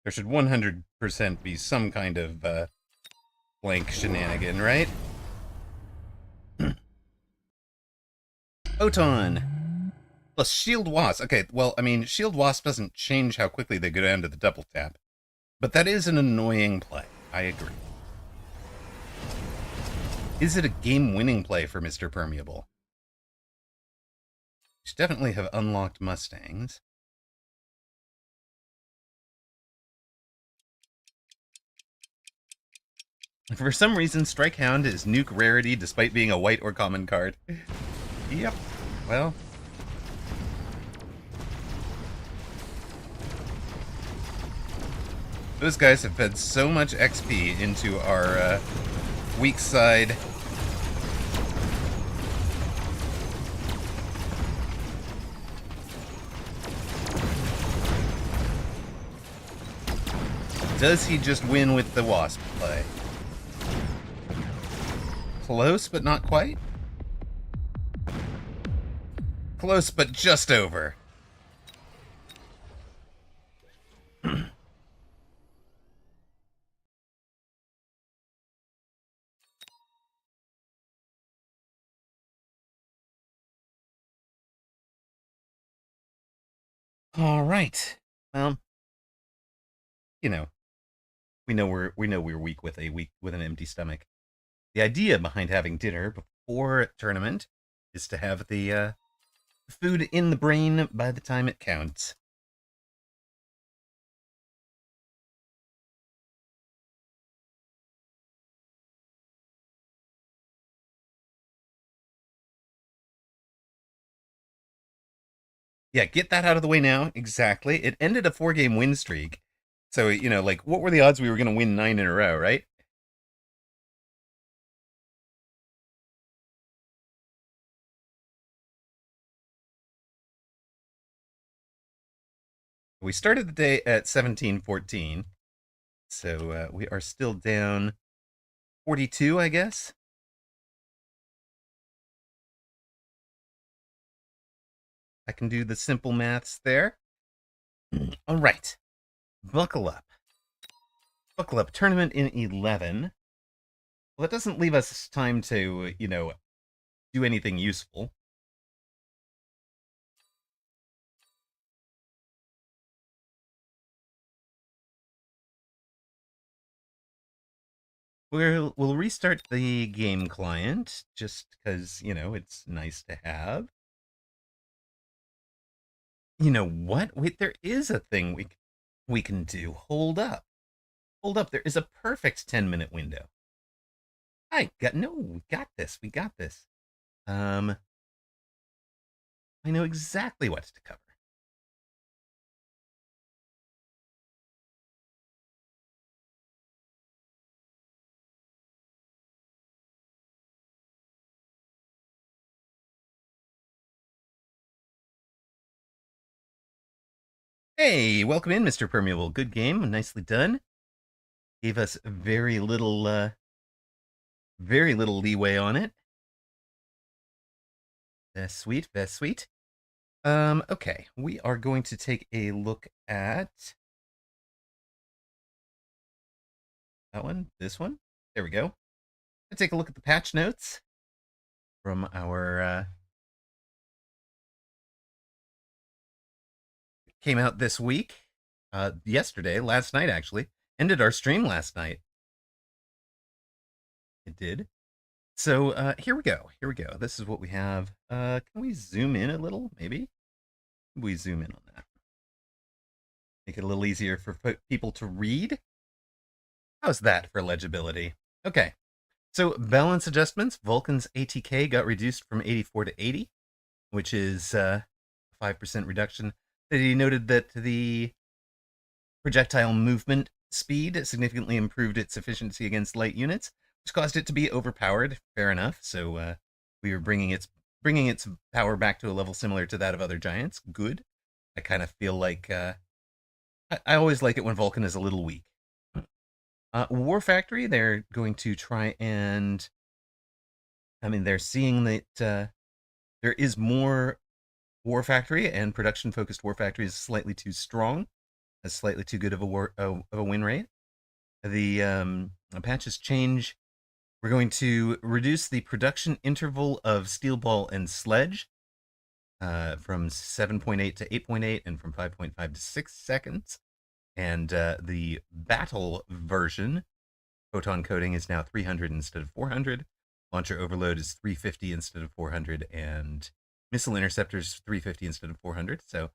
There should 100% be some kind of blank shenanigan, right? Photon! Plus Shield Wasp. Okay, well, I mean, Shield Wasp doesn't change how quickly they go down to the double tap. But that is an annoying play. I agree. Is it a game-winning play for Mr. Permeable? You should definitely have unlocked Mustangs. For some reason, Strike Hound is nuke rarity despite being a white or common card. Yep. Well. Those guys have fed so much XP into our weak side. Does he just win with the Wasp play? Close, but not quite. Close, but just over. All right. Well, you know, we know we're weak with an empty stomach. The idea behind having dinner before tournament is to have the food in the brain by the time it counts. Yeah, get that out of the way now. Exactly. It ended a 4-game win streak. So, like, what were the odds we were going to win 9 in a row, right? We started the day at 17-14. So we are still down 42, I guess. I can do the simple maths there. All right. Buckle up. Buckle up. Tournament in 11. Well, that doesn't leave us time to, do anything useful. We'll restart the game client just because, it's nice to have. You know what? Wait, there is a thing we can do. Hold up. Hold up. There is a perfect 10-minute window. We got this. We got this. Um I know exactly what to cover. Hey, welcome in, Mr. Permeable. Good game, nicely done. Gave us very little leeway on it. That's sweet, that's sweet. Okay, we are going to take a look at that one, this one. There we go. Let's take a look at the patch notes from our came out this week. Yesterday, last night actually. Ended our stream last night. It did. So here we go. Here we go. This is what we have. Can we zoom in a little? Maybe we zoom in on that. Make it a little easier for people to read. How's that for legibility? Okay. So balance adjustments. Vulcan's ATK got reduced from 84 to 80, which is a 5% reduction. He noted that the projectile movement speed significantly improved its efficiency against light units, which caused it to be overpowered. Fair enough. So we are bringing its power back to a level similar to that of other giants. Good. I kind of feel like I always like it when Vulcan is a little weak. War Factory, they're going to try and, I mean, they're seeing that there is more War Factory, and production focused War Factory is slightly too strong, has slightly too good of a win rate. The patches change. We're going to reduce the production interval of Steel Ball and Sledge from 7.8 to 8.8, and from 5.5 to 6 seconds. And the battle version, photon coating, is now 300 instead of 400. Launcher overload is 350 instead of 400, and missile interceptors 350 instead of 400. So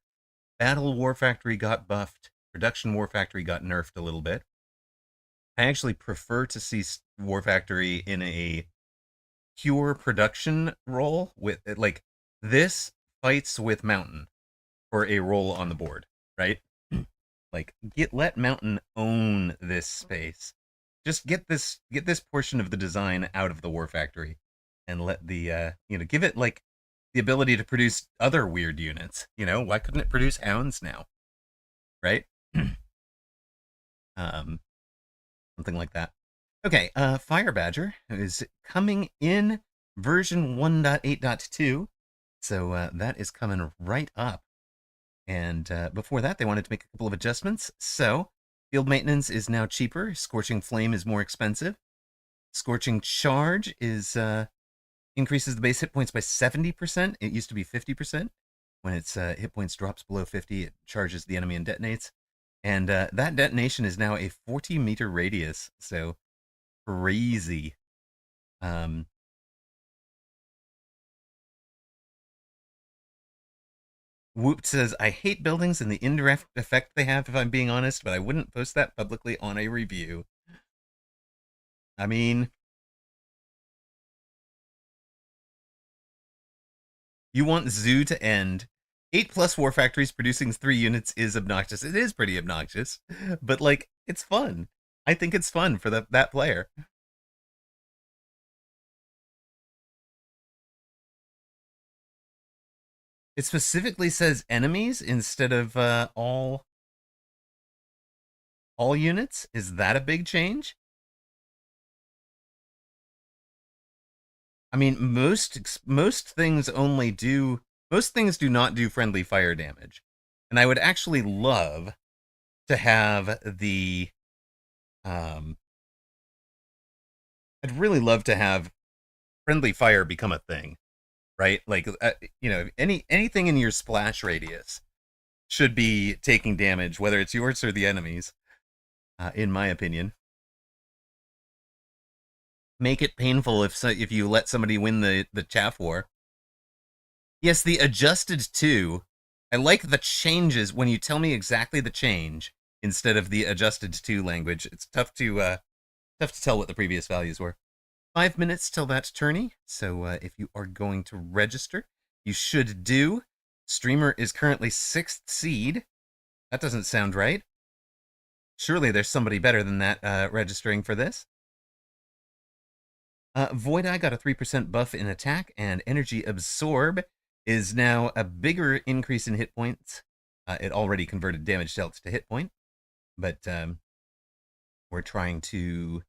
Battle War Factory got buffed. Production War Factory got nerfed a little bit. I actually prefer to see War Factory in a pure production role with like this fights with Mountain for a role on the board, right? Like let Mountain own this space. Just get this portion of the design out of the War Factory, and let the give it like the ability to produce other weird units. Why couldn't it produce hounds now, right? um, Something like that. Okay, Fire Badger is coming in version 1.8.2, so that is coming right up. And before that, they wanted to make a couple of adjustments. So, field maintenance is now cheaper. Scorching Flame is more expensive. Scorching Charge is increases the base hit points by 70%. It used to be 50%. When its hit points drops below 50, it charges the enemy and detonates. And that detonation is now a 40-meter radius. So, crazy. Whoop says, I hate buildings and the indirect effect they have, if I'm being honest, but I wouldn't post that publicly on a review. I mean, you want Zoo to end 8 plus war factories producing 3 units is obnoxious. It is pretty obnoxious, but like it's fun. I think it's fun for that player. It specifically says enemies instead of all units. Is that a big change? I mean, most things do not do friendly fire damage, and I would actually love to have the um. I'd really love to have friendly fire become a thing, right? Like, anything in your splash radius should be taking damage, whether it's yours or the enemy's. In my opinion, make it painful if you let somebody win the chaff war. Yes, the adjusted to. I like the changes when you tell me exactly the change instead of the adjusted to language. It's tough to tell what the previous values were. 5 minutes till that tourney. So if you are going to register, you should do. Streamer is currently 6th seed. That doesn't sound right. Surely there's somebody better than that registering for this. Void Eye got a 3% buff in attack, and Energy Absorb is now a bigger increase in hit points. It already converted damage dealt to hit point, but we're trying to.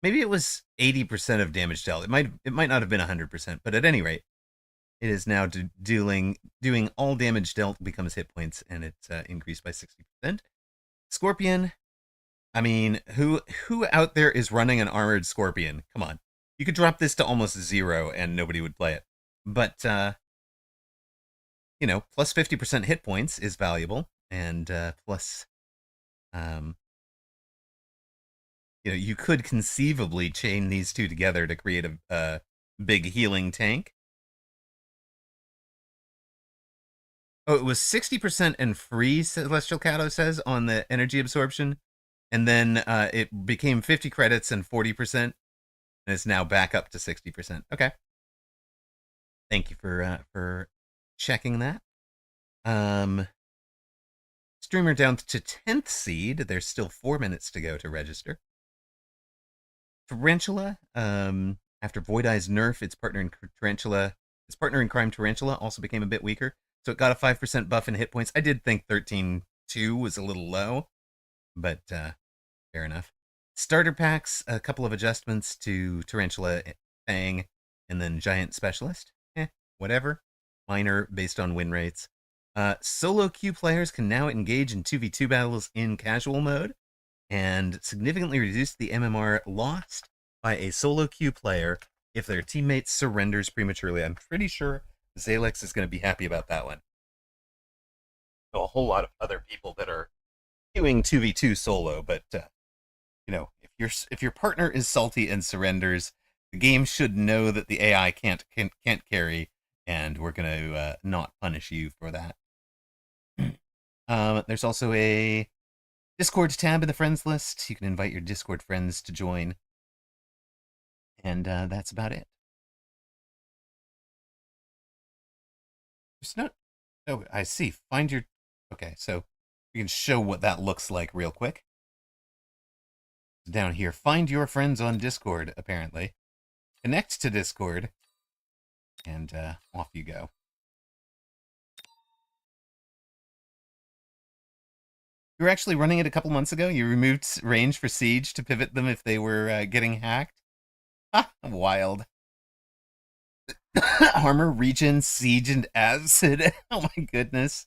Maybe it was 80% of damage dealt. It might not have been 100%, but at any rate, it is now doing all damage dealt becomes hit points, and it's increased by 60%. Scorpion. I mean, who out there is running an armored Scorpion? Come on. You could drop this to almost 0 and nobody would play it. But, plus 50% hit points is valuable, and plus, you could conceivably chain these two together to create a big healing tank. Oh, it was 60% and free, Celestial Cato says, on the energy absorption. And then it became 50 credits and 40%. And it's now back up to 60%. Okay. Thank you for checking that. Streamer down to 10th seed. There's still 4 minutes to go to register. Tarantula, after Void Eye's nerf, its partner in crime Tarantula also became a bit weaker. So it got a 5% buff in hit points. I did think 13-2 was a little low, but fair enough. Starter packs, a couple of adjustments to Tarantula, Fang, and then Giant Specialist. Whatever. Minor based on win rates. Solo queue players can now engage in 2v2 battles in casual mode, and significantly reduce the MMR lost by a solo queue player if their teammate surrenders prematurely. I'm pretty sure Zalex is going to be happy about that one. A whole lot of other people that are queuing 2v2 solo, but if your partner is salty and surrenders, the game should know that the AI can't carry, and we're going to not punish you for that. There's also a Discord tab in the friends list. You can invite your Discord friends to join. And that's about it. There's not. Oh, I see. Find your. Okay, so we can show what that looks like real quick. Down here, find your friends on Discord, apparently. Connect to Discord, and off you go. You were actually running it a couple months ago. You removed range for Siege to pivot them if they were getting hacked. Ah, wild. Armor, Regen, Siege, and Acid. Oh my goodness.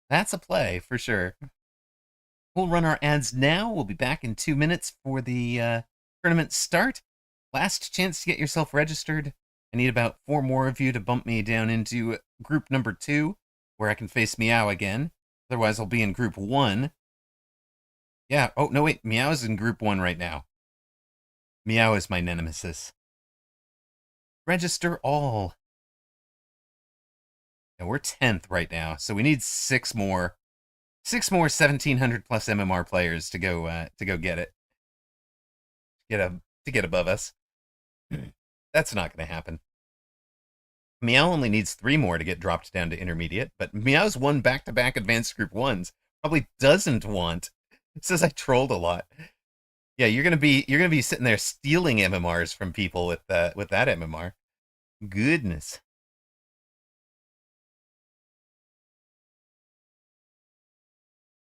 That's a play, for sure. We'll run our ads now. We'll be back in 2 minutes for the tournament start. Last chance to get yourself registered. I need about 4 more of you to bump me down into group number 2, where I can face Meow again. Otherwise, I'll be in group 1. Yeah. Oh, no, wait. Meow is in group 1 right now. Meow is my nemesis. Register all. And we're 10th right now, so we need 6 more. 6 more 1,700 plus MMR players to go get it. To get above us. That's not going to happen. Meow only needs 3 more to get dropped down to intermediate, but Meow's won back-to-back advanced group 1s. Probably doesn't want. It says I trolled a lot. Yeah, you're gonna be sitting there stealing MMRs from people with that MMR. Goodness.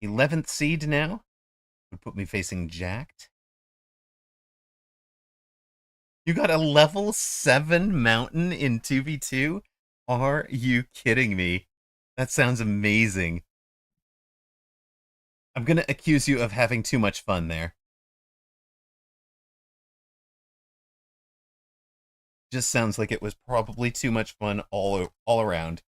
11th seed now would put me facing Jacked. You got a level 7 mountain in 2v2? Are you kidding me? That sounds amazing. I'm gonna accuse you of having too much fun there. Just sounds like it was probably too much fun all around.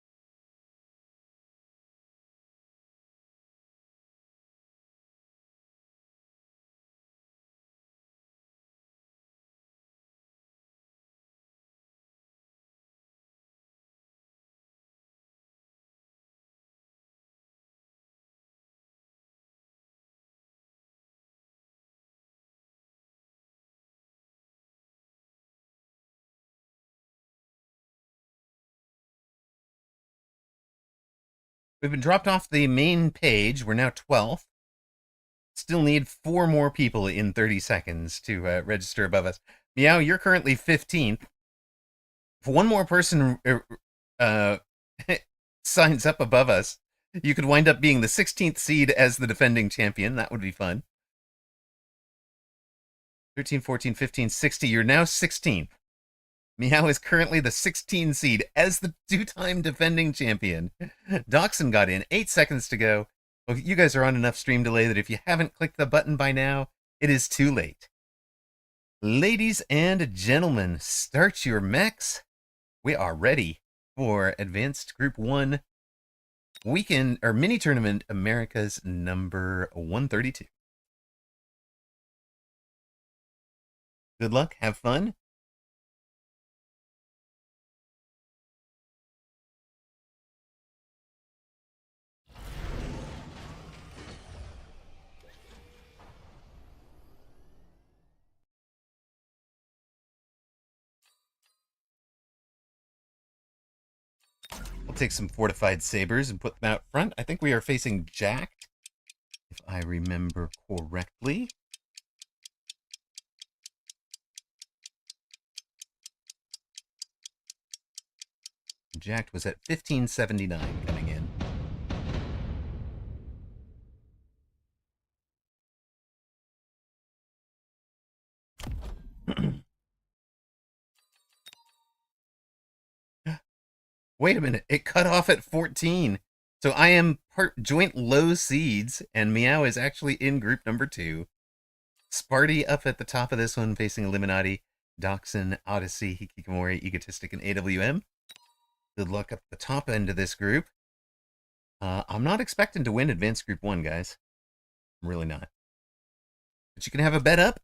We've been dropped off the main page. We're now 12th. Still need 4 more people in 30 seconds to register above us. Meow, you're currently 15th. If one more person signs up above us, you could wind up being the 16th seed as the defending champion. That would be fun. 13, 14, 15, 60. You're now 16th. Meow is currently the 16 seed as the 2-time defending champion. Dachshund got in. 8 seconds to go. Well, you guys are on enough stream delay that if you haven't clicked the button by now, it is too late. Ladies and gentlemen, start your mechs. We are ready for Advanced Group 1 Weekend or Mini Tournament America's number 132. Good luck. Have fun. We'll take some fortified sabers and put them out front. I think we are facing Jacked, if I remember correctly. Jacked was at 1579 coming in. Wait a minute, it cut off at 14. So I am part joint low seeds, and Meow is actually in group number 2. Sparty up at the top of this one, facing Illuminati, Dachshund, Odyssey, Hikikomori, Egotistic, and AWM. Good luck up the top end of this group. I'm not expecting to win Advanced Group 1, guys. I'm really not. But you can have a bet up.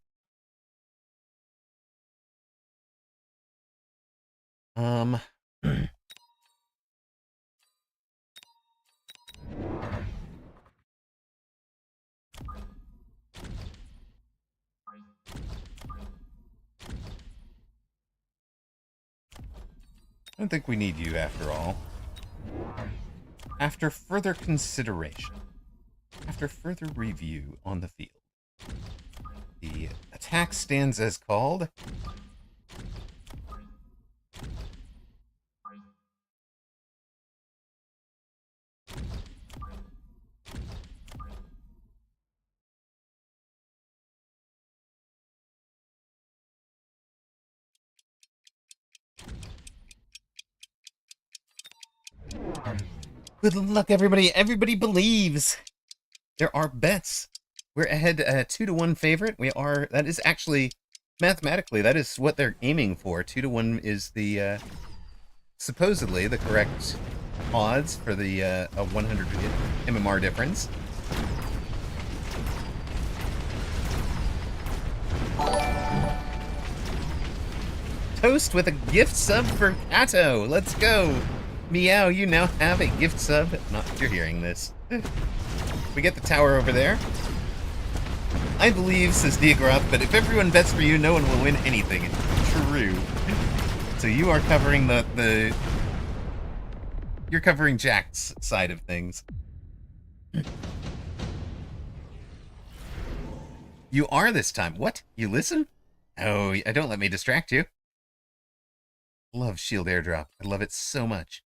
I don't think we need you after all. After further consideration, after further review on the field, the attack stands as called. Good luck, everybody. Everybody believes. There are bets. We're ahead 2-1 favorite. That is actually, mathematically, that is what they're aiming for. 2-1 is the, supposedly the correct odds for the 100 MMR difference. Toast with a gift sub for Kato. Let's go. Meow, you now have a gift sub. Not if you're hearing this. We get the tower over there. I believe, says Diagroth, but if everyone bets for you, no one will win anything. True. So you are covering the You're covering Jack's side of things. You are this time. What? You listen? Oh, don't let me distract you. Love shield airdrop. I love it so much.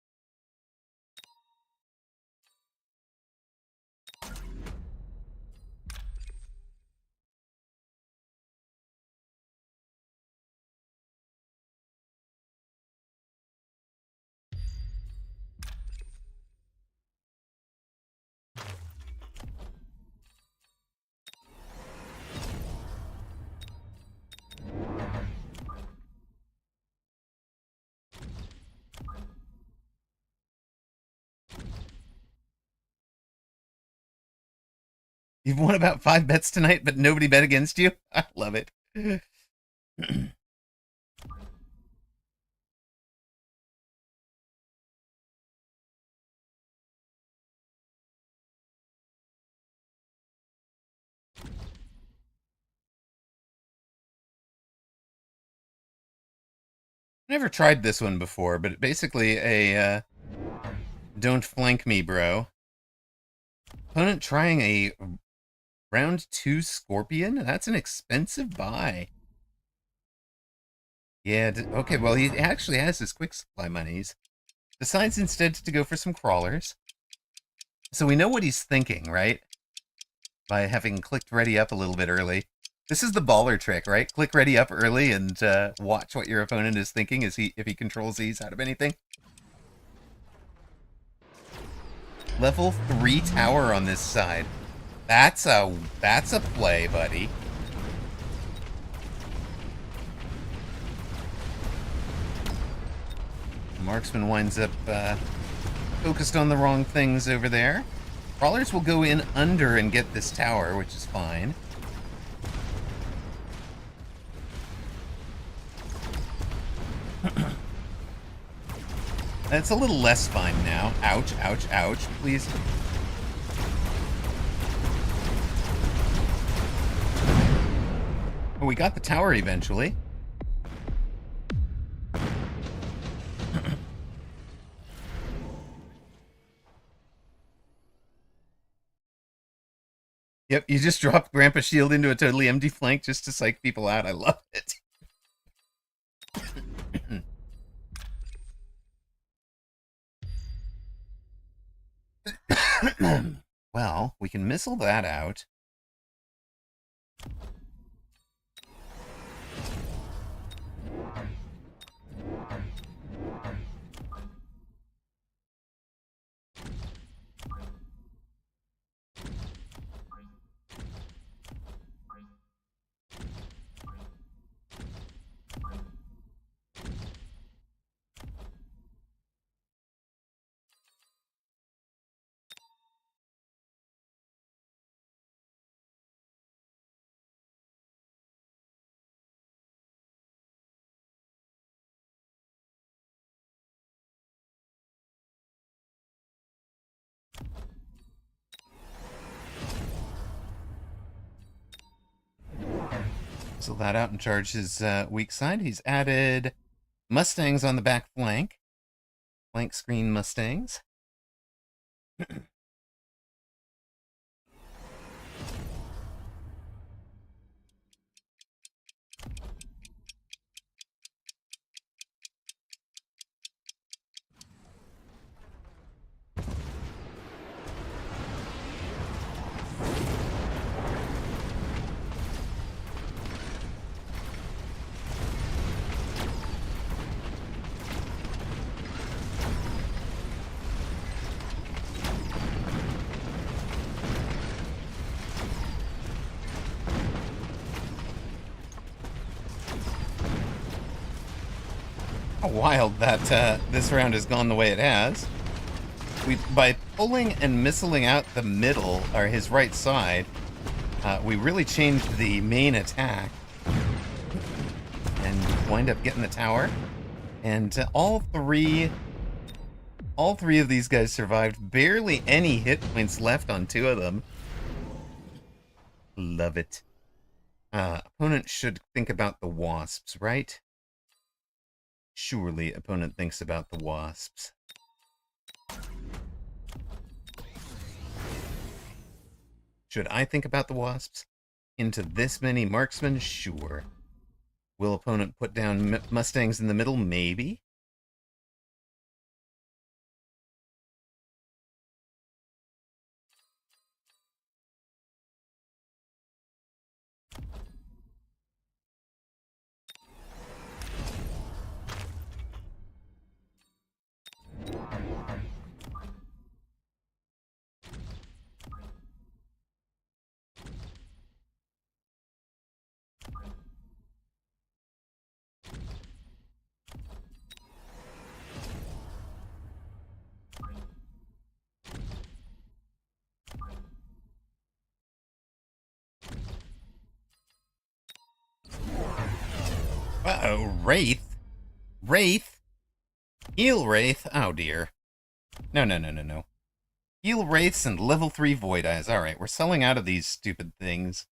You've won about 5 bets tonight, but nobody bet against you? I love it. Never tried this one before, but basically a don't flank me, bro. Opponent trying a round 2 Scorpion? That's an expensive buy. Yeah, okay, well, he actually has his quick supply monies. Decides instead to go for some crawlers. So we know what he's thinking, right? By having clicked ready up a little bit early. This is the baller trick, right? Click ready up early and watch what your opponent is thinking if he controls these out of anything. Level 3 tower on this side. That's a play, buddy. Marksman winds up focused on the wrong things over there. Crawlers will go in under and get this tower, which is fine. It's a little less fine now. Ouch, ouch, ouch. Please. Oh, we got the tower eventually. Yep, you just dropped Grandpa Shield into a totally empty flank just to psych people out. I love it. Well, we can missile that out. Missile that out and charge his weak side. He's added Mustangs on the back flank. Flank screen Mustangs. How wild that this round has gone the way it has. By pulling and missiling out the middle, or his right side, we really changed the main attack and wind up getting the tower. And all three of these guys survived. Barely any hit points left on 2 of them. Love it. Opponent should think about the wasps, right? Surely opponent thinks about the wasps. Should I think about the wasps? Into this many marksmen? Sure. Will opponent put down mustangs in the middle? Maybe. Uh-oh, Wraith? Wraith? Heal Wraith? Oh dear. No, no, no, no, no. Heal Wraiths and level 3 Void Eyes. Alright, we're selling out of these stupid things.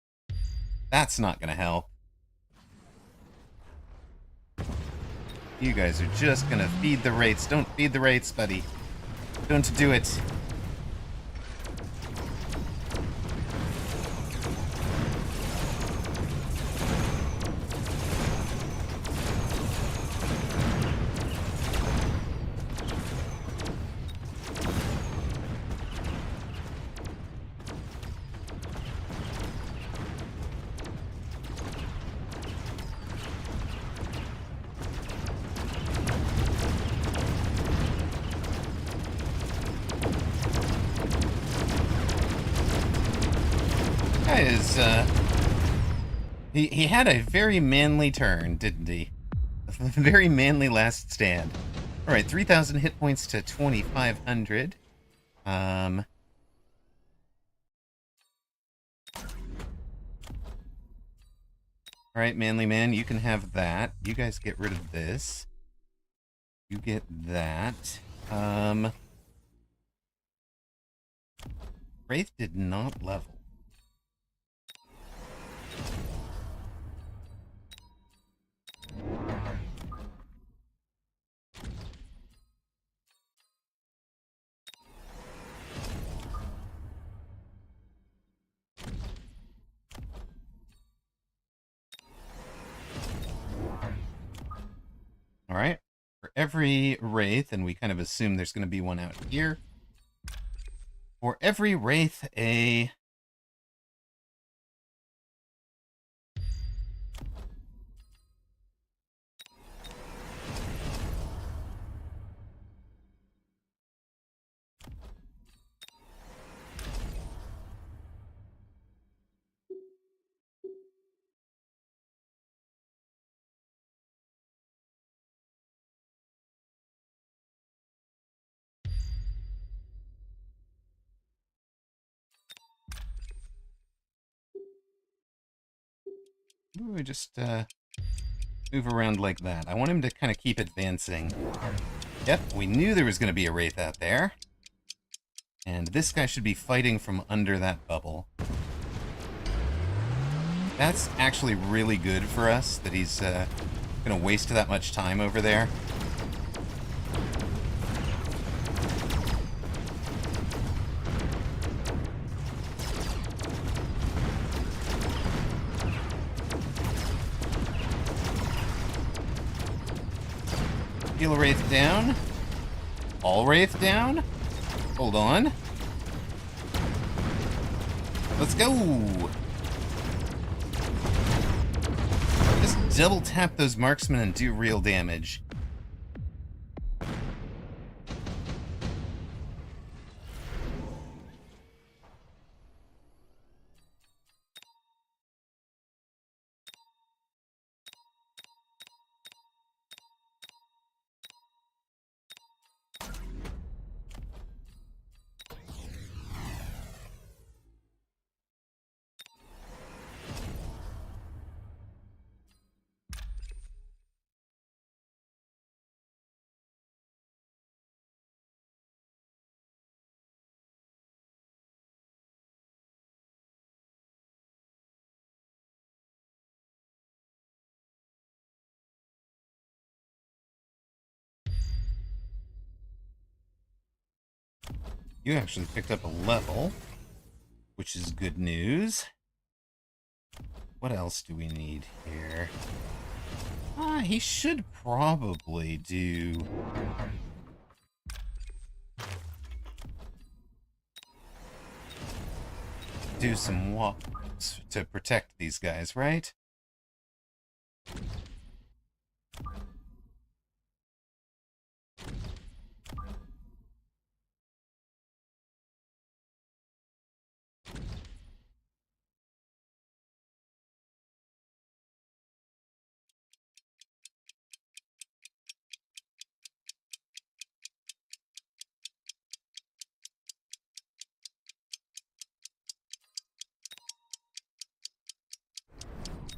That's not gonna help. You guys are just gonna feed the Wraiths. Don't feed the Wraiths, buddy. Don't do it. He had a very manly turn, didn't he? A very manly last stand. Alright, 3,000 hit points to 2,500. Alright, manly man, you can have that. You guys get rid of this. You get that. Wraith did not level. Alright, for every Wraith, and we kind of assume there's going to be one out here, for every Wraith, a... Ooh, just move around like that. I want him to kind of keep advancing. Yep, we knew there was going to be a Wraith out there. And this guy should be fighting from under that bubble. That's actually really good for us, that he's going to waste that much time over there. Heal a Wraith down. All Wraith down. Hold on. Let's go. Just double tap those marksmen and do real damage. You actually picked up a level. which is good news. What else do we need here? He should probably do some walks to protect these guys, right?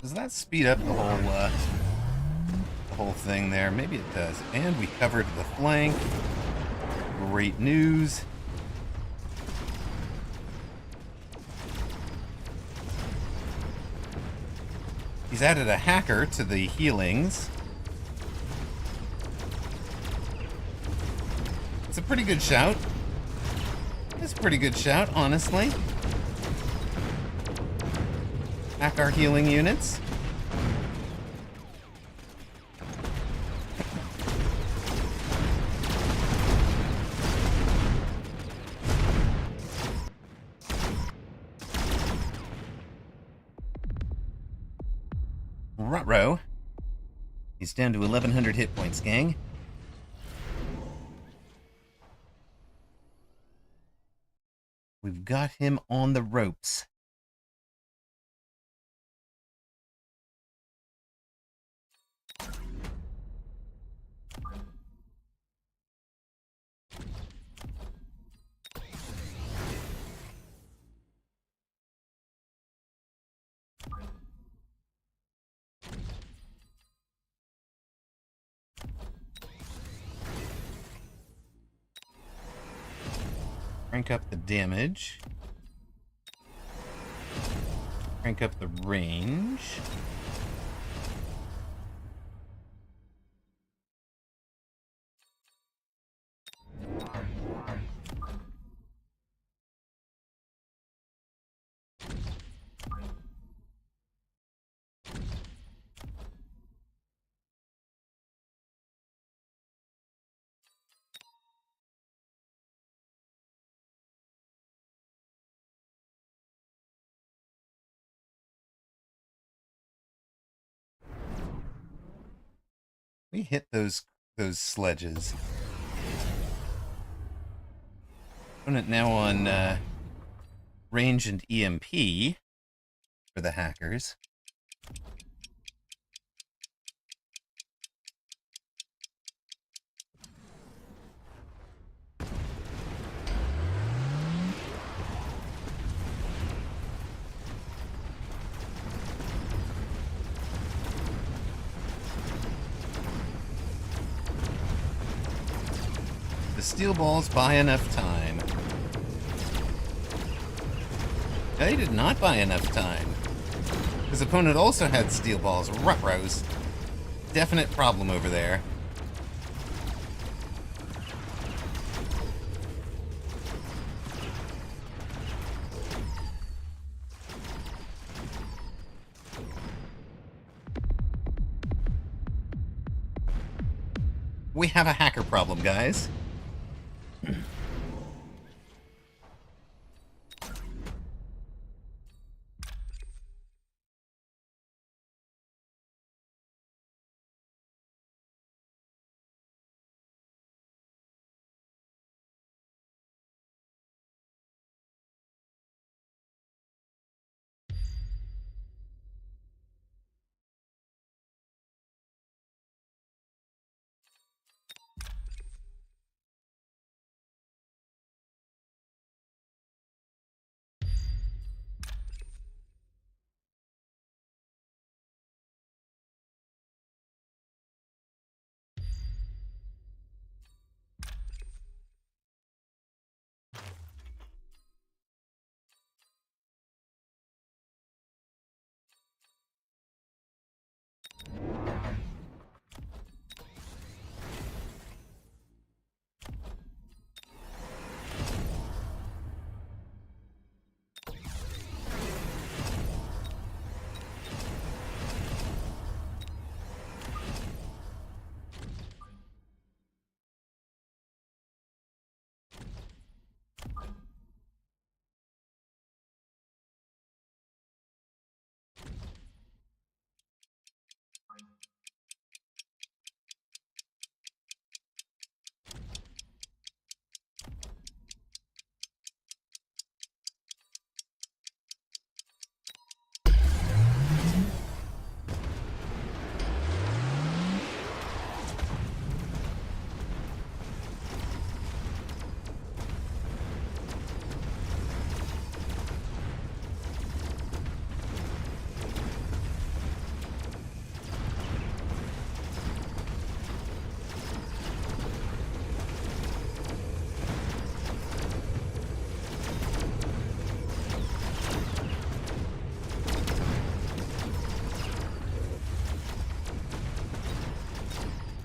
Does that speed up the whole thing there? Maybe it does. And we covered the flank. Great news. He's added a hacker to the healings. It's a pretty good shout. It's a pretty good shout, honestly. Hack our healing units. Ruh-roh. He's down to 1,100 hit points, gang. We've got him on the ropes. Crank up the damage. Crank up the range. We hit those sledges. Opponent now on range and EMP for the hackers. The steel balls buy enough time. They did not buy enough time. His opponent also had steel balls. Ruh-rohs. Definite problem over there. We have a hacker problem, guys.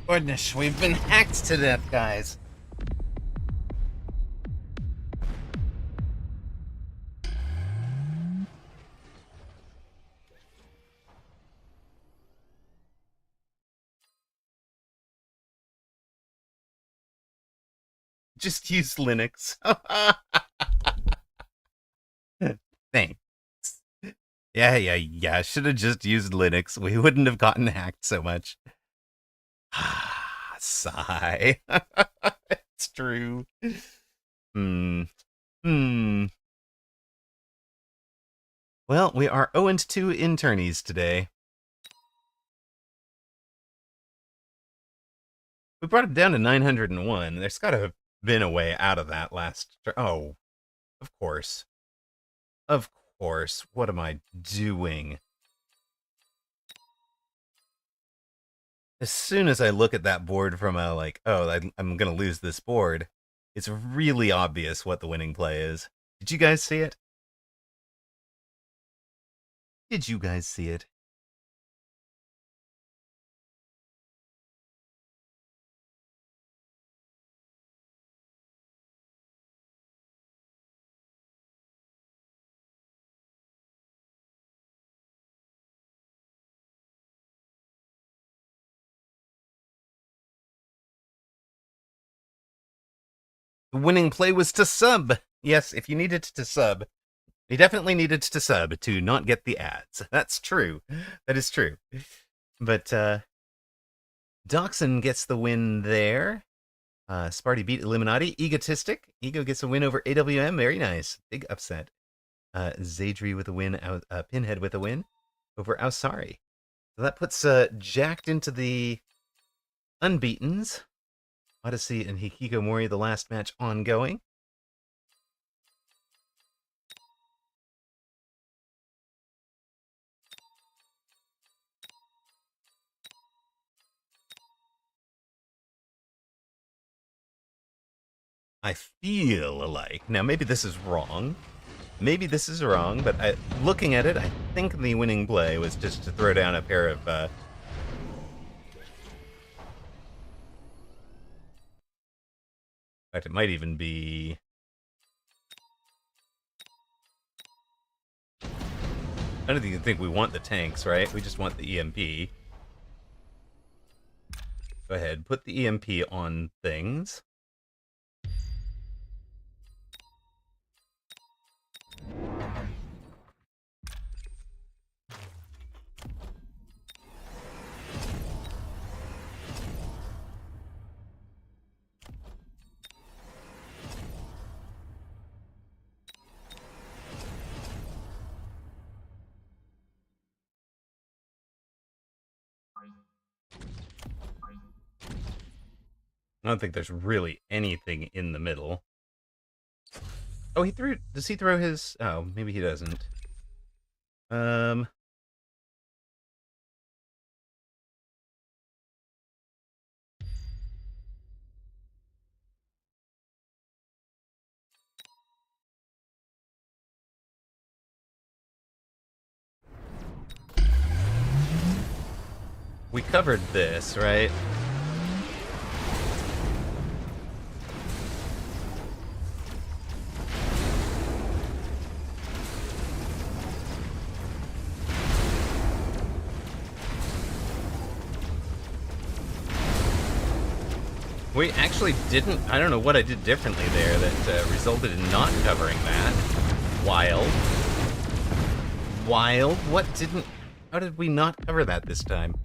Goodness, we've been hacked to death, guys. Just use Linux. Thanks. Yeah. Should have just used Linux. We wouldn't have gotten hacked so much. Sigh. It's true. Hmm. Well, we are 0-2 in Tourneys today. We brought him down to 901. There's got to have been a way out of that last. Oh, of course. Of course. What am I doing? As soon as I look at that board from a, like, oh, I'm going to lose this board, it's really obvious what the winning play is. Did you guys see it? Did you guys see it? The winning play was to sub. Yes, if you needed to sub, you definitely needed to sub to not get the ads. That's true. That is true. But Doxson gets the win there. Sparty beat Illuminati. Egotistic. Ego gets a win over AWM. Very nice. Big upset. Zadri with a win. Pinhead with a win over Ausari. So that puts Jacked into the unbeatens. Odyssey and Hikikomori, the last match ongoing. I feel like, now maybe this is wrong. Maybe this is wrong, but looking at it, I think the winning play was just to throw down a pair of in fact, it might even be. I don't even think we want the tanks, right? We just want the EMP. Go ahead, put the EMP on things. I don't think there's really anything in the middle. Oh, he threw. Does he throw his? Oh, maybe he doesn't. We covered this, right? We actually didn't. I don't know what I did differently there that resulted in not covering that. Wild. Wild. What didn't. How did we not cover that this time?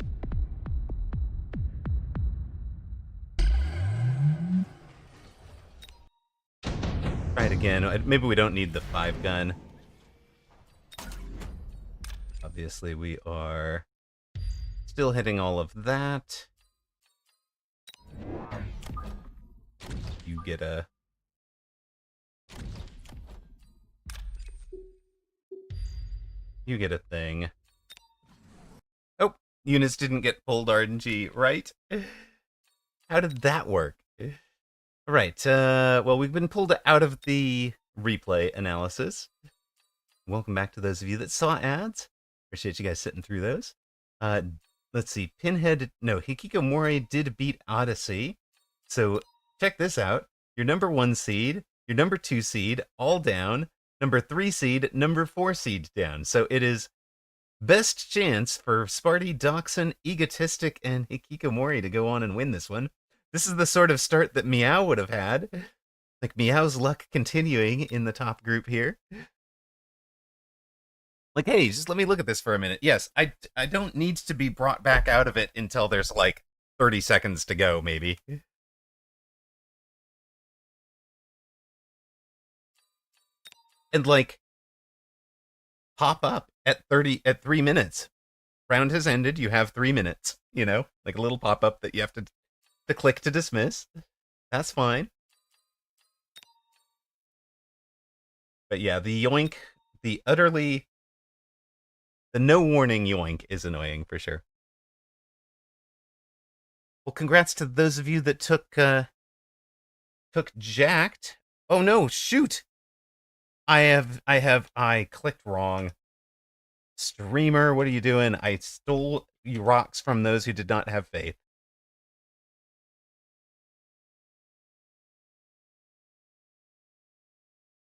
Try it again. Maybe we don't need the 5-gun. Obviously, we are still hitting all of that. You get a... You get a thing. Oh, units didn't get pulled RNG, right? How did that work? Right, well, we've been pulled out of the replay analysis. Welcome back to those of you that saw ads. Appreciate you guys sitting through those. let's see, Pinhead, no, Hikikomori did beat Odyssey. So check this out. Your number 1 seed, your number 2 seed, all down. Number 3 seed, number 4 seed down. So it is best chance for Sparty, Dachshund, Egotistic, and Hikikomori to go on and win this one. This is the sort of start that Meow would have had. Like Meow's luck continuing in the top group here. Like, hey, just let me look at this for a minute. Yes, I don't need to be brought back out of it until there's like 30 seconds to go, maybe. And like pop up at 3 minutes. Round has ended, you have 3 minutes, you know? Like a little pop-up that you have to click to dismiss. That's fine. But yeah, the yoink, the no warning yoink is annoying for sure. Well, congrats to those of you that took Jacked. Oh no, shoot! I clicked wrong. Streamer, what are you doing? I stole you rocks from those who did not have faith.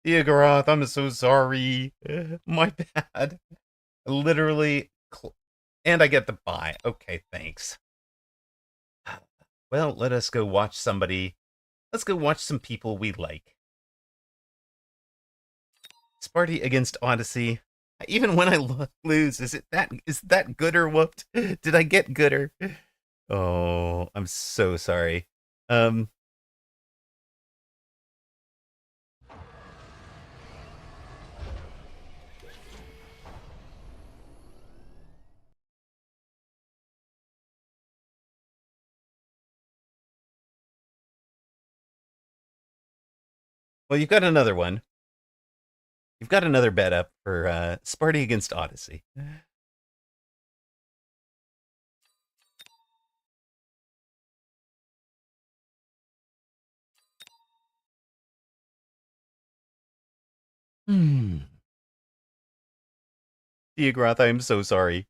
Diagarath, I'm so sorry. My bad. Literally. And I get the buy. Okay, thanks. Well, let us go watch somebody. Let's go watch some people we like. Sparty against Odyssey. Even when I lose, is that good or whooped? Did I get gooder? Oh, I'm so sorry. Well, you've got another one. You've got another bet up for Sparty against Odyssey. Diagrath, I am so sorry.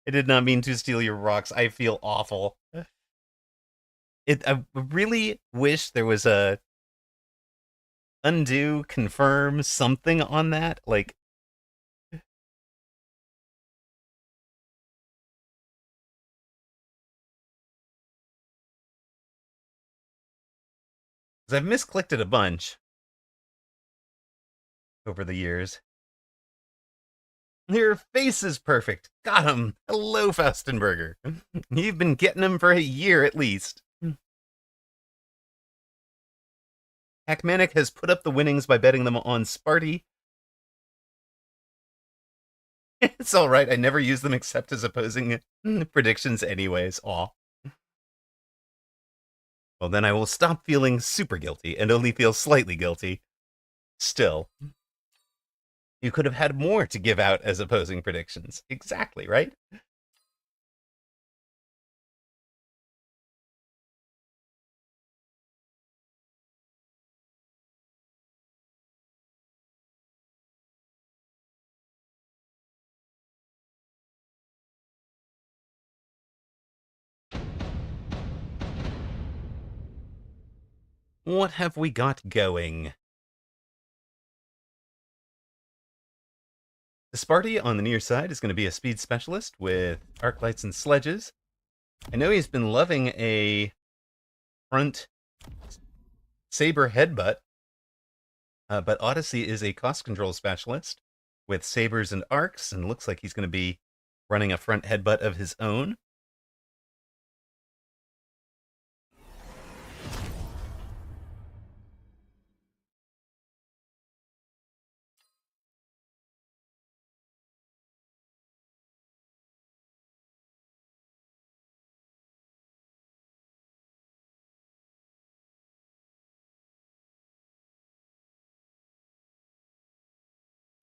I did not mean to steal your rocks. I feel awful. I really wish there was a undo, confirm, something on that. Like, because I've misclicked it a bunch over the years. Your face is perfect. Got him. Hello, Faustenberger. You've been getting him for a year at least. Hackmanic has put up the winnings by betting them on Sparty. It's all right. I never use them except as opposing predictions anyways. Aw. Well, then I will stop feeling super guilty and only feel slightly guilty. Still. You could have had more to give out as opposing predictions. Exactly, right? What have we got going? The Sparty on the near side is going to be a speed specialist with arc lights and sledges. I know he's been loving a front saber headbutt, but Odyssey is a cost control specialist with sabers and arcs, and looks like he's going to be running a front headbutt of his own.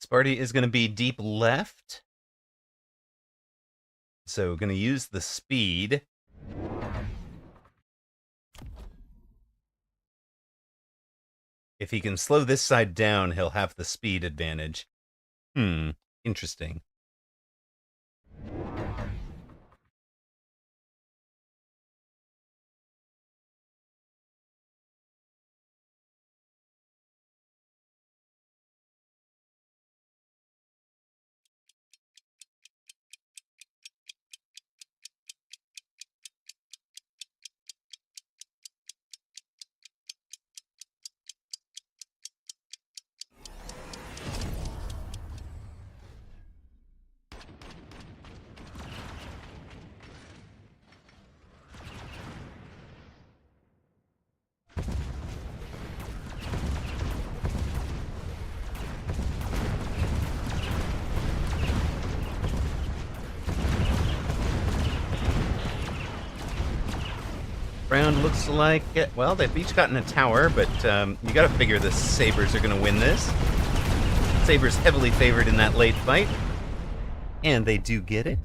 Sparty is going to be deep left. So going to use the speed. If he can slow this side down, he'll have the speed advantage. Interesting. Round looks like, well, they've each gotten a tower, but you gotta figure the Sabres are gonna win this. Sabres heavily favored in that late fight, and they do get it.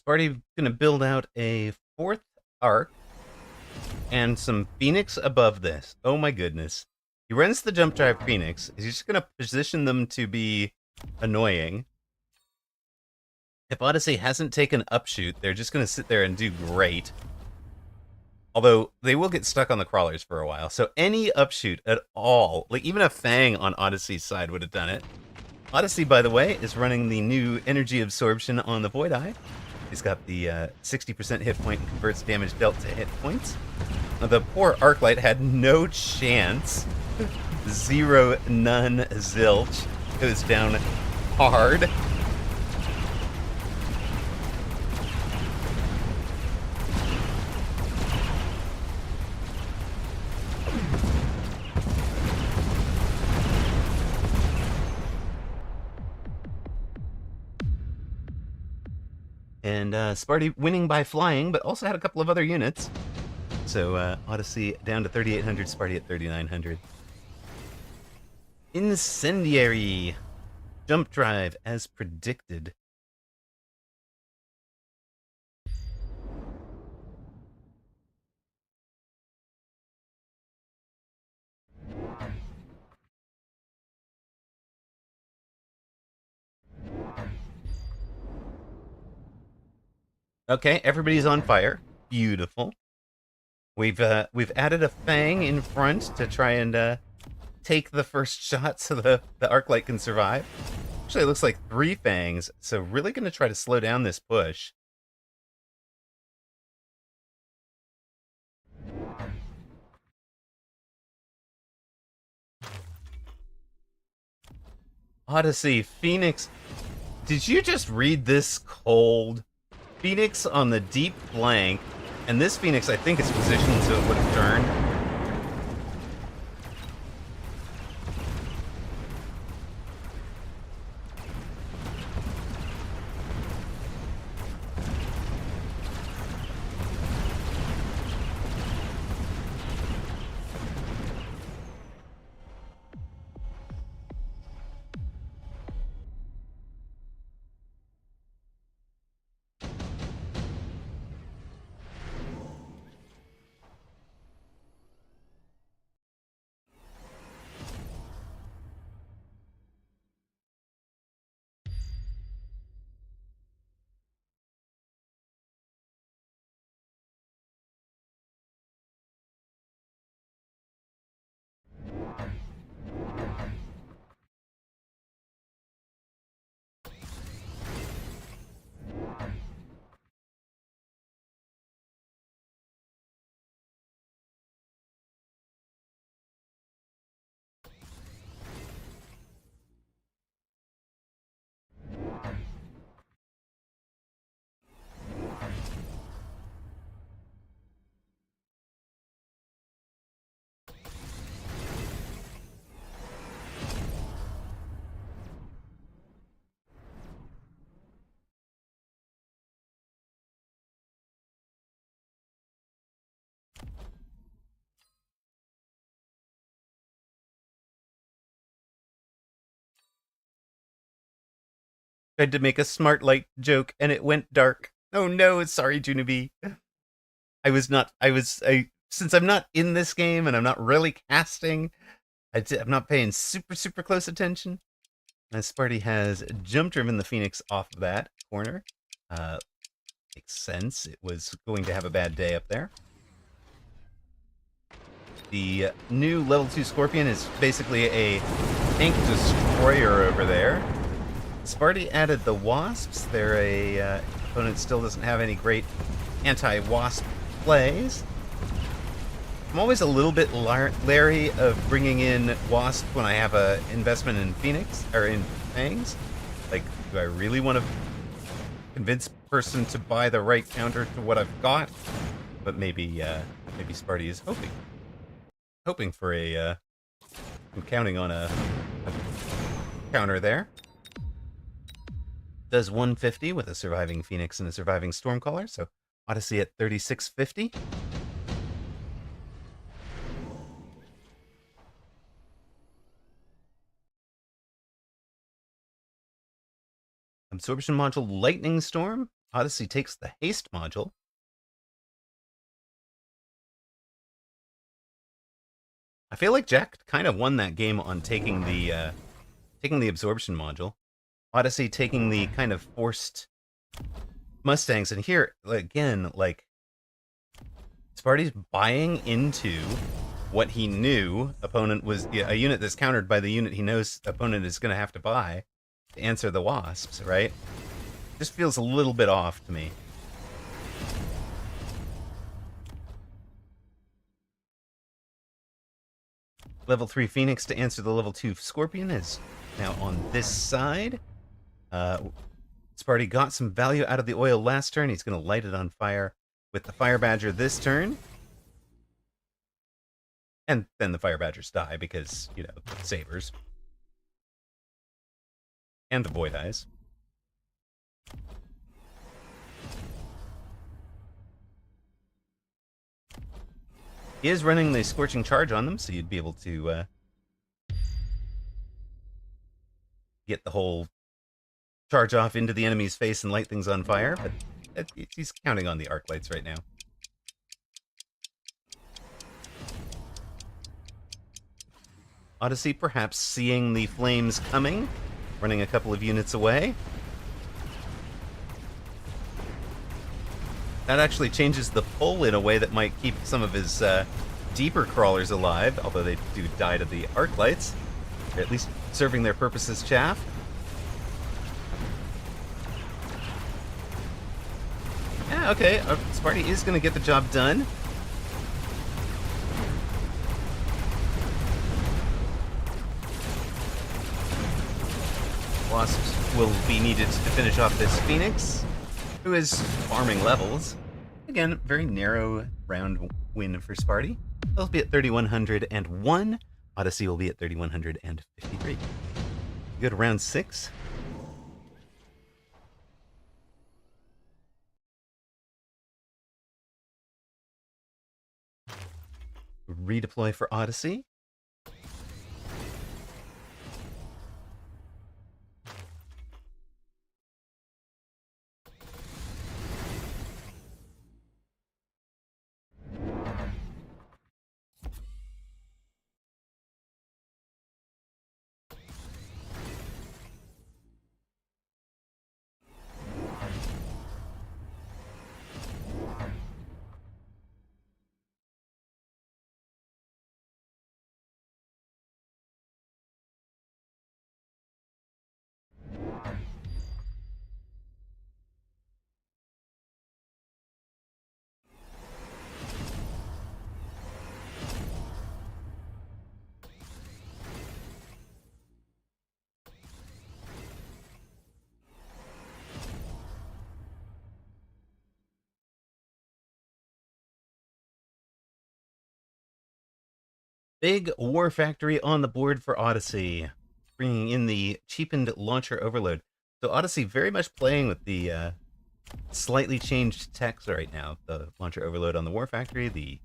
Sparty gonna build out a fourth arc and some Phoenix above this. Oh my goodness. He runs the jump drive Phoenix. He's just gonna position them to be annoying. If Odyssey hasn't taken upshoot, they're just gonna sit there and do great. Although they will get stuck on the crawlers for a while. So any upshoot at all, like even a Fang on Odyssey's side would have done it. Odyssey, by the way, is running the new energy absorption on the Void Eye. He's got the 60% hit point and converts damage dealt to hit points. Now, the poor Arclight had no chance. Zero, none, zilch. It was down hard. And Sparty winning by flying, but also had a couple of other units. So Odyssey down to 3,800, Sparty at 3,900. Incendiary. Jump drive as predicted. Okay, everybody's on fire. Beautiful. We've added a Fang in front to try and take the first shot so the Arclight can survive. Actually, it looks like 3 Fangs, so really going to try to slow down this push. Odyssey, Phoenix. Did you just read this cold? Phoenix on the deep flank, and this Phoenix, I think, is positioned so it would have turned. Tried to make a smart light joke, and it went dark. Oh no, sorry, Junabe. Since I'm not in this game and I'm not really casting, I'm not paying super close attention. As Sparty has jump driven the Phoenix off of that corner. Makes sense. It was going to have a bad day up there. The new level 2 Scorpion is basically a tank destroyer over there. Sparty added the wasps. Their opponent still doesn't have any great anti-wasp plays. I'm always a little bit leery of bringing in wasp when I have a investment in Phoenix or in Fangs. Like, do I really want to convince a person to buy the right counter to what I've got? But maybe Sparty is hoping for a. I'm counting on a counter there. Does 150 with a surviving Phoenix and a surviving Stormcaller, so Odyssey at 3650. Absorption module, Lightning Storm. Odyssey takes the haste module. I feel like Jack kind of won that game on taking the absorption module. Odyssey taking the kind of forced Mustangs, and here again, like Sparty's buying into what he knew opponent was a unit that's countered by the unit he knows opponent is going to have to buy to answer the wasps, right? Just feels a little bit off to me. Level 3 Phoenix to answer the level 2 Scorpion is now on this side. Sparty got some value out of the oil last turn. He's going to light it on fire with the Fire Badger this turn. And then the Fire Badgers die because, you know, sabers. And the Void Eyes. He is running the Scorching Charge on them, so you'd be able to get the whole charge off into the enemy's face and light things on fire, but he's counting on the arc lights right now. Odyssey perhaps seeing the flames coming, running a couple of units away. That actually changes the pull in a way that might keep some of his deeper crawlers alive, although they do die to the arc lights. Or at least serving their purpose as chaff. Yeah, okay, Sparty is going to get the job done. Wasps will be needed to finish off this Phoenix, who is farming levels. Again, very narrow round win for Sparty. They'll be at 3,101. Odyssey will be at 3,153. Good round 6. Redeploy for Odyssey. Big War Factory on the board for Odyssey, bringing in the cheapened Launcher Overload. So Odyssey very much playing with the slightly changed text right now. The Launcher Overload on the War Factory, the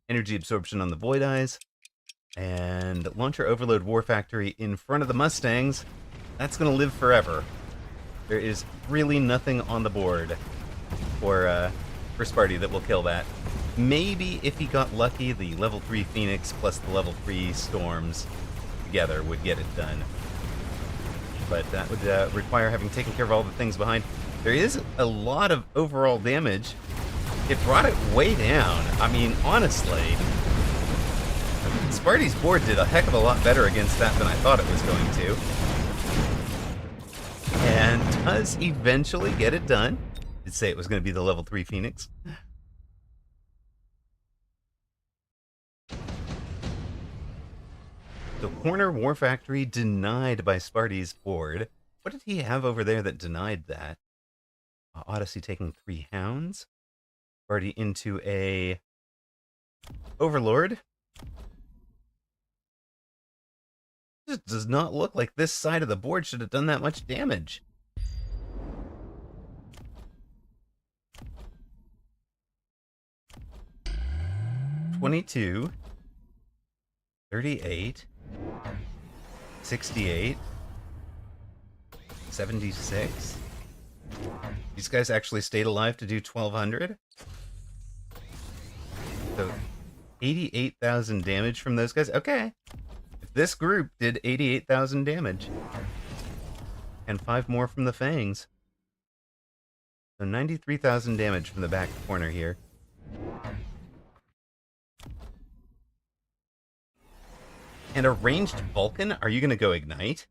Energy Absorption on the Void Eyes, and Launcher Overload War Factory in front of the Mustangs. That's going to live forever. There is really nothing on the board for Sparty that will kill that. Maybe if he got lucky, the level 3 Phoenix plus the level 3 Storms together would get it done. But that would require having taken care of all the things behind. There is a lot of overall damage. It brought it way down. I mean, honestly, Sparty's board did a heck of a lot better against that than I thought it was going to. does eventually get it done. Did say it was going to be the level 3 Phoenix. The corner war factory denied by Sparty's board. What did he have over there that denied that? Odyssey taking 3 hounds. Sparty into a overlord. It does not look like this side of the board should have done that much damage. $22, 38, 68, 76. These guys actually stayed alive to do 1,200. So 88,000 damage from those guys. Okay. If this group did 88,000 damage. And 5 more from the Fangs. So 93,000 damage from the back corner here. And a ranged Vulcan? Are you going to go Ignite?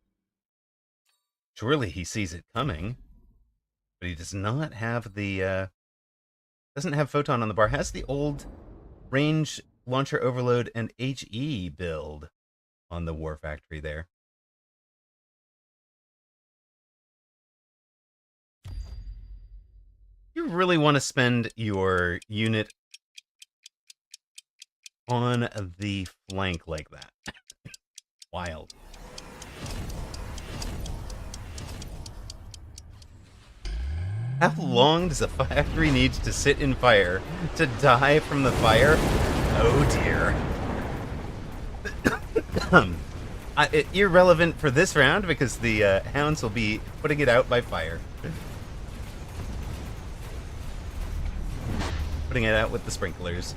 Surely he sees it coming. But he does not have the, doesn't have Photon on the bar. Has the old range, launcher overload, and HE build on the War Factory there. You really want to spend your unit on the flank like that. Wild. How long does a factory need to sit in fire to die from the fire? Oh dear. Irrelevant for this round because the hounds will be putting it out by fire. Putting it out with the sprinklers.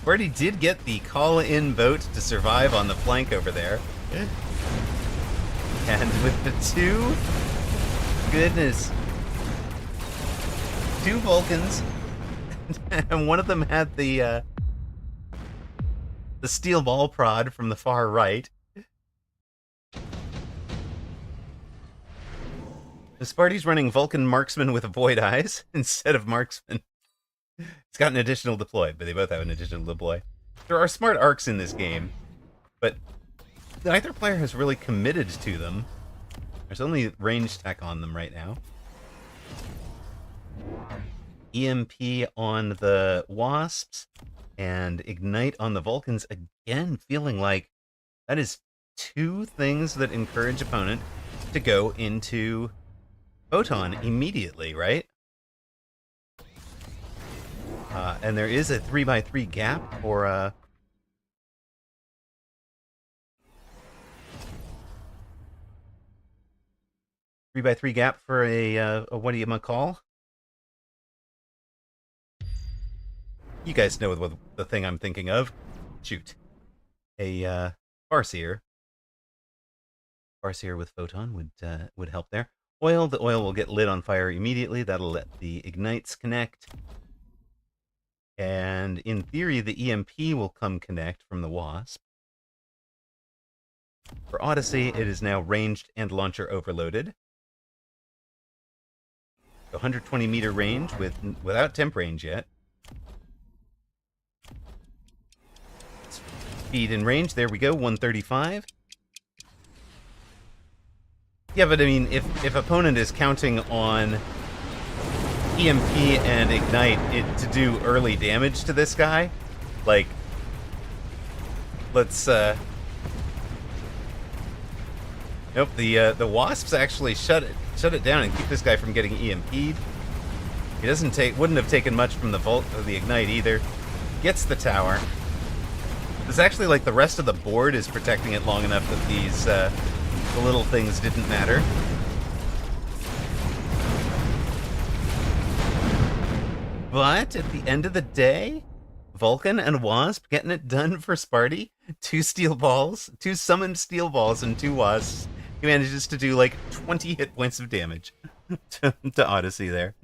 Birdie did get the call-in boat to survive on the flank over there. And with the 2... Goodness. 2 Vulcans. And one of them had the steel ball prod from the far right. The Sparty's running Vulcan Marksman with Void Eyes instead of Marksman. It's got an additional deploy, but they both have an additional deploy. There are smart arcs in this game, but neither player has really committed to them. There's only range tech on them right now. EMP on the Wasps and Ignite on the Vulcans. Again, feeling like that is 2 things that encourage opponent to go into Photon immediately, right? And there is a 3x3 gap for 3x3 gap for a what do you call? You guys know what the thing I'm thinking of. Shoot. A Farseer. Farseer with Photon would help there. Oil, the oil will get lit on fire immediately. That'll let the ignites connect. And in theory, the EMP will come connect from the Wasp. For Odyssey, it is now ranged and launcher overloaded. 120 meter range without temp range yet. Speed and range, there we go, 135. Yeah, but I mean, if opponent is counting on EMP and Ignite to do early damage to this guy, like, let's, nope, the Wasps actually shut it down and keep this guy from getting EMP'd. He wouldn't have taken much from the Ignite either. Gets the tower. It's actually like the rest of the board is protecting it long enough that these, the little things didn't matter. But at the end of the day, Vulcan and Wasp getting it done for Sparty. 2 steel balls, 2 summoned steel balls, and 2 Wasps. He manages to do like 20 hit points of damage to Odyssey there.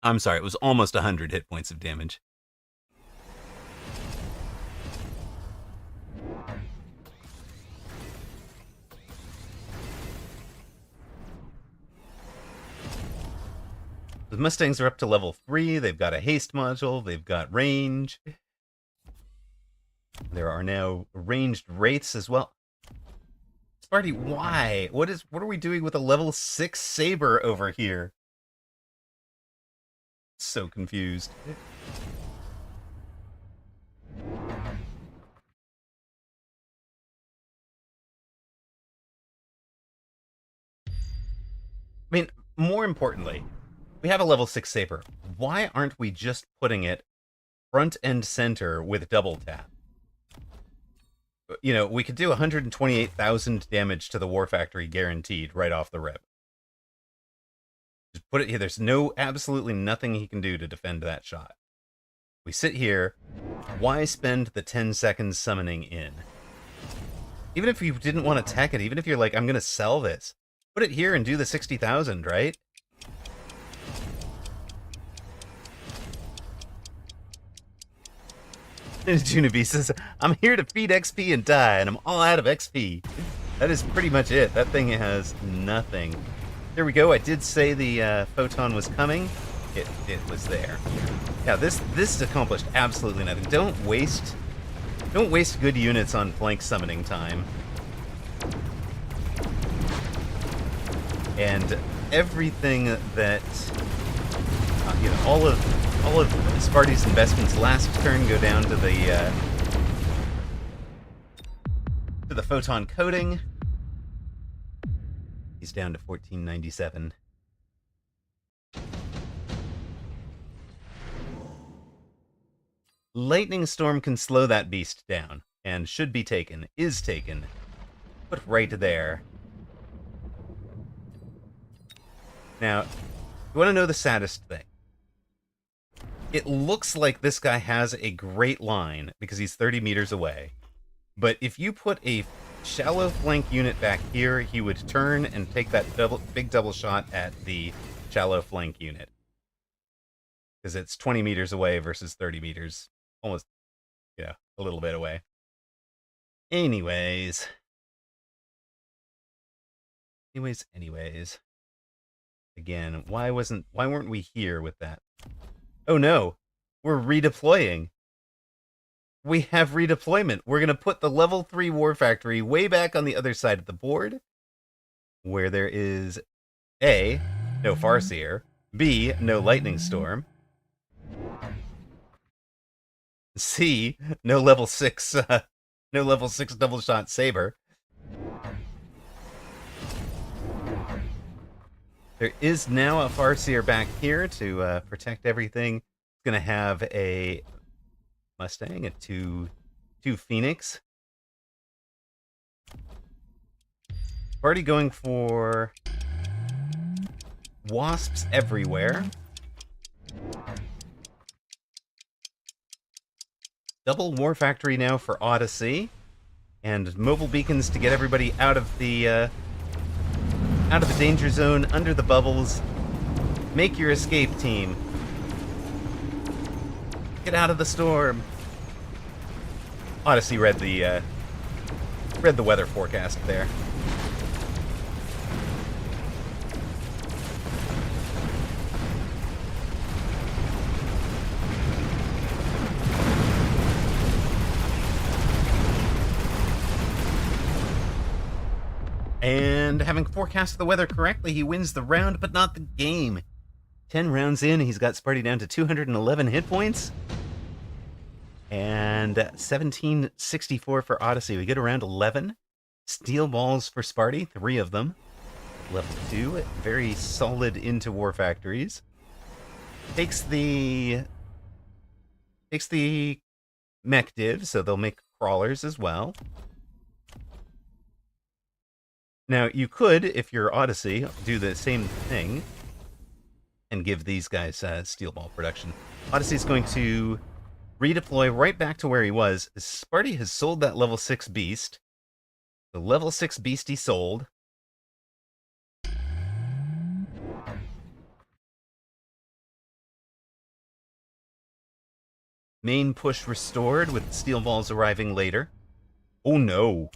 I'm sorry, it was almost 100 hit points of damage. The Mustangs are up to level 3. They've got a haste module. They've got range. There are now ranged wraiths as well. Sparty, why? What are we doing with a level 6 saber over here? So confused. I mean, more importantly, we have a level 6 saber. Why aren't we just putting it front and center with double tap? You know, we could do 128,000 damage to the War Factory guaranteed right off the rip. Just put it here. There's absolutely nothing he can do to defend that shot. We sit here. Why spend the 10 seconds summoning in? Even if you didn't want to tech it, even if you're like, I'm going to sell this, put it here and do the 60,000, right? Junabe says, I'm here to feed XP and die, and I'm all out of XP. That is pretty much it. That thing has nothing. There we go. I did say the photon was coming. It was there. Yeah, this accomplished absolutely nothing. Don't waste good units on flank summoning time. And everything that you know, all of Sparty's investments last turn go down to the photon coating. He's down to 1497. Lightning Storm can slow that beast down, and should be taken, is taken. Put right there. Now, you want to know the saddest thing? It looks like this guy has a great line, because he's 30 meters away. But if you put a shallow flank unit back here, he would turn and take that big double shot at the shallow flank unit. Because it's 20 meters away versus 30 meters. Almost, yeah, a little bit away. Anyways. Again, why weren't we here with that? Oh no, we're redeploying. We have redeployment. We're going to put the level 3 War Factory way back on the other side of the board, where there is A, no Farseer, B, no Lightning Storm, C, no level 6 double shot saber. There is now a Farseer back here to protect everything. It's going to have a Mustang, a two Phoenix. Already going for wasps everywhere. Double War Factory now for Odyssey, and mobile beacons to get everybody out of the danger zone, under the bubbles. Make your escape, team. Get out of the storm. Odyssey read the weather forecast there. And having forecast the weather correctly, he wins the round, but not the game. 10 rounds in, he's got Sparty down to 211 hit points. And 1764 for Odyssey. We get around 11. Steel balls for Sparty, 3 of them. Level 2, very solid into War Factories. Takes the mech div, so they'll make crawlers as well. Now, you could, if you're Odyssey, do the same thing and give these guys steel ball production. Odyssey's going to redeploy right back to where he was. Sparty has sold that level 6 beast. The level 6 beast he sold. Main push restored with steel balls arriving later. Oh no.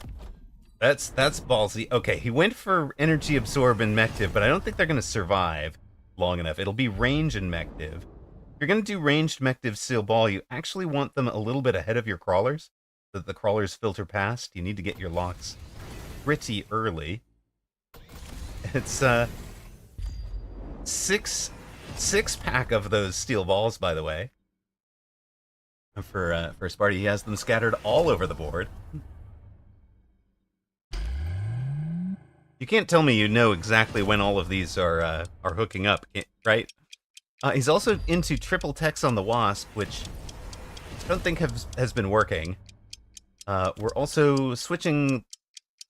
That's ballsy. Okay, he went for energy absorb and mech div, but I don't think they're going to survive. long enough. It'll be range and mech div. If you're going to do ranged mech div steel ball, you actually want them a little bit ahead of your crawlers, so that the crawlers filter past. You need to get your locks pretty early. It's six pack of those steel balls, by the way. For Sparty, he has them scattered all over the board. You can't tell me you know exactly when all of these are hooking up, right? He's also into triple techs on the Wasp, which I don't think has been working. We're also switching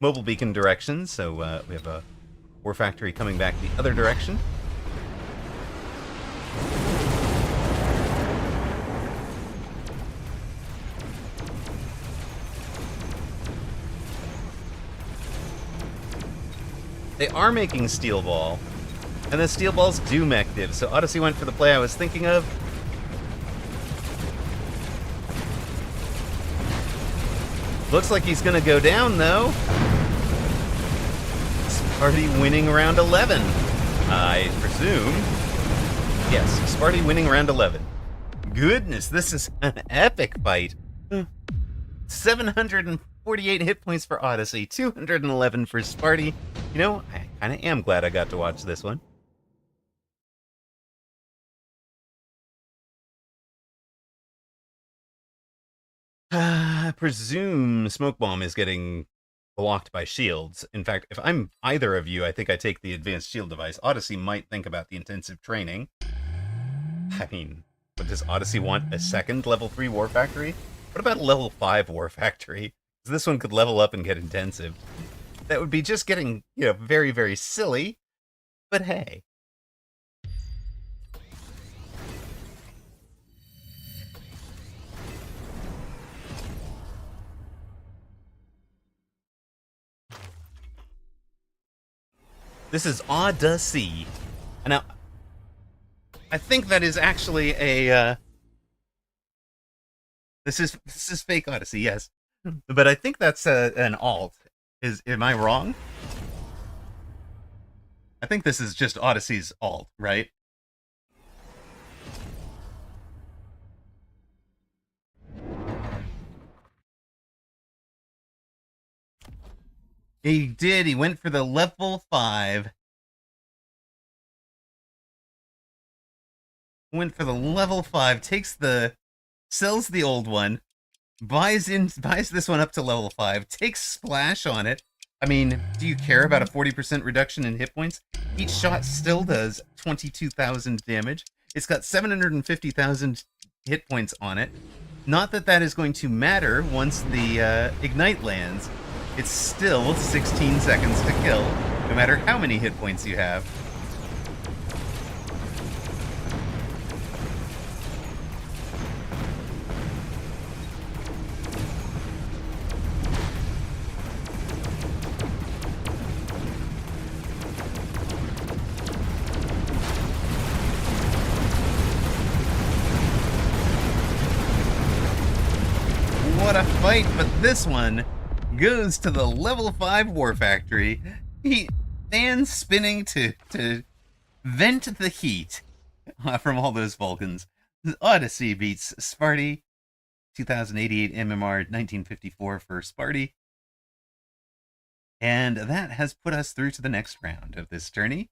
mobile beacon directions, so we have a War Factory coming back the other direction. They are making Steel Ball, and the Steel Balls do mech div, so Odyssey went for the play I was thinking of. Looks like he's gonna go down, though. Sparty winning round 11, I presume. Yes, Sparty winning round 11. Goodness, this is an epic fight. 748 hit points for Odyssey, 211 for Sparty. You know, I kind of am glad I got to watch this one. I presume Smoke Bomb is getting blocked by shields. In fact, if I'm either of you, I think I take the advanced shield device. Odyssey might think about the intensive training. I mean, but does Odyssey want a second level 3 War Factory? What about a level 5 War Factory? Because this one could level up and get intensive. That would be just getting, you know, very, very silly. But hey. This is Odyssey. Now, I think that is actually a, This is fake Odyssey, yes. But I think that's an alt. Am I wrong? I think this is just Odyssey's alt, right? He did. He went for the level 5. Went for the level 5. Sells the old one. Buys this one up to level 5. Takes splash on it. I mean, do you care about a 40% reduction in hit points? Each shot still does 22,000 damage. It's got 750,000 hit points on it. Not that that is going to matter once the Ignite lands. It's still 16 seconds to kill, no matter how many hit points you have. What a fight, but this one goes to the level 5 War Factory. He stands spinning to vent the heat from all those Vulcans. Odyssey beats Sparty. 2088 MMR 1954 for Sparty. And that has put us through to the next round of this tourney.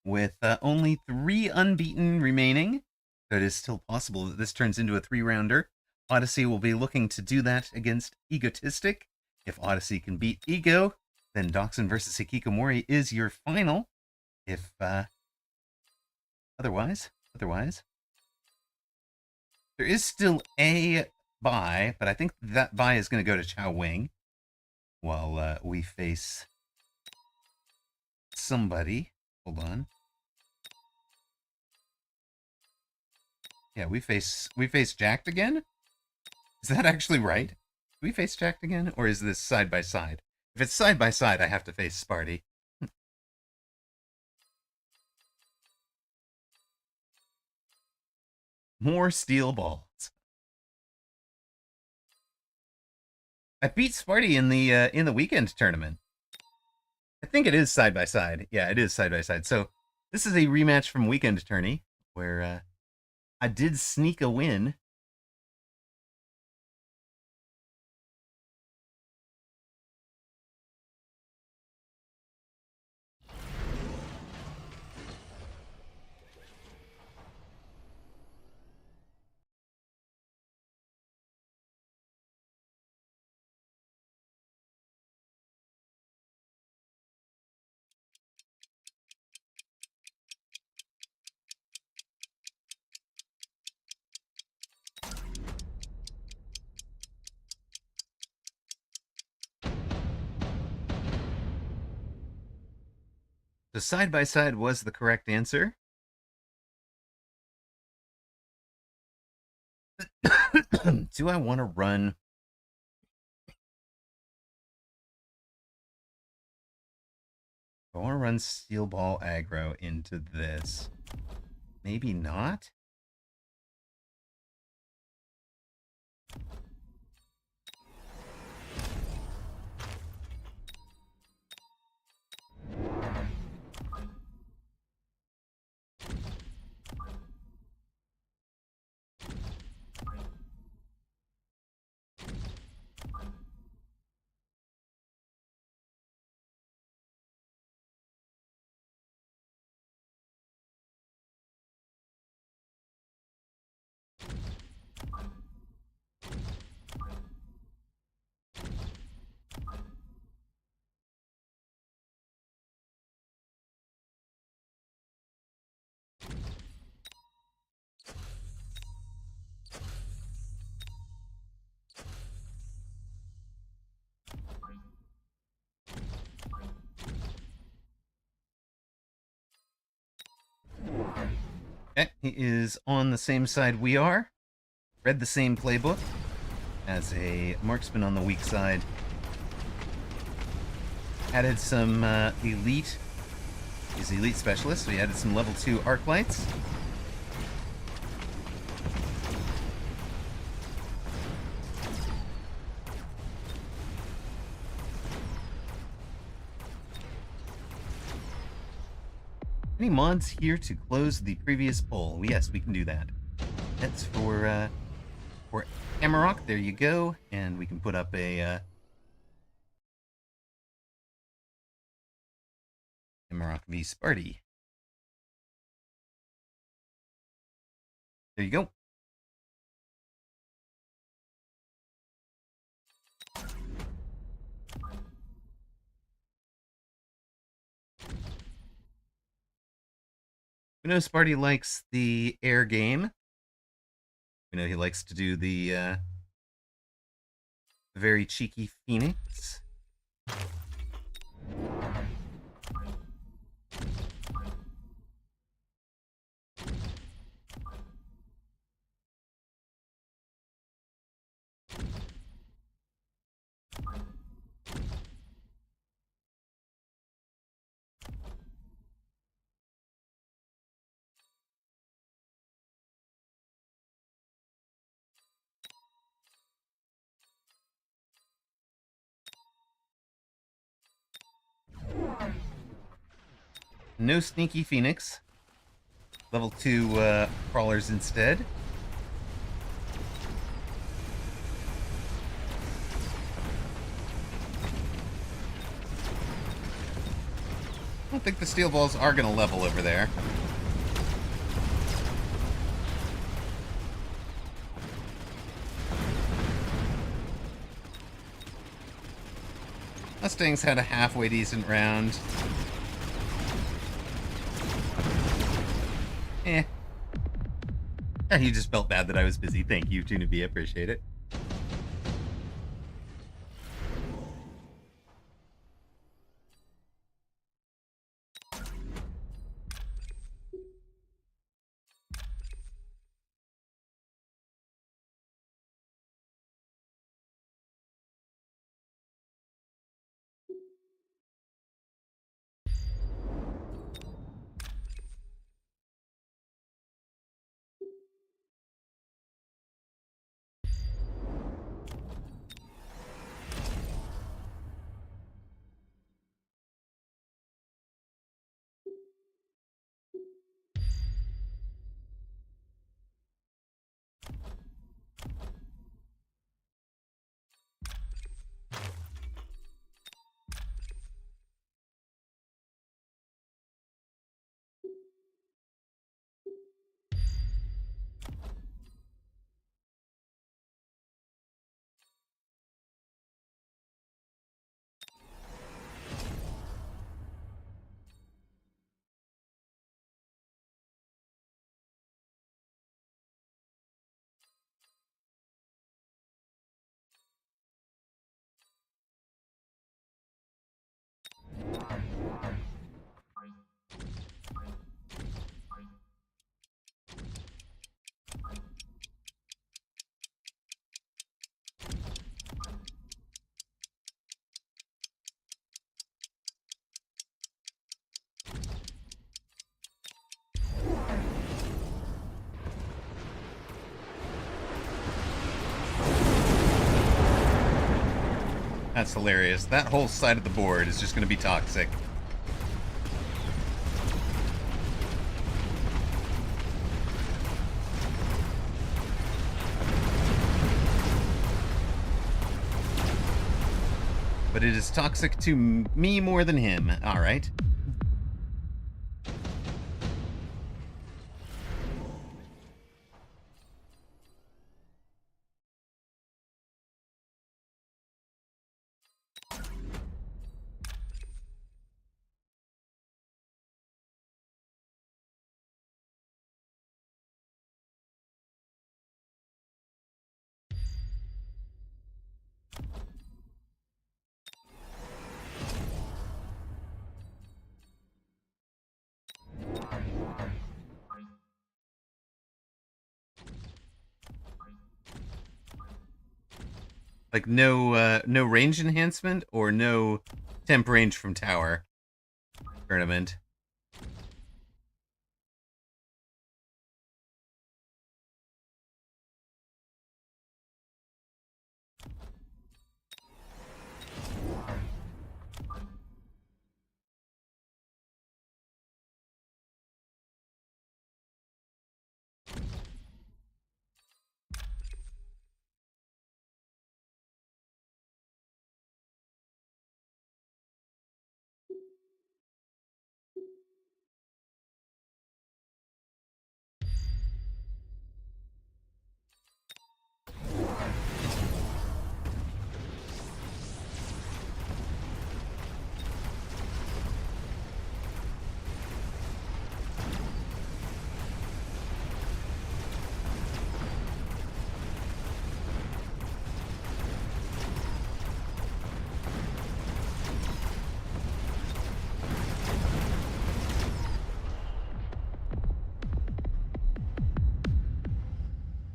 With only 3 unbeaten remaining. So it is still possible that this turns into a 3-rounder. Odyssey will be looking to do that against Egotistic. If Odyssey can beat Ego, then Doxin versus Hikikomori is your final. If otherwise, there is still a bye, but I think that bye is going to go to Chao Wing while we face somebody. Hold on. Yeah, we face Jacked again? Is that actually right? Do we face Jacked again? Or is this side by side? If it's side by side, I have to face Sparty. More steel balls. I beat Sparty in the weekend tournament. I think it is side by side. Yeah, it is side by side. So this is a rematch from Weekend Tourney, where I did sneak a win. So side by side was the correct answer. Do I want to run? I want to run Steel Ball aggro into this. Maybe not. Okay, he is on the same side we are. Read the same playbook as a marksman on the weak side. Added some elite. He's elite specialist, so he added some level 2 arc lights. Any mods here to close the previous poll? Yes, we can do that. That's for Amarok. There you go, and we can put up a Amarok v Sparty. There you go. We know Sparty likes the air game. We know he likes to do the very cheeky Phoenix. No sneaky Phoenix. Level 2 crawlers instead. I don't think the steel balls are going to level over there. Mustangs had a halfway decent round. He just felt bad that I was busy. Thank you, Tuna B. Appreciate it. That's hilarious. That whole side of the board is just going to be toxic. But it is toxic to me more than him. All right. Like no range enhancement or no temp range from tower tournament.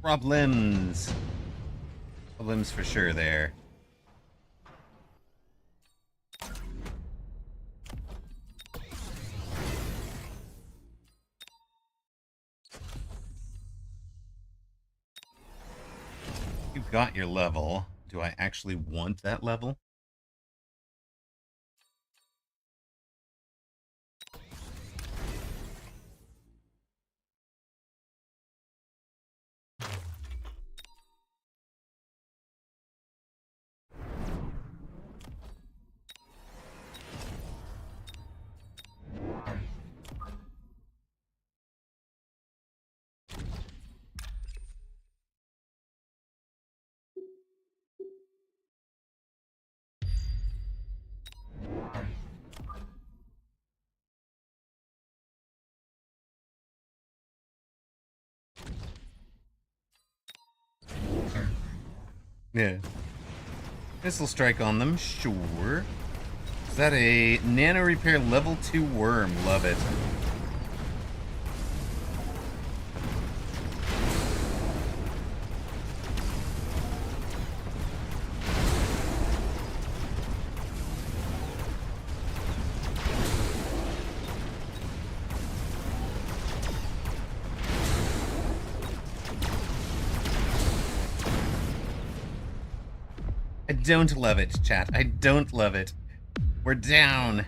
Problems. Problems for sure there. You've got your level. Do I actually want that level? Yeah. Missile strike on them, sure. Is that a nano repair level 2 worm? Love it. I don't love it, chat. I don't love it. We're down.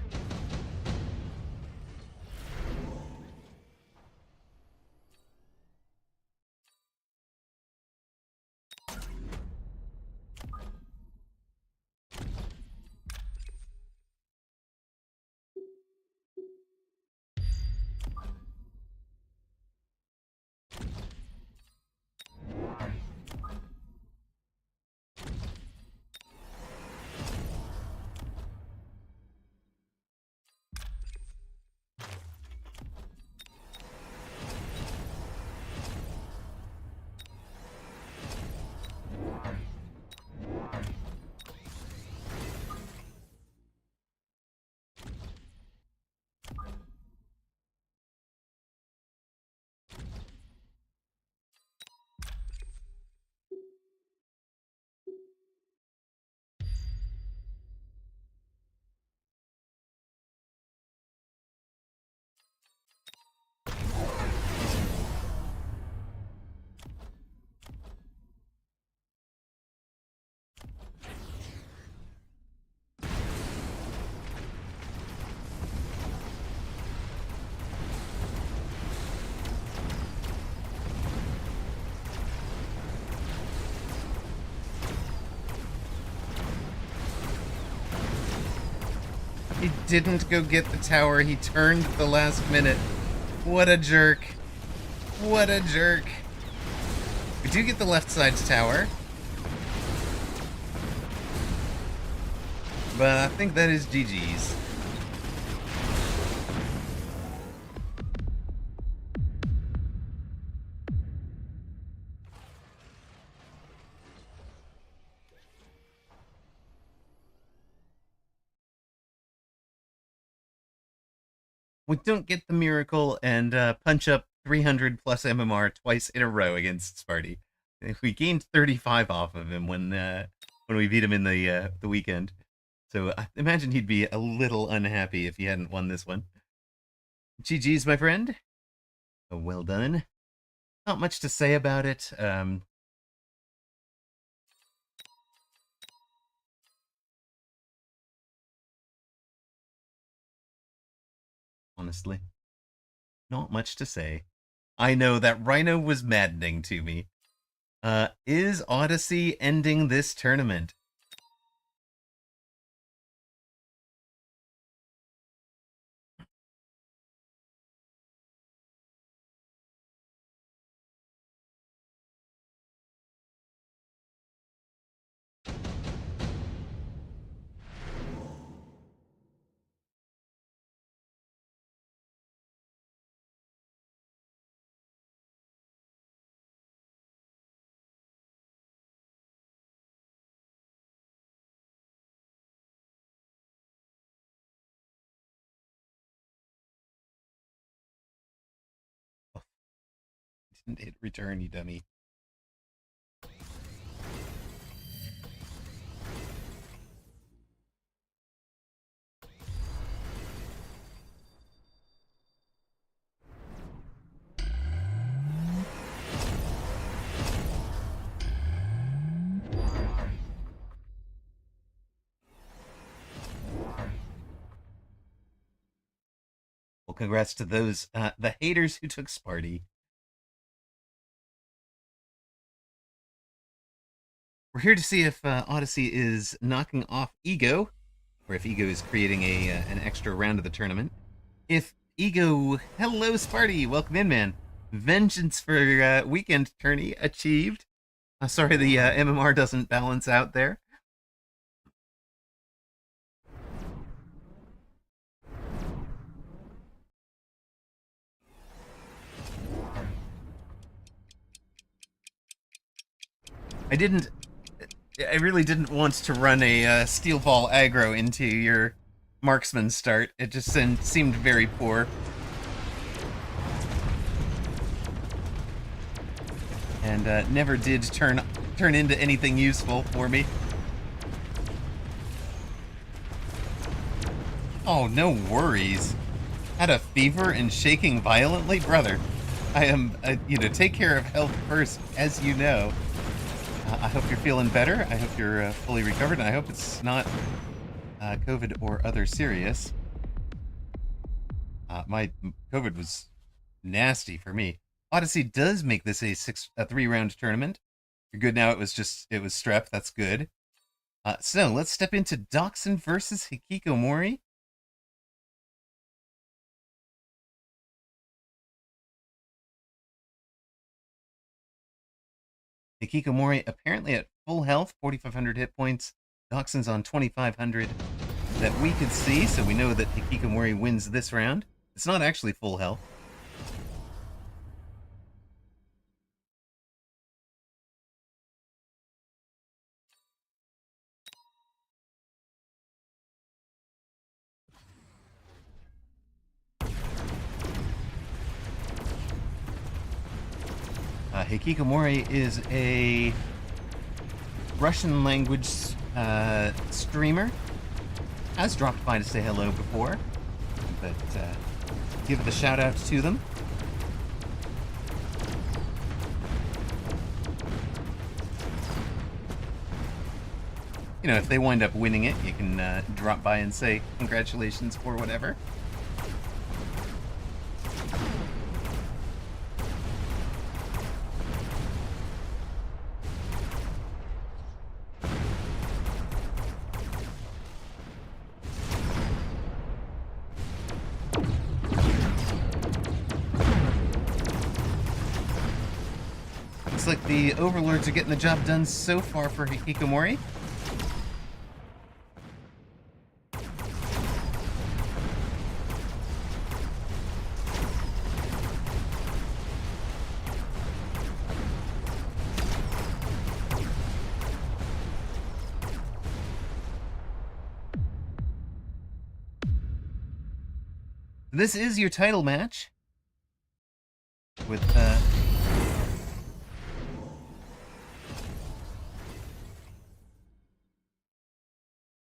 He didn't go get the tower. He turned at the last minute. What a jerk. What a jerk. We do get the left side's tower. But I think that is GG's. We don't get the miracle and punch up 300 plus MMR twice in a row against Sparty. We gained 35 off of him when we beat him in the weekend. So I imagine he'd be a little unhappy if he hadn't won this one. GG's, my friend. Oh, well done. Not much to say about it. Honestly, not much to say. I know that Rhino was maddening to me. Is Odyssey ending this tournament? Didn't hit return, you dummy. Well, congrats to those, the haters who took Sparty. We're here to see if Odyssey is knocking off Ego, or if Ego is creating an extra round of the tournament. If Ego, hello Sparty, welcome in, man. Vengeance for weekend tourney achieved. Sorry, the MMR doesn't balance out there. I really didn't want to run a steel ball aggro into your marksman start. It just seemed very poor. And never did turn into anything useful for me. Oh, no worries. Had a fever and shaking violently? Brother, I am, take care of health first, as you know. I hope you're feeling better. I hope you're fully recovered, and I hope it's not COVID or other serious. My COVID was nasty for me. Odyssey does make this a 3-round tournament. You're good now. It was strep. That's good. So let's step into Dachshund versus Hikikomori. Hikikomori apparently at full health, 4,500 hit points. Dachshund's on 2,500 that we could see, so we know that Hikikomori wins this round. It's not actually full health. Hikikomori is a Russian language streamer. Has dropped by to say hello before, but give it a shout out to them. If they wind up winning it, you can drop by and say congratulations or whatever. Looks like the Overlords are getting the job done so far for Hikikomori. This is your title match with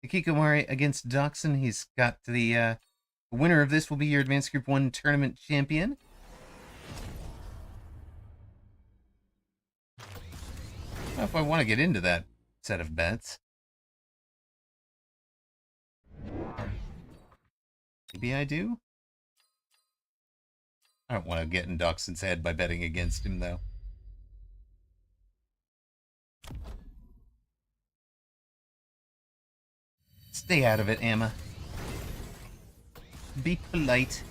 Hikikomori against Dachshund. He's got the winner of this will be your Advanced Group 1 tournament champion. I don't know if I want to get into that set of bets. Maybe I do? I don't want to get in Dachshund's head by betting against him, though. Stay out of it, Emma. Be polite.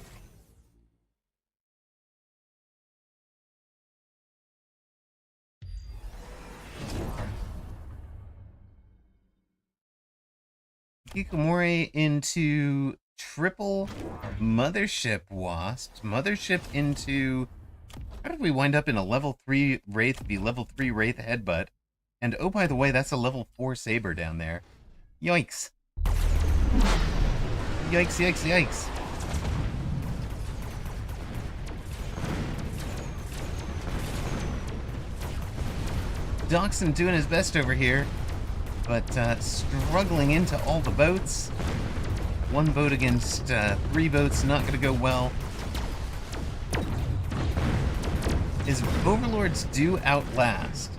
Hikikomori into triple Mothership Wasp. Mothership into... How did we wind up in a level 3 Wraith be level 3 Wraith Headbutt? And oh, by the way, that's a level 4 Saber down there. Yikes. Yikes, yikes, yikes. Dachshund doing his best over here, but struggling into all the boats. One boat against 3 boats, not going to go well. His Overlords do outlast,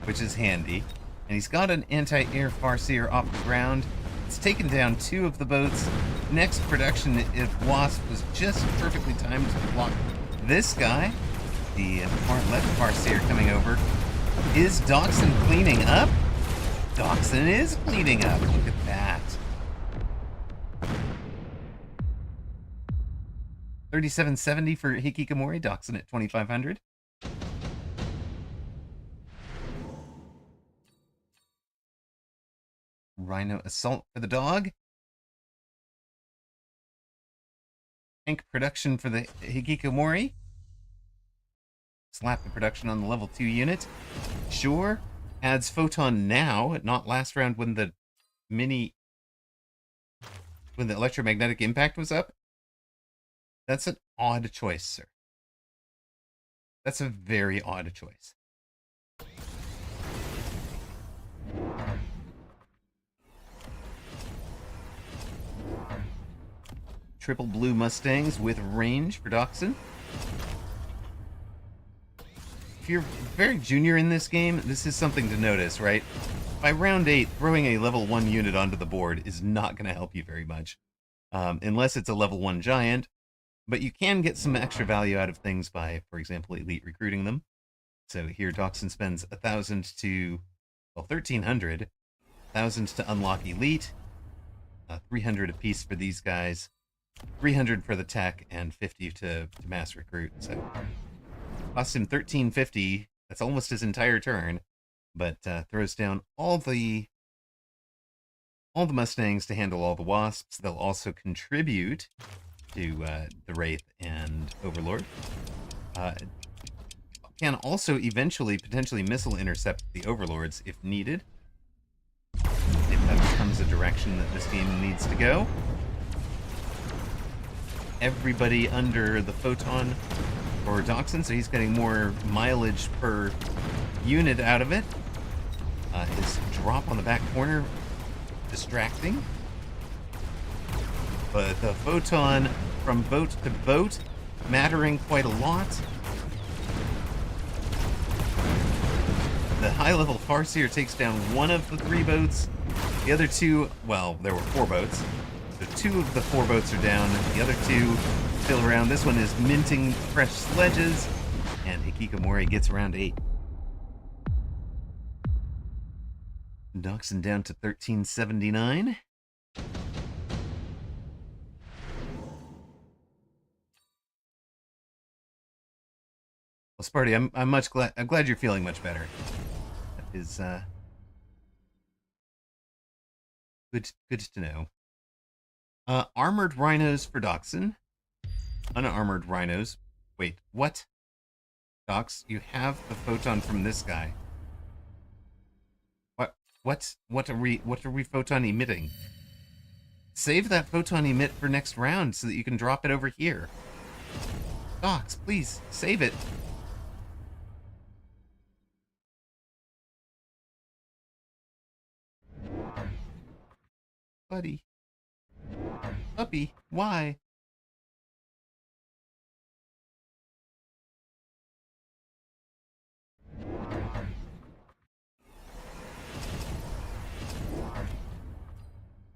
which is handy. And he's got an anti-air Farseer off the ground. It's taken down 2 of the boats. Next production of Wasp was just perfectly timed to block this guy. The far left Farseer coming over. Is Dachshund cleaning up? Dachshund is cleaning up. Look at that. 3770 for Hikikomori. Dachshund at 2500. Rhino Assault for the dog. Tank production for the Hikikomori. Slap the production on the level 2 unit. Sure. Adds Photon now, not last round when the electromagnetic impact was up. That's an odd choice, sir. That's a very odd choice. Triple blue Mustangs with range for Dachshund. If you're very junior in this game, this is something to notice, right? By round 8, throwing a level 1 unit onto the board is not going to help you very much. Unless it's a level 1 giant. But you can get some extra value out of things by, for example, elite recruiting them. So here Dachshund spends 1,000 to, well, 1,300. 1,000 to unlock elite. 300 apiece for these guys. 300 for the tech, and 50 to mass recruit. So costs him 1,350. That's almost his entire turn, but throws down all the Mustangs to handle all the Wasps. They'll also contribute to the Wraith and Overlord. Can also eventually potentially missile intercept the Overlords if needed. If that becomes a direction that this game needs to go. Everybody under the Photon for Dachshund, so he's getting more mileage per unit out of it. His drop on the back corner, distracting. But the Photon from boat to boat, mattering quite a lot. The high-level Farseer takes down 1 of the 3 boats. The other 2, well, there were 4 boats. So 2 of the 4 boats are down. The other 2 still around. This one is minting fresh sledges. And Hikikomori gets around 8. Dachshund down to 1,379. Well, Sparty, I'm glad you're feeling much better. That is good to know. Armored rhinos for Dachshund. Unarmored rhinos. Wait, what? Dox, you have the photon from this guy. What? What are we photon emitting? Save that photon emit for next round so that you can drop it over here. Dox, please save it. Buddy. Puppy, why?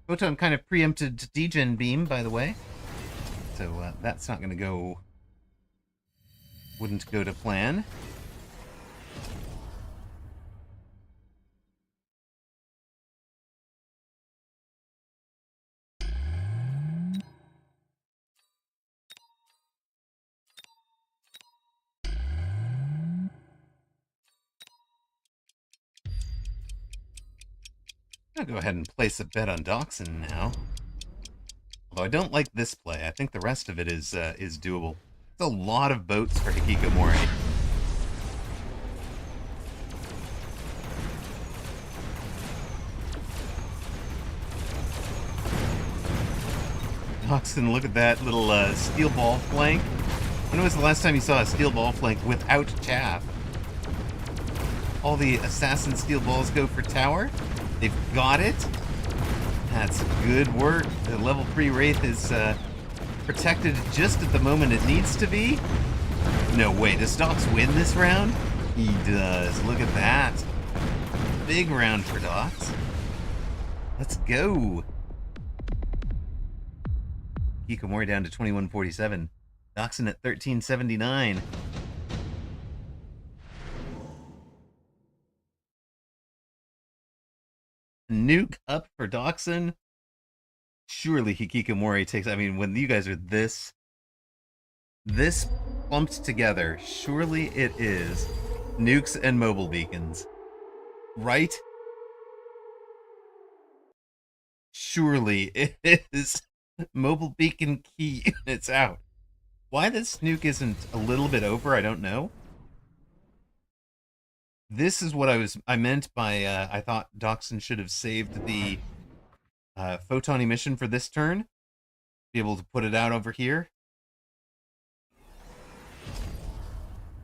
Photon kind of preempted degen beam, by the way. So that's not going to go... Wouldn't go to plan. I'll go ahead and place a bet on Dachshund now. Although I don't like this play. I think the rest of it is doable. It's a lot of boats for Hikikomori. Dachshund, look at that little steel ball flank. When was the last time you saw a steel ball flank without chaff? All the assassin steel balls go for tower. They've got it. That's good work. The level 3 Wraith is protected just at the moment it needs to be. No way, does Dox win this round? He does. Look at that. Big round for Dox. Let's go. Hikikomori down to 2147. Dachshund at 1379. Nuke up for Dachshund. Surely Hikikomori takes... I mean, when you guys are this clumped together, surely it is nukes and mobile beacons. Right? Surely it is mobile beacon key units out. Why this nuke isn't a little bit over, I don't know. This is what I meant by I thought Dachshund should have saved the photon emission for this turn. Be able to put it out over here.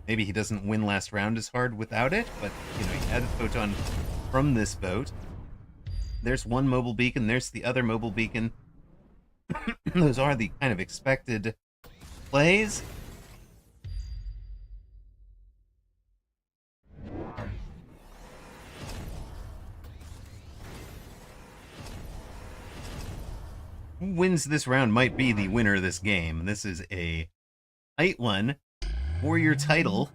Maybe he doesn't win last round as hard without it, but you know, he had a photon from this boat. There's one mobile beacon, there's the other mobile beacon. Those are the kind of expected plays. Who wins this round might be the winner of this game. This is a tight one for your title.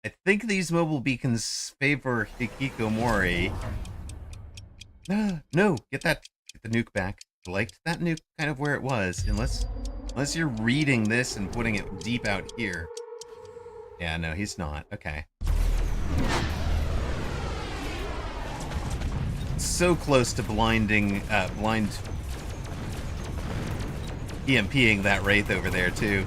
I think these mobile beacons favor Hikikomori. No, get the nuke back. I liked that nuke kind of where it was, unless you're reading this and putting it deep out here. Yeah, no, he's not. Okay. So close to blind EMPing that Wraith over there, too.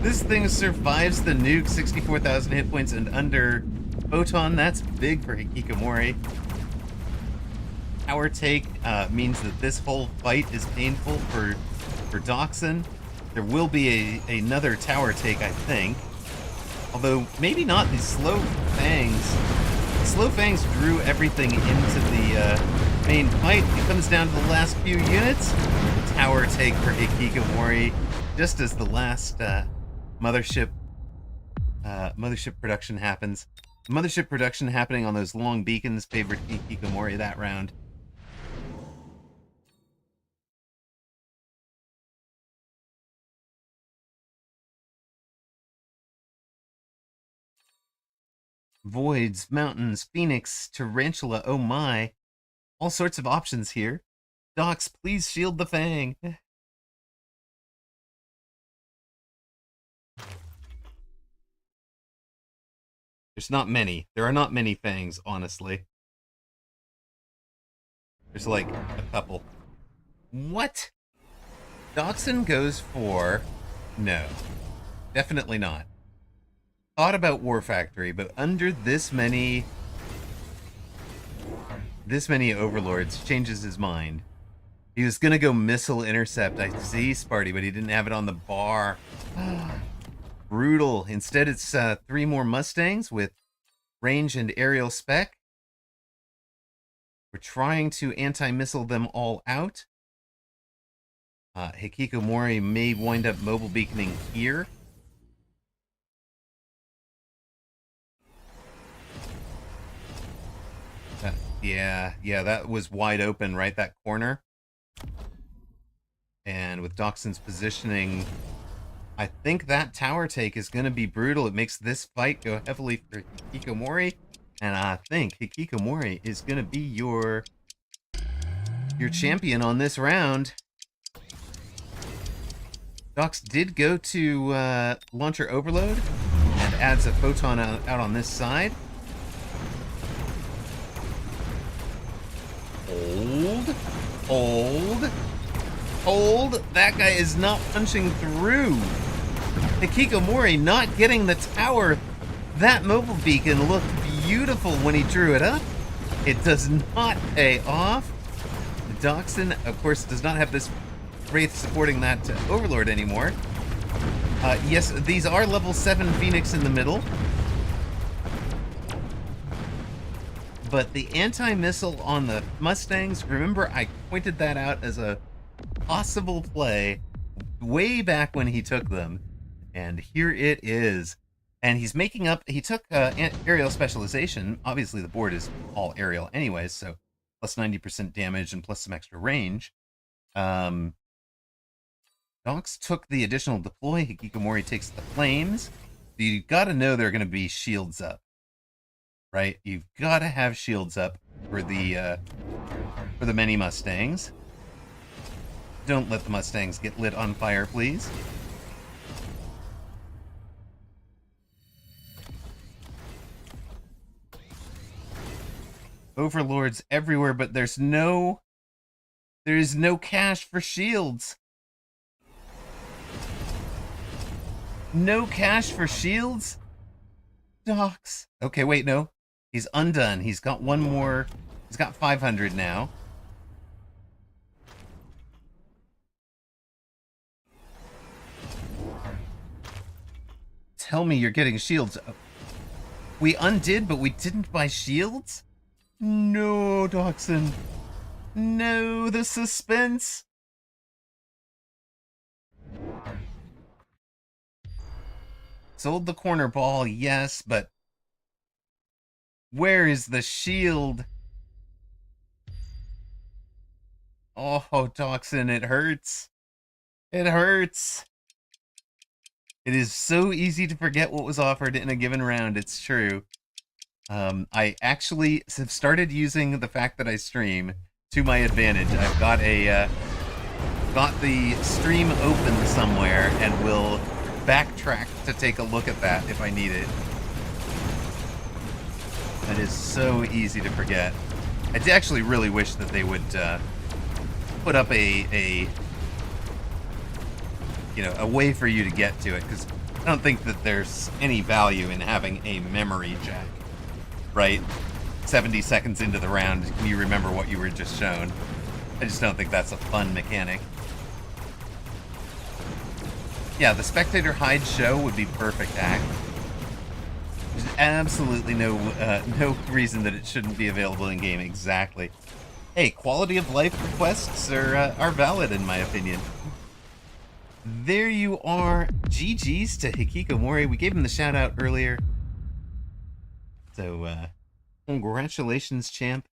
This thing survives the nuke, 64,000 hit points and under. Photon, that's big for Hikikomori. Tower take means that this whole fight is painful for Dachshund. There will be another tower take, I think. Although, maybe not. These slow fangs. Slow fangs drew everything into the main fight. It comes down to the last few units. Tower take for Hikikomori. Just as the last mothership production happens. Mothership production happening on those long beacons favored Hikikomori that round. Voids, mountains, phoenix, tarantula, oh my. All sorts of options here. Docs, please shield the fang. There's not many. There are not many fangs, honestly. There's like a couple. What? Dachshund goes for... No. Definitely not. Thought about War Factory, but under this many overlords, changes his mind. He was gonna go missile intercept. I see, Sparty, but he didn't have it on the bar. Brutal. Instead, it's 3 more Mustangs with range and aerial spec. We're trying to anti-missile them all out. Hikikomori may wind up mobile beaconing here. Yeah, that was wide open, right? That corner. And with Dachshund's positioning, I think that tower take is going to be brutal. It makes this fight go heavily for Hikikomori. And I think Hikikomori is going to be your champion on this round. Dox did go to Launcher Overload and adds a Photon out on this side. Hold. That guy is not punching through. Hikikomori not getting the tower. That mobile beacon looked beautiful when he drew it up. It does not pay off. The Dachshund, of course, does not have this Wraith supporting that Overlord anymore. Yes, these are level 7 Phoenix in the middle. But the anti-missile on the Mustangs, remember I pointed that out as a possible play way back when he took them. And here it is. And he's making up, he took aerial specialization. Obviously the board is all aerial anyways, so plus 90% damage and plus some extra range. Dox took the additional deploy. Hikikomori takes the flames. You gotta know there are gonna be shields up. Right? You've gotta have shields up for the many Mustangs. Don't let the Mustangs get lit on fire, please. Overlords everywhere, but there is no cash for shields. No cash for shields? Dox. Okay, wait, no. He's undone. He's got one more. He's got 500 now. Tell me you're getting shields. We undid, but we didn't buy shields? No, Dachshund. No, the suspense. Sold the corner ball, yes, but where is the shield? Oh, Dachshund, it hurts. It hurts. It is so easy to forget what was offered in a given round, it's true. I actually have started using the fact that I stream to my advantage. I've got got the stream open somewhere and will backtrack to take a look at that if I need it. That is so easy to forget. I actually really wish that they would put up a way for you to get to it, because I don't think that there's any value in having a memory jack, right? 70 seconds into the round, can you remember what you were just shown? I just don't think that's a fun mechanic. Yeah, the spectator hide show would be perfect act. There's absolutely no reason that it shouldn't be available in game. Exactly. Hey, quality of life requests are valid in my opinion. There you are. GG's to Hikikomori. We gave him the shout out earlier. So congratulations, champ.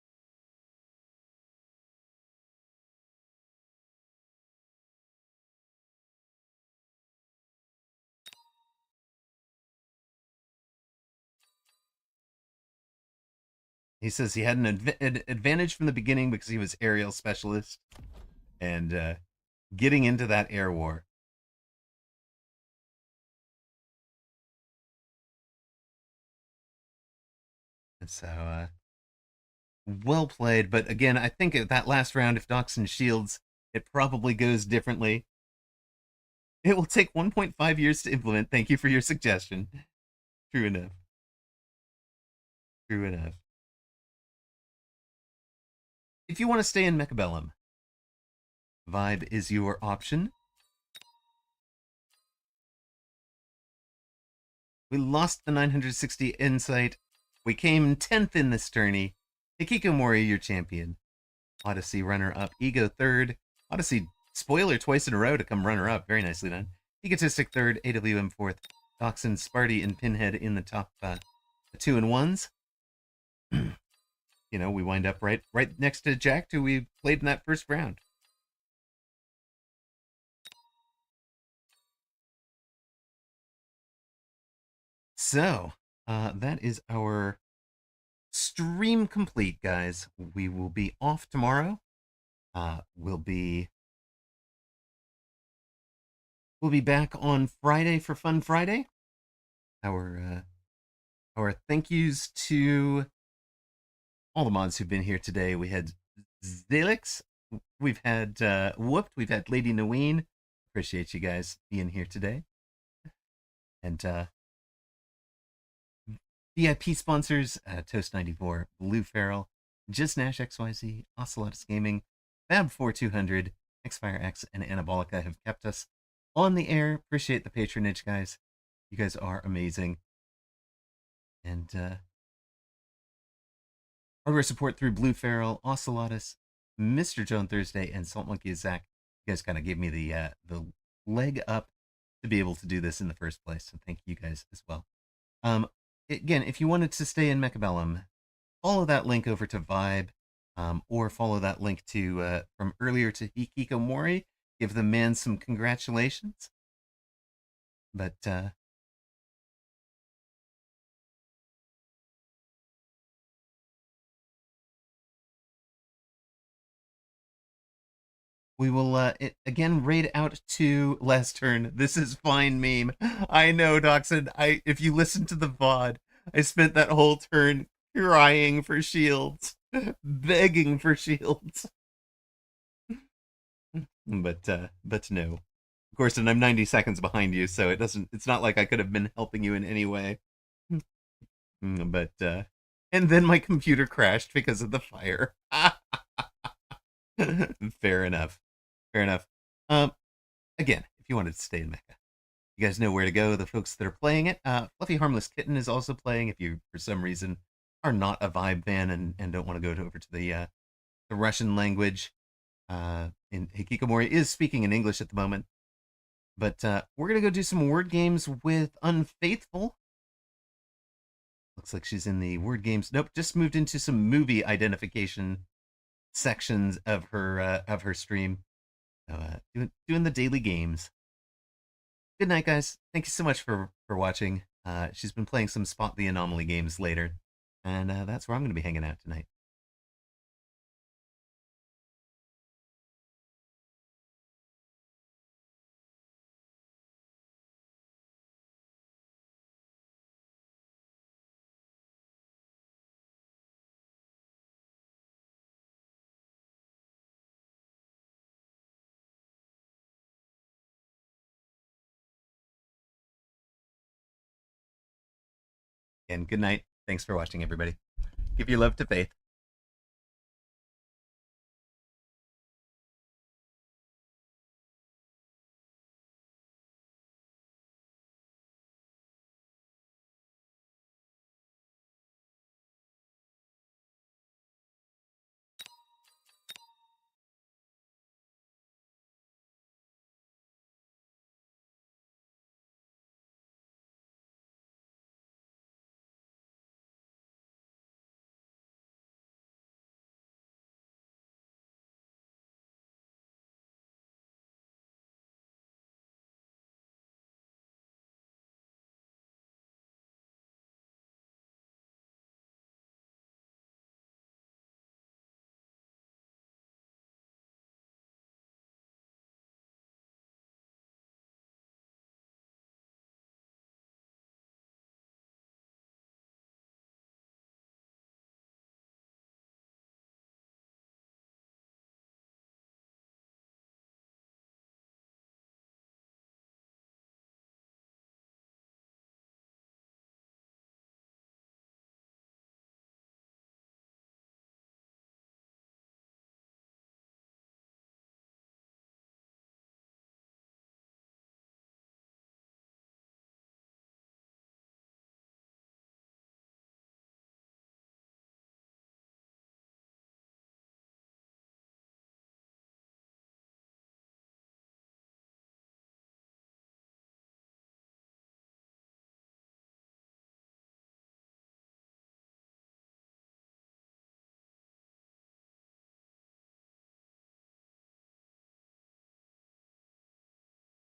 He says he had an advantage from the beginning because he was aerial specialist and getting into that air war. And so, well played. But again, I think at that last round, if Dachshund shields, it probably goes differently. It will take 1.5 years to implement. Thank you for your suggestion. True enough. True enough. If you want to stay in Mechabellum, Vibe is your option. We lost the 960 insight. We came 10th in this tourney. Hikikomori, your champion. Odyssey runner-up. Ego third. Odyssey spoiler twice in a row to come runner-up. Very nicely done. Egotistic third. AWM fourth. Dachshund, Sparty, and Pinhead in the top 2 and 1s. You know, we wind up right next to Jack, who we played in that first round. So, that is our stream complete, guys. We will be off tomorrow. We'll be back on Friday for Fun Friday. Our thank yous to all the mods who've been here today. We had Zalix, we've had Whooped, we've had Lady Naween. Appreciate you guys being here today. And VIP sponsors, Toast94, Blue Feral, Just Nash XYZ, Ocelotus Gaming, Fab4200, Xfire X, and Anabolica have kept us on the air. Appreciate the patronage, guys. You guys are amazing. And hardware support through Blue Feral, Ocelotus, Mr. Joan Thursday, and Salt Monkey Zach. You guys kind of gave me the leg up to be able to do this in the first place. So thank you guys as well. Again, if you wanted to stay in Mechabellum, follow that link over to Vibe, or follow that link to from earlier to Hikikomori. Give the man some congratulations. But we will again raid out to last turn. This is fine meme. I know, Dachshund. If you listen to the VOD, I spent that whole turn crying for shields, begging for shields. But no. Of course, and I'm 90 seconds behind you, so it's not like I could have been helping you in any way. But and then my computer crashed because of the fire. Fair enough. Fair enough. Again, if you wanted to stay in Mecca, you guys know where to go. The folks that are playing it, Fluffy Harmless Kitten is also playing. If you, for some reason, are not a Vibe fan and don't want to go over to the Russian language, in Hikikomori is speaking in English at the moment. But we're gonna go do some word games with Unfaithful. Looks like she's in the word games. Nope, just moved into some movie identification sections of her stream. Doing the daily games. Good night, guys. Thank you so much for watching. She's been playing some Spot the Anomaly games later, and that's where I'm going to be hanging out tonight. And good night. Thanks for watching, everybody. Give your love to Faith.